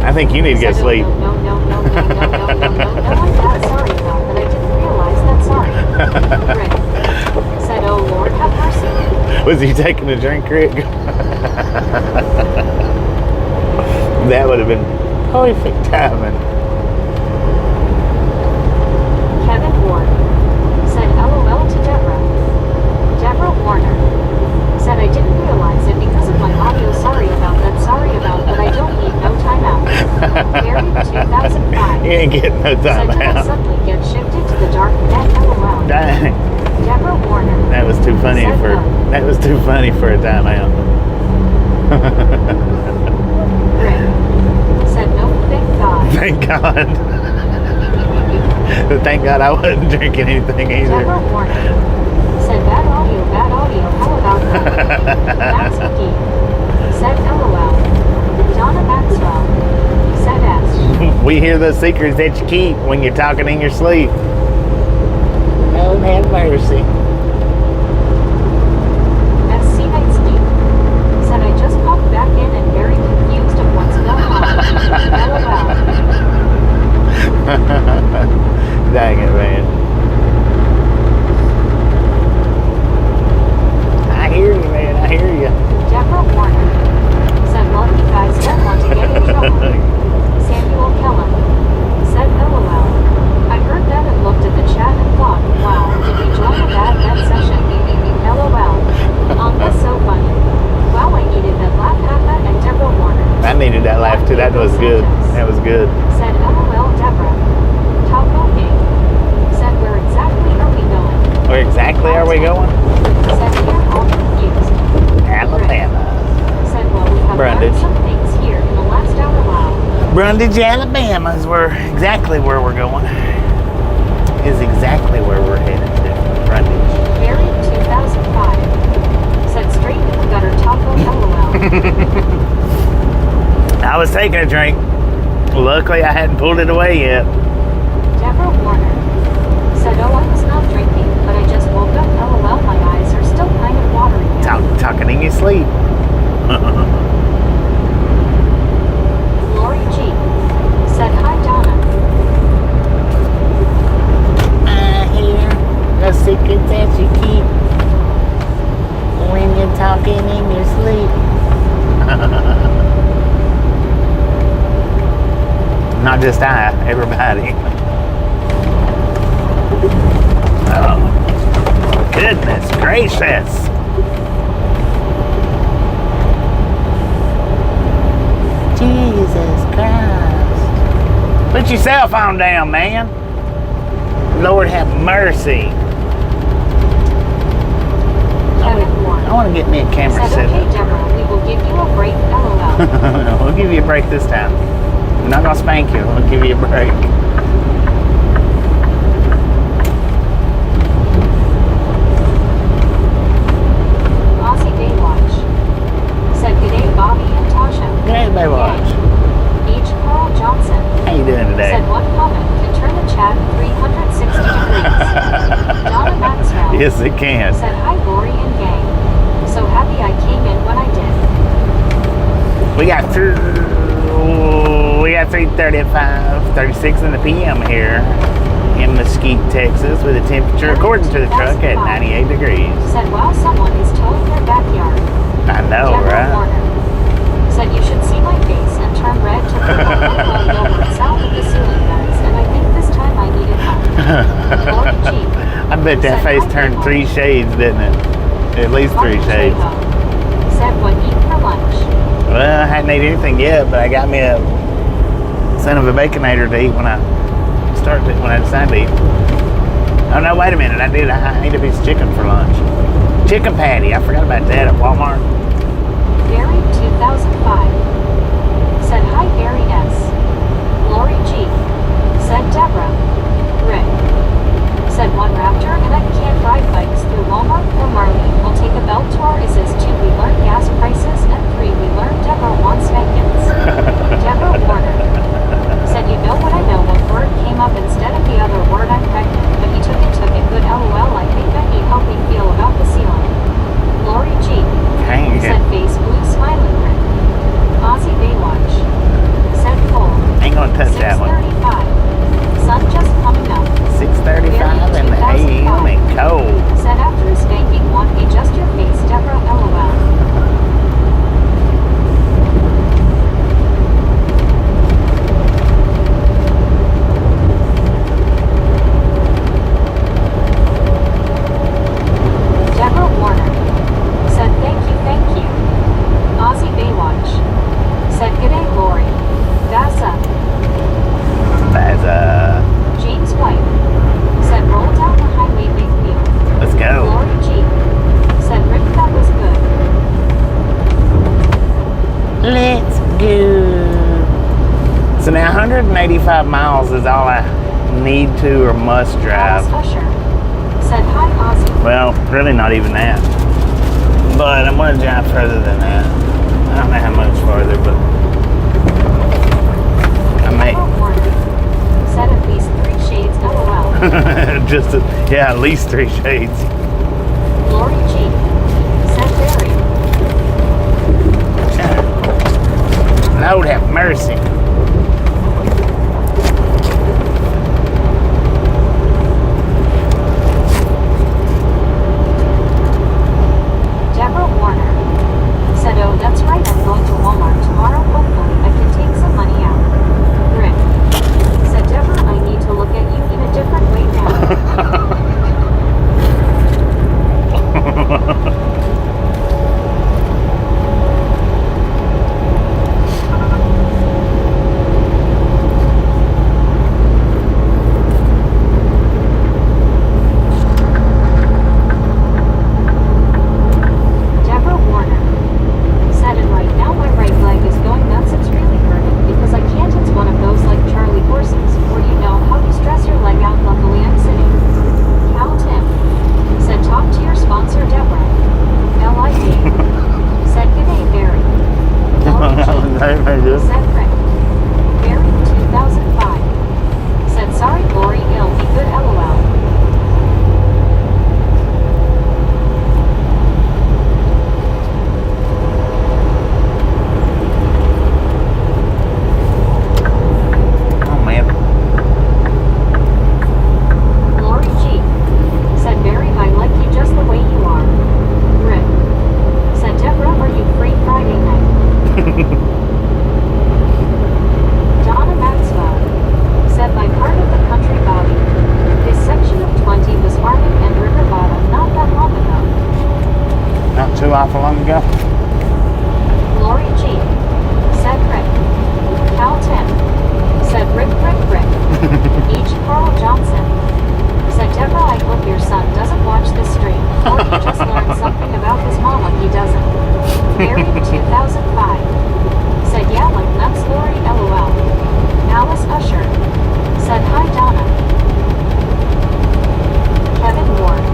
B: I think you need to get sleep.
A: No, I'm that sorry about that. I didn't realize that. Sorry. Rick said, oh Lord, have mercy.
B: Was he taking a drink, Rick? That would have been perfect timing.
A: Kevin Ward said, LOL to Deborah. Deborah Warner said, I didn't realize it because of my audio. Sorry about that. Sorry about, but I don't need no timeout. Barry 2005.
B: You ain't getting no timeout.
A: Said, suddenly get shifted to the dark net. LOL.
B: Dang.
A: Deborah Warner.
B: That was too funny for. No. That was too funny for a timeout.
A: Rick said, no, thank God.
B: Thank God. But thank God I wasn't drinking anything either.
A: Deborah Warner said, bad audio. How about that? That's Vicky said, LOL. Donna Maxwell said, S.
B: We hear the secrets that you keep when you're talking in your sleep. Oh, have mercy.
A: Scenic said, I just popped back in and very confused of what's going on. LOL.
B: Dang it, man. I hear you, man. I hear you.
A: Deborah Warner said, well, you guys don't want to get in trouble. Samuel Kellum said, LOL. I heard that and looked at the chat and thought, wow, did we join a bad session? LOL. That's so funny. Wow, I needed that laugh. Papa and Deborah Warner.
B: I needed that laugh too. That was good. That was good.
A: Said, LOL, Deborah. Taco King said, where exactly are we going?
B: Where exactly are we going?
A: Said, we're all confused.
B: Alabama.
A: Said, well, we have learned some things here in the last hour. Wow.
B: Brundage, Alabama is exactly where we're going. Is exactly where we're headed to. Brundage.
A: Barry 2005
B: I was taking a drink. Luckily, I hadn't pulled it away yet.
A: Deborah Warner said, oh, I was not drinking, but I just woke up. LOL, my eyes are still kind of watery now.
B: Talking in your sleep.
A: Lori G said, hi, Donna.
B: I hear the secrets that you keep when you're talking in your sleep. Not just I, everybody. Oh, goodness gracious. Jesus Christ. Put your cell phone down, man. Lord have mercy.
A: Kevin Warren
B: I want to get me a camera
A: said,
B: set
A: okay,
B: up.
A: Deborah, we will give you a break. LOL.
B: We'll give you a break this time. We're not going to spank you. We'll give you a break.
A: Aussie Baywatch said, g'day, Bobby and Tasha.
B: G'day, Baywatch.
A: H. Carl Johnson
B: How you doing today?
A: said, one comment can turn the chat 360 degrees. Donna Maxwell
B: Yes, it can.
A: said, hi, Lori and gang. So happy I came in when I did.
B: We got 3:35, 36 in the PM here in Mesquite, Texas, with a temperature, according to the truck, at 98 degrees.
A: Said, wow, someone is towing their backyard.
B: I know,
A: Deborah
B: right?
A: Warner said, you should see my face and turn red to purple over south of the ceiling vents, and I think this time I needed help. Lori G
B: I bet that face turned 3 shades, didn't it? At least 3 shades.
A: said, what eat for lunch?
B: Well, I hadn't ate anything yet, but I got me a son of a baconator to eat when I decided to eat. Oh no, wait a minute, I ate a piece of chicken for lunch. Chicken patty, I forgot about that at Walmart.
A: Gary 2005 said, hi, Gary S. Lori G said, Deborah. Rick said, one Raptor and I can't ride bikes through Walmart or Marley. We'll take a belt tour. Is this 2, we learned gas prices, and 3, we learned Deborah wants beckons. Deborah Warner said, you know what I know, what word came up instead of the other word, I'm pregnant, but he took it good. LOL, I think I need helping feel about the ceiling. Lori G said, face blue smiling grin. Aussie Baywatch said, full.
B: Ain't gonna touch that one.
A: 6:35. Sun just coming up.
B: 6:35 in the AM and cold.
A: Said, after a spanking one, adjust your face, Deborah. LOL. Deborah Warner said, thank you. Aussie Baywatch said, g'day, Lori. That's up. James White said, roll down the highway, big wheel.
B: Let's go.
A: Lori G said, Rick, that was good.
B: Let's go. So now 185 miles is all I need to or must drive.
A: Alice Usher said, hi, Ozzy.
B: Well, really not even that. But I'm going to drive further than that. I don't know how much farther, but I may.
A: Said at least 3 shades. LOL.
B: At least 3 shades.
A: Lori G said, very.
B: Lord have mercy.
A: Deborah Warner said, oh, that's right, I'm going to Walmart tomorrow. Hopefully I can take some money out. Rick said, Deborah, I need to look at you in a different way now.
B: too awful long ago.
A: Lori G. Said Rick. Cal Tim. Said Rick. H. Carl Johnson. Said Deborah, I hope your son doesn't watch this stream, or he just learned something about his mom when he doesn't. Married 2005. Said yeah, like nuts Lori, LOL. Alice Usher. Said hi Donna. Kevin Ward.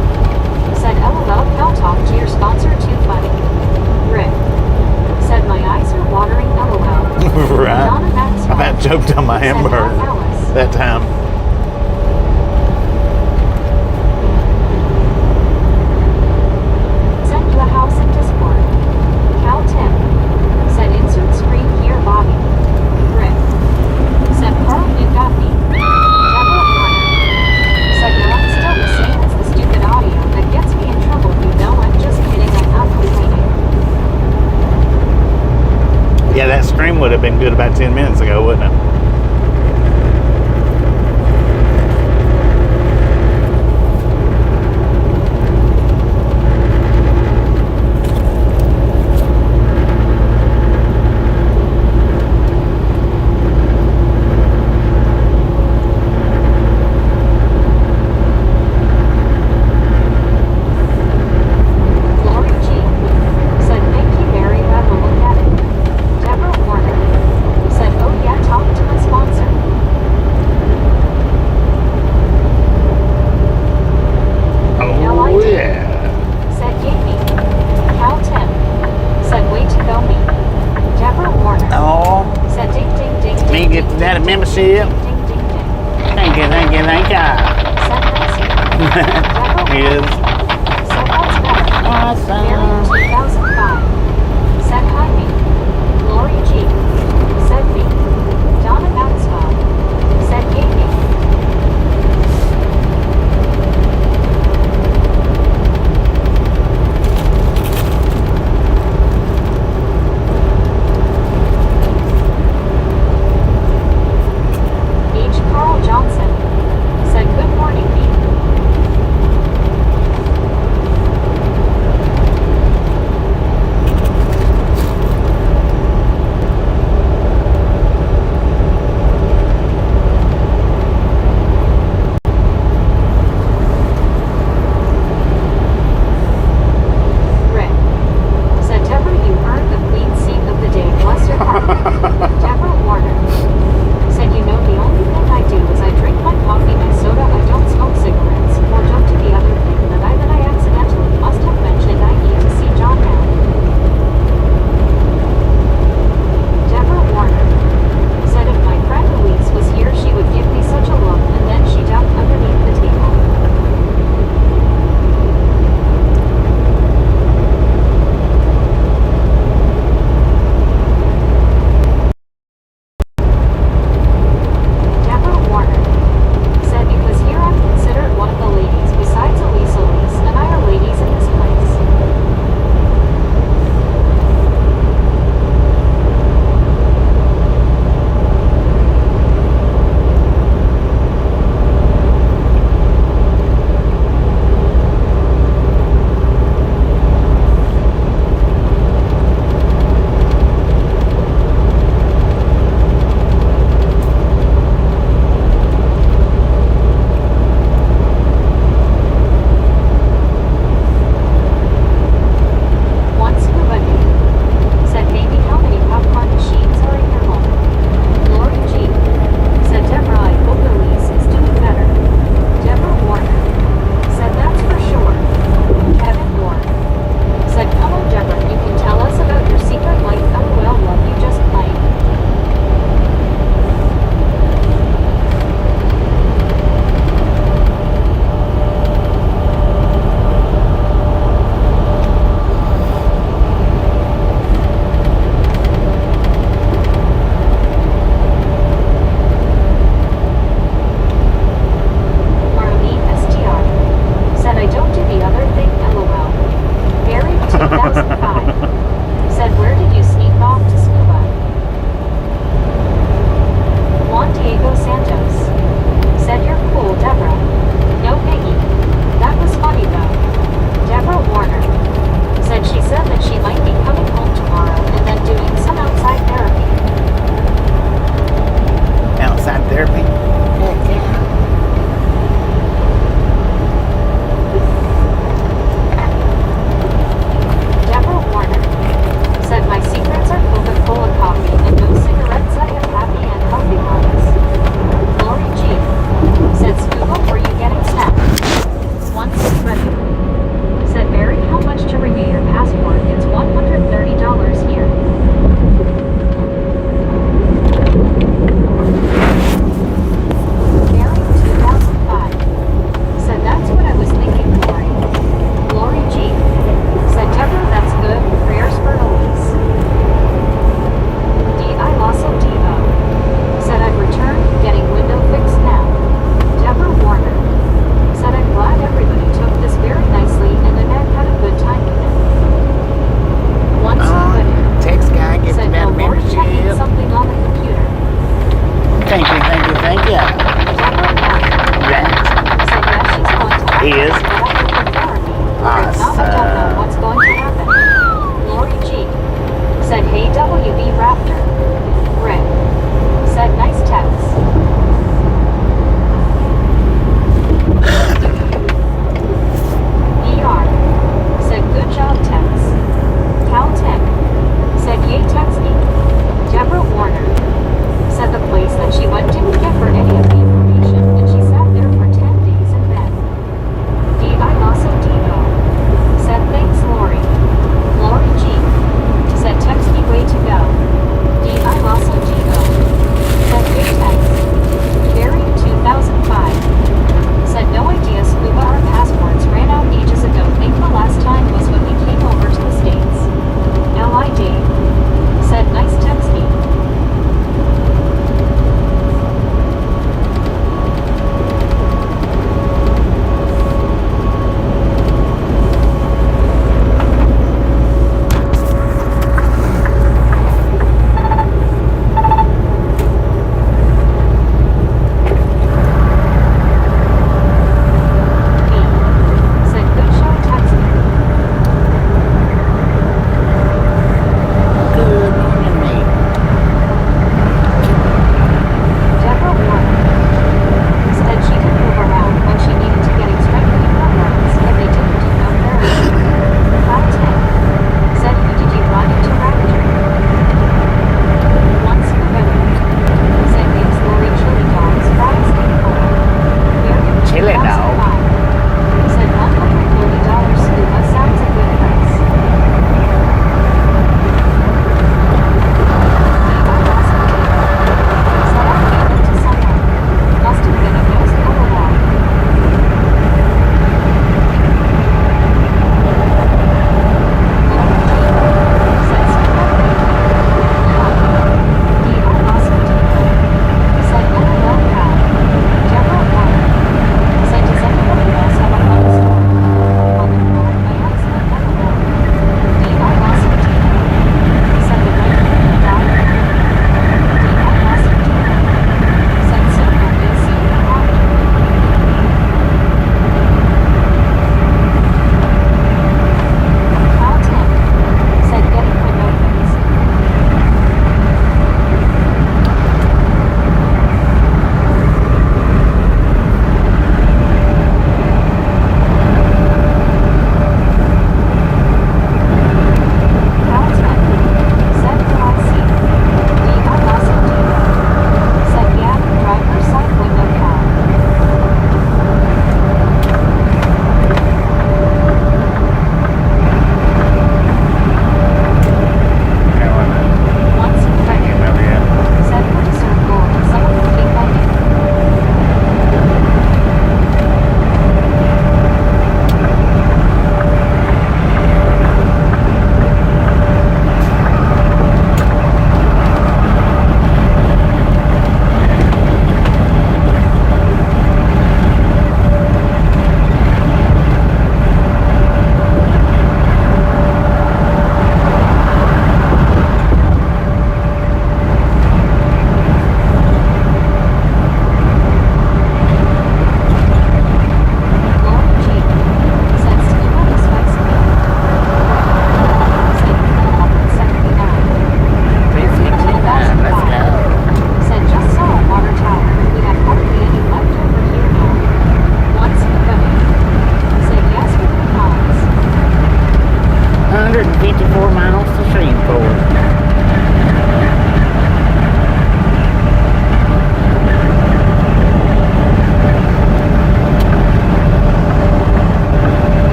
A: Said LOL, Cal talk to your sponsor too funny. Rick. Said my eyes are watering, LOL.
B: Right.
A: Donna Maxwell.
B: I about choked on my
A: Said
B: hamburger
A: hi, Alice.
B: that time.
A: Send you a house in Discord. Cal Tim. Said insert screen here, Bobby. Rick. Said Carl, you got me. Deborah Warner. Said no, I'm still the same as the stupid audio that gets me in trouble. You know, I'm just kidding, I'm not complaining.
B: Yeah, that stream would have been good about 10 minutes ago, wouldn't it?
A: Lori G. Said thank you very much, we'll look at it. Deborah Warner. Said oh yeah, talk to my sponsor.
B: Oh,
A: LID.
B: yeah.
A: Said yay. Cal Tim. Said way to go me. Deborah Warner.
B: Oh,
A: Said ding ding ding
B: me
A: ding.
B: get that membership.
A: Ding ding ding.
B: Thank you.
A: Said Nancy. Deborah
B: Yes.
A: Said that's better.
B: Awesome.
A: Married 2005. Said hi me. Lori G. Said me. Donna Maxwell. Said yay me. H. Carl Johnson. Said good morning me.
B: He is?
A: I don't know what's going to happen. Lori G said, hey WB Raptor. Rick said, nice text. ER said, good job Tex. Cal Tech said, yay Texty. Deborah Warner said the place that she went didn't give her any of the information and she sat there for 10 days in bed.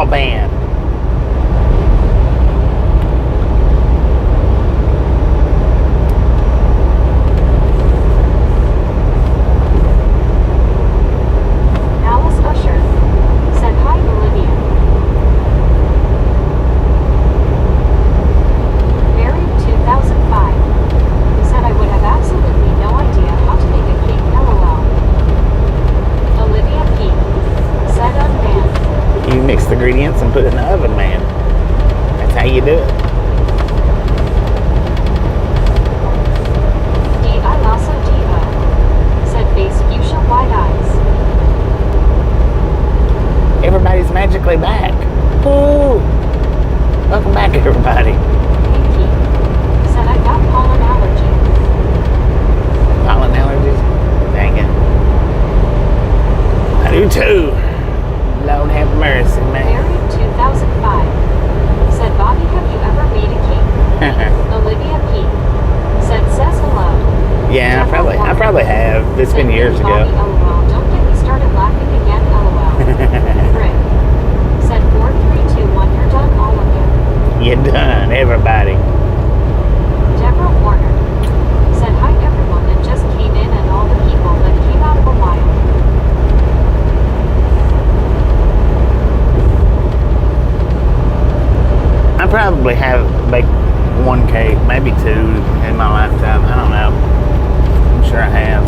B: football band.
A: Alice Usher said hi, Olivia. Mary 2005 said I would have absolutely no idea how to make a cake, LOL. Olivia P said unbanned.
B: You mix the ingredients and put it in the oven, man. That's how you do it.
A: D.I. Lasso Diva said face fuchsia white eyes.
B: Everybody's magically back. Woo! Welcome back, everybody.
A: Pinky said I got pollen allergy.
B: Pollen allergies? Dang it. I do too. Lord have mercy, man.
A: Mary 2005 said Bobby, have you ever made a cake? Olivia P says hello.
B: Yeah, I probably have. It's been years ago.
A: Bobby, LOL. Don't get me started laughing again, LOL. Rick said 4, 3, 2, 1. You're done, all of you.
B: You're done, everybody.
A: Deborah Warner said hi, everyone that just came in and all the people that came out of a while.
B: I probably have baked one cake, maybe two in my lifetime. I don't know. I'm sure I have.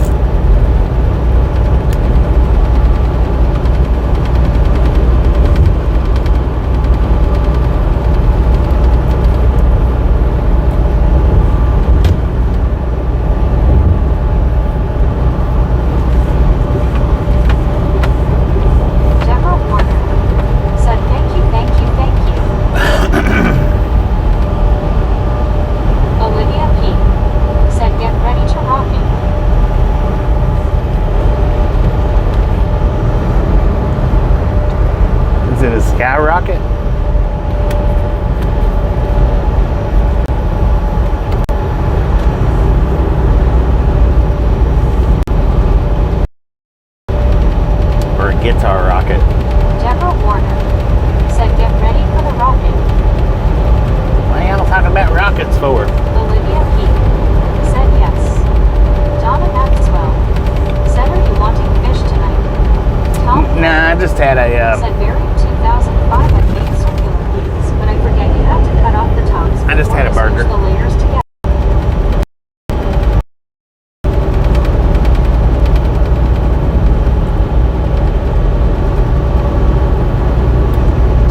A: Deborah Warner said thank you, thank you, thank you. Olivia P said get ready to rock it.
B: Is it a skyrocket? Or a guitar rocket?
A: Deborah Warner said get ready for the rocket.
B: What are y'all talking about rockets for?
A: Olivia P said yes. Donna Maxwell said are you wanting fish tonight? Tom
B: Nah, I just had a,
A: said Barry 2005 I made circular cakes, but I forget you have to cut off the tops.
B: I just had a
A: before you
B: burger.
A: stitch the layers together.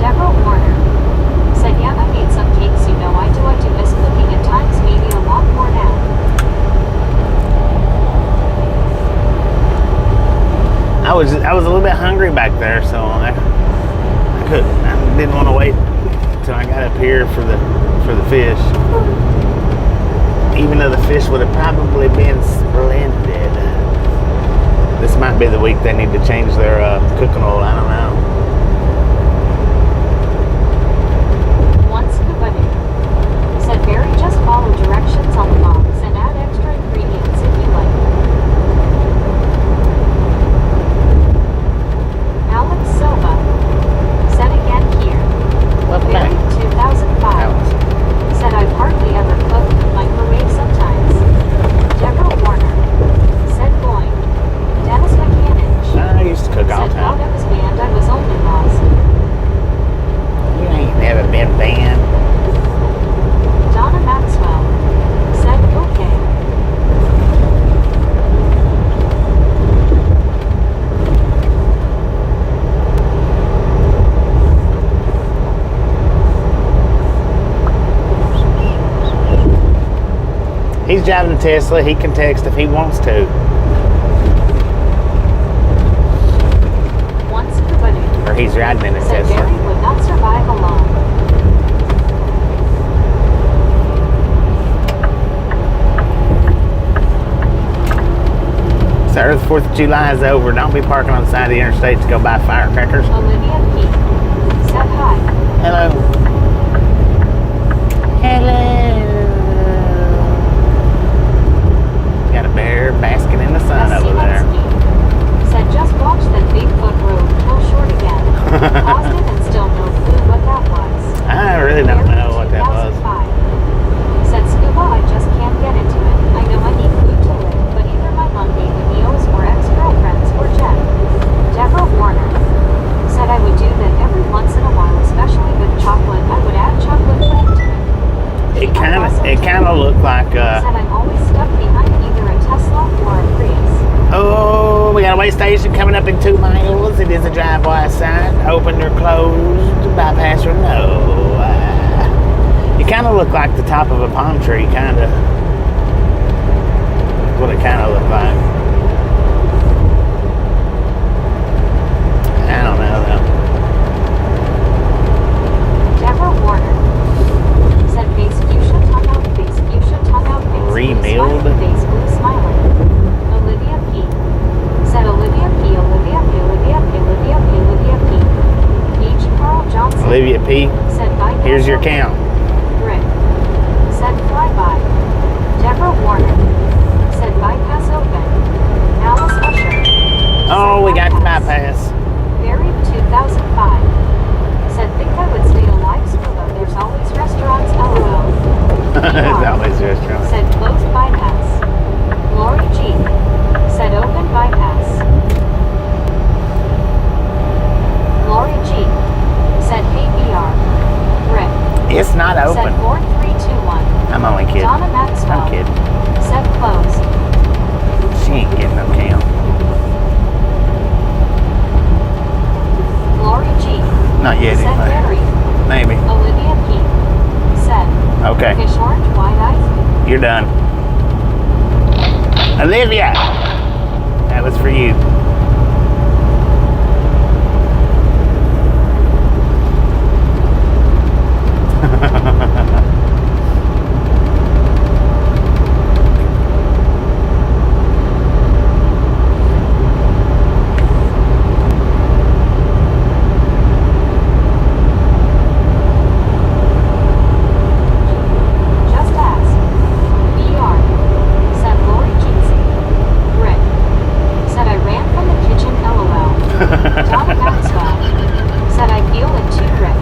A: Deborah Warner said yeah, I made some cakes, you know I do miss cooking at times, maybe a lot more now.
B: I was a little bit hungry back there, so I didn't want to wait until I got up here for the fish. Even though the fish would have probably been splendid. This might be the week they need to change their cooking oil. I don't know.
A: One scuba dude said Barry just follow directions on the box and add extra ingredients if you like. Alex Silva said again here.
B: Welcome back.
A: Barry 2005 said I've hardly ever cooked with microwave sometimes. Deborah Warner said boing. Dennis McCannich
B: I used to cook all the
A: said while I
B: time.
A: was banned I was only lost.
B: You ain't never been banned.
A: Donna Maxwell said okay.
B: He's driving a Tesla. He can text if he wants to.
A: One scuba dude
B: Or he's riding in a
A: said
B: Tesla.
A: Barry would not survive alone.
B: Sir, the 4th of July is over. Don't be parking on the side of the interstate to go buy firecrackers.
A: Olivia P said hi.
B: Hello. Hello. Got a bear basking in the sun over there.
A: Said just watch that Bigfoot road pull short again. Paused it and still no
B: railway station coming up in 2 miles. It is a driveway sign. Open or closed. Bypass or no. You kind of look like the top of a palm tree, kind of. What it kind of looked like. I don't know though.
A: Deborah Warner said face fuchsia tongue out, face fuchsia tongue out, face
B: Remilled?
A: blue smiling, face blue smiling. Olivia P. said Olivia P. Olivia P. Olivia P. Olivia P. Olivia P. H. Carl Johnson
B: Olivia P.
A: said bye.
B: Here's your count.
A: Rick said flyby. Deborah Warner said bypass open. Alice Usher
B: Oh,
A: said
B: we got the bypass.
A: Barry 2005 said think I would stay alive scuba. There's always restaurants. LOL.
B: There's always a restaurant.
A: Said closed bypass. Lori G said open bypass. Lori G said hey VR. Rick
B: It's not
A: said
B: open.
A: 4321.
B: I'm only kidding.
A: Donna Maxwell
B: I'm kidding.
A: said closed.
B: She ain't getting no count.
A: Lori G
B: Not yet,
A: said
B: anyway.
A: Barry.
B: Maybe.
A: Olivia P said
B: Okay,
A: fish orange wide-eyed.
B: you're done. Olivia! That was for you.
A: Just ask. VR said Lori Jeansy. Rick said I ran from the kitchen. LOL. Donna Maxwell said I feel it too. Rick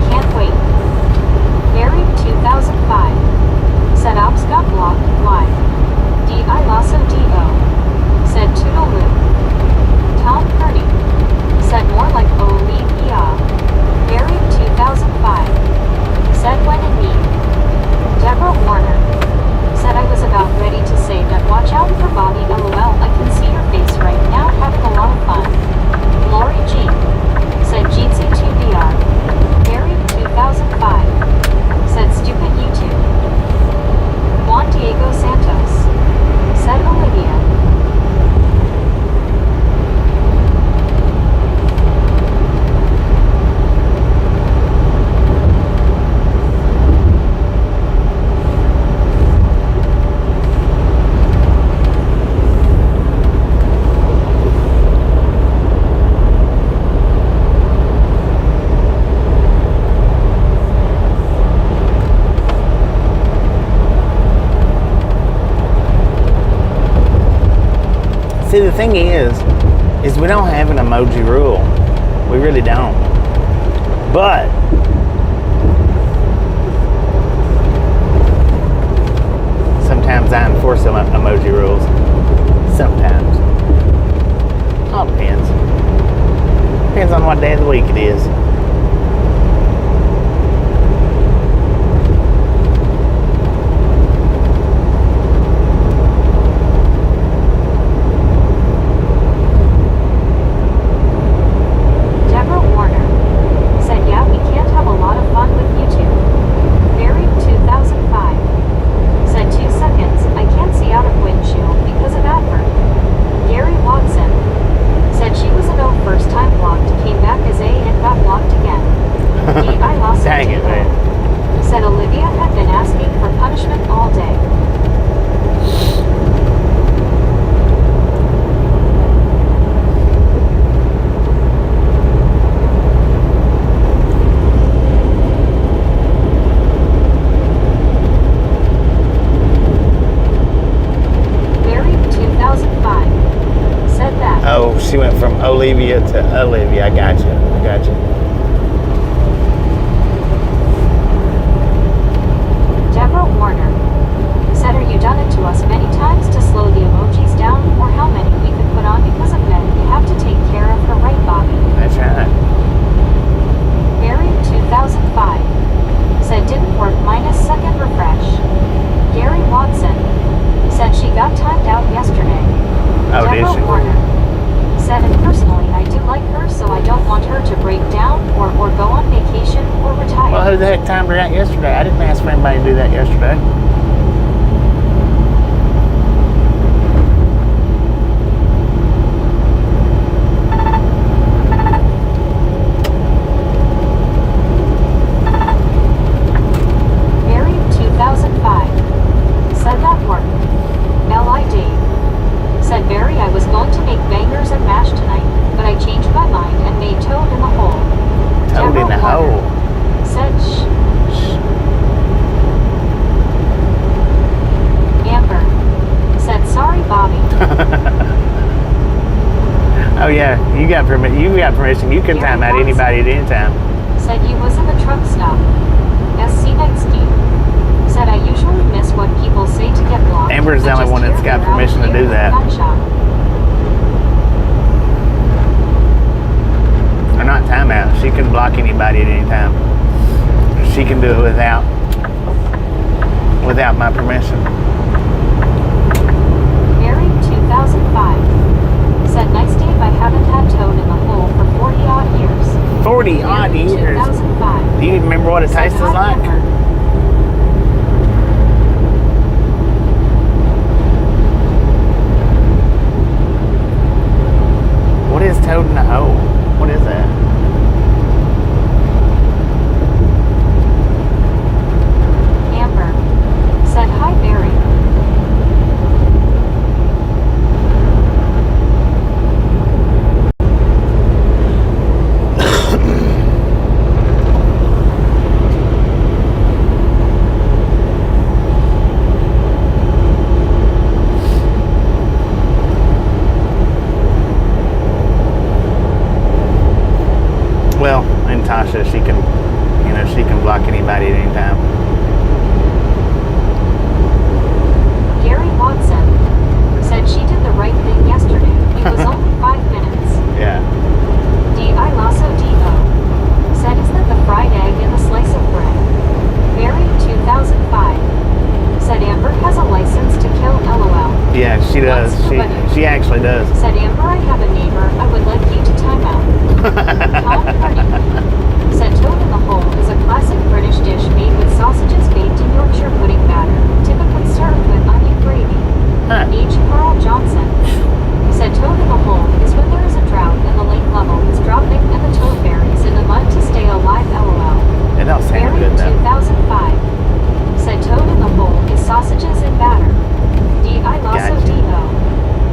A: can't wait. Barry 2005 said ops got blocked. Why? D.I. Lasso D.O. said Toodaloo. Tom Purdy said more like Olivia. Barry 2005 said when in need. Deborah Warner said I was about ready to say that watch out for Bobby. LOL. I can see your face right now having a lot of fun. Lori G said Jeetsy 2VR. Barry 2005 said stupid YouTube. Juan Diego Santos said Olivia.
B: See, the thing is we don't have an emoji rule. We really don't. But sometimes I enforce some emoji rules. Sometimes. All depends. Depends on what day of the week it is.
A: Deborah Warner said yeah we can't have a lot of fun with YouTube. Barry 2005 said 2 seconds I can't see out of windshield because of advert. Gary Watson said she was an O first time blocked, came back as A and got blocked again. I lost
B: Dang it, man.
A: said Olivia had been asking for punishment all day. Barry 2005 said that.
B: Oh, she went from Olivia to Olivia. I got you.
A: Deborah Warner said are you done it to us many times to slow the emojis down or how many we could put on because of men you have to take care of her right Bobby.
B: That's right.
A: Barry 2005 said didn't work minus second refresh. Gary Watson said she got timed out yesterday.
B: Oh, did
A: Deborah
B: she?
A: Warner
B: who the heck timed her out yesterday. I didn't ask for anybody to do that yesterday.
A: Mary 2005. Said that worked. LID. Said Barry, I was going to make bangers and mash tonight, but I changed my mind and made toad in the hole.
B: Toad in the hole.
A: Said shh. Amber. Said sorry, Bobby.
B: Oh yeah, you got permission. You got permission. You can time out anybody at any time.
A: Said you was in the truck stop. Scenic. Said I usually miss what people say to get blocked.
B: Amber's the
A: I
B: only
A: just
B: one that's
A: hear
B: got
A: you out
B: permission to
A: here
B: do
A: with
B: that.
A: gunshot.
B: Or not timeout. She can block anybody at any time. She can do it without my permission.
A: Mary 2005. Said nice Dave, I haven't had toad in the hole for 40 odd years.
B: 40 odd
A: Mary
B: years.
A: 2005.
B: Do you remember what it
A: Said
B: tastes
A: hi,
B: like?
A: Amber.
B: What is toad in the hole? What is that?
A: Amber. Said hi, Barry.
B: Well, and Tasha, she can block anybody at any time.
A: Gary Watson. Said she did the right thing yesterday. It was only 5 minutes.
B: Yeah.
A: D.I. Lasso D.O. Said isn't it the fried egg in the slice of bread? Mary 2005. Said Amber has a license to kill LOL.
B: Yeah, she does. She actually does.
A: Said Amber, I have a neighbor. I would like you to time out. Tom Hardy. Said toad in the hole is a classic British dish made with sausages baked in Yorkshire pudding batter, typically served with onion gravy.
B: Huh.
A: H. Carl Johnson. Said toad in the hole is when there is a drought and the lake level is dropping and the toad buries in the mud to stay alive. LOL.
B: It don't sound
A: Mary
B: good though.
A: 2005. Said toad in the hole is sausages in batter. D.I. Lasso
B: Gotcha.
A: D.O.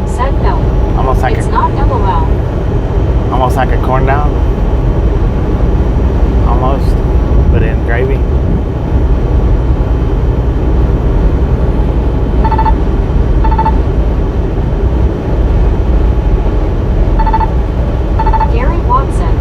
A: Said no.
B: Almost like
A: It's
B: a
A: not LOL.
B: almost like a corn dog. Almost, but in gravy.
A: Gary Watson.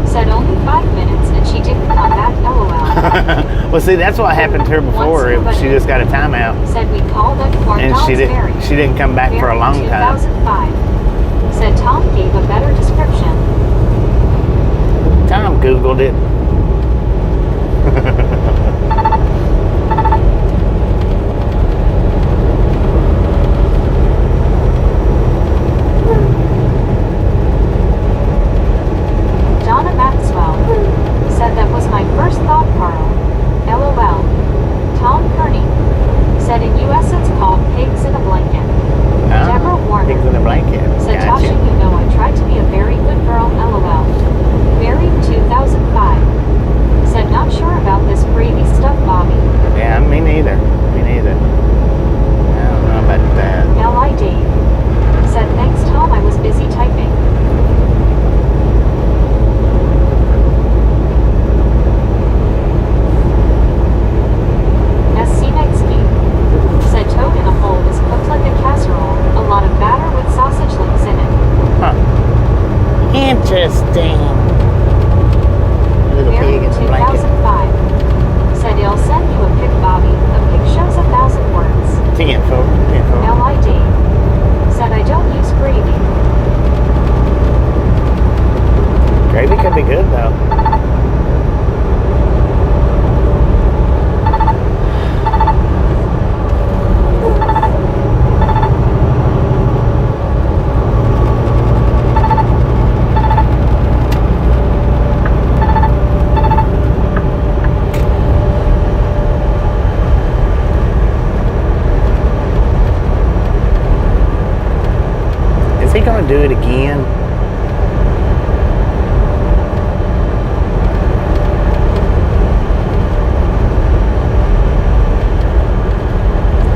A: Said only 5 minutes and she didn't come back. LOL.
B: Well, see, that's what happened to her before. She just got a timeout,
A: Said we called that corn
B: and
A: dogs
B: she
A: Mary.
B: didn't come back for a
A: Mary
B: long time.
A: 2005. Said Tom gave a better description.
B: Tom Googled it.
A: Donna Maxwell. Said that was my first thought, Carl. LOL. Tom Kearney. Said in US it's called pigs in a blanket. Deborah Warner.
B: Pigs in a blanket.
A: Said
B: Gotcha.
A: Tasha, you know I tried to be a very good girl. LOL. Mary 2005. Said not sure about this gravy stuff, Bobby.
B: Yeah, me neither. Me neither. I don't know about that.
A: LID. Said thanks, Tom. I was busy typing.
B: do it again?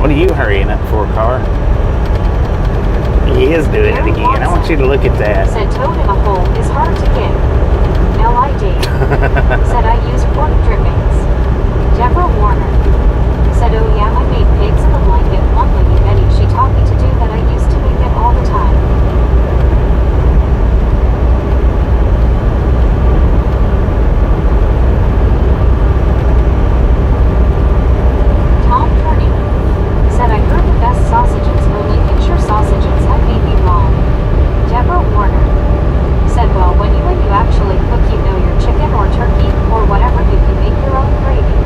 B: What are you hurrying up for, car? He is doing it again. I want you to look at that.
A: Said toad in a hole is hard to get. L.I.D. Said I use pork drippings. Deborah Warner. Said, oh yeah, I made pigs in a blanket. One lady Betty, she taught me to do that. I used to make it all the time. Tom Purdy. Said I heard the best sausages were Lincolnshire sausages. I may be wrong. Deborah Warner. Said, well, when you actually cook, you know your chicken or turkey or whatever, you can make your own gravy.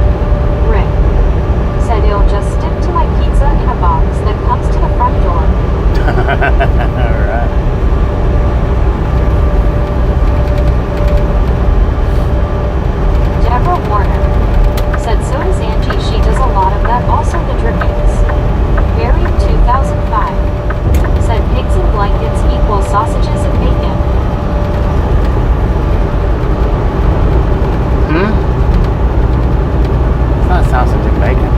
A: Rick. Said it'll just stick to my pizza in a box that comes to the front door.
B: Alright.
A: Deborah Warner. Said so does Angie, she does a lot of that, also the drippings. Barry 2005. Said pigs and blankets equal sausages and bacon.
B: It's not sausage and bacon.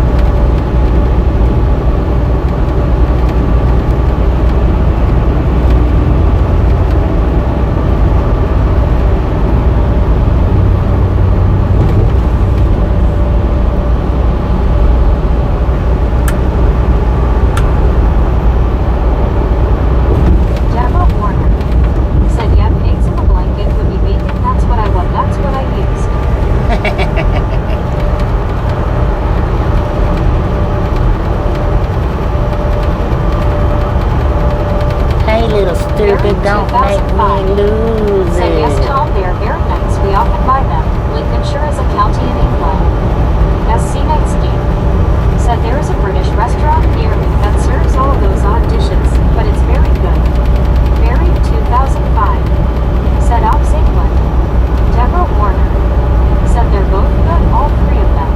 A: Deborah Warner. Said yeah, pigs in a blanket would be bacon. That's what I want. That's what I used.
B: Hey, little stupid, don't make me lose
A: Said yes,
B: it.
A: Tom, they are very nice. We often buy them. Lincolnshire is a county in England. Scenic. Said there is a British restaurant near me that serves all of those odd dishes, but it's very good. Barry 2005. Said Ops England. Deborah Warner. Said they're both good, all three of them.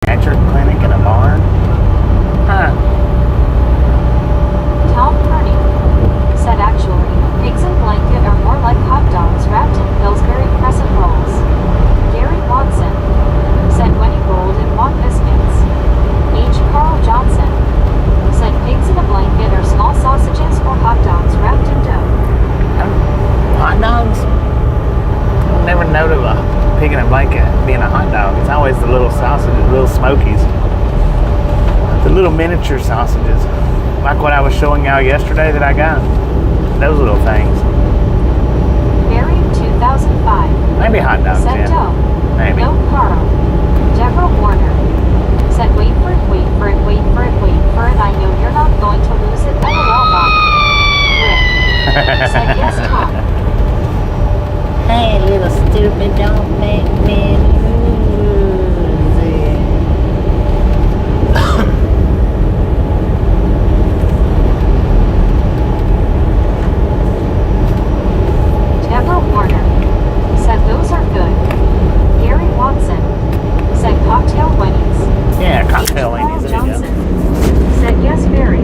B: Pediatric clinic in a barn? Huh.
A: Tom Purdy. Said actually, pigs in blanket are more like hot dogs wrapped in Pillsbury crescent rolls. Gary Watson. Said when he rolled in want biscuits. H. Carl Johnson. Said pigs in a blanket are small sausages or hot dogs wrapped in dough.
B: Hot dogs? I've never known of a pig in a blanket being a hot dog. It's always the little sausages, little smokies. The little miniature sausages. Like what I was showing y'all yesterday that I got. Those little things.
A: Barry 2005.
B: Maybe hot dogs,
A: Said
B: yeah.
A: dough.
B: Maybe.
A: No Carl. Deborah Warner. Said wait for it, wait for it, wait for it, wait for it. I know you're not going to lose it. LOL, Bobby. Rick. Said yes, Tom.
B: Hey, little stupid, don't make me lose it.
A: Deborah Warner. Said those are good. Gary Watson. Said cocktail wennies.
B: Yeah, cocktail
A: Carl
B: ladies, there you
A: Johnson.
B: go.
A: Said yes, Barry.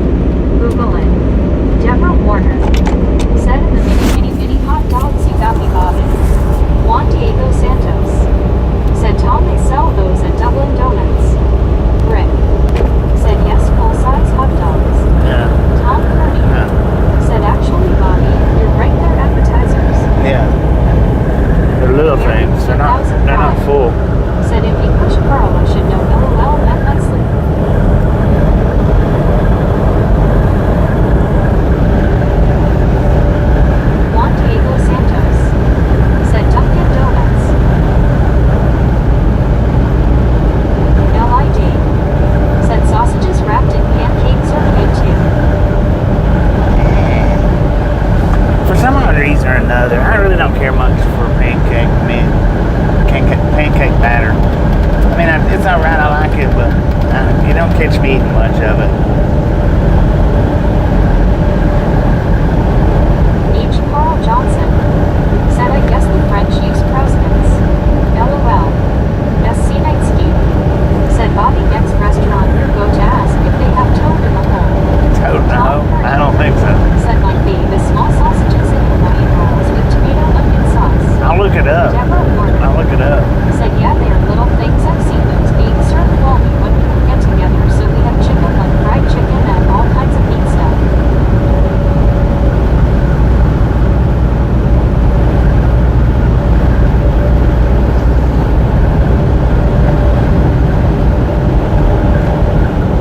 A: Google it. Deborah Warner. Said in the mini hot dogs you got me, Bobby. Juan Diego Santos. Said Tom, they sell those at Dublin Donuts. Rick. Said yes, full-size hot dogs.
B: Yeah.
A: Tom Purdy.
B: Yeah.
A: Said actually, Bobby, you're right, they're appetizers.
B: Yeah. They're little things. They're not full.
A: Said if English Carl, I should know LOL meant nicely. Juan Diego Santos. Said Dunkin' Donuts. LID. Said sausages wrapped in pancakes are good too.
B: For some odd reason or another, I really don't care much for pancake batter. I mean, it's alright, I like it, but you don't catch me eating much of it.
A: H. Carl Johnson. Said I guess the French use presidents. LOL. Scenic. Said Bobby next restaurant you go to ask if they have
B: it up.
A: Deborah Warner
B: I'll look it up.
A: said, yeah, they are little things. I've seen those being served well when we get together. So we have chicken, like fried chicken and all kinds of meat stuff.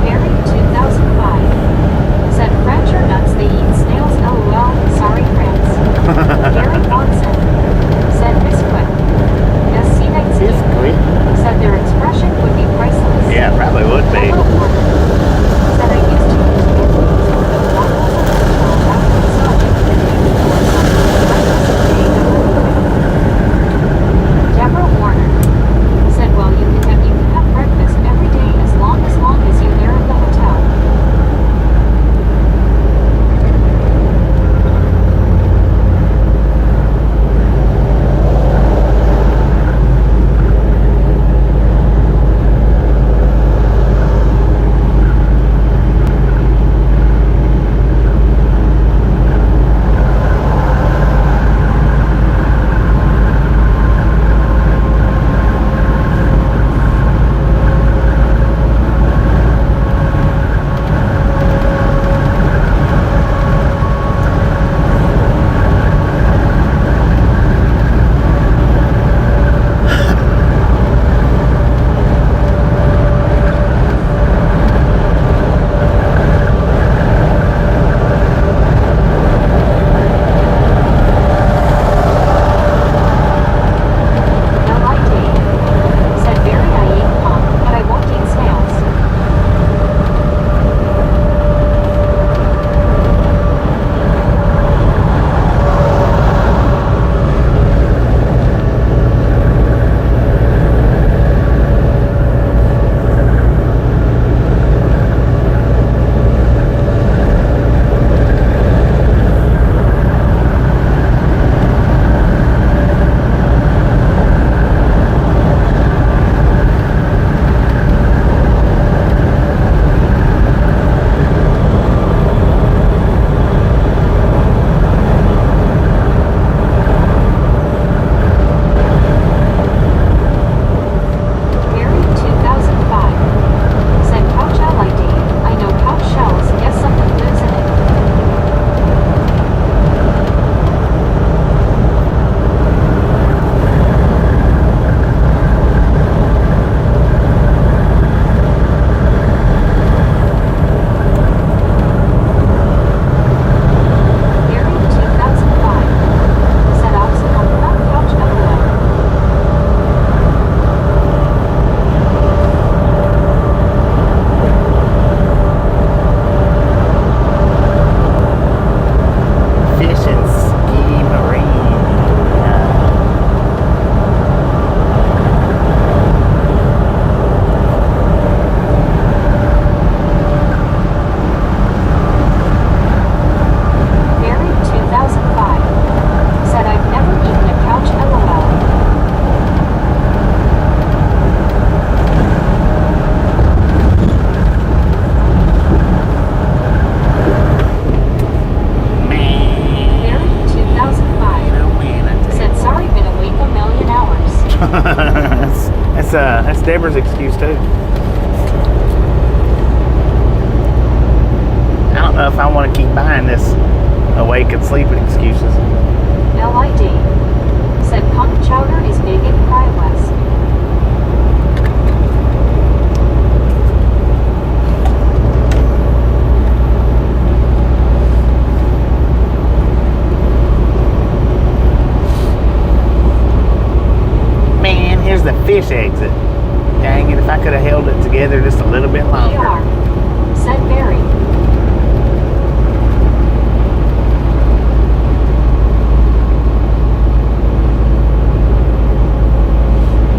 A: Barry 2005 said, French are nuts. They eat snails. LOL. Sorry, France. Gary Watson said, Biscuit. As Scenic
B: Biscuit?
A: said their expression would be priceless.
B: Yeah, probably would be.
A: Deborah Warner said, I used to use beckons, although that wasn't original after the subject and maybe for something I wasn't paying them anyway. Deborah Warner said, well, you can have breakfast every day as long as you're there at the hotel. Said, Barry, I ate pop, but I won't eat snails. Barry 2005 said, couch LID. I know couch shells. Guess something lives in it. Barry 2005 said, oxen on front couch LOL.
B: Fish and ski marine.
A: Barry 2005 said, I've never eaten a couch LOL. Barry 2005 said, sorry, been awake a million hours.
B: That's Deborah's excuse too. I don't know if I want to keep buying this awake and sleeping excuses.
A: LID said, punk chowder is big in Cry West.
B: Man, here's the fish exit. Dang it, if I could have held it together just a little bit longer.
A: ER said Barry.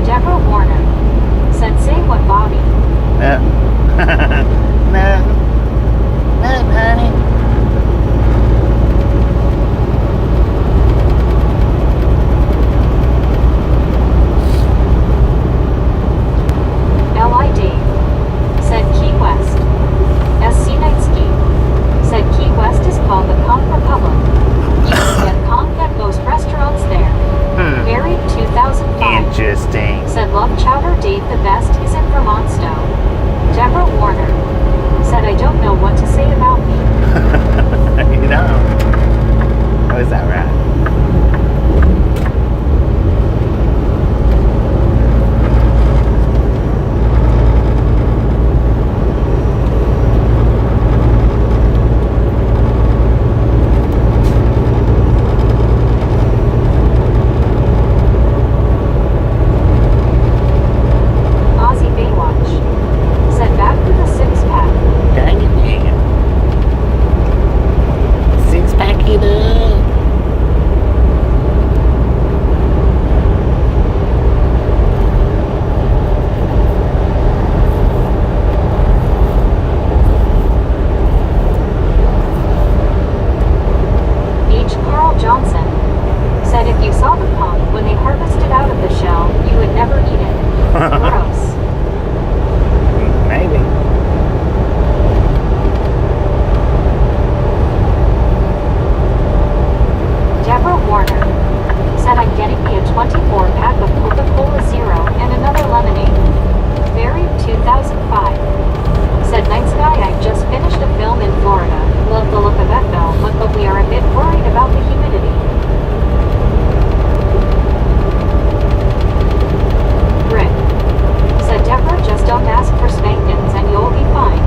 A: Deborah Warner said, say what, Bobby?
B: No. No, honey.
A: LID said, Key West. said I'm getting me a 24 pack of Coca-Cola Zero and another lemonade. Very 2005. Said night sky, I just finished a film in Florida. Love the look of that film, but we are a bit worried about the humidity. Rick. Said Deborah, just don't ask for spankings and you'll be fine.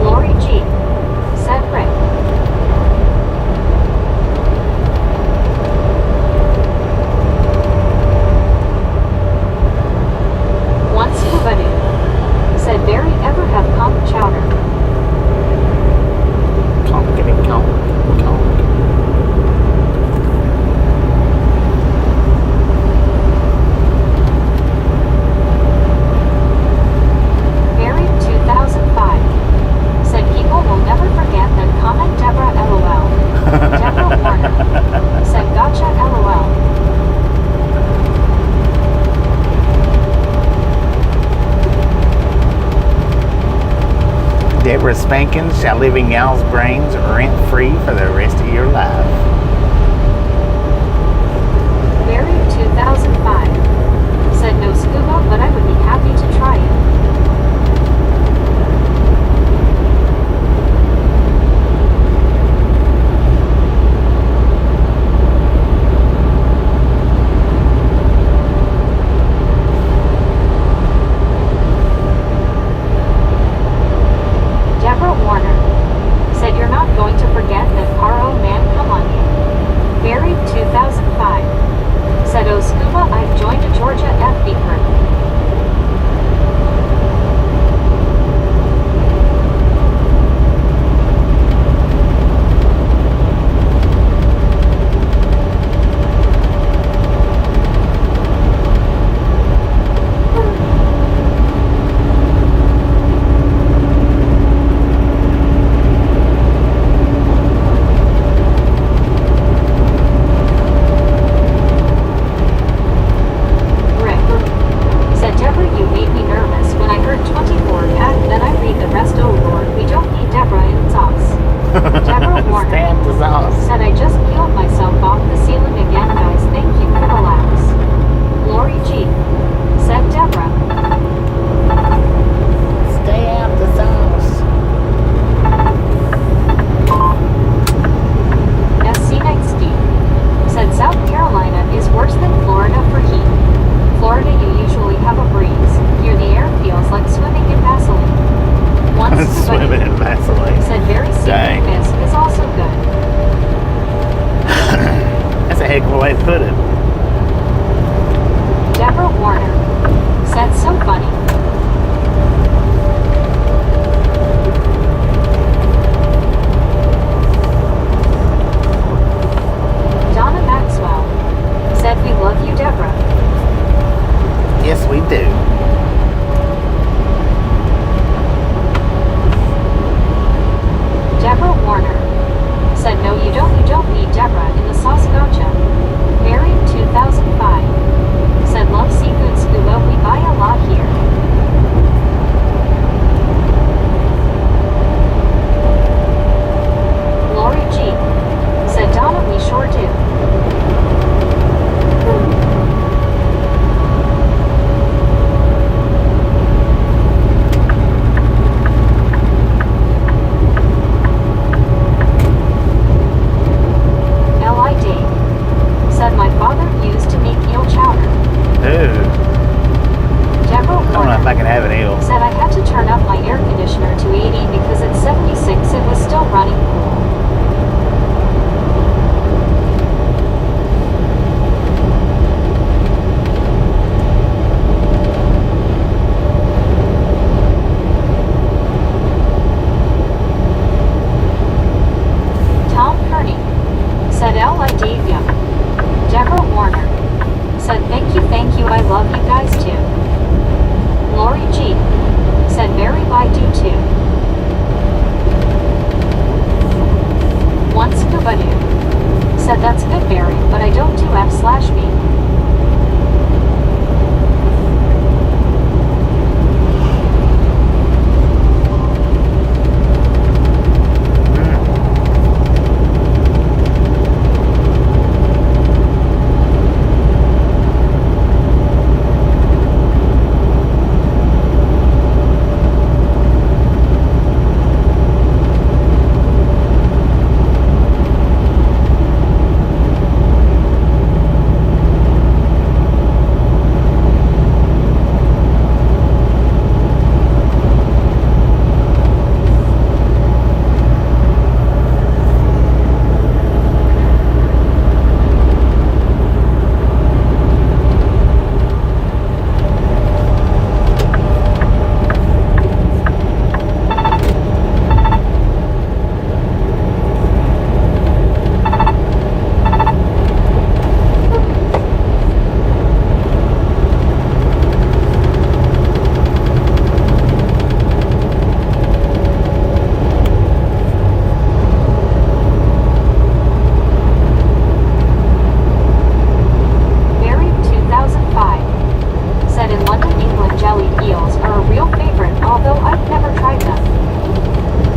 A: Lori G. Said Rick. One scuba dude. Said Barry, ever have conch chowder?
B: Conk.
A: Barry 2005. Said people will never forget that comment Deborah LOL. Deborah Warner. Said gotcha LOL.
B: Deborah Spankins shall live in y'all's brains rent-free for the rest of your life.
A: Barry 2005. Said no scuba, but I would be happy to try it. Deborah Warner. Said you're not going to forget that Paro man come on you. Barry 2005. Said oh scuba, I've joined a Georgia FB group. Rick. Said Deborah, you made me nervous when I heard 24 pack, then I read the rest. Oh Lord, we don't need Deborah in sauce. Deborah Warner.
B: Stamp the sauce.
A: Said I just peeled myself off the ceiling again, guys. Thank you for the laughs. Lori G. Said Deborah.
B: Stamp the sauce.
A: SC Night Steve. Said South Carolina is worse than Florida for heat. Florida, you usually have a breeze. Here the air feels like swimming in Vaseline. One scuba
B: Swimming
A: dude
B: in Vaseline.
A: said very
B: Dang.
A: seafood fisk is also good.
B: That's a heck of a way to put it.
A: Deborah Warner. Said so funny. Donna Maxwell. Said we love you, Deborah.
B: Yes, we do.
A: Deborah Warner. Said no, you don't need Deborah in the sauce. Gotcha. Mary 2005. Said love seafood scuba, we buy a lot here.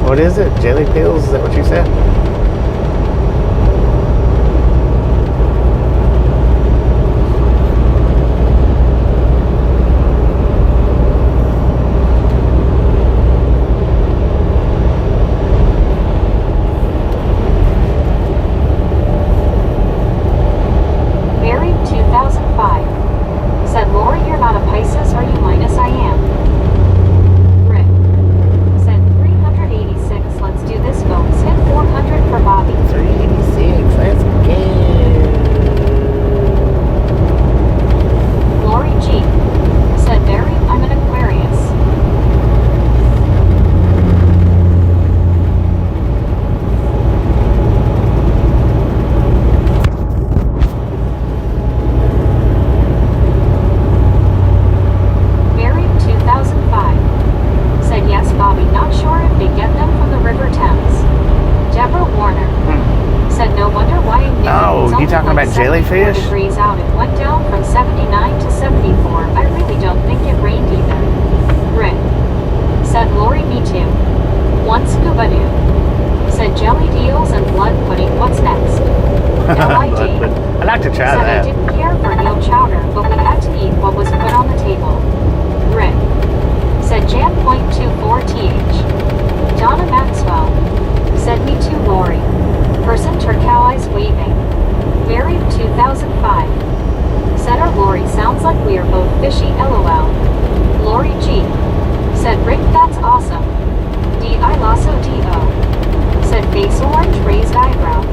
B: What is it? Jelly pills? Is that what you said?
A: Buried 2005. Said Lori, you're not a Pisces, are you? Minus I am. Rick. Said 386. Let's do this, folks. Hit 400 for Bobby.
B: 386. Let's go.
A: Lori G. Said Barry, I'm an Aquarius. Barry 2005. Said yes, Bobby, not sure if they get them from the River Thames. Deborah Warner. Said no wonder why I knew
B: Oh,
A: it's
B: you
A: only
B: talking
A: like
B: about
A: 74
B: jellyfish?
A: degrees out. It went down from 79 to 74. I really don't think it rained either. Rick. Said Lori, me too. One scuba doo. Said jellied eels and blood pudding. What's next? LID.
B: I'd like to try
A: Said I
B: that.
A: didn't care for eel chowder, but we had to eat what was put on the table. Rick. Said Jan.24th. Donna Maxwell. Said me too, Lori. Person turquoise waving. Buried 2005. Said our Lori, sounds like we are both fishy, LOL. Lori G. Said Rick, that's awesome. D.I. Lasso D.O. Said face orange, raised eyebrow.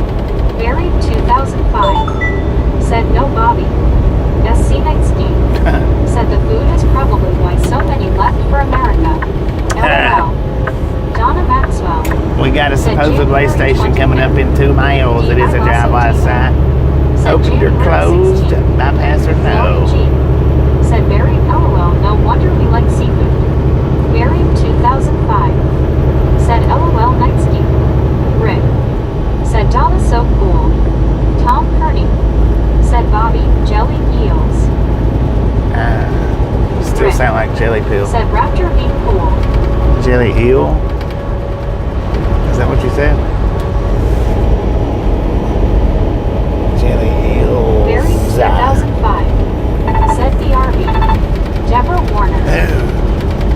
A: Buried 2005. Said no, Bobby. Scenic. Said the food is probably why so many left for America. LOL. Donna Maxwell.
B: We got a
A: Said
B: supposed way
A: January
B: station coming up in 2 miles. It is a drive-by site.
A: Said
B: Open your
A: January
B: closed.
A: 16th.
B: Bypass or
A: Lori
B: no.
A: G. Said Barry, LOL, no wonder we like seafood. Barry 2005. Said LOL night ski. Rick. Said Donna so cool. Tom Kearney. Said Bobby, jelly eels.
B: Still
A: Rick.
B: sound like jelly pill.
A: Said Raptor be cool.
B: Jelly eel? Is that what you said? Jelly eel.
A: Barry 2005. Said BRB. Deborah Warner.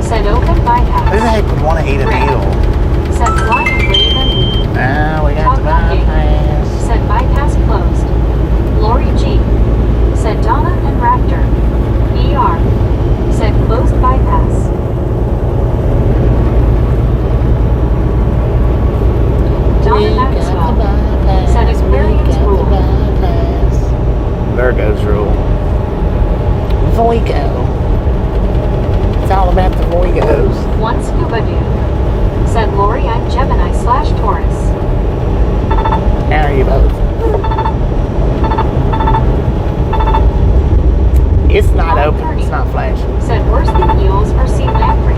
A: Said open bypass.
B: Who the heck would want to eat an
A: Rick.
B: eel?
A: Said flying raven.
B: Ah, we got the
A: Top cooking.
B: bypass.
A: Said bypass closed. Lori G. Said Donna and Raptor. ER. Said closed bypass. Donna Maxwell. Said Aquarians rule.
B: Virgos rule. Voigo. It's all about the Voigos.
A: One scuba doo. Said Lori, I'm Gemini/Taurus.
B: How are you both? It's not open. It's not flashing.
A: Said worse than eels or sea lamprey.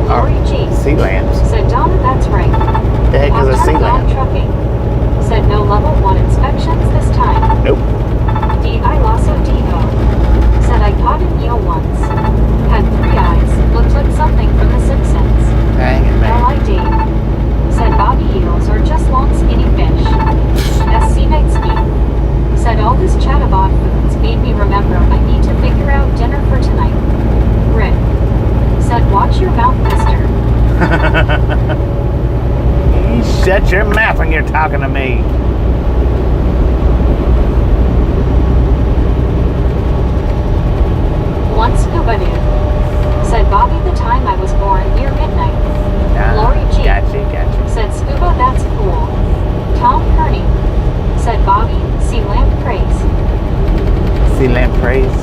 A: Lori G.
B: Sea lamps.
A: Said Donna, that's right.
B: The heck is a sea
A: Dog
B: lamp?
A: trucking. Said no level 1 inspections this time.
B: Nope.
A: D.I. Lasso D.O. Said I caught an eel once. Had 3 eyes. Looked like something from The Simpsons.
B: Dang it, man.
A: LID. Said bobby eels are just long skinny fish. SC Night Ski. Said all this chat about foods made me remember I need to figure out dinner for tonight. Rick. Said watch your mouth, mister.
B: You shut your mouth when you're talking to me.
A: One scuba doo. Said Bobby, the time I was born near midnight. Lori G.
B: Gotcha.
A: Said scuba, that's cool. Tom Kearney. Said Bobby, sea lamp praise.
B: Sea lamp praise.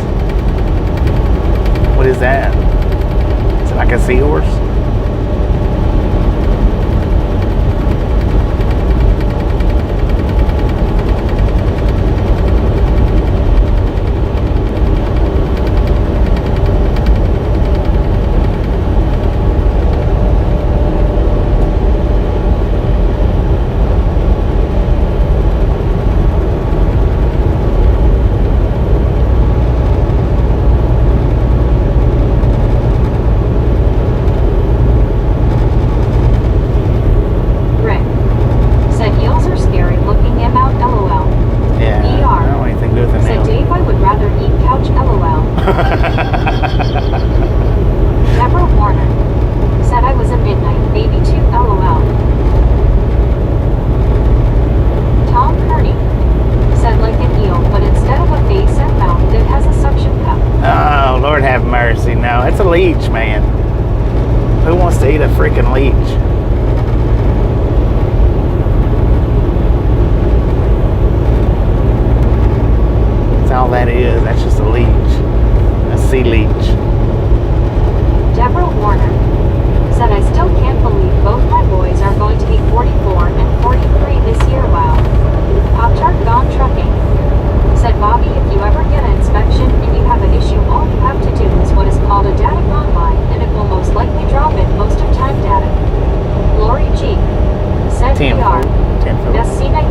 B: What is that? Is it like a seahorse?
A: VR.
B: 10-foot.
A: The Scenic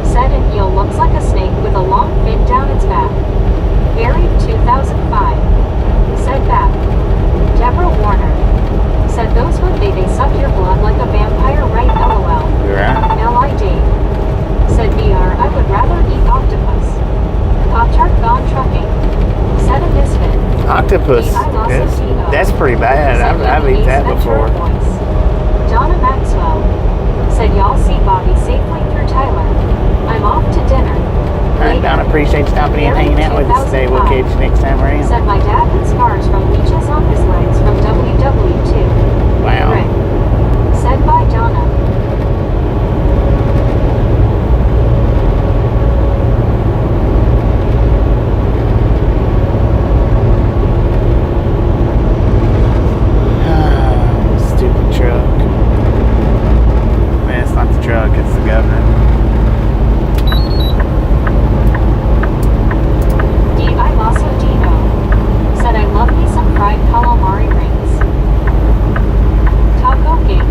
A: said an eel looks like a snake with a long fin down its back. Buried 2005. Said Bab. Deborah Warner. Said those would they suck your blood like a vampire, right? LOL.
B: You're right.
A: L.I. Dave. Said VR, I would rather eat octopus. Pop-Tart gone trucking. Said a misfit.
B: Octopus. That's pretty bad. I've eaten that before.
A: Donna Maxwell. Said y'all see Bobby safely through Tyler. I'm off to dinner.
B: Alright, Donna, appreciate you stopping in and hanging out with us today. We'll catch you next time around.
A: Said my dad had scars from leeches on his legs from WW2.
B: Wow.
A: Rick. Said by Donna.
B: Stupid truck. Man, it's not the truck, it's the governor.
A: Said I love me some fried calamari rings. Taco King.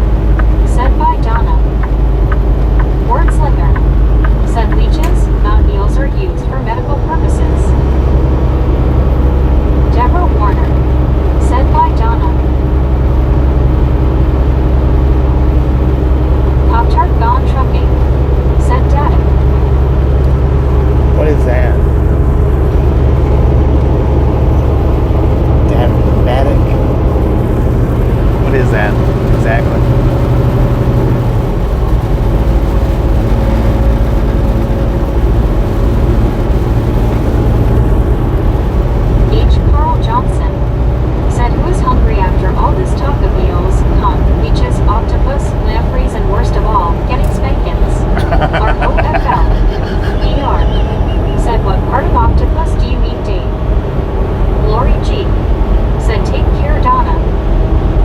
A: Said by Donna. Wordslinger. Said leeches, not eels, are used for medical purposes. Deborah Warner. Said by Donna. Pop-Tart gone trucking. Said Daddy.
B: What is that? What is that exactly?
A: H. Carl Johnson. Said who is hungry after all this talk of eels, leeches, octopus, lampreys, and worst of all, getting spankins. ROFL. ER. Said what part of octopus do you eat, Dave? Lori G. Said take care, Donna.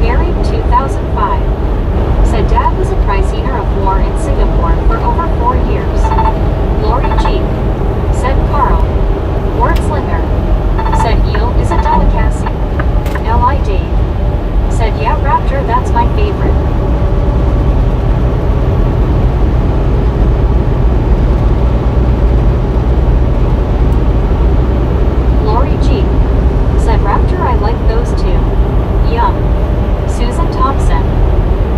A: Buried 2005. Said dad was a prize eater of war in Singapore for over 4 years. Lori G. Said Carl. Wordslinger. Said eel is a delicacy. L.I. Dave. Said yeah, Raptor, that's my favorite. Lori G. Said Raptor, I like those too. Yum. Susan Thompson.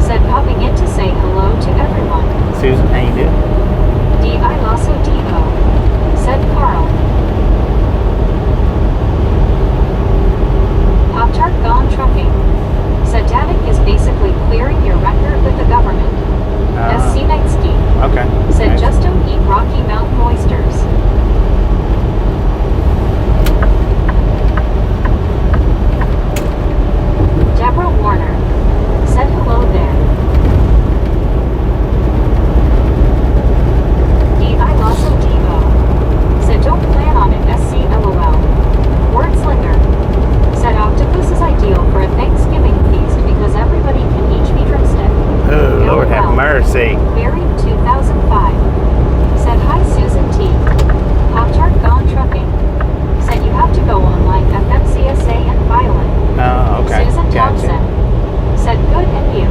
A: Said popping in to say hello to everyone.
B: Susan, how you doing?
A: D.I. Lasso D.O. Said Carl. Pop-Tart gone trucking. Said Danik is basically clearing your record with the government. SC Nightski.
B: Okay.
A: Said
B: Nice.
A: just don't eat Rocky Mountain oysters. Deborah Warner. Said hello there. D.I. Lasso D.O. Said don't plan on it, SC LOL. Wordslinger. Said octopus is ideal for a Thanksgiving feast because everybody can each be drumstick.
B: Oh, Lord have
A: LOL.
B: mercy.
A: Buried 2005. Said hi Susan T. Pop-Tart gone trucking. Said you have to go on like FMCSA and file it.
B: Oh, okay.
A: Susan
B: Gotcha.
A: Thompson. Said good and you.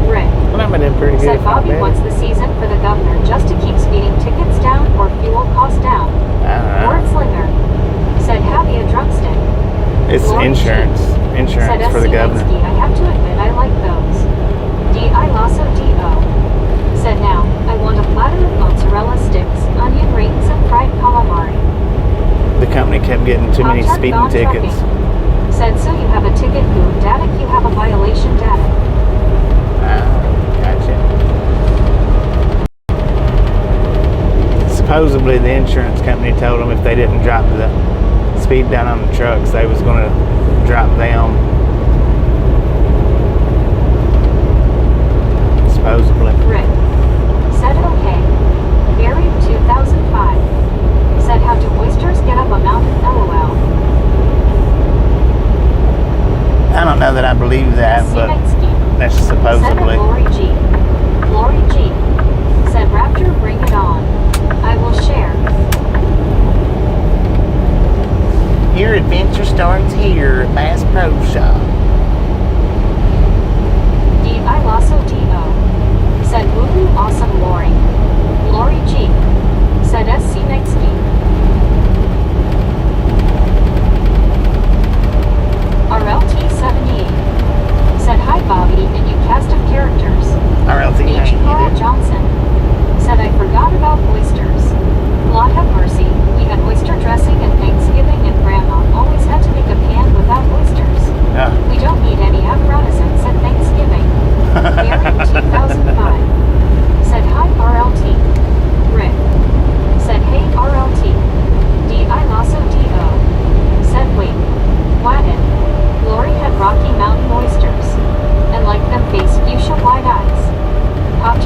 A: Rick.
B: Well, I'm doing pretty good.
A: Said Bobby wants the season for the governor just to keep speeding tickets down or fuel costs down. Wordslinger. Said have you a drumstick?
B: It's
A: Lori
B: insurance.
A: G.
B: Insurance
A: Said
B: for the
A: SC
B: governor.
A: Nightsky, I have to admit I like those. D.I. Lasso D.O. Said now, I want a platter of mozzarella sticks, onion rings, and fried calamari.
B: The company kept getting too many
A: Pop-Tart
B: speeding
A: gone
B: tickets.
A: trucking. Said so you have a ticket who, Danik, you have a violation, Danik.
B: Gotcha. Supposedly the insurance company told them if they didn't drop the speed down on the trucks, they was going to drop them. Supposedly.
A: Rick. Said okay. Buried 2005. Said how do oysters get up a mountain, LOL.
B: I don't know that I believe that, but that's
A: Said
B: supposedly.
A: Lori G. Lori G. Said Raptor, bring it on. I will share.
B: Your adventure starts here at Bass Pro Shop.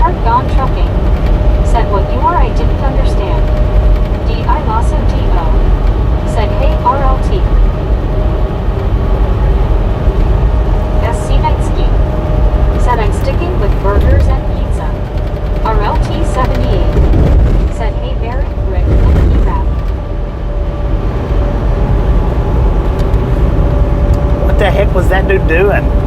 A: Pop-Tart Gone Trucking. Said what you are I didn't understand. D.I. Lasso D.O. Said hey RLT. SC Nightski. Said I'm sticking with burgers and pizza. RLT 78. Said hey Barry, Rick, and E-Rap.
B: What the heck was that dude doing?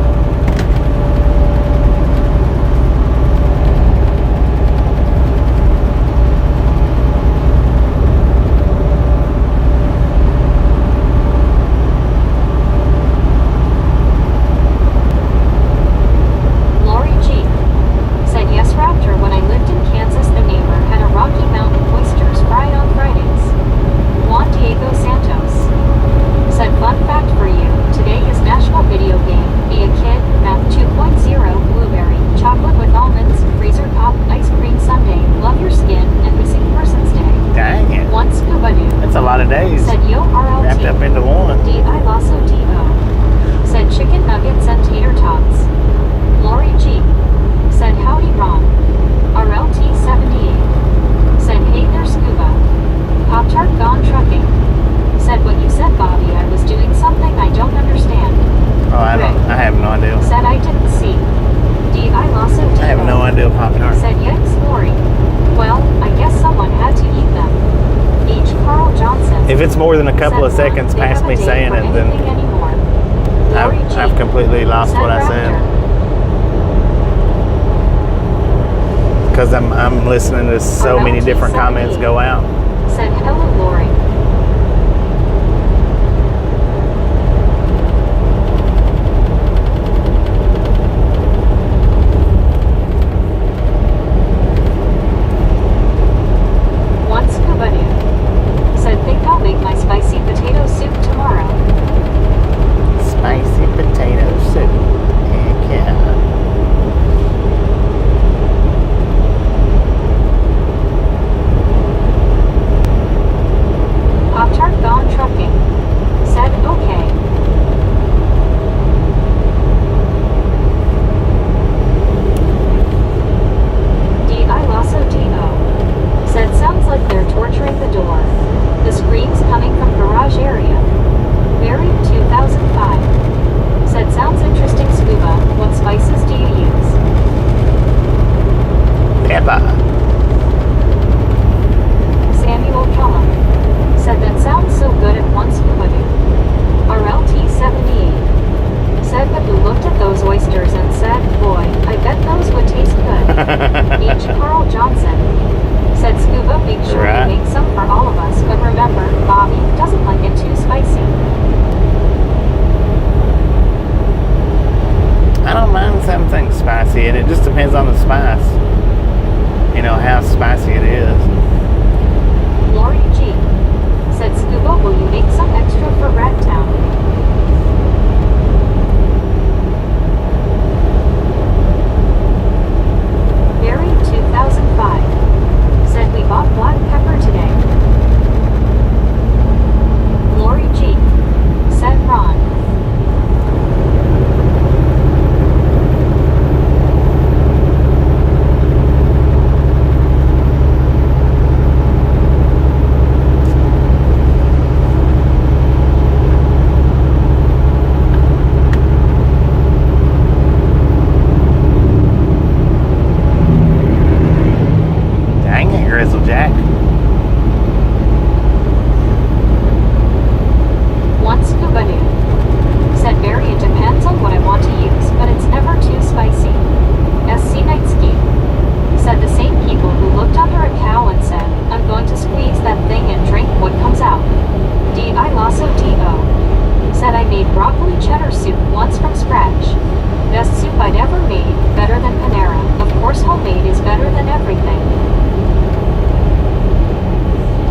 B: If it's more than a couple of seconds past me saying it, then I've completely lost what I said. Because I'm listening to so many different comments go out.
A: Said hello, Lori.
B: And it just depends on the spice, you know, how spicy it is.
A: Lori G said, Scuba, will you make some extra for Rat Town? Barry 2005 said, we bought black pepper today. Lori G said, Ron.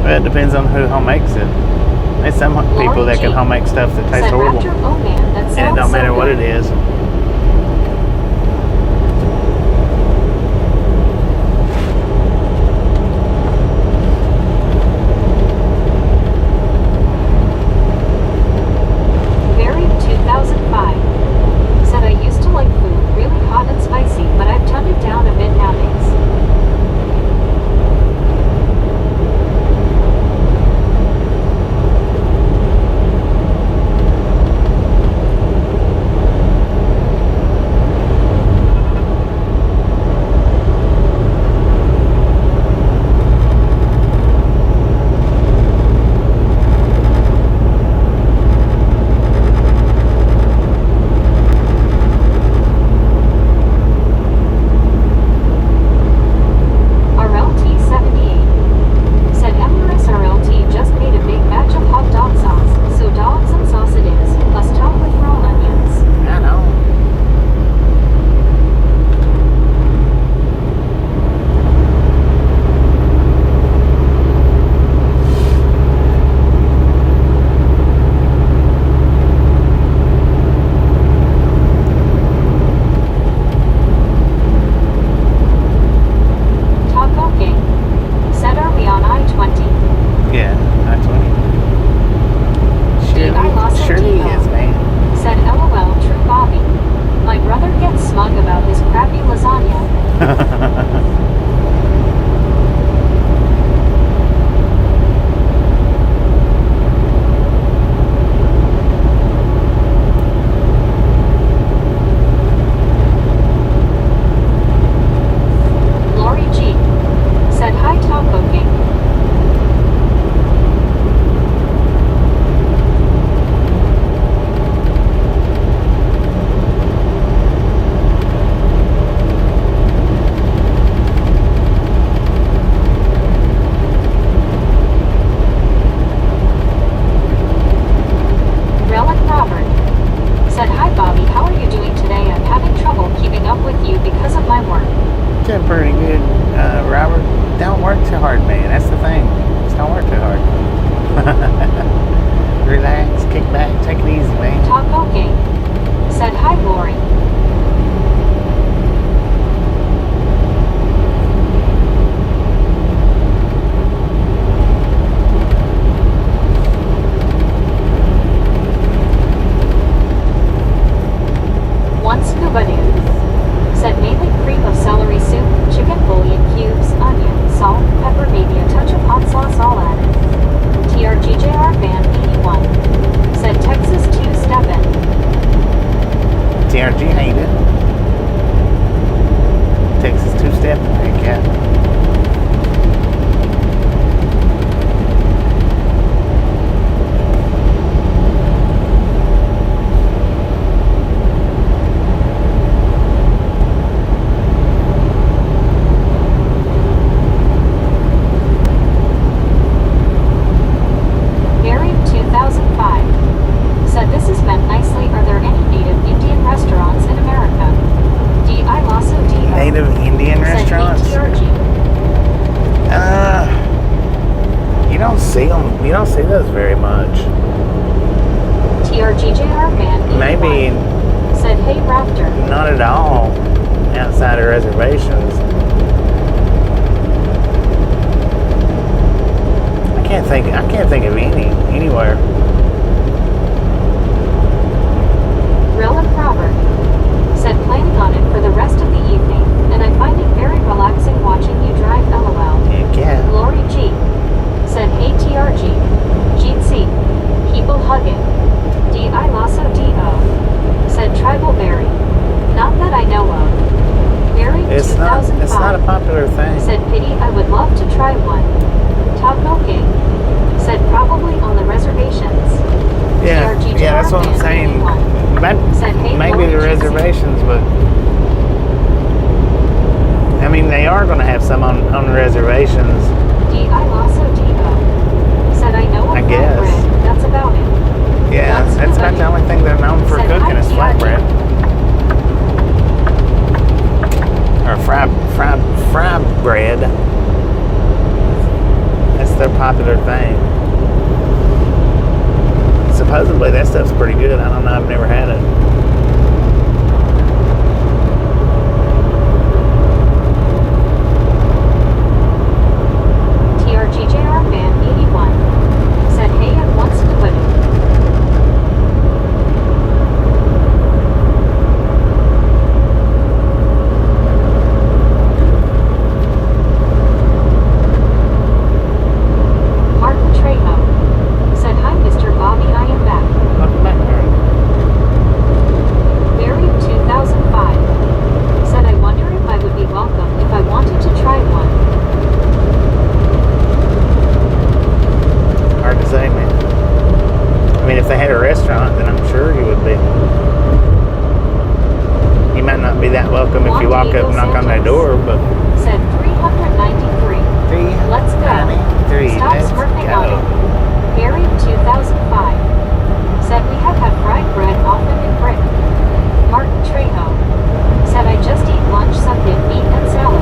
B: It depends on who home makes it. There's some people that can home make stuff that tastes horrible. And it don't matter what it is.
A: Barry 2005 said I used to like food really hot and spicy, but I've toned it down a bit nowadays. Lori G. said hi Taco King. Relic Robert said hi Bobby, how are you doing today? I'm having trouble keeping up with you because of my work.
B: Doing pretty good, Robert. Don't work too hard, man. That's the thing. Just don't work too hard. Relax, kick back, take it easy, man.
A: Taco King said hi Lori. One Scuba Dude said mainly cream of celery soup, chicken bouillon cubes, onion, salt, pepper, maybe a touch of hot sauce all added. TRGJR Band 81 said Texas 2-steppin'.
B: TRG, how you doing? Texas 2-step, heck yeah.
A: Buried 2005 said this is meant nicely. Are there any native Indian restaurants in America? D.I. Lasso D.O.
B: Native Indian
A: said
B: restaurants?
A: ATRG.
B: You don't see them. You don't see those very much.
A: TRGJR Band 81
B: Maybe
A: said hey Raptor.
B: not at all outside of reservations. I can't think of anywhere.
A: Relic Robert said planning on it for the rest of the evening, and I find it very relaxing watching you drive LOL.
B: Heck yeah.
A: Lori G said hey TRG. GC. People hugging. D.I. Lasso D.O. said Tribal Berry. Not that I know of. Buried
B: It's
A: 2005
B: not a popular thing.
A: said pity I would love to try one. Taco King said probably on the reservations.
B: Yeah,
A: TRGJR
B: that's what I'm
A: Band
B: saying.
A: 81 said hey
B: Maybe
A: Lori
B: the
A: GC.
B: reservations, but I mean they are going to have some on the reservations.
A: D.I. Lasso D.O. said I know of
B: I guess.
A: flatbread. That's about it.
B: Yeah,
A: That's
B: that's about the only thing they're known for
A: Said
B: cooking
A: hi,
B: is
A: TRG.
B: flatbread or fried bread. That's their popular thing. Supposedly that stuff's pretty good. I don't know. I've never had it.
A: TRGJR Band 81 said hey at once to put it. Martin Trejo said hi Mr. Bobby, I am back.
B: Welcome back, Mary.
A: Buried 2005 said I wonder if I would be welcome if I wanted to try one.
B: Hard to say, man. I mean, if they had a restaurant, then I'm sure you would be. You might not be that welcome if you walk up and knock on their door, but
A: Said 393. Let's go.
B: 393.
A: Stop
B: Let's
A: smirking on
B: go.
A: it. Buried 2005 said we have had fried bread often in Britain. Martin Trejo said I just eat lunch, something meat and salad.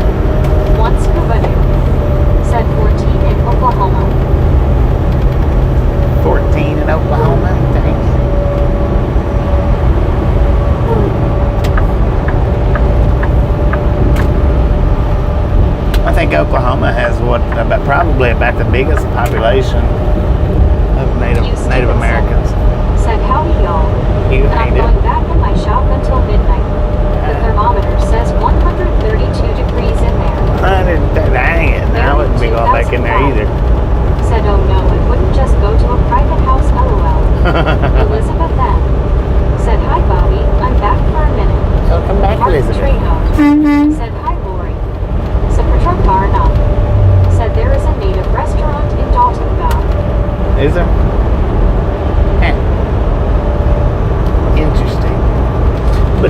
A: One Scuba Dude said 14 in Oklahoma.
B: 14 in Oklahoma. Dang. I think Oklahoma has probably about the biggest population of Native Americans.
A: Said howdy y'all.
B: You
A: And I'm
B: hate
A: going
B: it.
A: back in my shop until midnight. The thermometer says 132 degrees in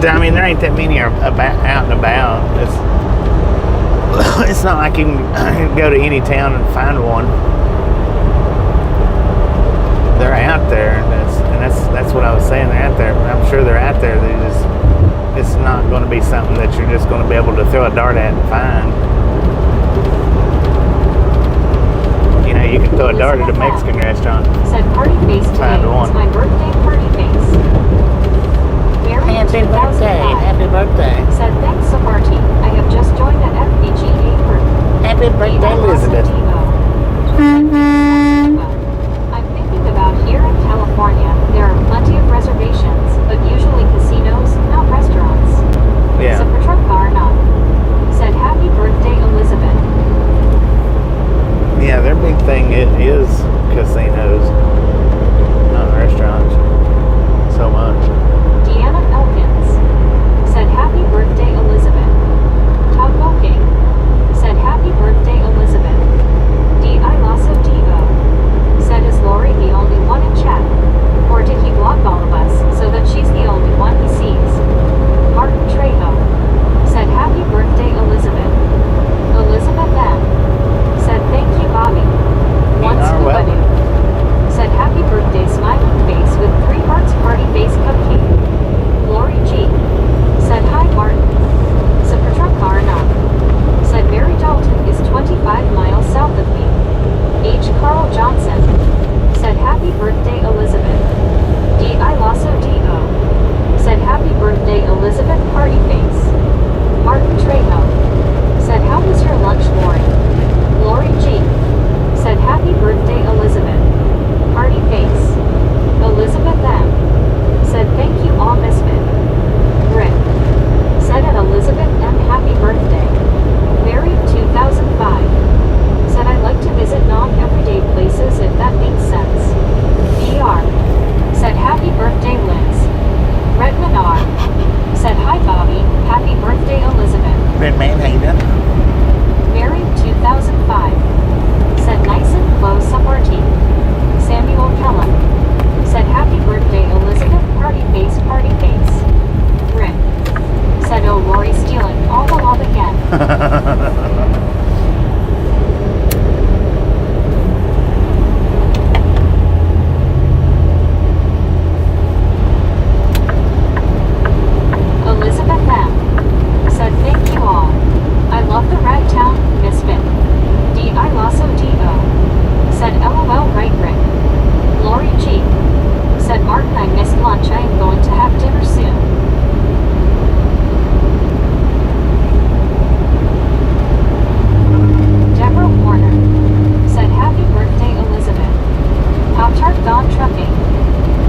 B: I mean, there ain't that many out and about. It's not like you can go to any town and find one. They're out there, and that's what I was saying. They're out there. I'm sure they're out there. It's not going to be something that you're just going to be able to throw a dart at and find. You know, you can throw a dart at a Mexican restaurant.
A: Said party face today. It's my birthday party face.
B: Happy birthday! Happy birthday!
A: Said thanks, Sabarty. I have just joined the FPGA group.
B: Happy birthday, Elizabeth.
A: I'm thinking about here in California. There are plenty of reservations, but usually casinos, not restaurants.
B: Yeah.
A: Sapatrukkarna said happy birthday, Elizabeth.
B: Yeah, their big thing is casinos, not restaurants. So much.
A: Deanna Elkins said happy birthday, Elizabeth. Todd Boking said happy birthday, Elizabeth. D.I. Lasso Divo said is Lori the only one in chat? Or did he block all of us so that she's the only one he sees? Martin Trejo said happy birthday, Elizabeth. Elizabeth M. said thank you, Bobby. Once Lubadu said happy birthday, smiling face with 3 hearts, party face cupcake. Lori G said hi, Martin. Sapatrukkarna said Barry Dalton is 25 miles south of me. H. Carl Johnson said happy birthday, Elizabeth. D.I. Lasso D.O. said happy birthday, Elizabeth, party face. Martin Trejo said how was your lunch, Lori? Lori G said happy birthday, Elizabeth. Party face. Elizabeth M said thank you all, Misfit. Rick said at Elizabeth M happy birthday. Married 2005 said I'd like to visit non-everyday places if that makes sense. BR said happy birthday, Liz. Redman R said hi, Bobby. Happy birthday, Elizabeth.
B: Redman, how you doing?
A: Married 2005 said nice and close, Sabarty. Samuel Kellum said happy birthday, Elizabeth, party face, party face. Rick said oh, Lori stealing all the love again. Elizabeth M said thank you all. I love the Ragtown Misfit. D.I. Lasso D.O. said LOL, right, Rick. Lori G said Martin, I missed lunch. I am going to have dinner soon. Deborah Warner said happy birthday, Elizabeth. Pop-Tart Gone Trucking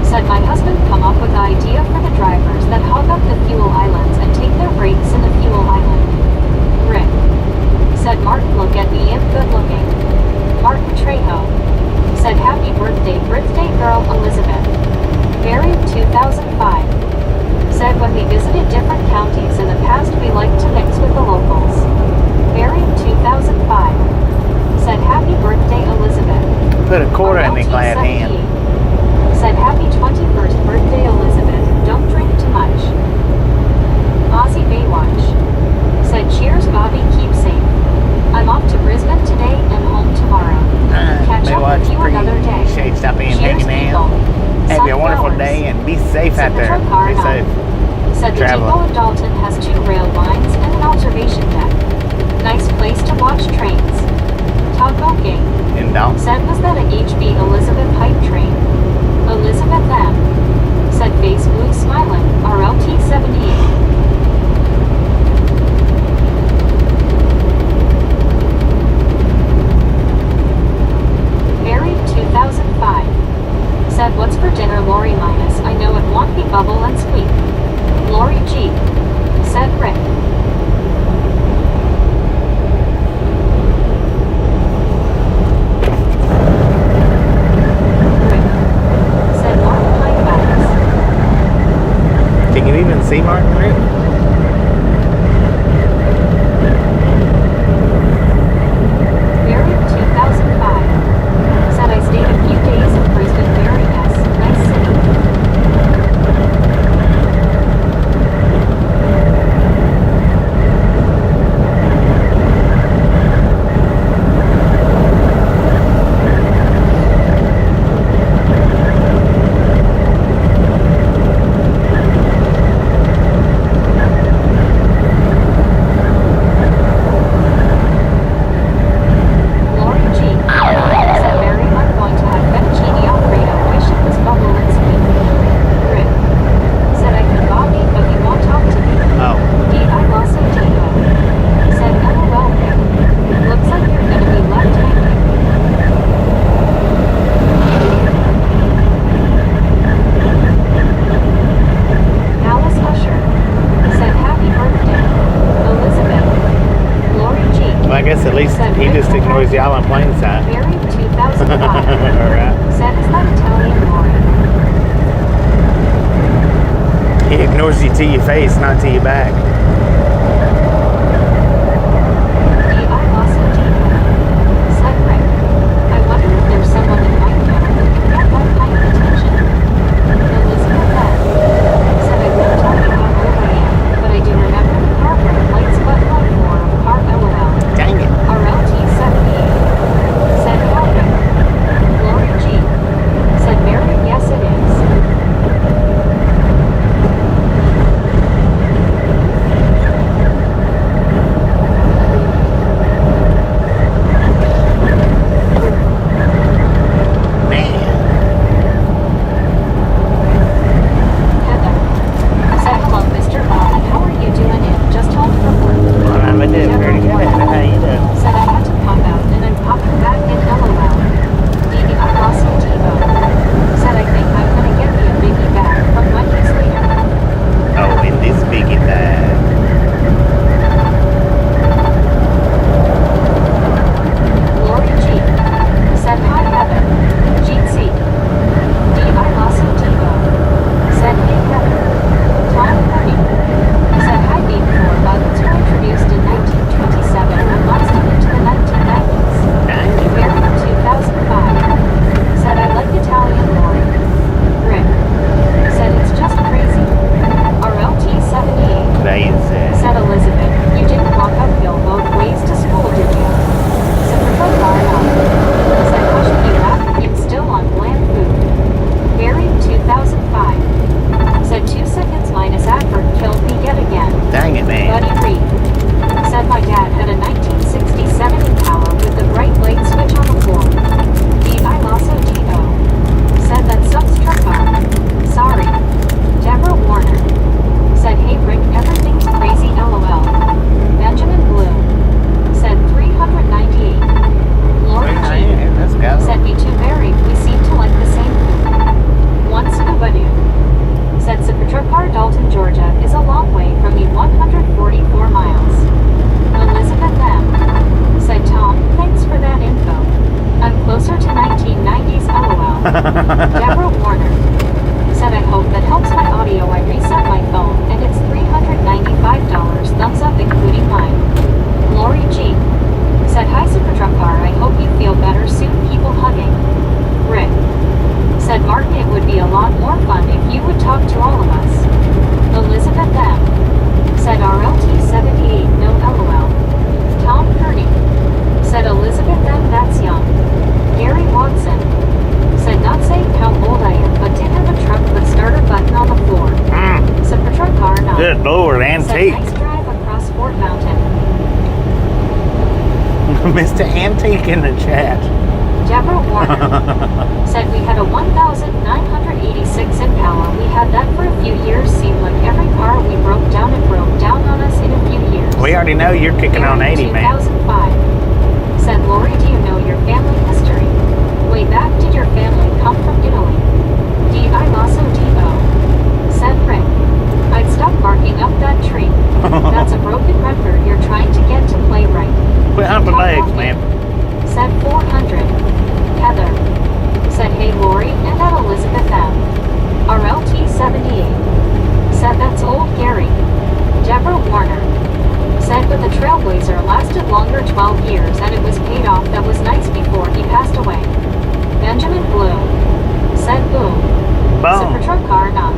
A: said my husband come up with the idea for the drivers that hog up the fuel islands and take their breaks in the fuel island. Rick said Martin, look at me, I'm good looking. Martin Trejo said happy birthday girl, Elizabeth. Married 2005 said when we visited different counties in the past we liked to mix with the locals. Married 2005 said happy birthday, Elizabeth.
B: Put a quarter in the glad hand.
A: Said happy 21st birthday, Elizabeth. Don't drink too much. Aussie Baywatch said cheers, Bobby, keep safe. I'm off to Brisbane today and home tomorrow. Catch up with you another day.
B: Shade, stop being
A: Cheers,
B: hanging out. Have a wonderful day and be safe out there. Be safe.
A: Said the depot in Dalton has 2 rail lines and an observation deck. Nice place to watch trains. Todd Boking
B: In Dalton.
A: said was that a HB Elizabeth hype train? Elizabeth M said face blue smiling, RLT 78. Married 2005 said what's for dinner, Lori minus I know it won't be bubble and squeak. Lori G said Rick.
B: Can you even see Martin Rick? guess at least he just ignores y'all on plain side.
A: Buried 2005.
B: Alright.
A: Said, is that Italian Lori?
B: He ignores you to your face, not to your back.
A: I also said Rick. I wonder if there's someone in my family who can get that kind of attention. Elizabeth Beth said I wouldn't tell you how old I am, but I do remember the car brake lights button on 4 of car LOL.
B: Dang it.
A: RLT 78 said hi Rick. Lori G said Mary, yes it is.
B: Mr. Antique in the chat.
A: Deborah Warner said we had a 1986 Impala. We had that for a few years. Seemed like every car we broke down, it broke down on us in a few years.
B: We already know you're kicking on 80, man.
A: 2005. Said Lori, do you know your family history? Way back, did your family come from Italy? D.I. Lasso D.O. Said Rick. I'd stop barking up that tree. That's a broken record you're trying to get to play right.
B: Put up the legs, man.
A: Said 400. Heather. Said hey Lori and at Elizabeth M. RLT 78. Said that's old Gary. Deborah Warner. Said but the Trailblazer lasted longer 12 years and it was paid off. That was nice before he passed away. Benjamin Blue. Said boom.
B: Boom.
A: Super truck car not.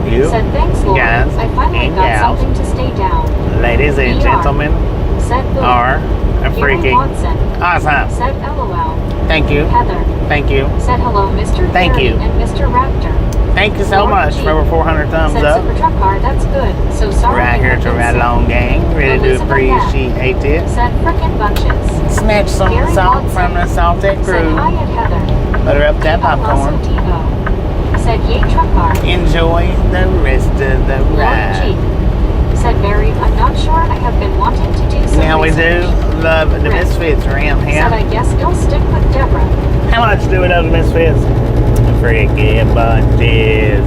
B: You
A: said thanks Lori.
B: guys
A: I finally
B: and
A: got
B: gals,
A: something to stay down.
B: ladies and
A: ER.
B: gentlemen,
A: Said boom.
B: are a
A: Gary
B: freaking
A: Watson.
B: awesome.
A: Said LOL.
B: Thank you.
A: Heather.
B: Thank you.
A: Said hello Mr.
B: Thank
A: Gary
B: you.
A: and Mr. Raptor.
B: Thank you so
A: Lori
B: much
A: G.
B: for over 400 thumbs
A: Said
B: up.
A: super truck car, that's good. So sorry.
B: We're out here to ride along, gang. Really do
A: Elizabeth
B: appreciate it.
A: Said frickin' bunches.
B: Snatch some
A: Gary
B: salt
A: Watson.
B: from the salted
A: Said
B: crew.
A: hi at Heather.
B: Butter up that popcorn.
A: Also Devo. Said yay truck car.
B: Enjoy the rest of the
A: Lori
B: ride.
A: G. Said Barry, I'm not sure. I have been wanting to do some
B: Now we
A: research.
B: do love the
A: Rick.
B: Misfits around here.
A: Said I guess still stick with Deborah.
B: How much do we love the Misfits? The freaking bunches.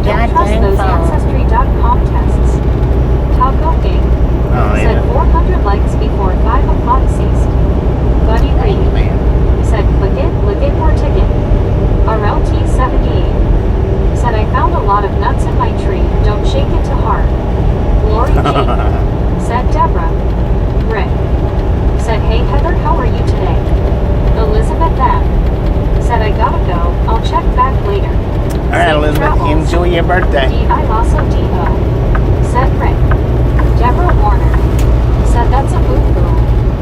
A: Don't trust
C: goddamn
A: those
C: phone.
A: Ancestry.com tests. Taco King
B: Oh,
A: said
B: yeah.
A: 400 likes before 5 o'clock ceased. Buddy Reed said click it, lick it, or ticket. RLT78 said I found a lot of nuts in my tree, don't shake it to heart. Lori G said Deborah. Rick said hey Heather, how are you today? Elizabeth M said I gotta go, I'll check back later.
B: All right,
A: Safe
B: Elizabeth,
A: travels.
B: enjoy your birthday.
A: D.I. Lasso D.O. said Rick. Deborah Warner said that's a boo-boo.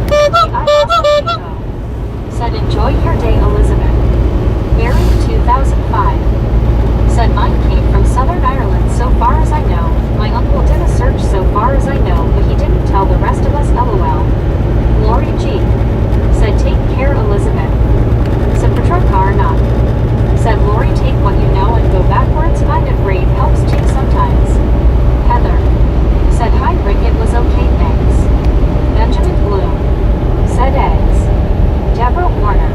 A: D.I. Lasso D.O. said enjoy your day, Elizabeth. Mary 2005 said mine came from Southern Ireland so far as I know. My uncle did a search so far as I know, but he didn't tell the rest of us, lol. Lori G said take care, Elizabeth. Sapatroka or not said Lori, take what you know and go backwards, kind of brave helps too sometimes. Heather said hi Rick, it was okay thanks. Benjamin Bloom said eggs. Deborah Warner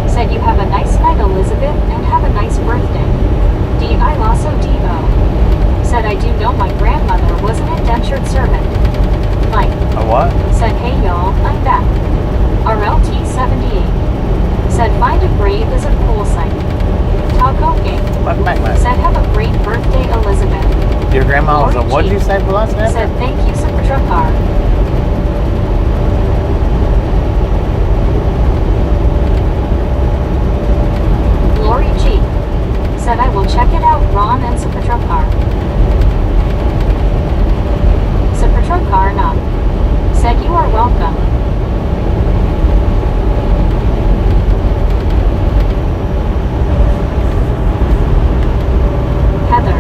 A: said you have a nice night, Elizabeth, and have a nice birthday. D.I. Lasso D.O. said I do know my grandmother was an indentured servant. Mike
B: A what?
A: said hey y'all, I'm back. RLT78 said find a grave is a cool sight. Taco King
B: Welcome back, man.
A: said have a great birthday, Elizabeth.
B: Your grandma was a,
A: Lori
B: what'd
A: G
B: you say for last name?
A: said thank you, Sapatroka. Lori G said I will check it out, Ron and Sapatroka. Sapatroka not said you are welcome. Heather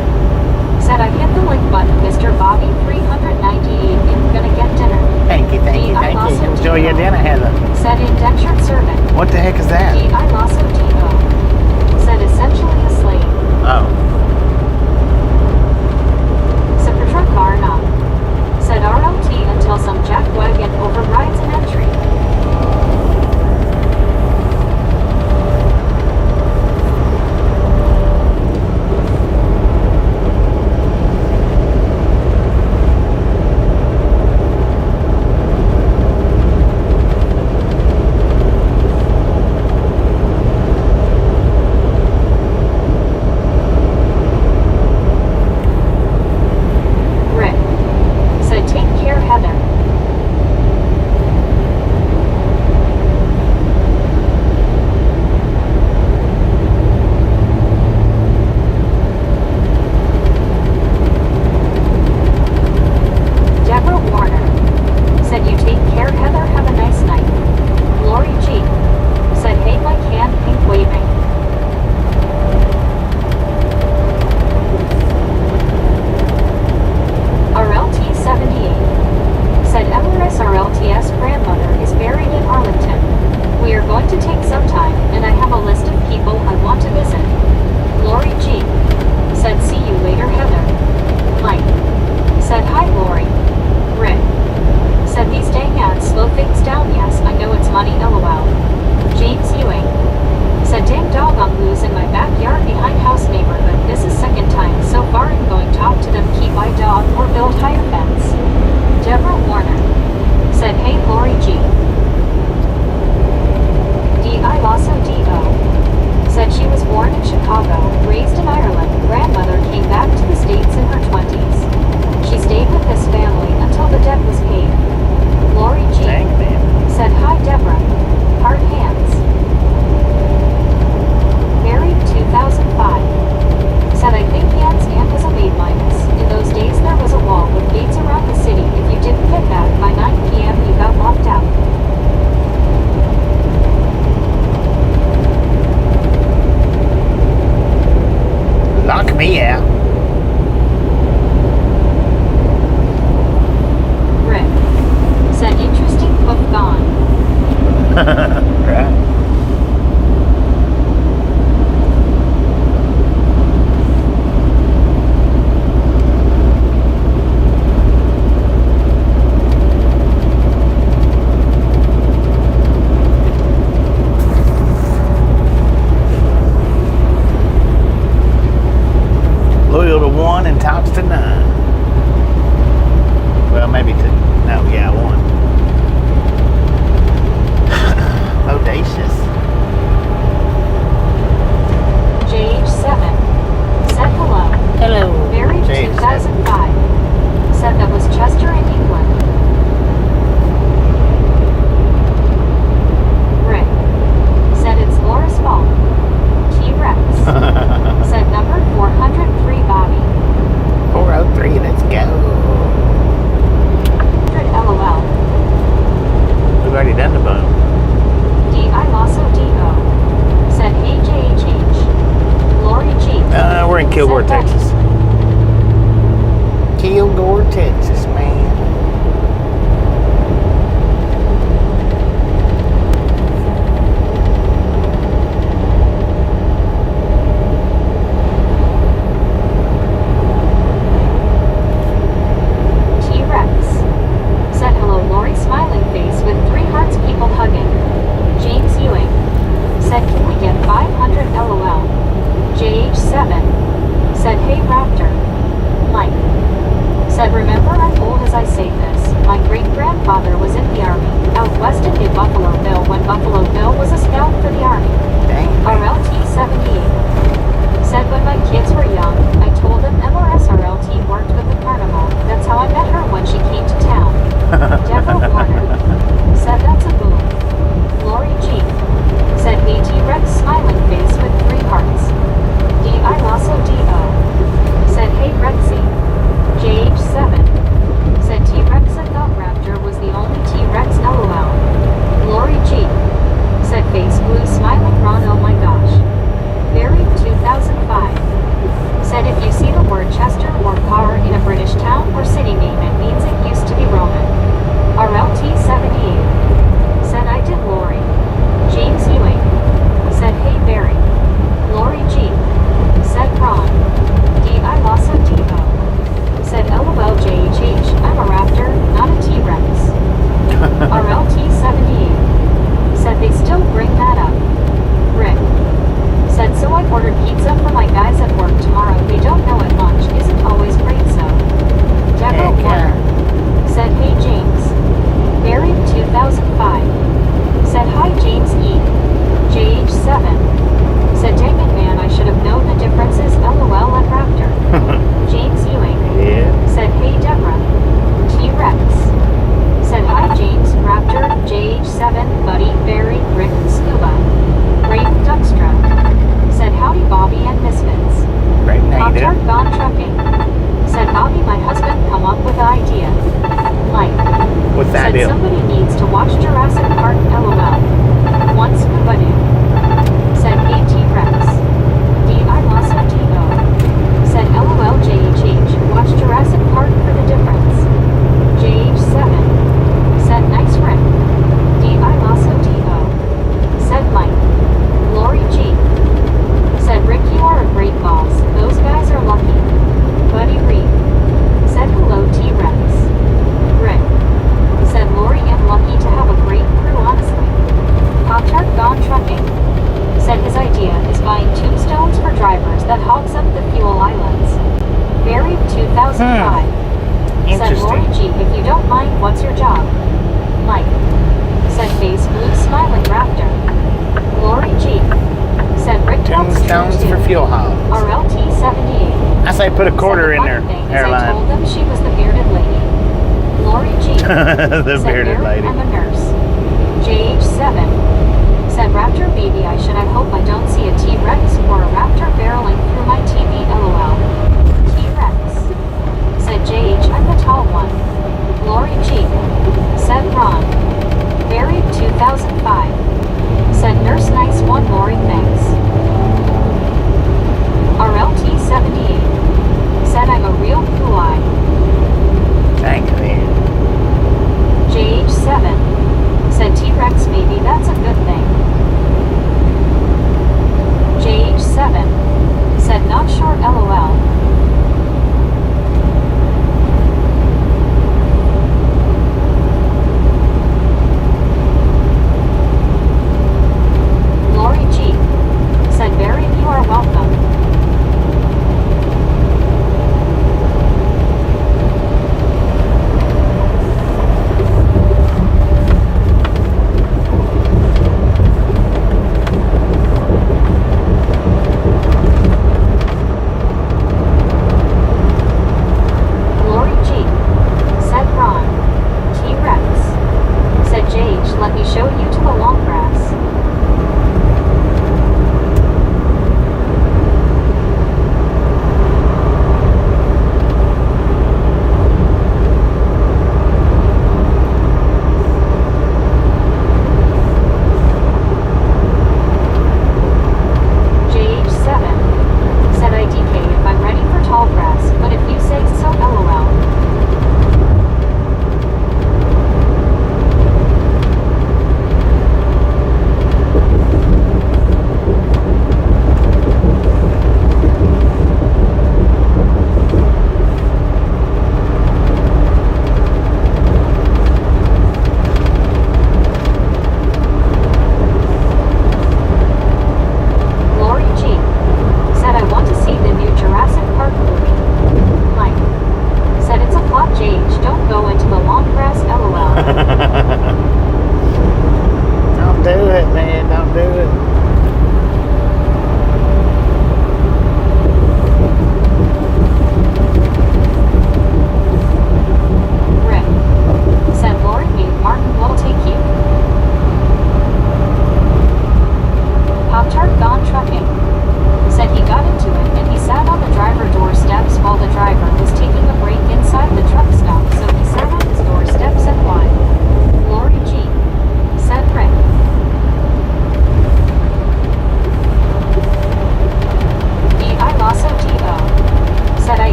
A: said I hit the like button, Mr. Bobby 398 and gonna get dinner.
B: Thank you, thank you,
A: D.I.
B: thank
A: Lasso
B: you. Enjoy your
A: D.O.
B: dinner, Heather.
A: said indentured servant.
B: What the heck is that?
A: D.I. Lasso D.O. said essentially a slave.
B: Oh.
A: Sapatroka said RLT until some jackwagon overrides an entry. Rick said take care, Heather. Deborah Warner said you take care, Heather, have a nice night. Lori G said hey my can, pink waving. RLT78 said Empress RLTS grandmother is buried in Arlington. We are going to take some time, and I have a list of people I want to visit. Lori G said see you later, Heather. Mike said hi, Lori. Rick said these dang ads slow things down, yes, I know it's money, lol. James Ewing said dang dog on loose in my backyard behind house neighborhood, this is second time so far in going talk to them, keep my dog or build higher fence. Deborah Warner said hey Lori G. D.I. Lasso D.O. said she was born in Chicago, raised in Ireland, grandmother came back to the States in her 20s. She stayed with this family until the debt was paid. Lori G
B: Dang, man.
A: said hi Deborah. Hard hands. Married 2005 said I think Jan's aunt was a maid minus. In those days there was a wall with gates around the city. If you didn't fit that by 9 p.m. you got locked out.
B: Lock me out.
A: Rick said interesting book gone.
B: Right. Lost to none. Well, maybe to, no, yeah, one. Audacious.
A: JH7 said hello.
B: Hello.
A: Buried
B: JH7.
A: 2005 said that was Chester in England. Rick said it's Laura's fault. T-Rex said number 403 Bobby.
B: 403, let's go.
A: 100 LOL.
B: We've already done the bone.
A: D.I. Lasso D.O. said hey JHH. Lori G.
B: We're in Kilgore,
A: said
B: Texas. Kilgore, Texas, man.
A: T-Rex said hello Lori smiling face with 3 hearts people hugging. James Ewing said can we get 500 LOL. JH7 said hey Raptor. Mike said remember I'm old as I say this. My great-grandfather was in the army out west in New Buffalo Bill when Buffalo Bill was a scout for the army.
B: Dang.
A: RLT78 said when my kids were young, I told them MRS RLT worked with the carnival. That's how I met her when she came to town. Deborah Warner said that's a boom. Lori G said hey T-Rex smiling face with 3 hearts. D.I. Lasso D.O. said hey Rexy. JH7 said T-Rex and thought Raptor was the only T-Rex LOL. Lori G said face blue smiling Ron oh my gosh. Buried 2005 said if you see the word Chester or car in a British town or city name it means it used to be Roman. RLT78 said I did Lori. James Ewing said hey Barry. Lori G said Ron. D.I. Lasso D.O. said LOL JHH I'm a raptor, not a T-Rex. RLT78 said they still bring that up. Rick said so I ordered pizza for my guys at work tomorrow. They don't know at lunch isn't always great so. Deborah Warner said hey James. Buried 2005 said hi James E. JH7 said dang it man I should have known the differences LOL at Raptor. James Ewing
B: Yeah.
A: said hey Deborah. T-Rex said hi James Raptor JH7 Buddy Barry Rick Scuba. Raven Duckstra said howdy Bobby and Misfits.
B: Great name,
A: Pop-Tart Gone Trucking said Bobby my husband come up with an idea. Mike
B: What's the
A: said
B: idea?
A: somebody needs to watch Jurassic Park LOL. One Scuba Dude said hey T-Rex. D.I. Lasso D.O. said LOL JHH watch Jurassic Park for the difference. JH7 said nice Rick. D.I. Lasso D.O. said Mike. Lori G said Rick you are a great boss, those guys are lucky. Buddy Reed said hello T-Rex. Rick said Lori am lucky to have a great crew honestly. Pop-Tart Gone Trucking said his idea is buying tombstones for drivers that hogs up the fuel islands. Buried 2005 said Lori G if you don't mind what's your job? Mike said face blue smiling raptor. Lori G said Rick
B: Tombstones for fuel hogs.
A: RLT78
B: I say put a quarter in there,
A: I told
B: hairline.
A: them she was the bearded lady. Lori G
B: The
A: said
B: bearded
A: Barry,
B: lady.
A: I'm a nurse. JH7 said Raptor baby I hope I don't see a T-Rex or a Raptor barreling through my TV LOL. T-Rex said JH I'm the tall one. Lori G said Ron. Buried 2005 said nurse nice one Lori thanks. RLT78 said I'm a real cool eye.
B: Thank you.
A: JH7 said T-Rex maybe that's a good thing. JH7 said not sure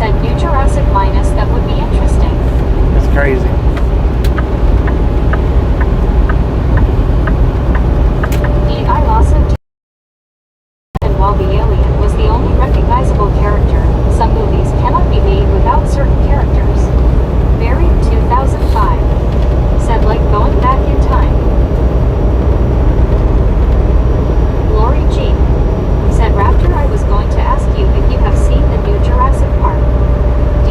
A: said New Jurassic minus that would be interesting.
B: That's crazy.
A: I also and while the alien was the only recognizable character, some movies cannot be made without certain characters. Buried 2005. Said like going back in time. Lori G. Said Raptor, I was going to ask you if you have seen the new Jurassic Park.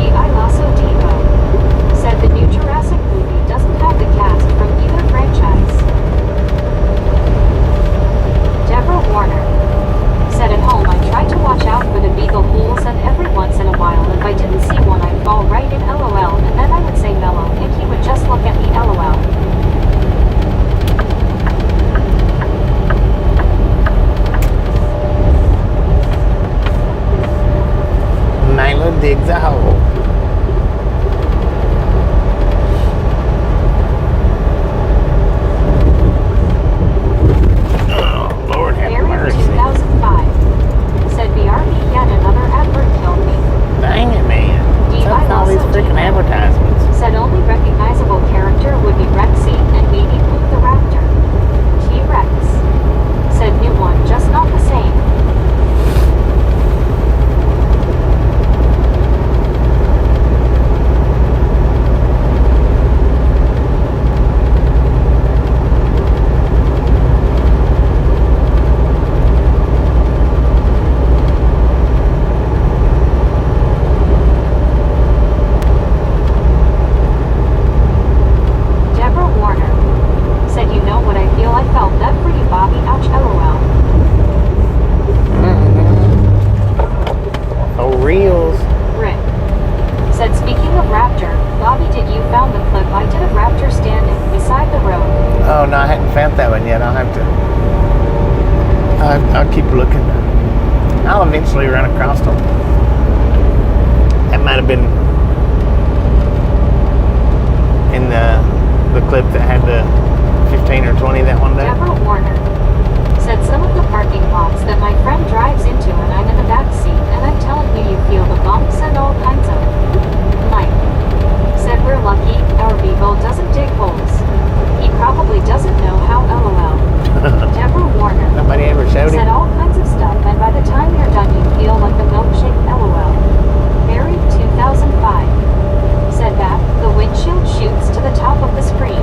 A: I Lasso Devo. Said the new Jurassic movie doesn't have the cast from either franchise. Deborah Warner. Said at home I tried to watch out for the beagle holes and every once in a while if I didn't see one I'd fall right in LOL and then I would say mellow and he would just look at me LOL.
B: Nyla digs a hole. Oh, Lord have
A: Barry
B: mercy.
A: 2005. Said BRB yet another advert killed me.
B: Dang it, man. What's up with all these freaking advertisements?
A: Said only recognizable character would be Rexy and maybe Boot the Raptor. T-Rex. Said new one, just not the same. Deborah Warner. Said you know what I feel I felt that for you Bobby, ouch LOL.
B: Oh, reels.
A: Rick. Said speaking of Raptor, Bobby, did you found the clip I did of Raptor standing beside the road?
B: Oh, no, I hadn't found that one yet. I'll have to. I'll keep looking. I'll eventually run across them. That might have been in the clip that had the 15 or 20 that one day.
A: Deborah Warner. Said some of the parking lots that my friend drives into and I'm in the back seat and I'm telling you you feel the bumps and all kinds of Mike. Said we're lucky our Beagle doesn't dig holes. He probably doesn't know how LOL. Deborah Warner.
B: Nobody ever showed
A: Said
B: him.
A: all kinds of stuff and by the time you're done you feel like a milkshake LOL. Buried 2005. Said that the windshield shoots to the top of the screen.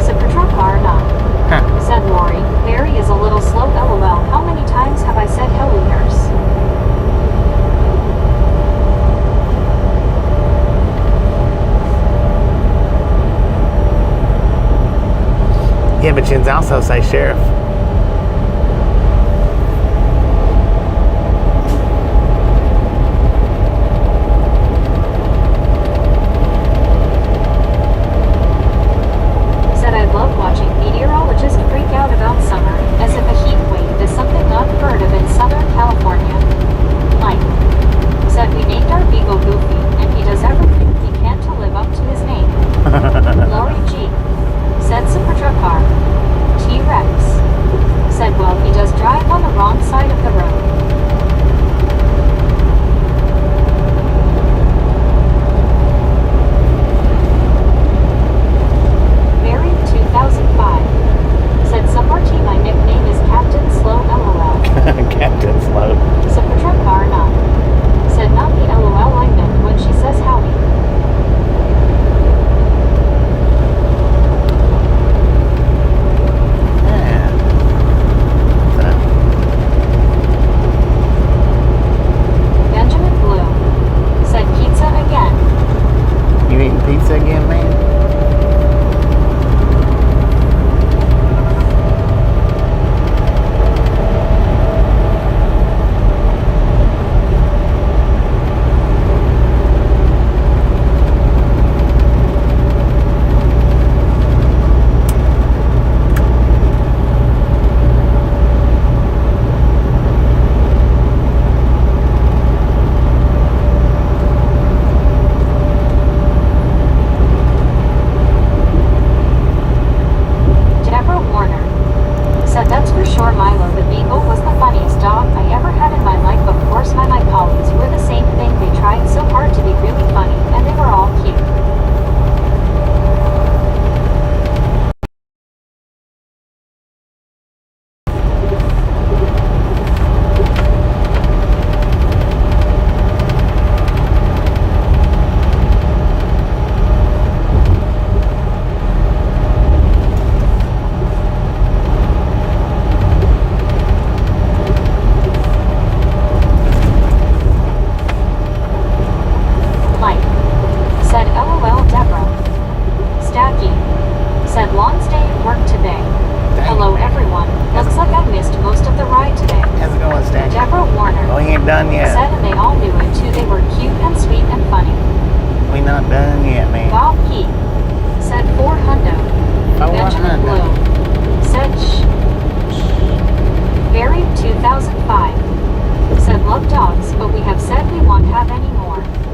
A: Supertruck are not.
B: Huh.
A: Said Lori, Barry is a little slow LOL. How many times have I said hello nurse?
B: Yeah, but you can also say sheriff.
A: Said I love watching meteorologists freak out about summer, as if a heat wave is something unheard of in Southern California. Mike. Said we named our Beagle Goofy, and he does everything he can to live up to his name. Lori G. Said Supertruck car. T-Rex. anymore.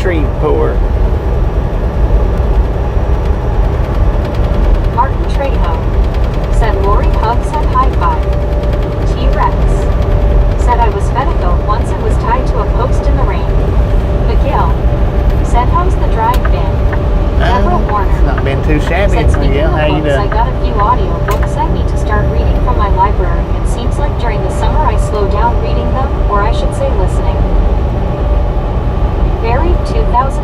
B: Shreveport.
A: Martin Trejo said Lori Hub said high five. T-Rex said I was fed a goat once it was tied to a post in the rain. McGill said how's the drive been? Deborah Warner
B: it's not been too shabby.
A: said speaking
B: Miguel, how
A: of
B: you
A: books, I
B: doing?
A: got a few audio books I need to start reading from my library. It seems like during the summer I slow down reading them, or I should say listening. Buried 2005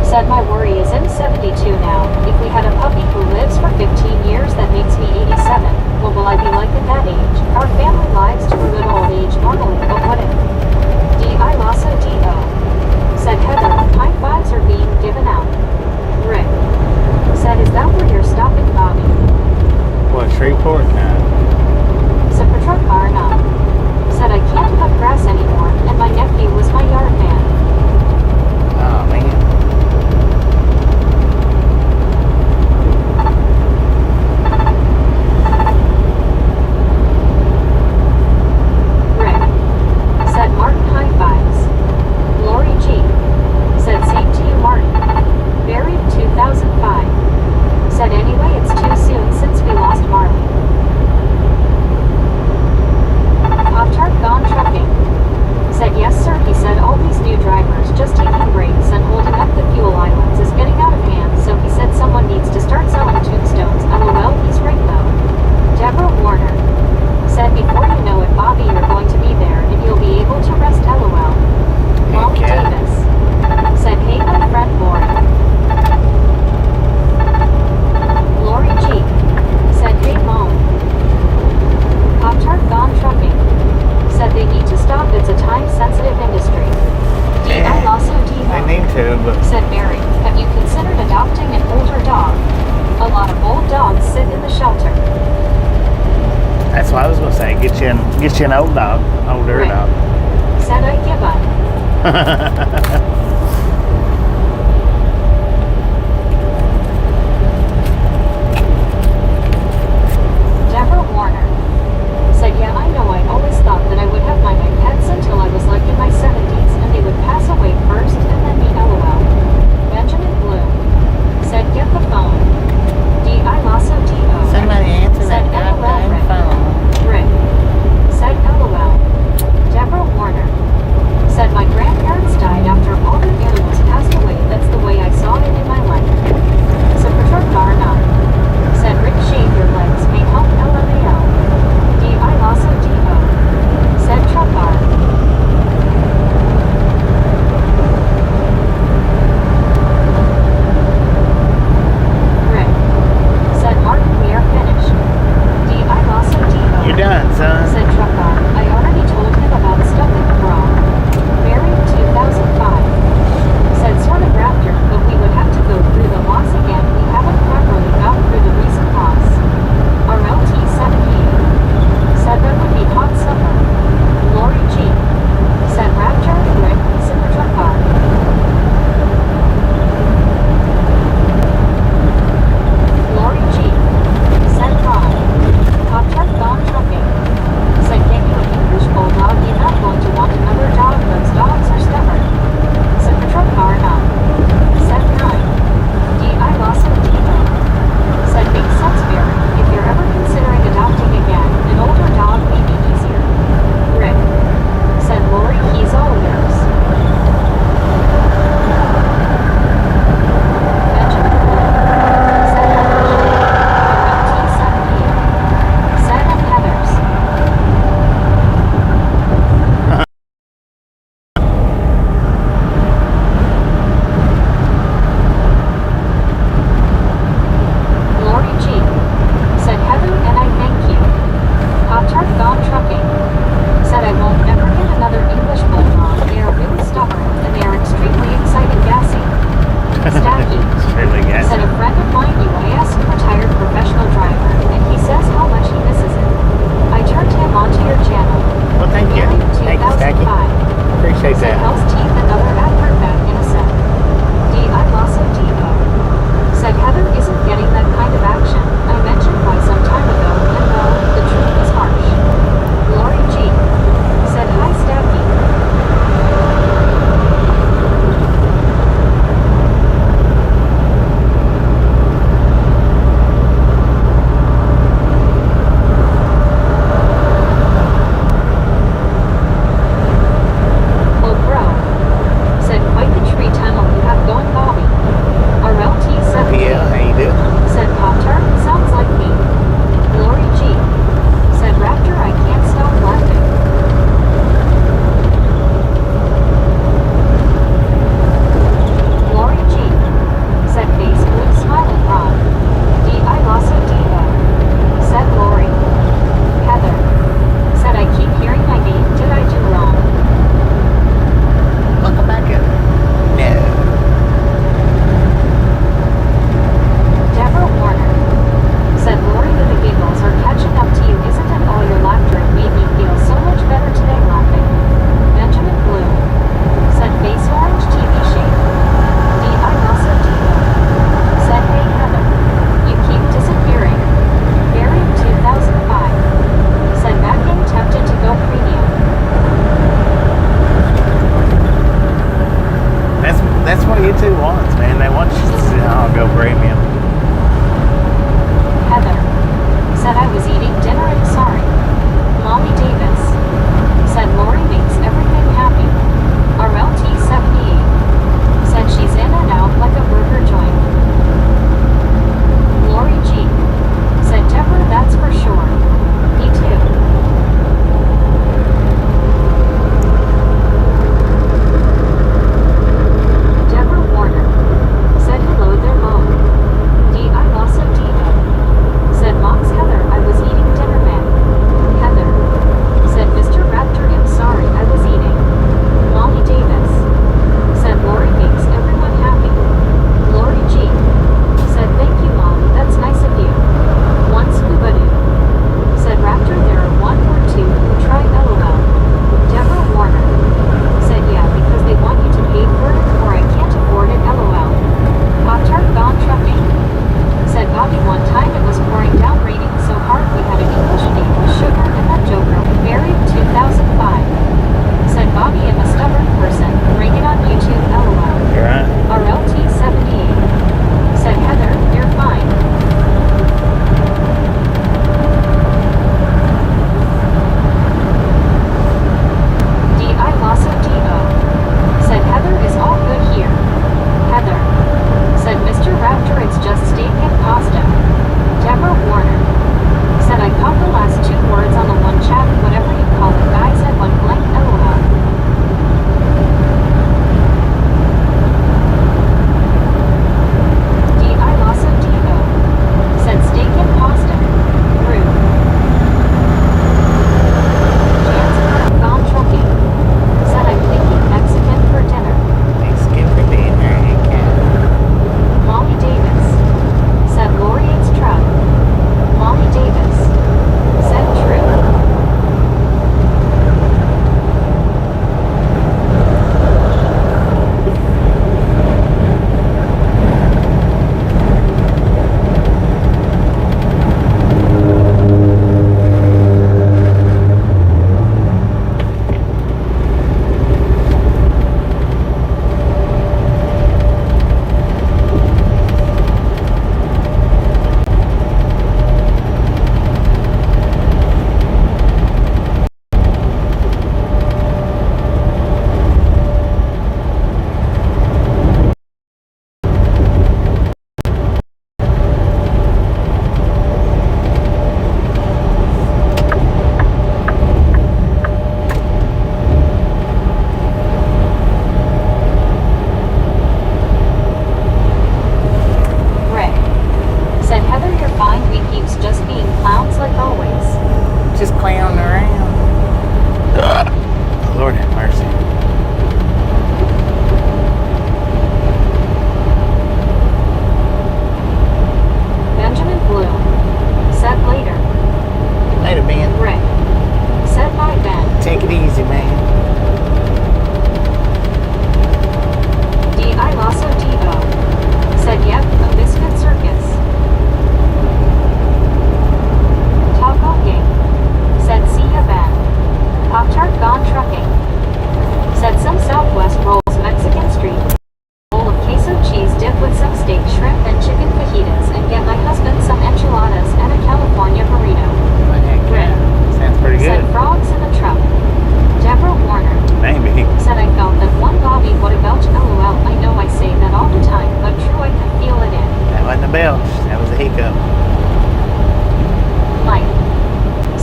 A: said my worry is I'm 72 now. If we had a puppy who lives for 15 years, that makes me 87. What will I be like at that age? Our family lives to a good old age normally, but what if? D.I. Lassa D.O. said Heather, high fives are being given out. Rick said, is that where you're stopping, Bobby?
B: What, Shreveport? No.
A: Said Patrol car no. Said I can't cut grass anymore, and my nephew was my yard man.
B: Oh, man.
A: Rick said Martin high fives. Lori G said same to you, Martin. Buried 2005 said anyway it's too soon since we lost Marley.
B: That's what I was gonna say. Get you an old dog, older
A: Right.
B: dog.
A: Said I give up. Deborah Warner said, yeah, I know, I always thought that I would have my pets until I was like in my 70s and they would pass away first and then me, LOL. Benjamin Bloom said, get the phone. I lost O-T-O.
C: Somebody answer
A: Said
C: that
A: LOL,
C: goddamn
A: Rick.
C: phone.
A: Rick said LOL. Deborah Warner said, my grandparents died after all their animals passed away. That's the way I saw it in my life. Super Garna said, Rick, shave your legs may help, LMAO. I lost O-T-O. Said Trupar. Rick said, Martin, we are finished. I lost O-T-O.
B: You're done, son.
A: Said Trupar. I already told him about stuff in the bra. Buried 2005. Said sort of raptor, but we would have to go through the loss again. We haven't properly got through the recent loss. RLT-78. Said that would be hot summer. Lori G. Said raptor, Rick, Super Trupar. Lori G. Said Ron. Pop truck bomb trucking.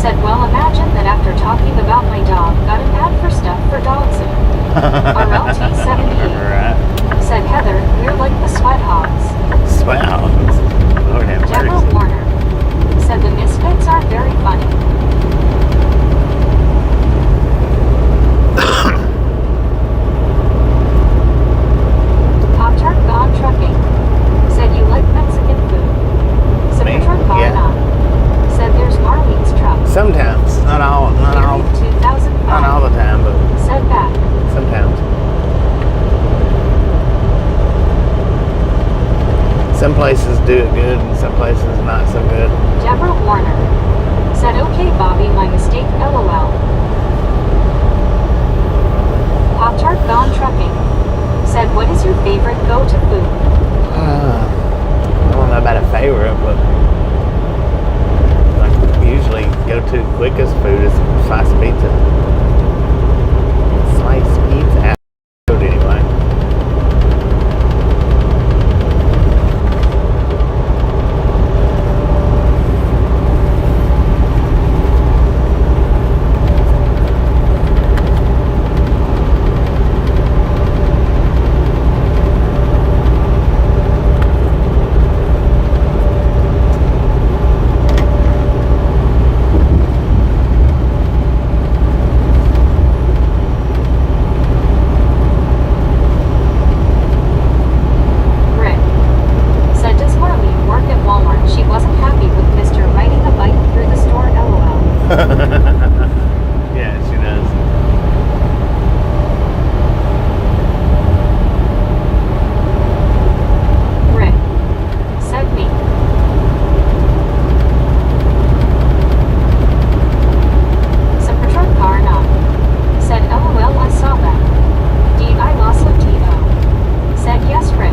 A: Said, well, imagine that after talking about my dog, got an ad for stuff for dog food. RLT78.
B: Right.
A: Said, Heather, we're like the sweat hogs.
B: Wow. Lord have
A: Deborah
B: mercy.
A: Warner. Said, the misfits are very funny. Pop-Tart Gone Trucking. Said, you like Mexican food. Said,
B: Me?
A: Patrol Bar
B: Yeah.
A: Not. Said, there's Marlene's truck.
B: Sometimes, not all the time, but
A: Said that.
B: sometimes. Some places do it good, and some places not so good.
A: Deborah Warner. Said, okay, Bobby, my mistake, LOL. Pop-Tart Gone Trucking. Said, what is your favorite go-to food?
B: I don't know about a favorite, but like usually go-to quickest food is slice pizza. Slice pizza. Food anyway.
A: Rick. Said, does Marlene work at Walmart? She wasn't happy with Mr. riding a bike through the store, LOL.
B: Yeah, she does.
A: Rick. Said me. Said Patrol Car Not. Said, LOL, I saw that. D.I. Lasso T.O. Said, yes, Rick.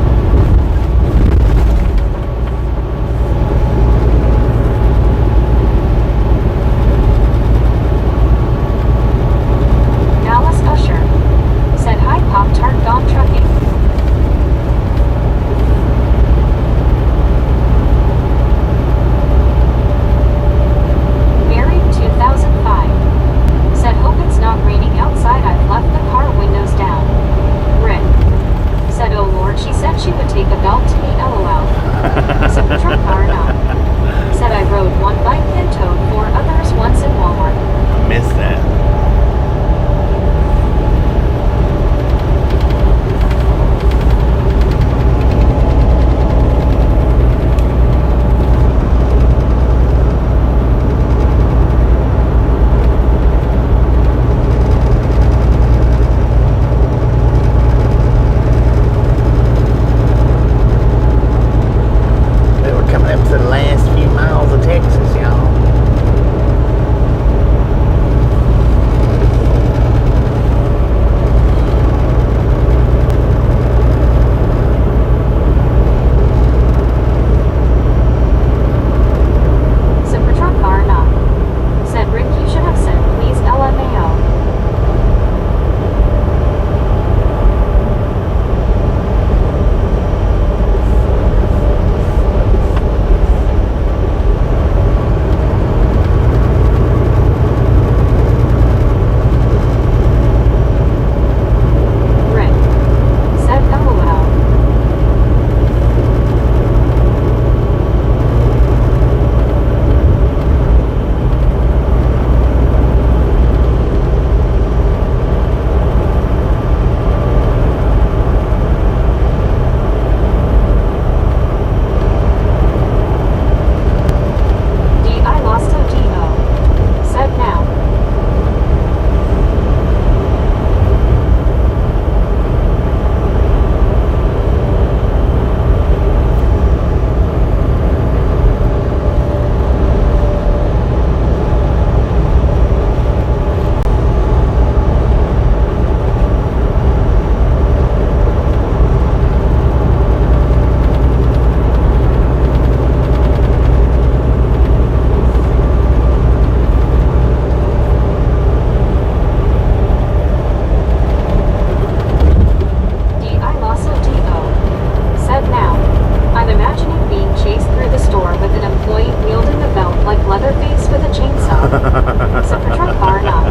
A: Said the truck far enough.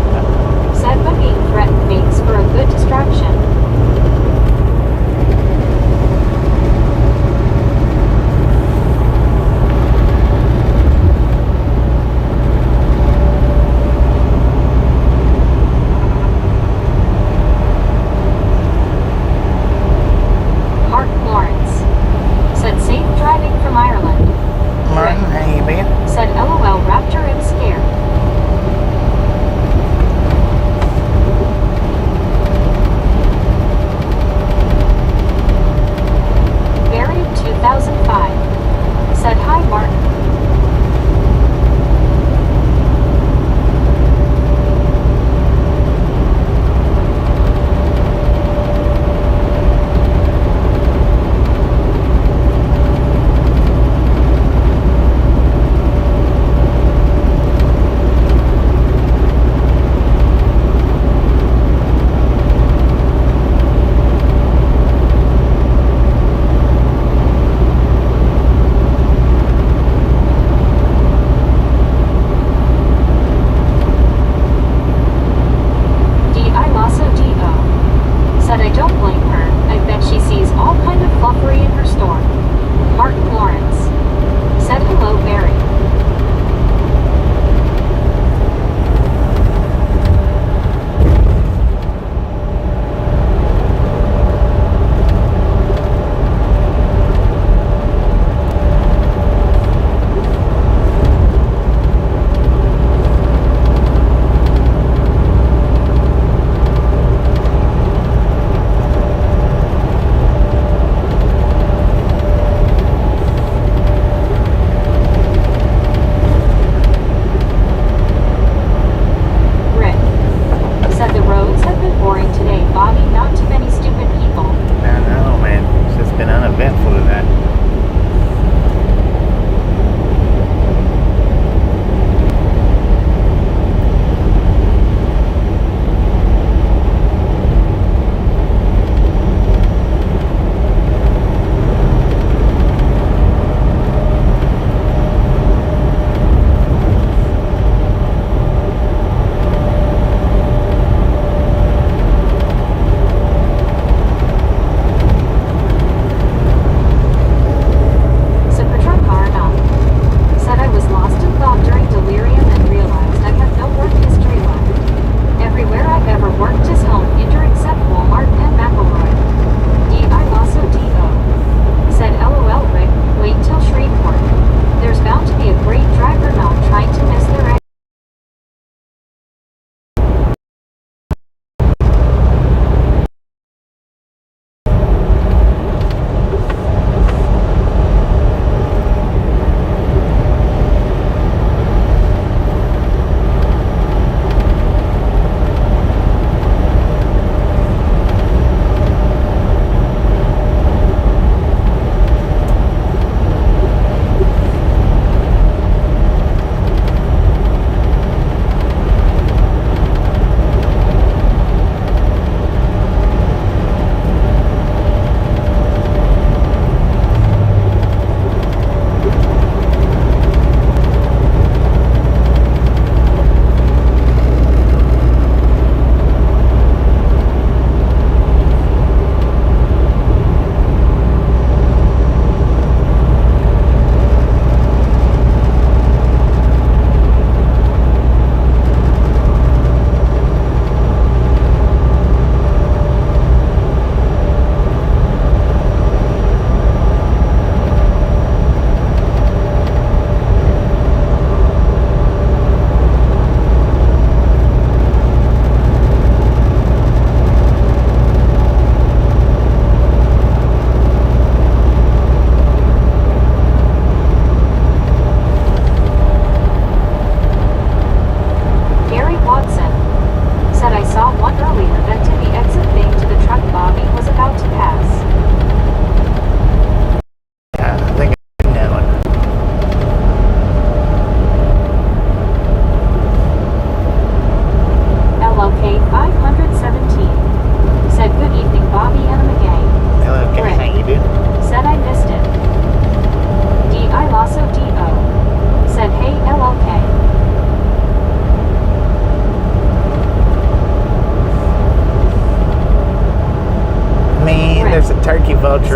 A: Said but being threatened makes for a good distraction. Martin Lawrence. Said safe driving from Ireland.
B: Martin, how you been?
A: Said LOL Raptor am scared.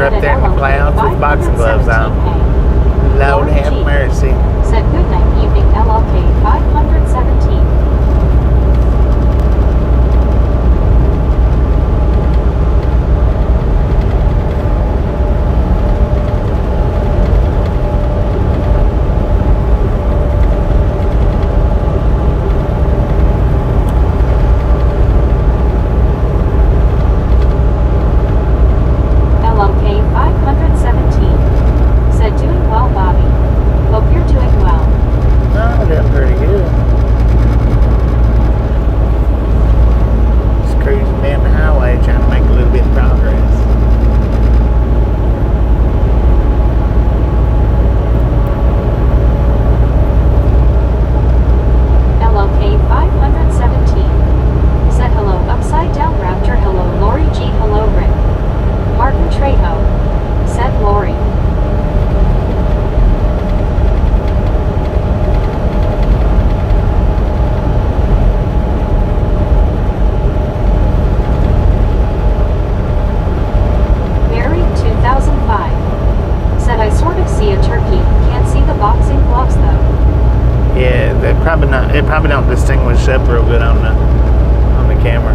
B: up there in the clouds with boxing gloves on. Lord have mercy.
A: Said good night evening LLK 517.
B: It probably don't distinguish up real good on the camera.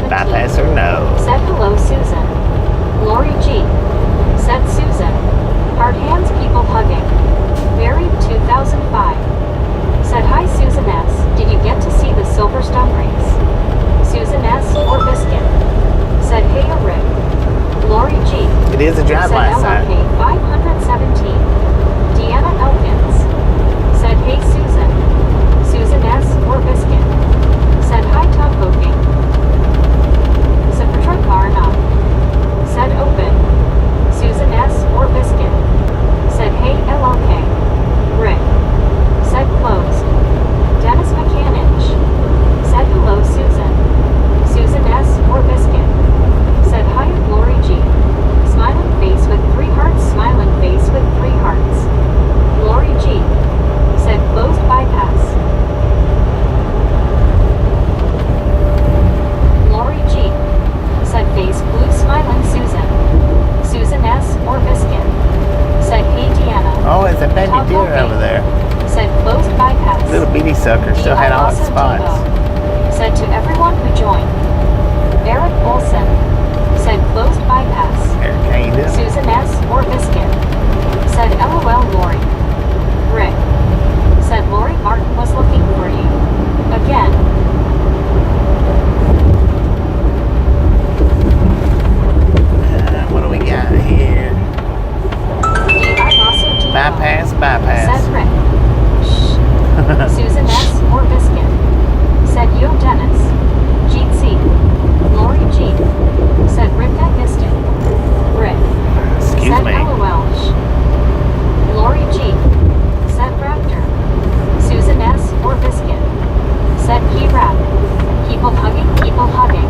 B: Bypass or no?
A: Said hello, Susan. Lori G. Said Susan. Hard hands, people hugging. Buried 2005. Said hi, Susan S. Did you get to see the Silverstone race? Susan S. or Biscuit. Said hey, Rick. Lori G.
B: It is a drive last night.
A: Said LLK 517. Deanna Elkins. Said hey, Susan. Susan S. or Biscuit. Said hi, Tom Poking. Said Patrick Carna. Said open. Susan S. or Biscuit. Said hey, LLK. Rick. Said closed. Dennis McCanich. Said hello, Susan. Susan S. or Biscuit. Said hi, Lori G. Smiling face with 3 hearts. Smiling face with 3 hearts. Lori G. Said closed bypass. Lori G. Said face blue. Smiling Susan. Susan S. or Biscuit. Said hey, Deanna.
B: Oh, it's a baby deer over there.
A: Said closed bypass.
B: Little bitty sucker still had all its spots.
A: said to everyone who joined. Eric Olson said closed bypass.
B: Eric, how you doing?
A: Susan S. or Biscuit said LOL Lori. Rick said Lori Martin was looking for you. Again.
B: What do we got here? Bypass, bypass.
A: Said Rick. Shh. Susan S. or Biscuit said Yo Dennis. Jean C. Lori G. said Rick I missed it. Rick
B: Excuse
A: said
B: me.
A: LOL. Shh. Lori G. said Raptor. Susan S. or Biscuit said Key Rap. People hugging, people hugging.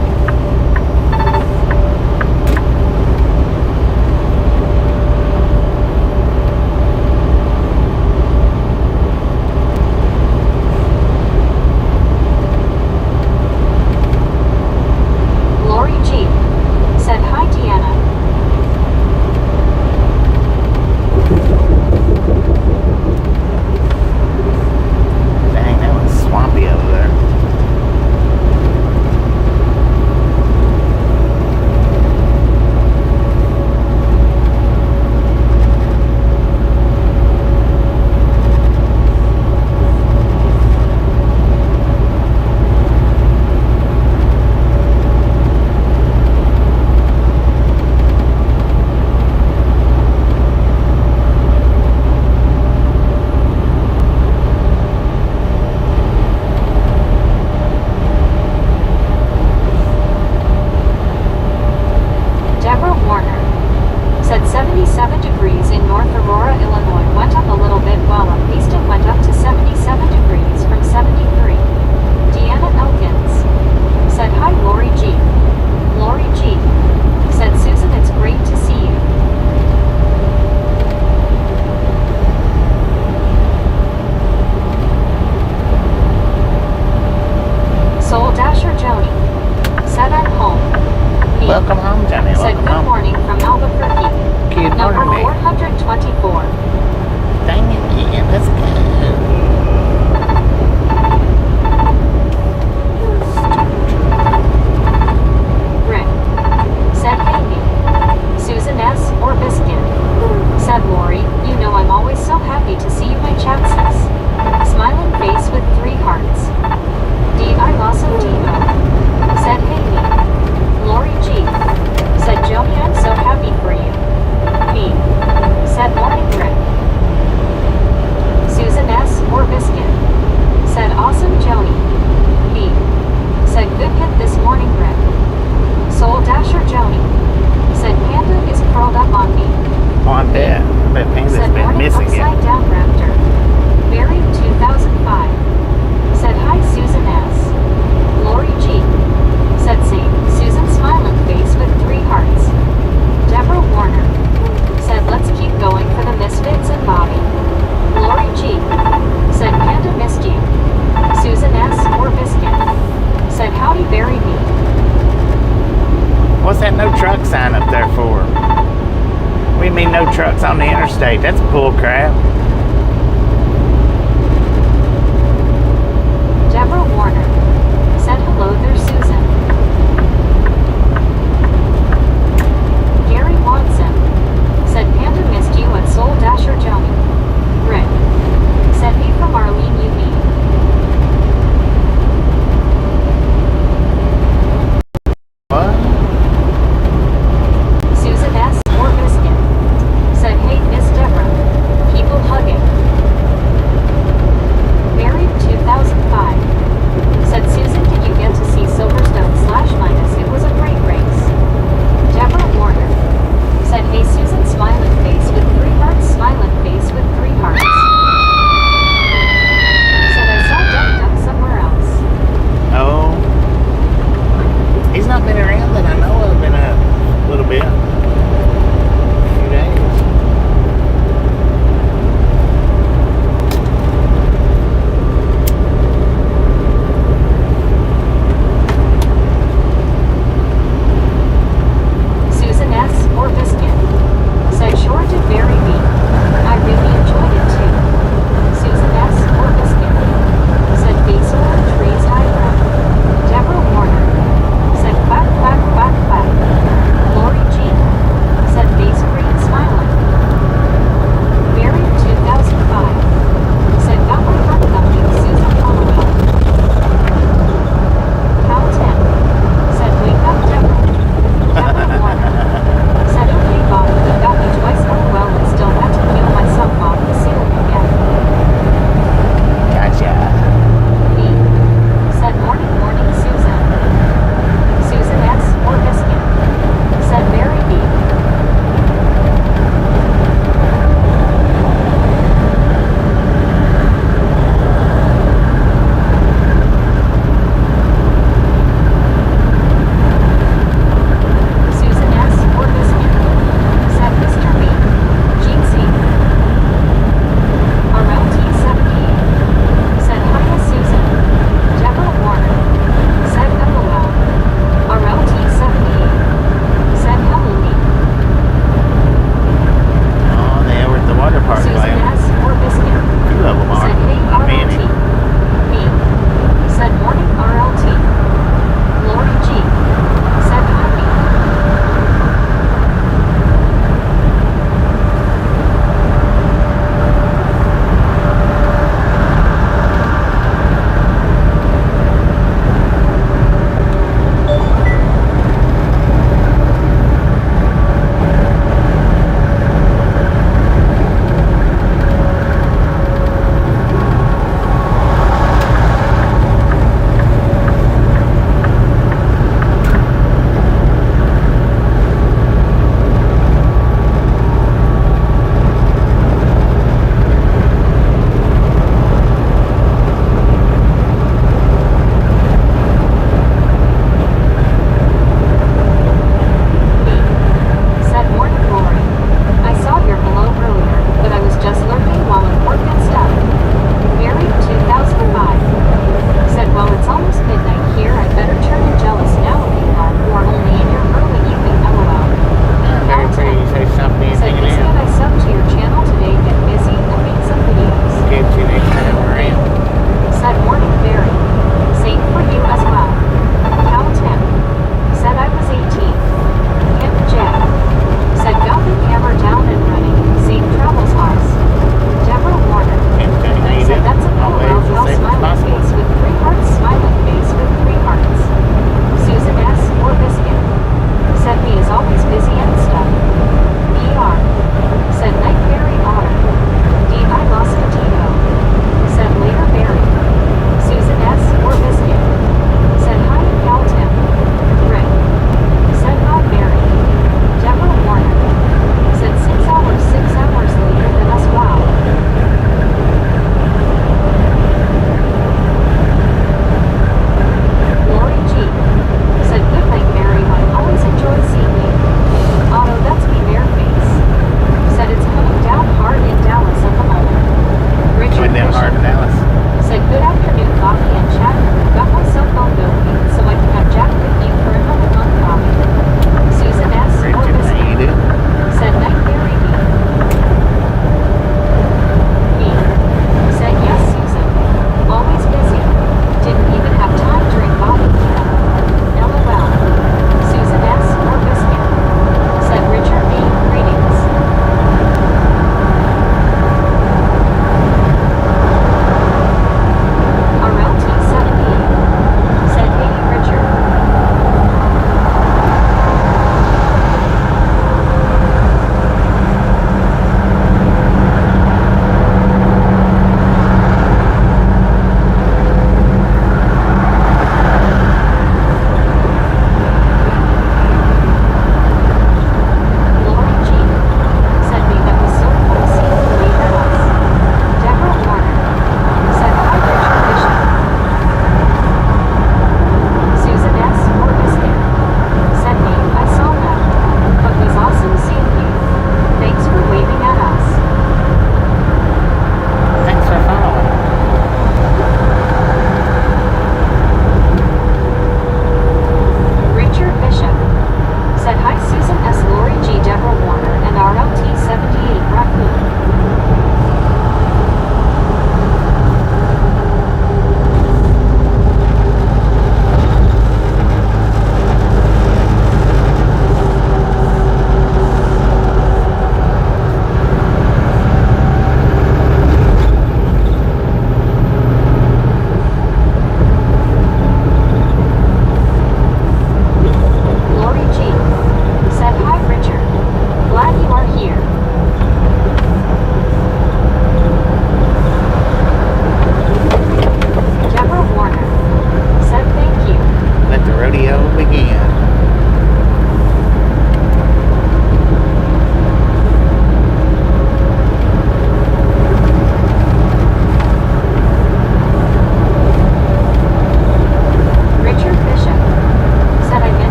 A: Lori G. said hi Deanna.
B: Dang, that was swampy over there.
A: Deborah Warner said 77 degrees in North Aurora, Illinois went up a little bit while up east it went up to 77 degrees from 73. Deanna Elkins said hi Lori G. Lori G. said Susan it's great to see you. Soul Dasher Joni said I'm home. Me
B: Welcome home, Johnny.
A: said
B: Welcome
A: good
B: home.
A: morning from Albuquerque.
B: Good
A: Number
B: morning, mate.
A: 424.
B: Dang it, yeah, let's go.
A: Rick said hey me. Susan S. or Biscuit said Lori, you know I'm always so happy to see you my chat sis. Smiling face with 3 hearts. D.I. Lasso Devo said hey me. Lori G. said Joni I'm so happy for you. Me said morning Rick. Susan S. or Biscuit said awesome Joni. Me said good hit this morning Rick. Soul Dasher Joni said Panda is curled up on me.
B: Oh, I'm dead. I bet Panda's
A: Said
B: been
A: morning
B: missing
A: upside
B: it.
A: down Raptor. Buried 2005 said hi Susan S. Lori G. said same. Susan smiling face with 3 hearts. Deborah Warner said let's keep going for the Misfits and Bobby. Lori G. said Panda missed you. Susan S. or Biscuit said howdy bury me.
B: What's that no truck sign up there for? We mean no trucks on the interstate. That's bull crap.
A: Deborah Warner said hello there Susan. Gary Watson said Panda missed you at Soul Dasher Joni. Rick said hey from Arlene UV.
B: What?
A: Susan S. or Biscuit said hey Miss Deborah. People hug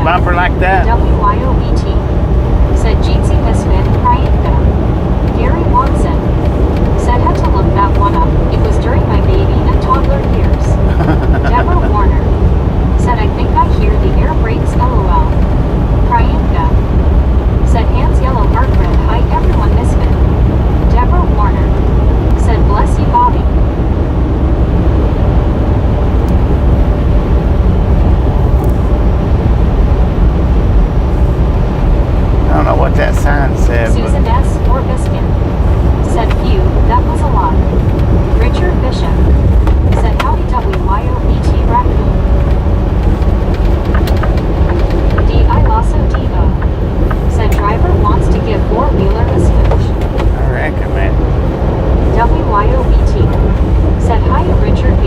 B: bumper like that?
A: WYOBT. Said Jeetsy Misfit Priyanka. Gary Watson. Said had to look that one up. It was during my baby and toddler years. Deborah Warner. Said I think I hear the air brakes LOL. Priyanka. Said hands yellow heart red. Hi everyone Misfit. Deborah Warner. Said bless you Bobby.
B: I don't know what that sign said.
A: Susan S. or Biscuit. Said phew, that was a lot. Richard Bishop. Said howdy WYOBT raccoon. D.I. Lasso Devo. Said driver wants to give four-wheeler a switch.
B: I reckon, man.
A: WYOBT. Said hi Richard B.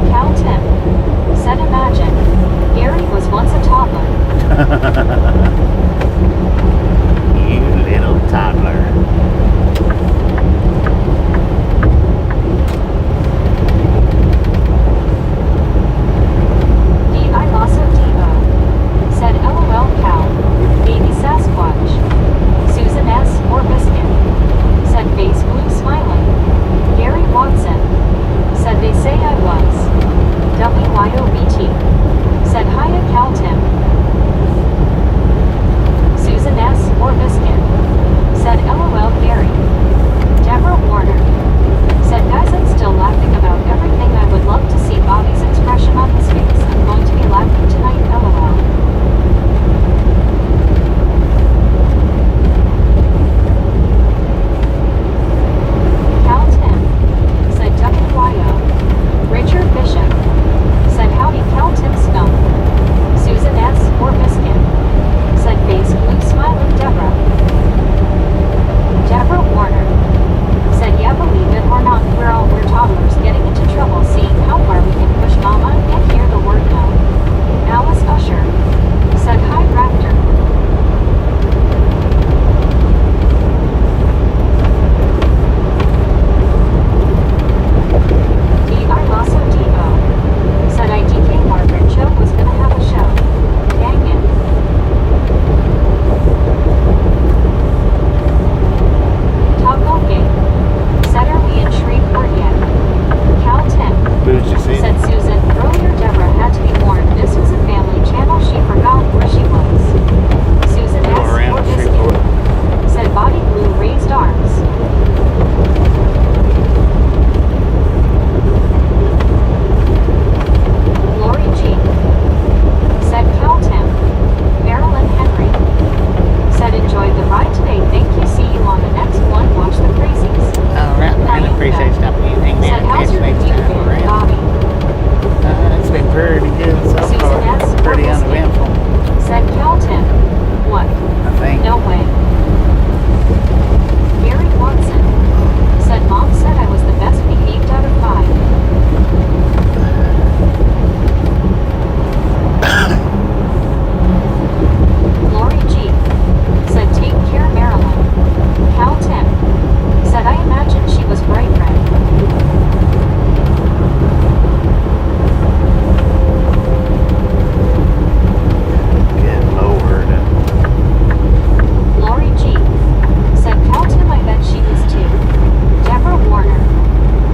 A: Cal Tim. Said imagine. Gary was once a toddler.
B: You little toddler.
A: D.I. Lasso Devo. Said LOL Cal. Baby Sasquatch. Susan S. or Biscuit. Said face blue smiling. Gary Watson. Said they say I was. WYOBT. Said hiya Cal Tim. Susan S. or Biscuit. Said LOL Gary. Deborah Warner. Said guys I'm still laughing about everything. I would love to see Bobby's expression on his face. I'm going to be laughing tonight LOL. Cal Tim. Said WYO. Richard Bishop. Said howdy Cal Tim Skunk. Susan S. or Biscuit. Said face blue smiling Deborah. Deborah Warner. Said yeah believe it or not we're toddlers getting into trouble seeing how far we can push mama and hear the word no. Alice Usher. Said hi Raptor. D.I. Lasso Devo. Said IDK Margaret Cho was gonna have a show. Dang it. Toggle Game. Said are we in Shreveport yet? Cal 10.
B: Who'd you see?
A: Said Susan, earlier Deborah had to be warned this was a family channel, she forgot where she was. Susan
B: Go
A: S.
B: around
A: or Biscuit.
B: Shreveport.
A: Said body blue raised arms. Lori G. Said Cal Tim. Marilyn Henry. Said enjoyed the ride today, thank you, see you on the next one, watch the crazies.
B: All right, man. I appreciate stopping in. Hang
A: Said
B: there.
A: how's
B: Catch
A: your
B: next
A: review
B: time
A: been,
B: around.
A: Bobby?
B: It's been pretty good so
A: Susan
B: far.
A: S. or
B: Pretty
A: Biscuit.
B: uneventful,
A: Said Cal Tim. What?
B: I think.
A: No way. Gary Watson. Said mom said I was the best behaved out of 5. Lori G. Said take care Marilyn. Cal Tim. Said I imagine she was bright red.
B: Good Lord.
A: Lori G. Said Cal Tim I bet she was too. Deborah Warner.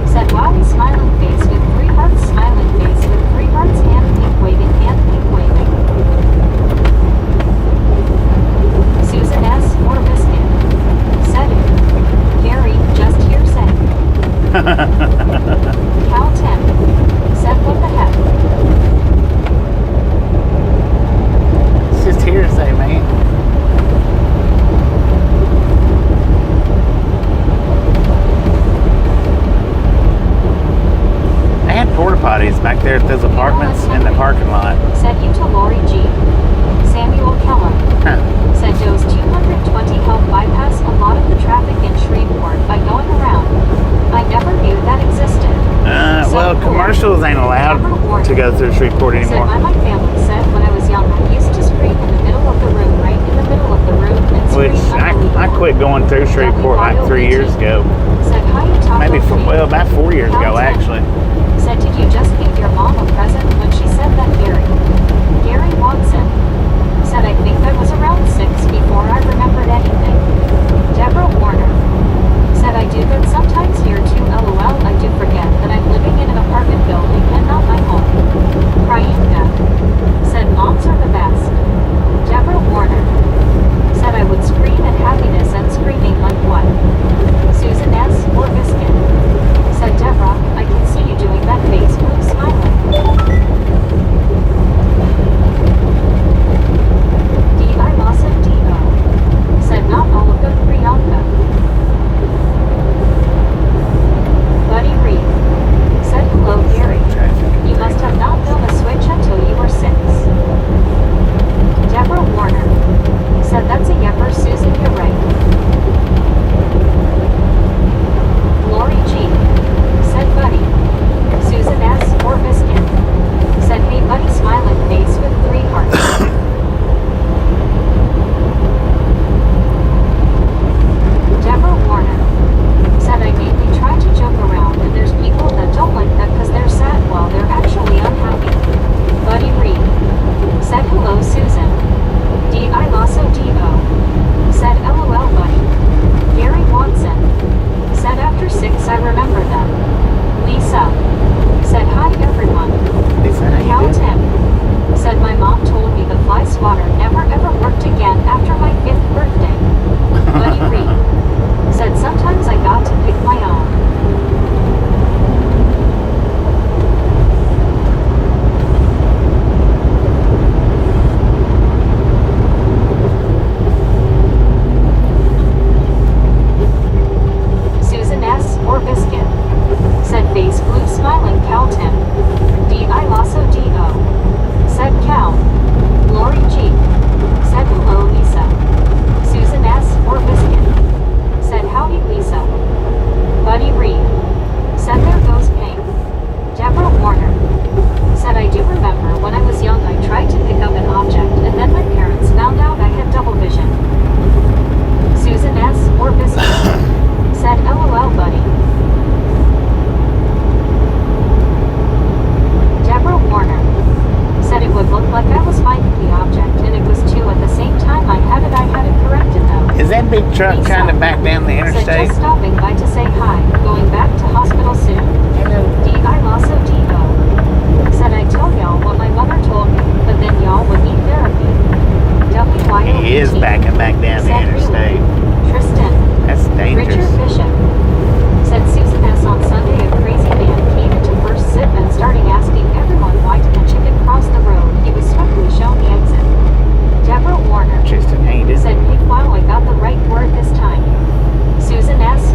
A: Said wowie smiling face with 3 hearts smiling face with 3 hearts hand wink waving hand wink waving. Susan S. or Biscuit. Said it. Gary, just hearsay. Cal 10. Said what the heck.
B: It's just hearsay, man. They had porta potties back there at those apartments in the parking lot.
A: Said you to Lori G. Samuel Kellum.
B: Huh.
A: Said Doe's 220 help bypass a lot of the traffic in Shreveport by going around. I never knew that existed.
B: Well, commercials ain't allowed to go through Shreveport
A: Said
B: anymore.
A: my family said when I was young I used to scream in the middle of the room, right in the middle of the room, and scream
B: Which I
A: unbelievable.
B: quit going through Shreveport like 3 years ago.
A: Said How you talk
B: Maybe
A: over me.
B: about 4 years ago, actually.
A: Said, did you just give your mom a present when she said that Gary Watson. Said, I think I was around 6 before I remembered anything. Deborah Warner. Said, I do that sometimes here too. LOL, I do forget that I'm living in an apartment building and not my home. Priyanka. Said, moms are the best. Deborah Warner. Said, I would scream at happiness and screaming like what? Susan S. or Biscuit. Said, Deborah, I can see you doing that face blue smiling. D.I. Lawson D.O. Said, not all of them. Priyanka. Buddy Reed. Said, hello Gary. You must have not known a switch until you were 6. Deborah Warner. Said, that's a yepper, Susan, you're right. Lori G. Said, buddy. Susan S. or Biscuit. Said, hey buddy, smiling face with 3 hearts. Deborah Warner. Said, I mainly try to joke around and there's people that don't like that because they're sad while they're actually unhappy. Buddy Reed. Said, hello Susan. D.I. Lasso D.O. Said, LOL buddy. Gary Watson. Said, after 6 I remember them. Lisa. Said, hi everyone. Cal Tim. Said, my mom told me the fly swatter never ever worked again after my 5th birthday. Buddy Reed. Said, sometimes I got to pick my own. Susan S. or Biscuit. Said, face blue smiling Cal Tim. D.I. Lasso D.O. Said, Cal. Lori G. Said, hello Lisa. Susan S. or Biscuit. Said, howdy Lisa. Buddy Reed. Said, there goes Pink. Deborah Warner. Said, I do remember when I was young I tried to pick up an object and then my parents found out I had double vision. Susan S. or Biscuit. Said, LOL buddy. Deborah Warner. Said, it would look like I was finding the object and it was 2 at the same time I had it corrected though.
B: Is that big truck
A: Lisa.
B: trying to back down the
A: Said,
B: interstate?
A: just stopping by to say hi, going back to hospital soon. D.I. Lasso D.O. Said, I told y'all what my mother told me, but then y'all would need therapy. W.Y.O.
B: He is backing back down the
A: Said,
B: interstate.
A: really? Tristan.
B: That's dangerous.
A: Richard Bishop. Said, Susan S. on Sunday a crazy man came into first sip and started asking everyone why did the chicken cross the road. He was swiftly shown the exit. Deborah Warner.
B: Tristan hated.
A: Said, Pig, wow, I got the right word this time. Susan S.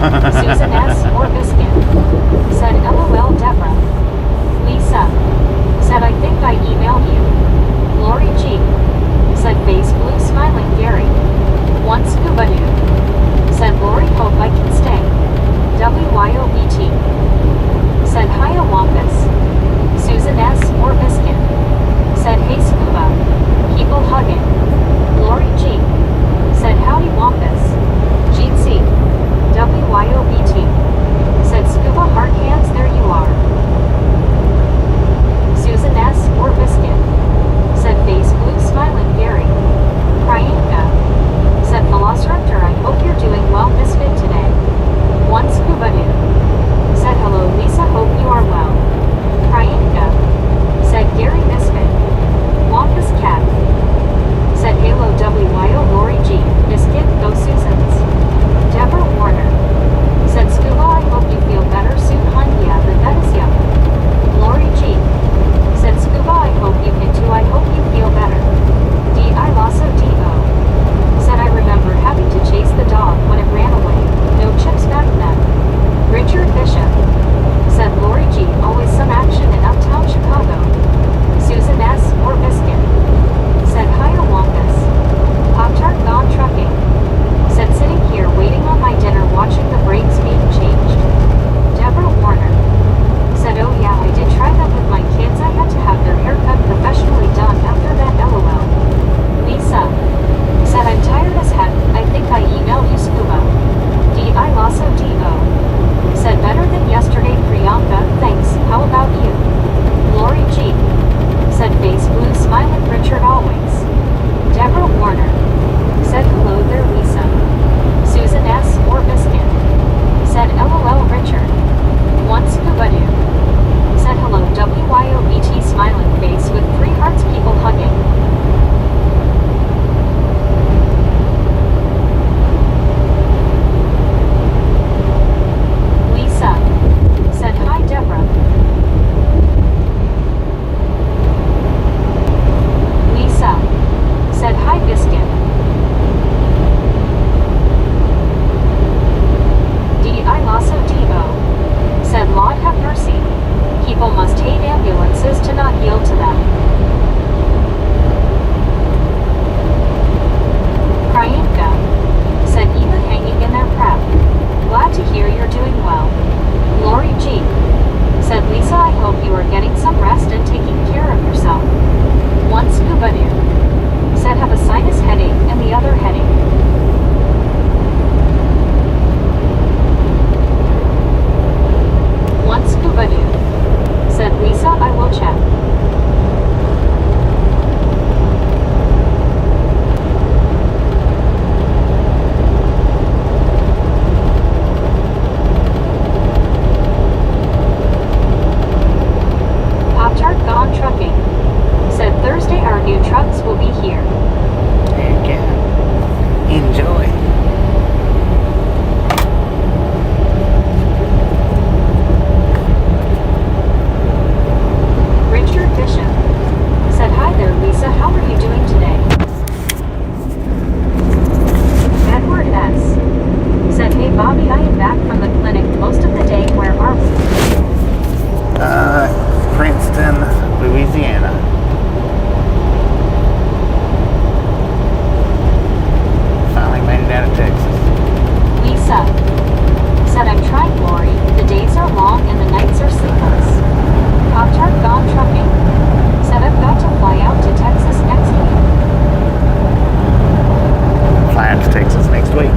A: Susan S. or Biscuit. Said LOL Deborah. Lisa. Said I think I emailed you. Lori G. Said face blue smiling Gary. One scuba dude. Said Lori hope I can stay. WYOBT. Said hiya Wampus. Susan S. or Biscuit. Said hey scuba. People hugging. Lori G. Said howdy Wampus. Jean C. WYOBT. Said scuba heart hands there you are. Susan S. or Biscuit. Said face blue smiling Gary. Priyanka. Said Velociraptor I hope you're doing well misfit today. One scuba dude. Said hello Lisa hope you are well. Priyanka. Said Gary misfit. Wampus cat. Said halo WYO Lori G. Biscuit go Susans. Deborah Warner. Said scuba I hope you feel better soon hun yeah that is young. Lori G. Said scuba I hope you can too I hope you feel better. D.I. Lasso D.O. Said I remember having to chase the dog when it ran away. No chips back then. Richard Bishop. Said Lori G. Always some action in uptown Chicago. Susan S. or Biscuit. Said hiya Wampus. Pop-Tart gone trucking. Said sitting here waiting on my dinner watching the brakes being changed. Deborah Warner. Said oh yeah I did try that with my kids I had to have their hair cut professionally done after that LOL. Lisa. Said I'm tired as heck I think I emailed you scuba. D.I. Lasso D.O. Said better than yesterday Priyanka thanks how about you. Lori G. Said face blue smiling Richard always. Deborah Warner. Said hello there Lisa. Susan S. or Biscuit. Said LOL Richard. One scuba dude. Said hello WYOBT smiling face with 3 hearts people hugging. Lisa. Said hi Deborah. Lisa. Said hi Biscuit. D.I. Lasso D.O. Said Lord have mercy. People must hate ambulances to not yield to them. Priyanka. Said Eva hanging in their prep. Glad to hear you're doing well. Lori G. Said Lisa I hope you are getting some rest and taking care of yourself. One scuba dude. Said have a sinus headache and the other headache. One scuba dude. Said Lisa I will check. Pop-Tart gone trucking. Said Thursday our new trucks will be here.
B: Heck yeah. Enjoy.
A: Richard Bishop. Said hi there Lisa how are you doing today? Edward S. Said hey Bobby I am back from the clinic most of the day where are we?
B: Princeton, Louisiana. Finally made it out of Texas.
A: Lisa. Said I'm trying Lori the days are long and the nights are sleepless. Pop-Tart gone trucking. Said I've got to fly out to Texas next week.
B: Fly out to Texas next week.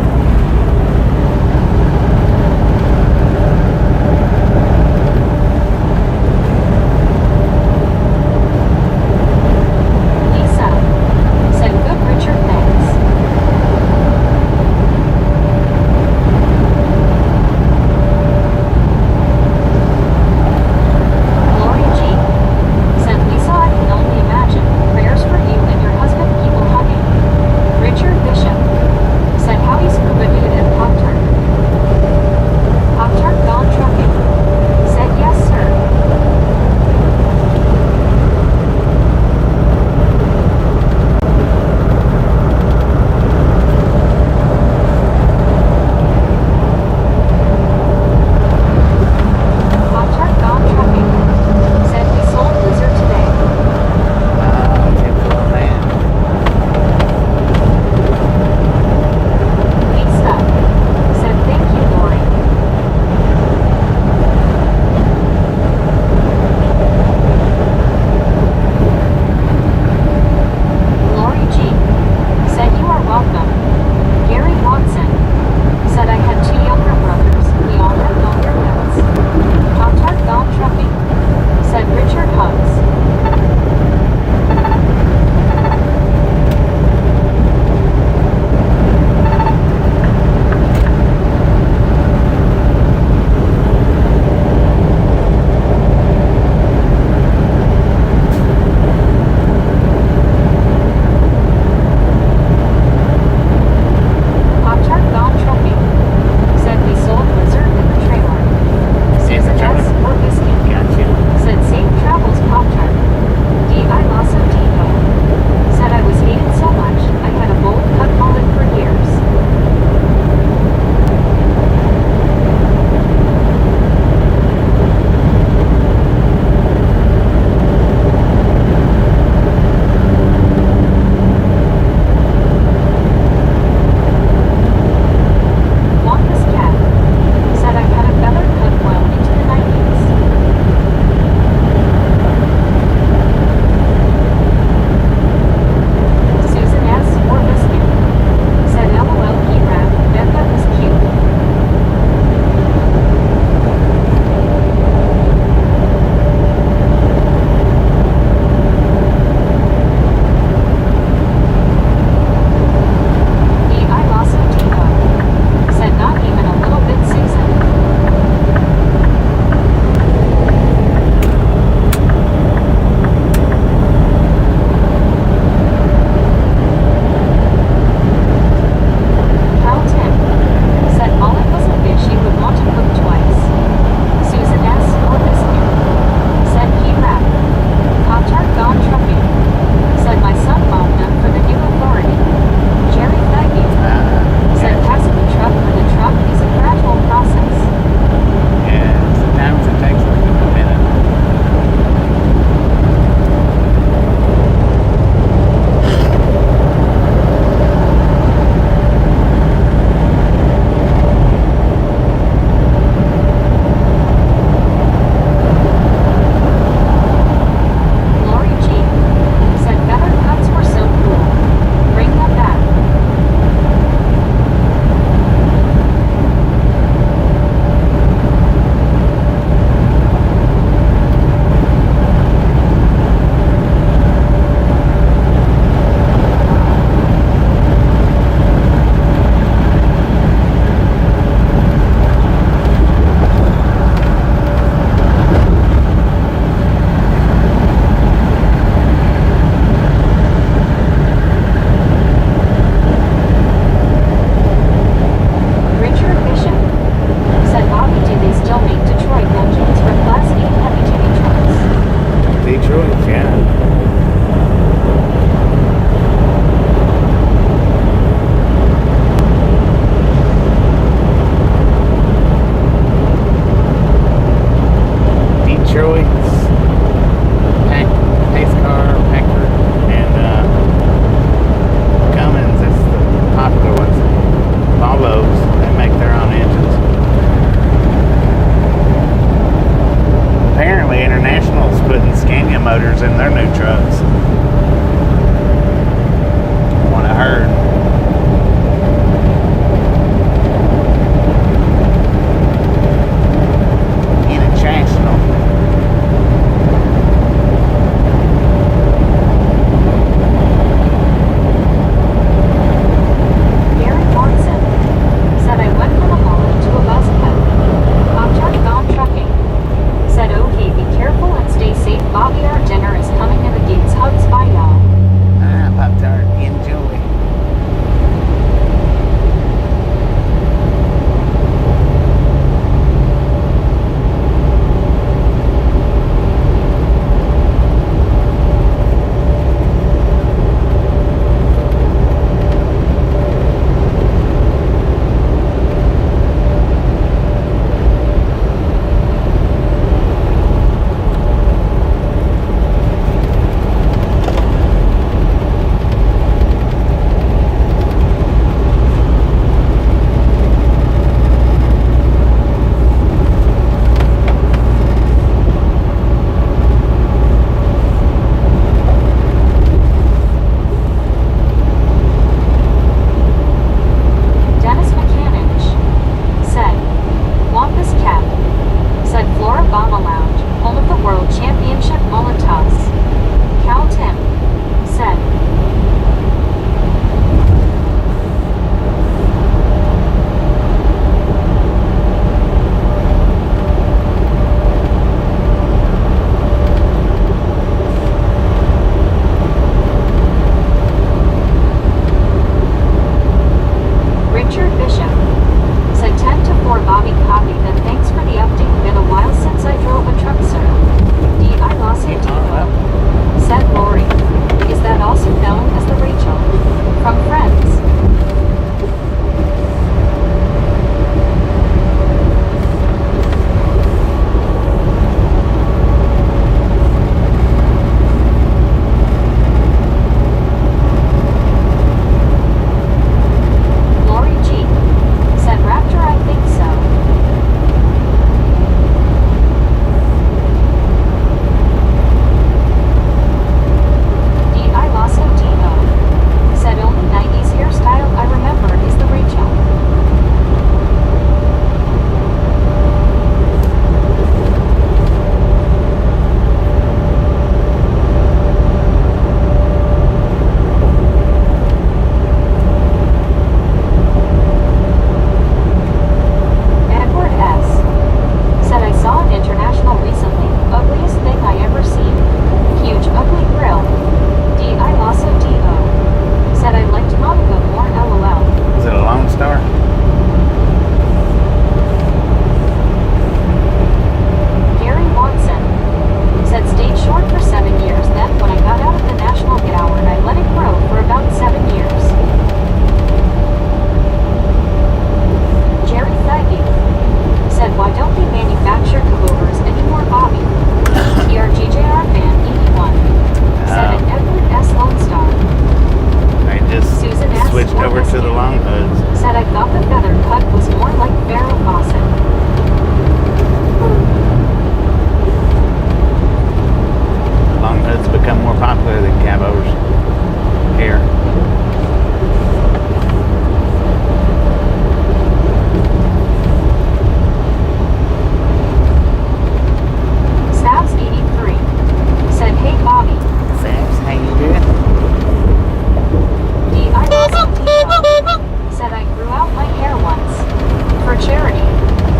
A: for charity.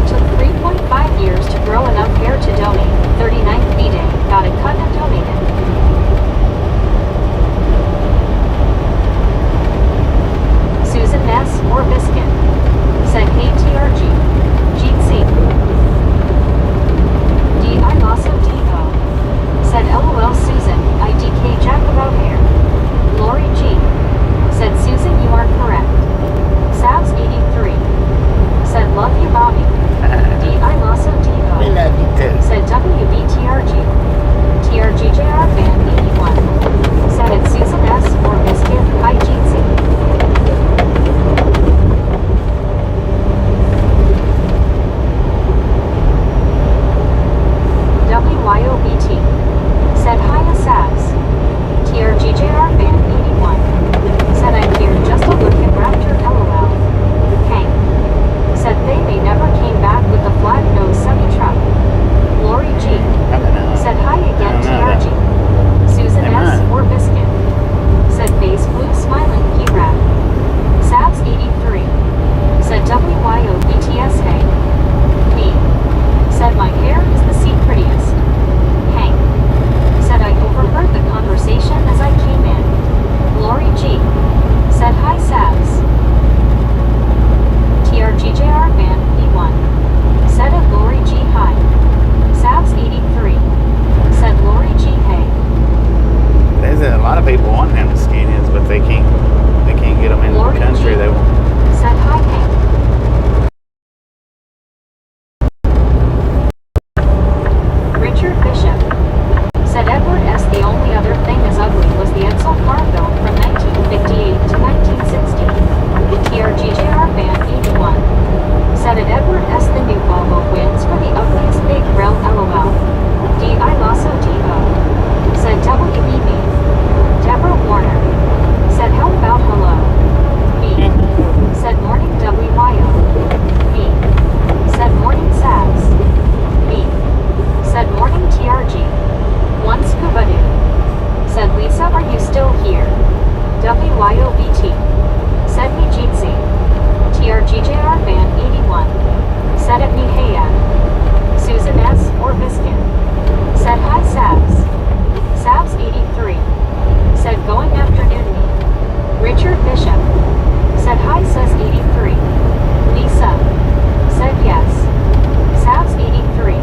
A: Took 3.5 years to grow enough hair to donate. 39th B-Day, got it cut and donated. Susan Ness or Biscuit. Said hey TRG. Jean C. D.I. Lasso D.O. Said LOL Susan, IDK Jack about hair. Lori G. Said Susan you are correct. Sabs 83. Said love you Bobby. D.I. Lasso D.O.
B: We love you too.
A: Said WBTRG. TRGJR fan 81. Said it's Susan S. or Biscuit. Hi Jean C. WYOBT. Said hiya Sabs. TRGJR fan 81. Said I'm here just to look at Raptor LOL. Hank. Said they never came back with the flat nose semi-truck. Lori G. Said hi again TRG. Susan S. or Biscuit. Said face blue smiling P-Rap. Sabs 83. Said WYOBTS hey. Me. Said my hair is the C prettiest. Hank. Said I overheard the conversation as I came in. Lori G. Said hi Sabs. TRGJR fan E1. Said it Lori G hi. Sabs 83. Said Lori G hey.
B: There's a lot of people wanting them skinnies, but they can't get them in
A: Lori
B: the country.
A: G.
B: They won't.
A: Said hi Hank. Richard Bishop. Said Edward S. The only other thing as ugly was the Edsel car built from 1958 to 1960. TRGJR fan 81. Said it Edward S. The new Volvo wins for the ugliest big grill LOL. D.I. Lasso D.O. Said WBB. Deborah Warner. Said how about hello? B. Said morning WYO. B. Said morning Sabs. B. Said morning TRG. One scuba dude. Said Lisa are you still here? WYOBT. Said me Jeetsy. TRGJR fan 81. Said it me heya. Susan S. or Biscuit. Said hi Sabs. Sabs 83. Said going afternoon me. Richard Bishop. Said hi says 83. Lisa. Said yes. Sabs 83.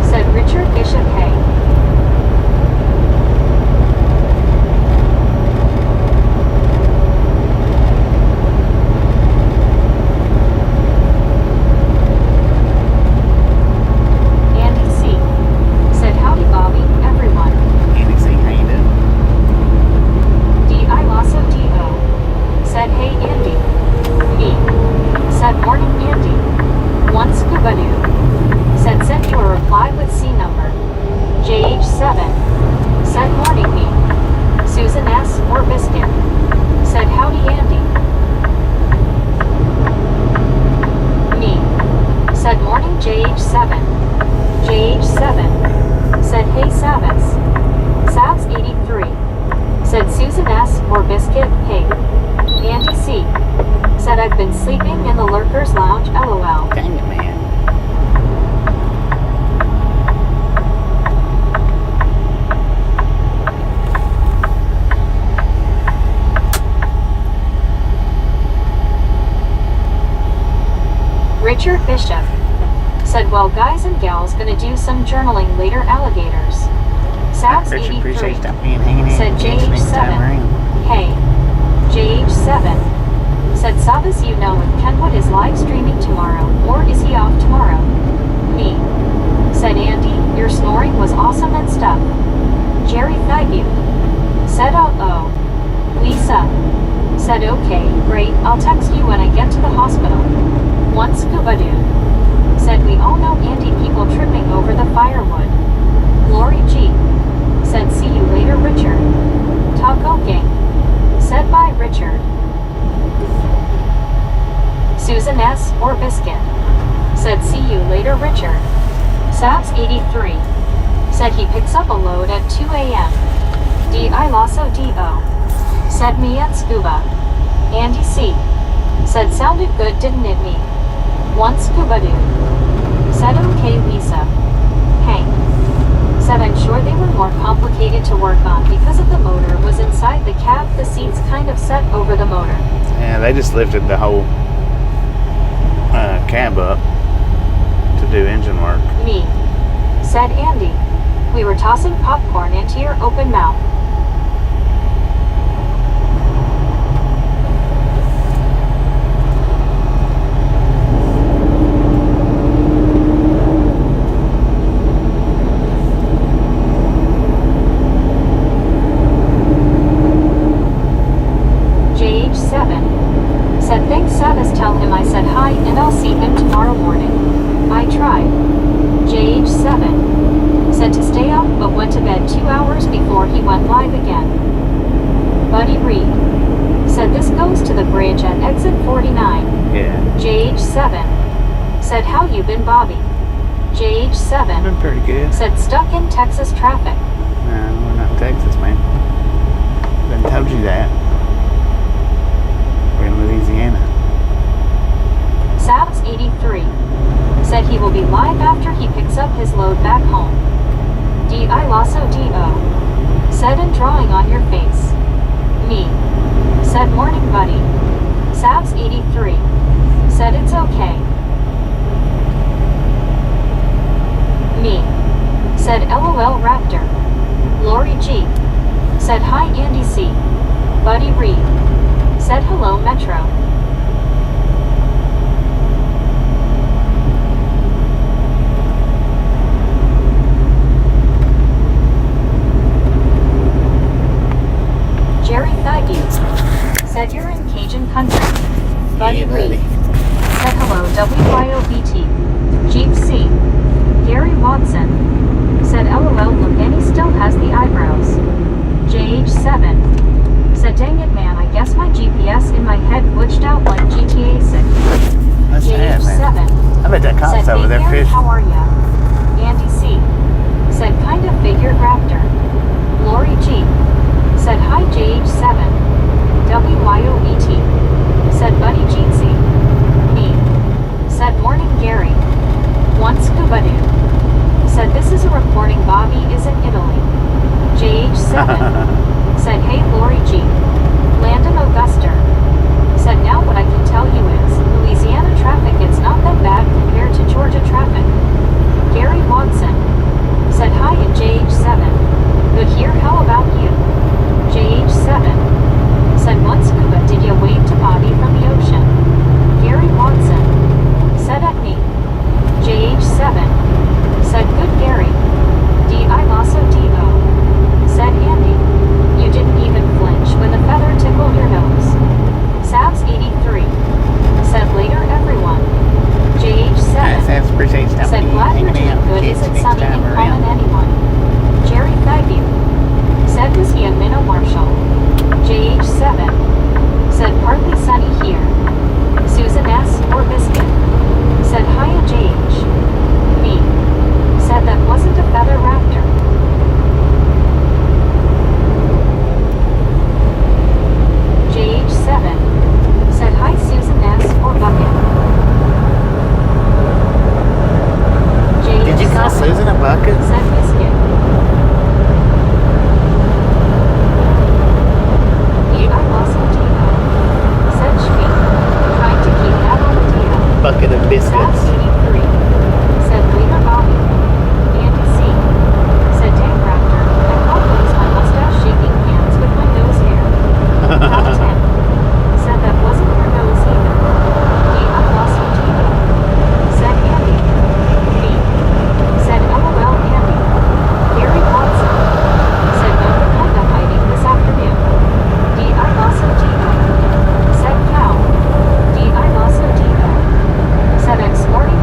A: Said Richard Bishop hey. Andy C. Said howdy Bobby, everyone.
B: Andy C, how you doing?
A: D.I. Lasso D.O. Said hey Andy. Me. Said morning Andy. One scuba dude. Said sent you a reply with C number. JH7. Said morning me. Susan S. or Biscuit. Said howdy Andy. Me. Said morning JH7. JH7. Said hey Sabbaths. Sabs 83. Said Susan S. or Biscuit hey. Andy C. Said I've been sleeping in the Lurkers Lounge LOL.
B: Dang it, man.
A: Richard Bishop. Said well guys and gals gonna do some journaling later alligators. Sabs
B: Richard,
A: 83.
B: appreciate you stopping in, hanging in.
A: Said JH7. Hey. JH7. Said Sabas you know if Kenwood is live streaming tomorrow, or is he off tomorrow? Me. Said Andy, your snoring was awesome and stuff. Jerry Thibault. Said oh. Lisa. Said okay, great, I'll text you when I get to the hospital. One scuba dude. Said we all know Andy people tripping over the firewood. Lori G. Said see you later Richard. Taco Gang. Said bye Richard. Susan S. or Biscuit. Said see you later Richard. Sabs 83. Said he picks up a load at 2 a.m. D.I. Lasso D.O. Said me and Scuba. Andy C. Said sounded good didn't it me? One scuba dude. Said okay Lisa. Hank. Said I'm sure they were more complicated to work on because of the motor was inside the cab, the seats kind of set over the motor.
B: Yeah, they just lifted the whole cab up to do engine work.
A: Me. Said Andy. We were tossing popcorn into your open mouth. JH7 said thanks Savas, tell him I said hi and I'll see him tomorrow morning. I tried. JH7 said to stay up but went to bed 2 hours before he went live again. Buddy Reed said this goes to the bridge at exit 49.
B: Yeah.
A: JH7 said how you been Bobby? JH7
B: Been pretty good.
A: said stuck in Texas traffic.
B: No, we're not in Texas, man. Done told you that. We're in Louisiana.
A: Savs 83 said he will be live after he picks up his load back home. D.I. Lasso D.O. said and drawing on your face. Me. Said morning buddy. Savs 83 said it's okay. Me. Said LOL Raptor. Lori G. Said hi Andy C. Buddy Reed. Said hello Metro. Jerry Thiggy said you're in Cajun country. Buddy
B: Yeah, buddy.
A: Reed said hello WYOBT. Jeep C. Gary Watson said LOL look and he still has the eyebrows. JH7 said dang it man I guess my GPS in my head glitched out like GTA 6.
B: That's sad, man.
A: JH7
B: I bet that cop's
A: said
B: over
A: hey
B: there
A: Gary,
B: fishing.
A: how are ya? Andy C. said kind of figured Raptor. Lori G. said hi JH7. WYOET said Buddy Jeetsy. Me. Said morning Gary. One scuba dude. Said this is a recording Bobby is in Italy. JH7 said hey Lori G. Landon Auguster said now what I can tell you is Louisiana traffic it's not that bad compared to Georgia traffic. Gary Watson said hi at JH7. Good here, how about you? JH7 said one scuba did you wave to Bobby from the ocean? Gary Watson said at me. JH7 said good Gary. D.I. Lasso D.O. said Andy. You didn't even flinch when the feather tickled your nose. Savs 83 said later everyone. JH7
B: Sam appreciates time.
A: said glad you're doing good. Is it sunny in calling anyone? Jerry Thiggy said was he a minnow marshal? JH7 said partly sunny here. Susan S. or Biscuit said hiya JH. Me said that wasn't a feather raptor. JH7 said hi Susan S. or Bucket.
B: Did you call Susan a bucket?
A: Said Biscuit. I lost a Dino. Said Shmi. Trying to keep that on the DL.
B: Bucket of biscuits.
A: Savs 83 said later Bobby. Andy C. said dang Raptor. I can't lose my mustache shaking hands with my nose hair. Cal 10 said that wasn't your nose either. I lost a Dino. Said Andy. Me. Said LOL Andy. Gary Watson said no we're kinda hiding this afternoon. D.I. Lasso D.O. said cow. D.I. Lasso D.O. said I'm smarting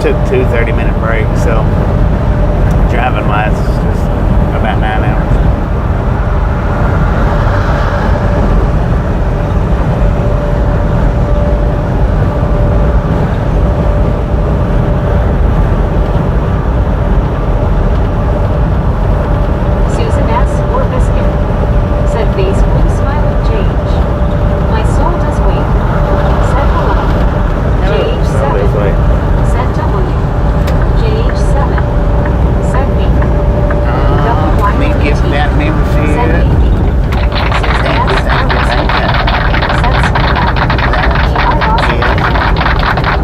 B: took 2 30-minute breaks, so driving wise, it's just about 9 hours.
A: Susan S. or Biscuit said face blue smiling Jage. My soul does wait. Said hello. Jage 7. Said W. Jage 7. Said me.
B: Me giving that
A: Said
B: membership.
A: baby. Susan S. or Biscuit said I lost it.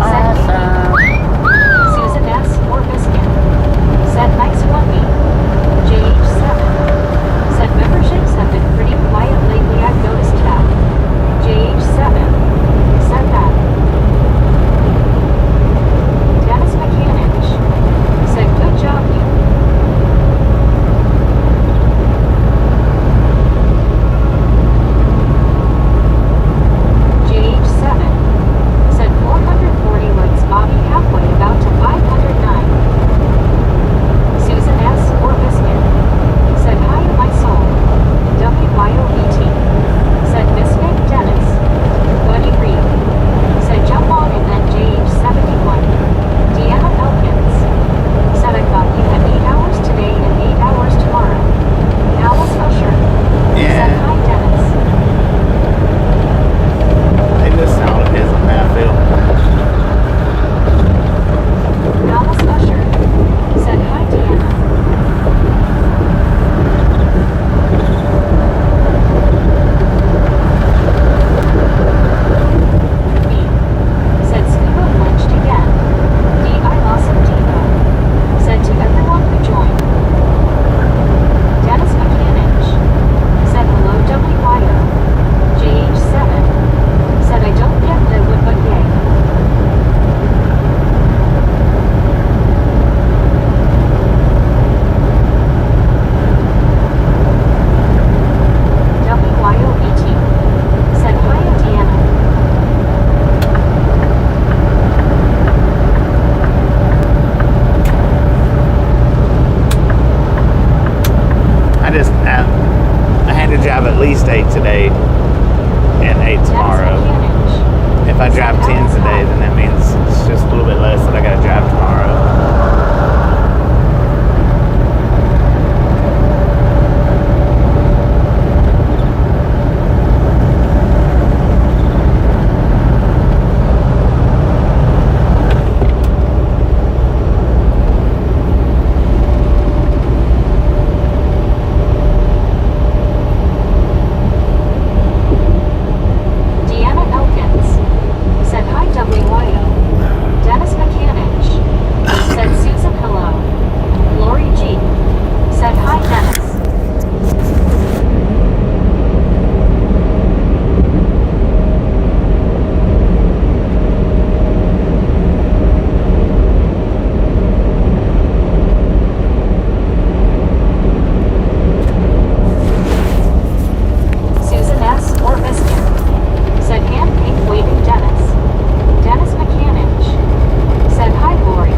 A: Said baby. Susan S. or Biscuit said nice one me. Jage 7 said memberships have been pretty quiet lately, I've noticed that. Jage 7 said that. Dennis Mechanic said good job you. Jage 7 said 440 likes Bobby halfway about to 509. Susan S. or Biscuit said hi to my soul. WYOBT said Misfit Dennis. Buddy Reed said jump on and then Jage 71. Deanna Elkins said I thought you had 8 hours today and 8 hours tomorrow. Alice Usher said hi Dennis.
B: They just sound it isn't how I feel.
A: Alice Usher said hi Deanna. Me said Scuba flinched again. D.I. Lawson Depot said to everyone who joined. Dennis Mechanic said hello WYO. Jage 7 said I don't get Midland but yay. WYOBT said hi Indiana.
B: I had to drive at least 8 today and 8 tomorrow.
A: Dennis Mechanic
B: If I drive 10 today, then that means it's just a little bit less that I gotta drive tomorrow.
A: Deanna Elkins said hi WYO. Dennis Mechanic said Susan hello. Lori G said hi Dennis. Susan S. or Biscuit said hand pink waving Dennis. Dennis Mechanic said hi Lori.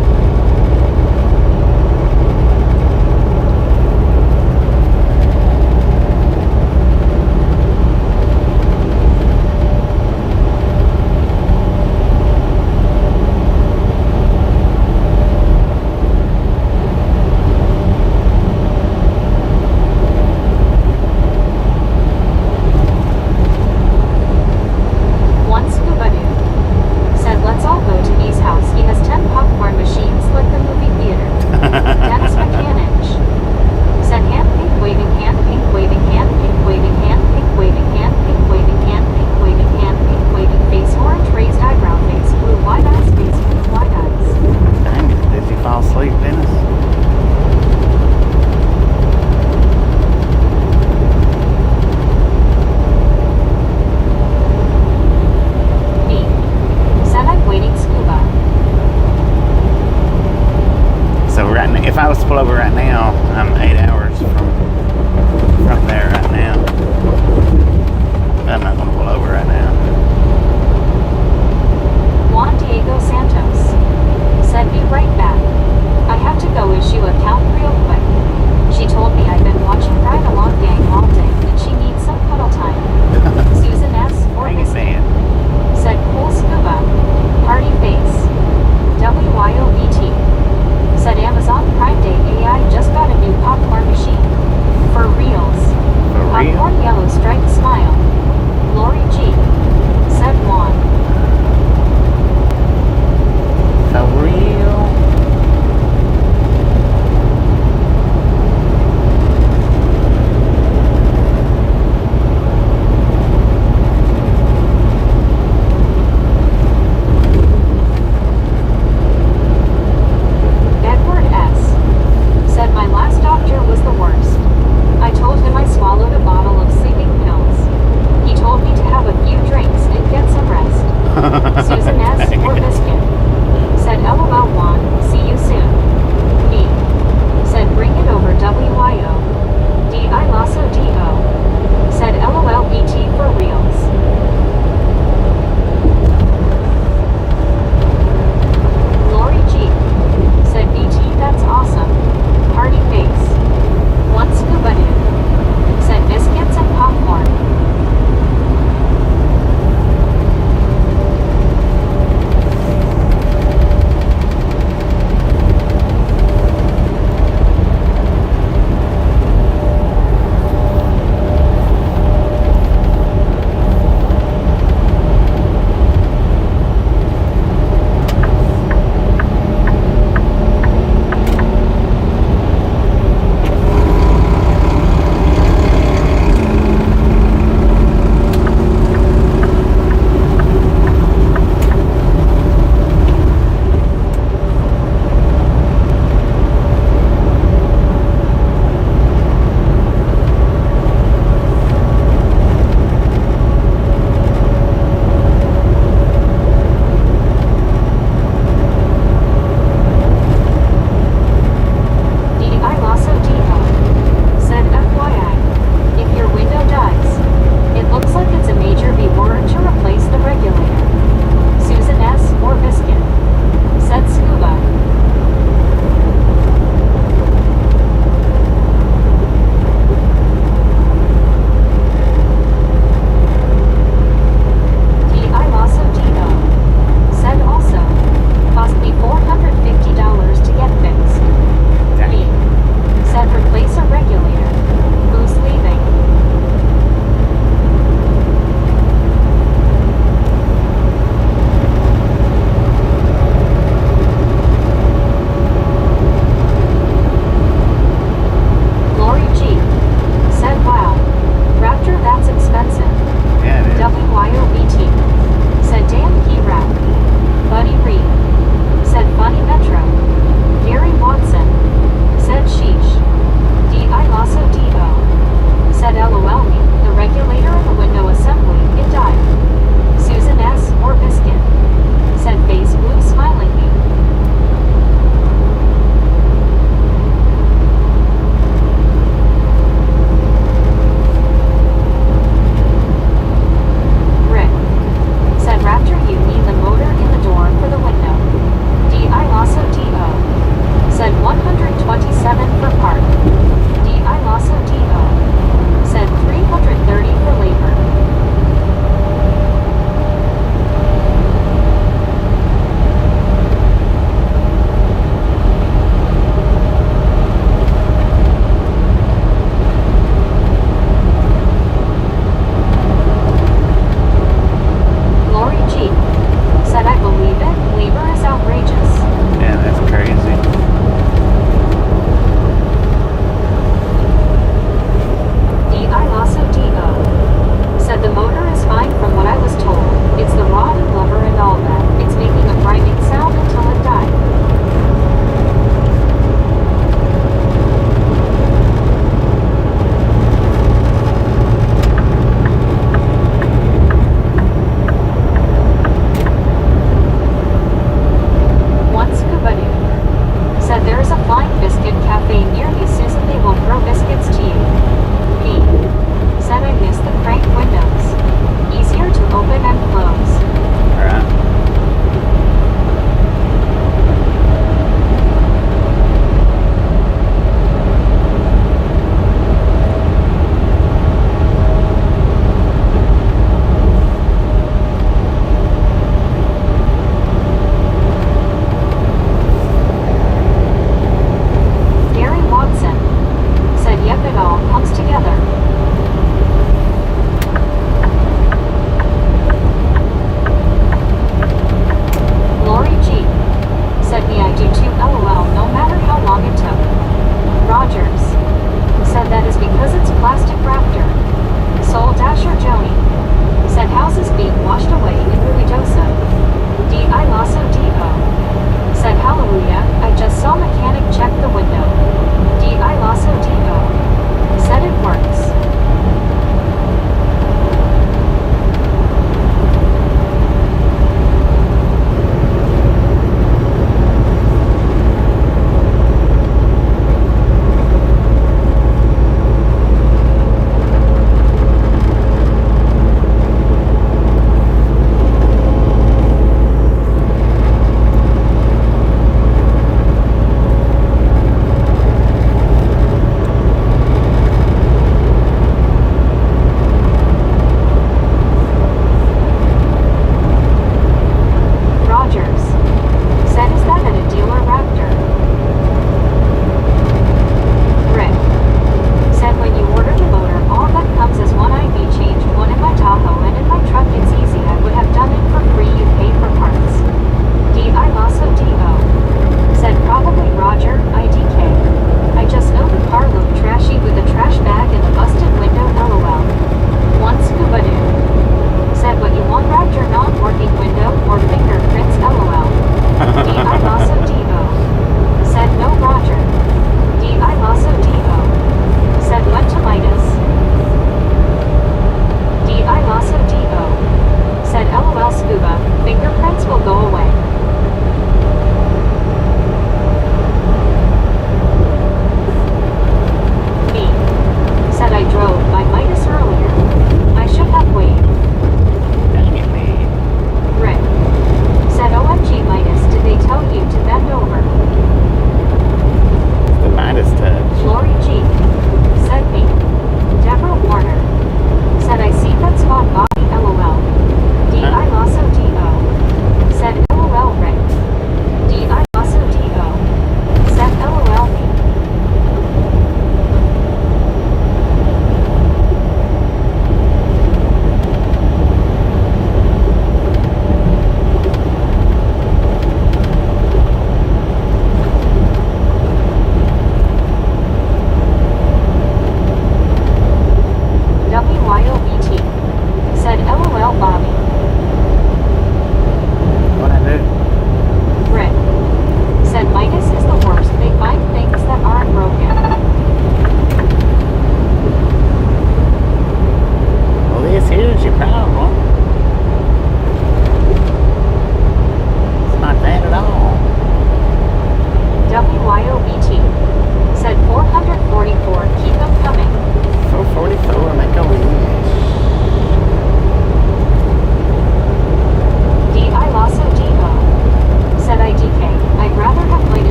A: One Scuba Dude said let's all go to E's house. He has 10 popcorn machines like the movie theater. Dennis Mechanic said hand pink waving, hand pink waving, hand pink waving, hand pink waving, hand pink waving, hand pink waving, hand pink waving, face orange, raised eyebrow, face blue, wide eyes, face blue, wide eyes.
B: Dang it, did you fall asleep, Dennis?
A: Me said I'm waiting scuba.
B: So right now, if I was to pull over right now, I'm 8 hours from there right now. But I'm not gonna pull over right now.
A: Juan Diego Santos said be right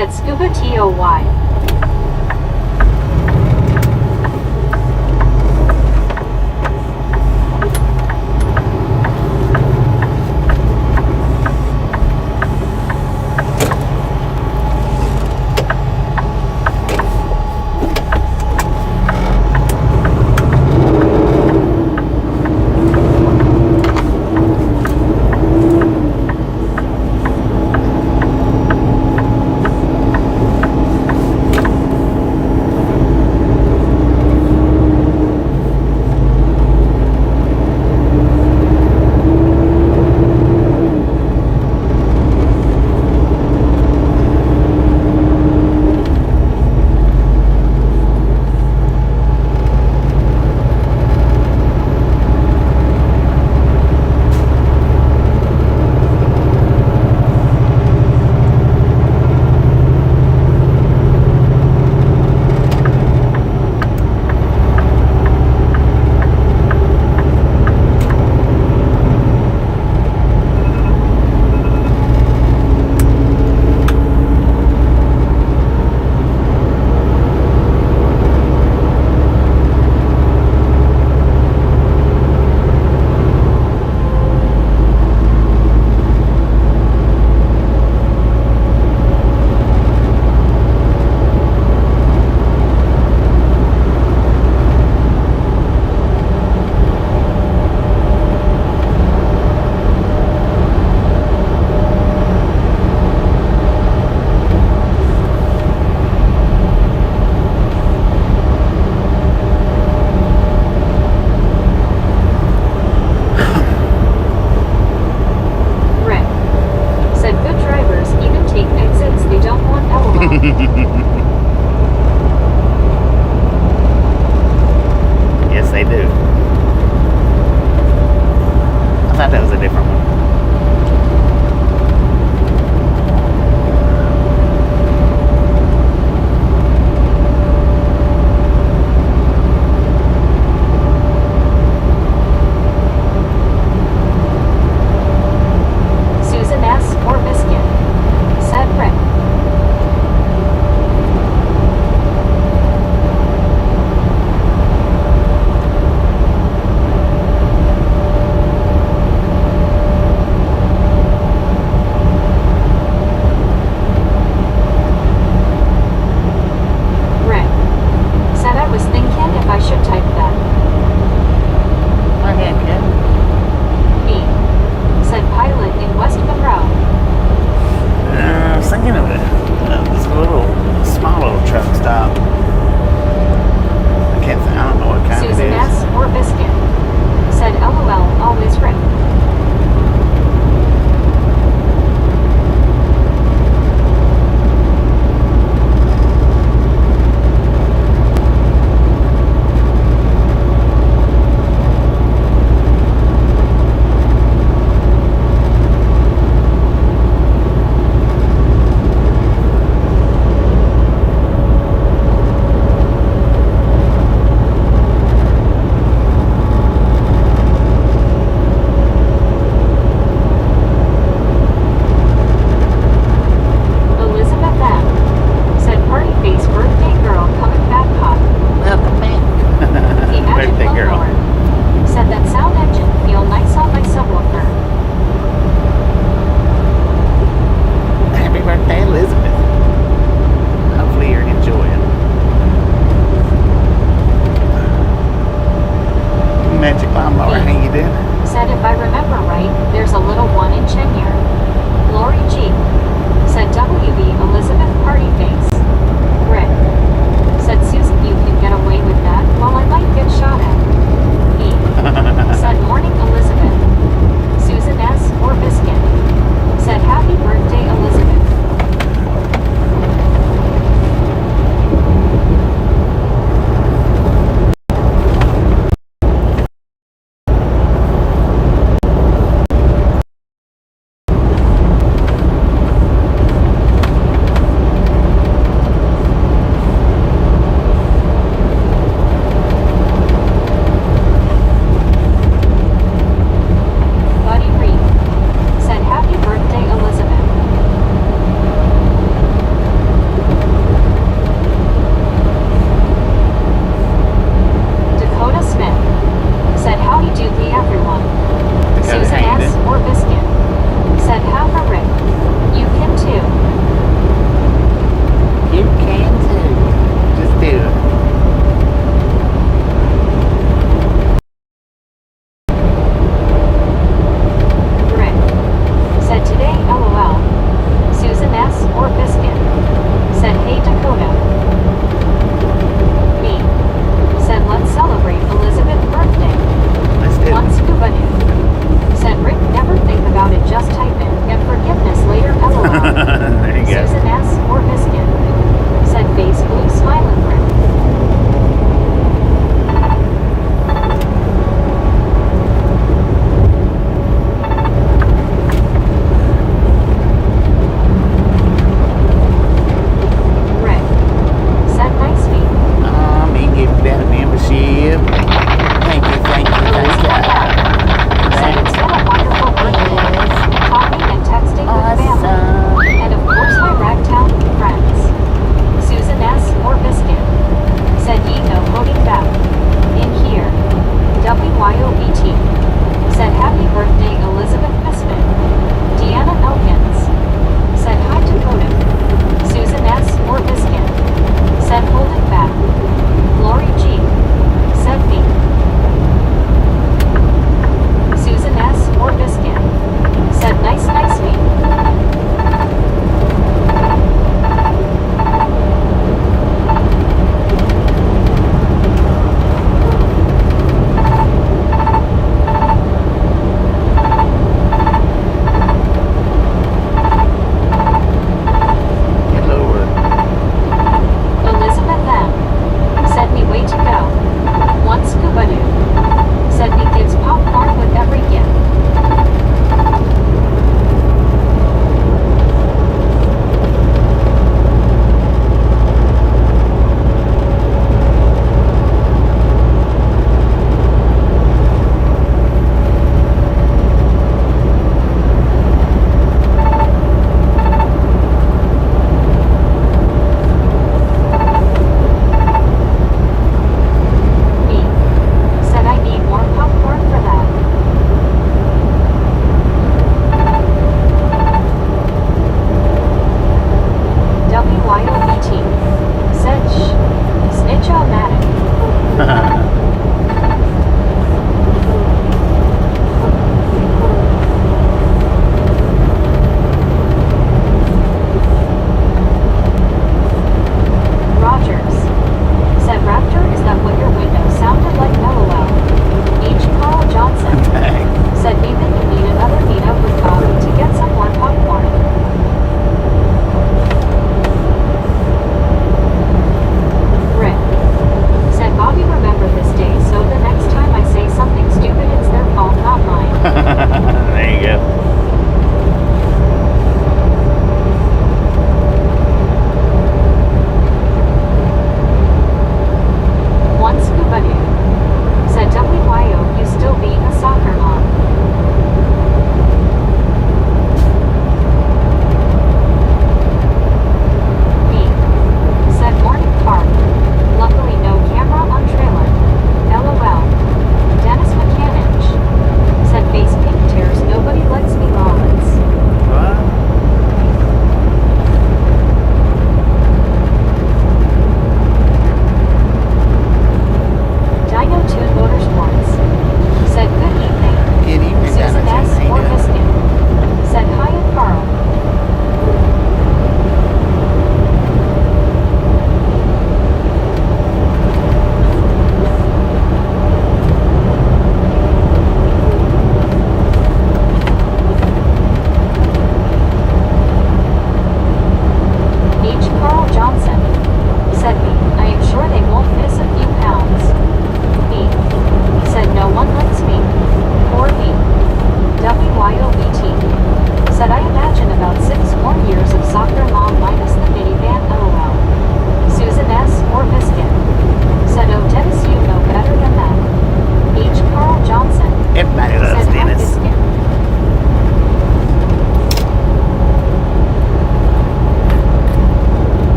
A: said Scuba TOY.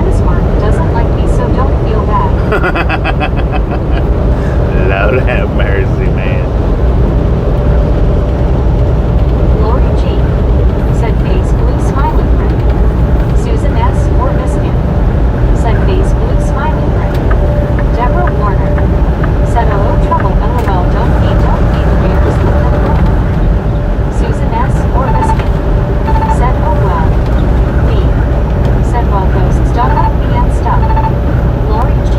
A: Dennis Martin doesn't like me, so don't feel bad.
B: Lord have mercy, man.
A: Lori G. said face blue smiling grin. Susan S. or Biscuit said face blue smiling grin. Deborah Warner said hello trouble lol don't be the bears let them go. Susan S. or Biscuit said oh well. Lee said well ghosts don't like me and stuff. Lori G.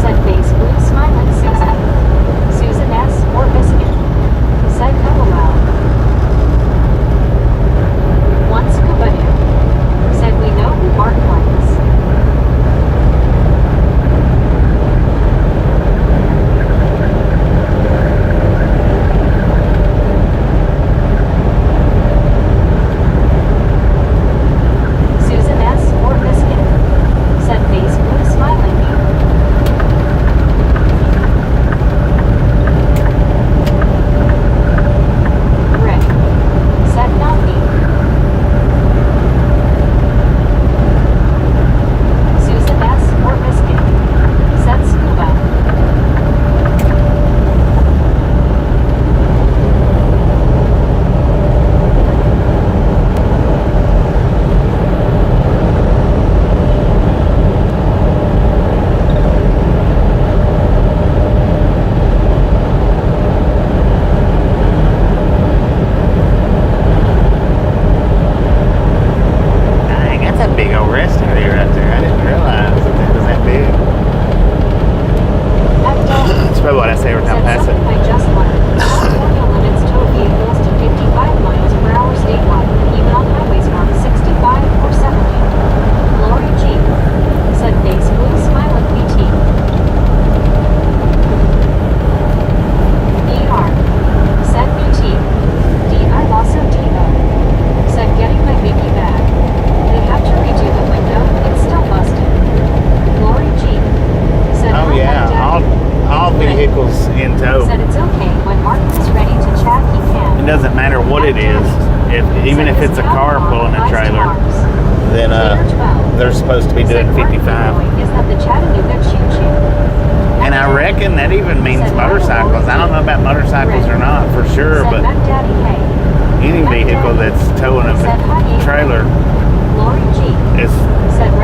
A: said face blue smiling Susan. Susan S. or Biscuit said oh well. Once Kabadu said we know who Martin likes. Susan S. or Biscuit said face blue smiling me. Rick said not me. Susan S. or Biscuit said scuba.
B: Dang, that's a big old rest area right there. I didn't realize that it was that big. That's probably what I say every time I
A: Said
B: pass it.
A: something I just learned. California limits tow vehicles to 55 miles per hour statewide, even on highways marked 65 or 70. Lori G. said face blue smiling BT. ER said BT. DI also TO said getting my Mickey bag. They have to redo the window, it's still busted. Lori G. said
B: Oh
A: "Hi,
B: yeah,
A: Daddy."
B: all vehicles in tow.
A: Said it's okay when Martin is ready to chat he can.
B: It doesn't matter what it is. Even if it's a car pulling a trailer, then they're supposed to be doing 55.
A: Is that the Chattanooga choo-choo?
B: And I reckon that even means motorcycles. I don't know about motorcycles or not for sure, but
A: Daddy, hey.
B: any vehicle that's towing a trailer
A: Lori G.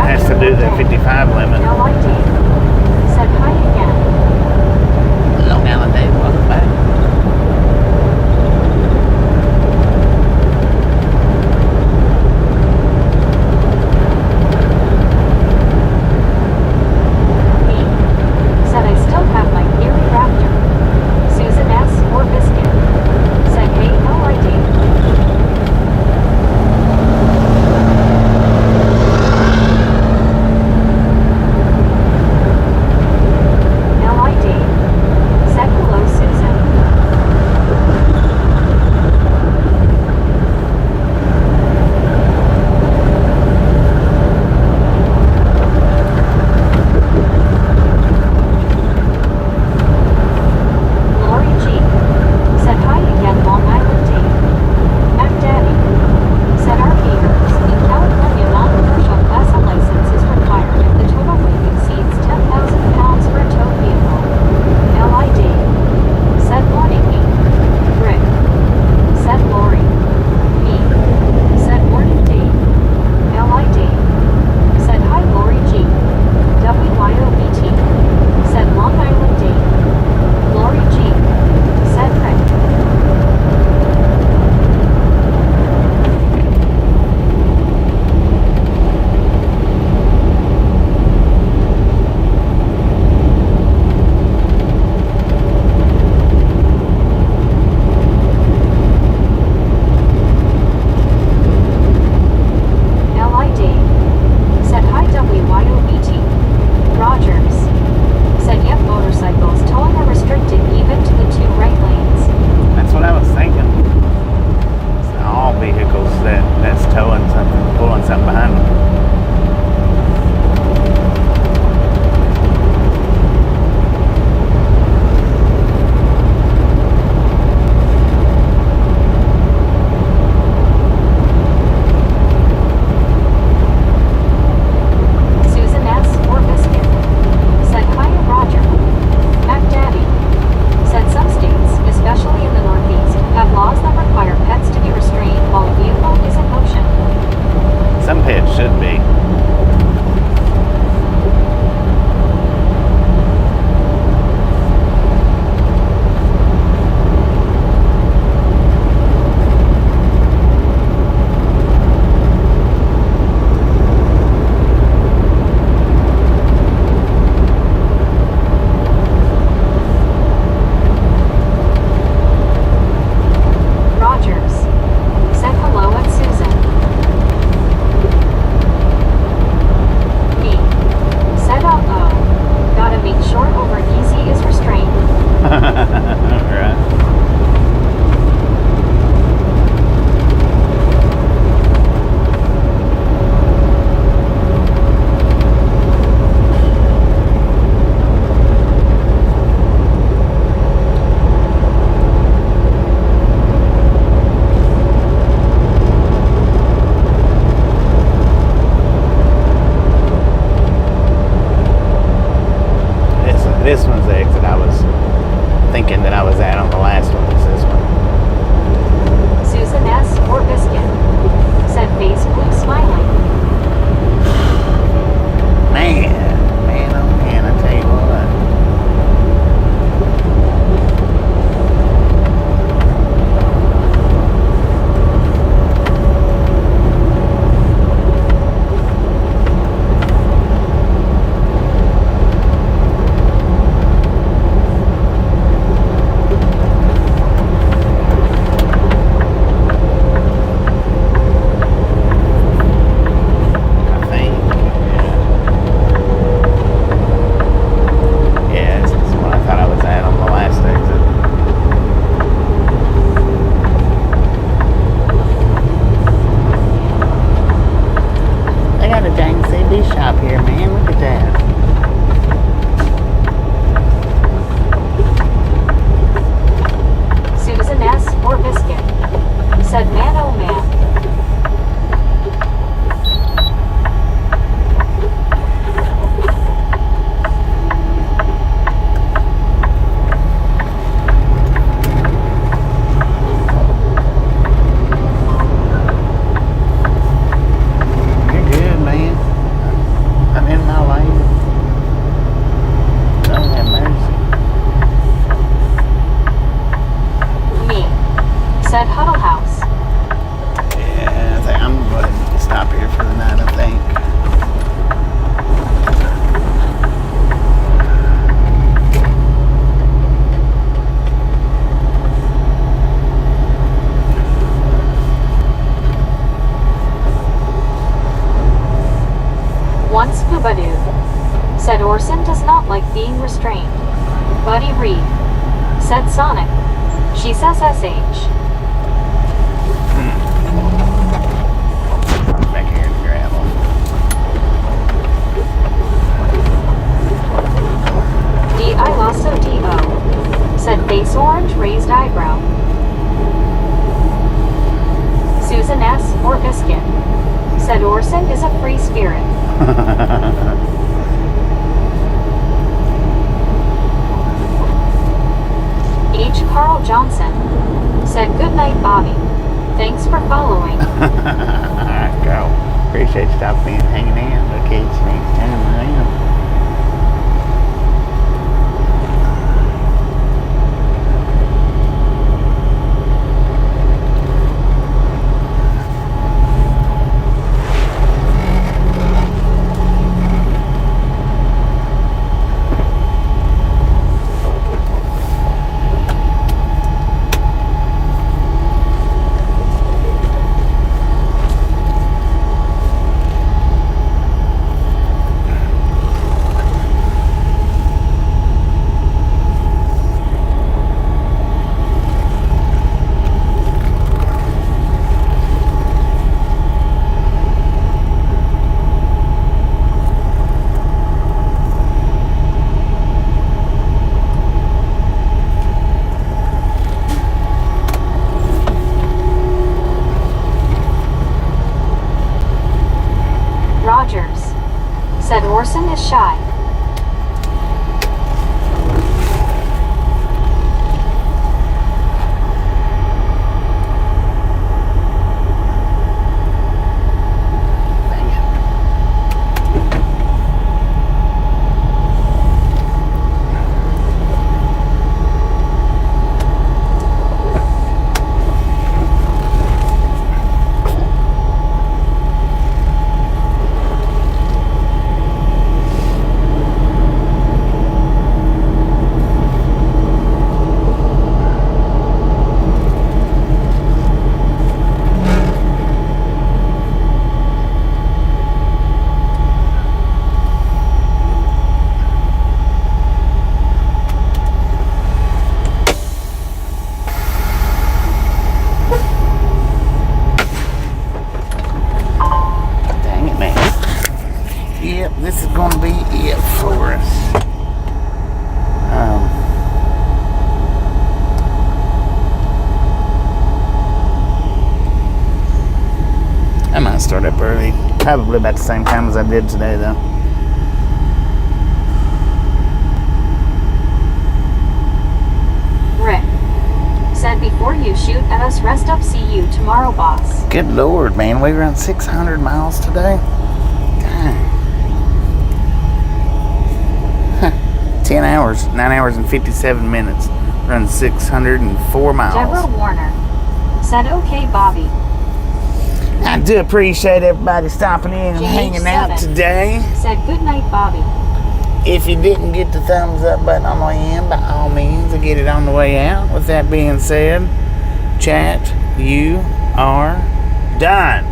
B: has to do the 55 limit.
A: LID. Said hi again.
B: Long Island Day, welcome back.
A: Me. Said I still have my Erie Raptor. Susan S. or Biscuit. Said hey LID. LID. Said hello Susan. said Orson does not like being restrained. Buddy Reed, said Sonic. She says SH.
B: Back here in the gravel.
A: D.I. Lasso D.O. said face orange raised eyebrow. Susan S. Orcuskin said Orson is a free spirit. H. Carl Johnson said good night, Bobby. Thanks for following.
B: Alright, girl. Appreciate you stopping in and hanging in. We'll catch you next time around.
A: Rogers said Orson is shy.
B: Yep, this is going to be it for us. I might start up early. Probably about the same time as I did today, though.
A: Rick said before you shoot at us, rest up, see you tomorrow, boss.
B: Good Lord, man. We ran 600 miles today. Dang. 10 hours, 9 hours and 57 minutes. Run 604 miles.
A: Deborah Warner said, okay, Bobby.
B: I do appreciate everybody stopping in and hanging out today.
A: Said, good night, Bobby.
B: If you didn't get the thumbs up button on the way in, by all means, get it on the way out. With that being said, chat, you are done.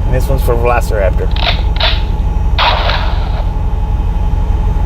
B: And this one's for Velociraptor.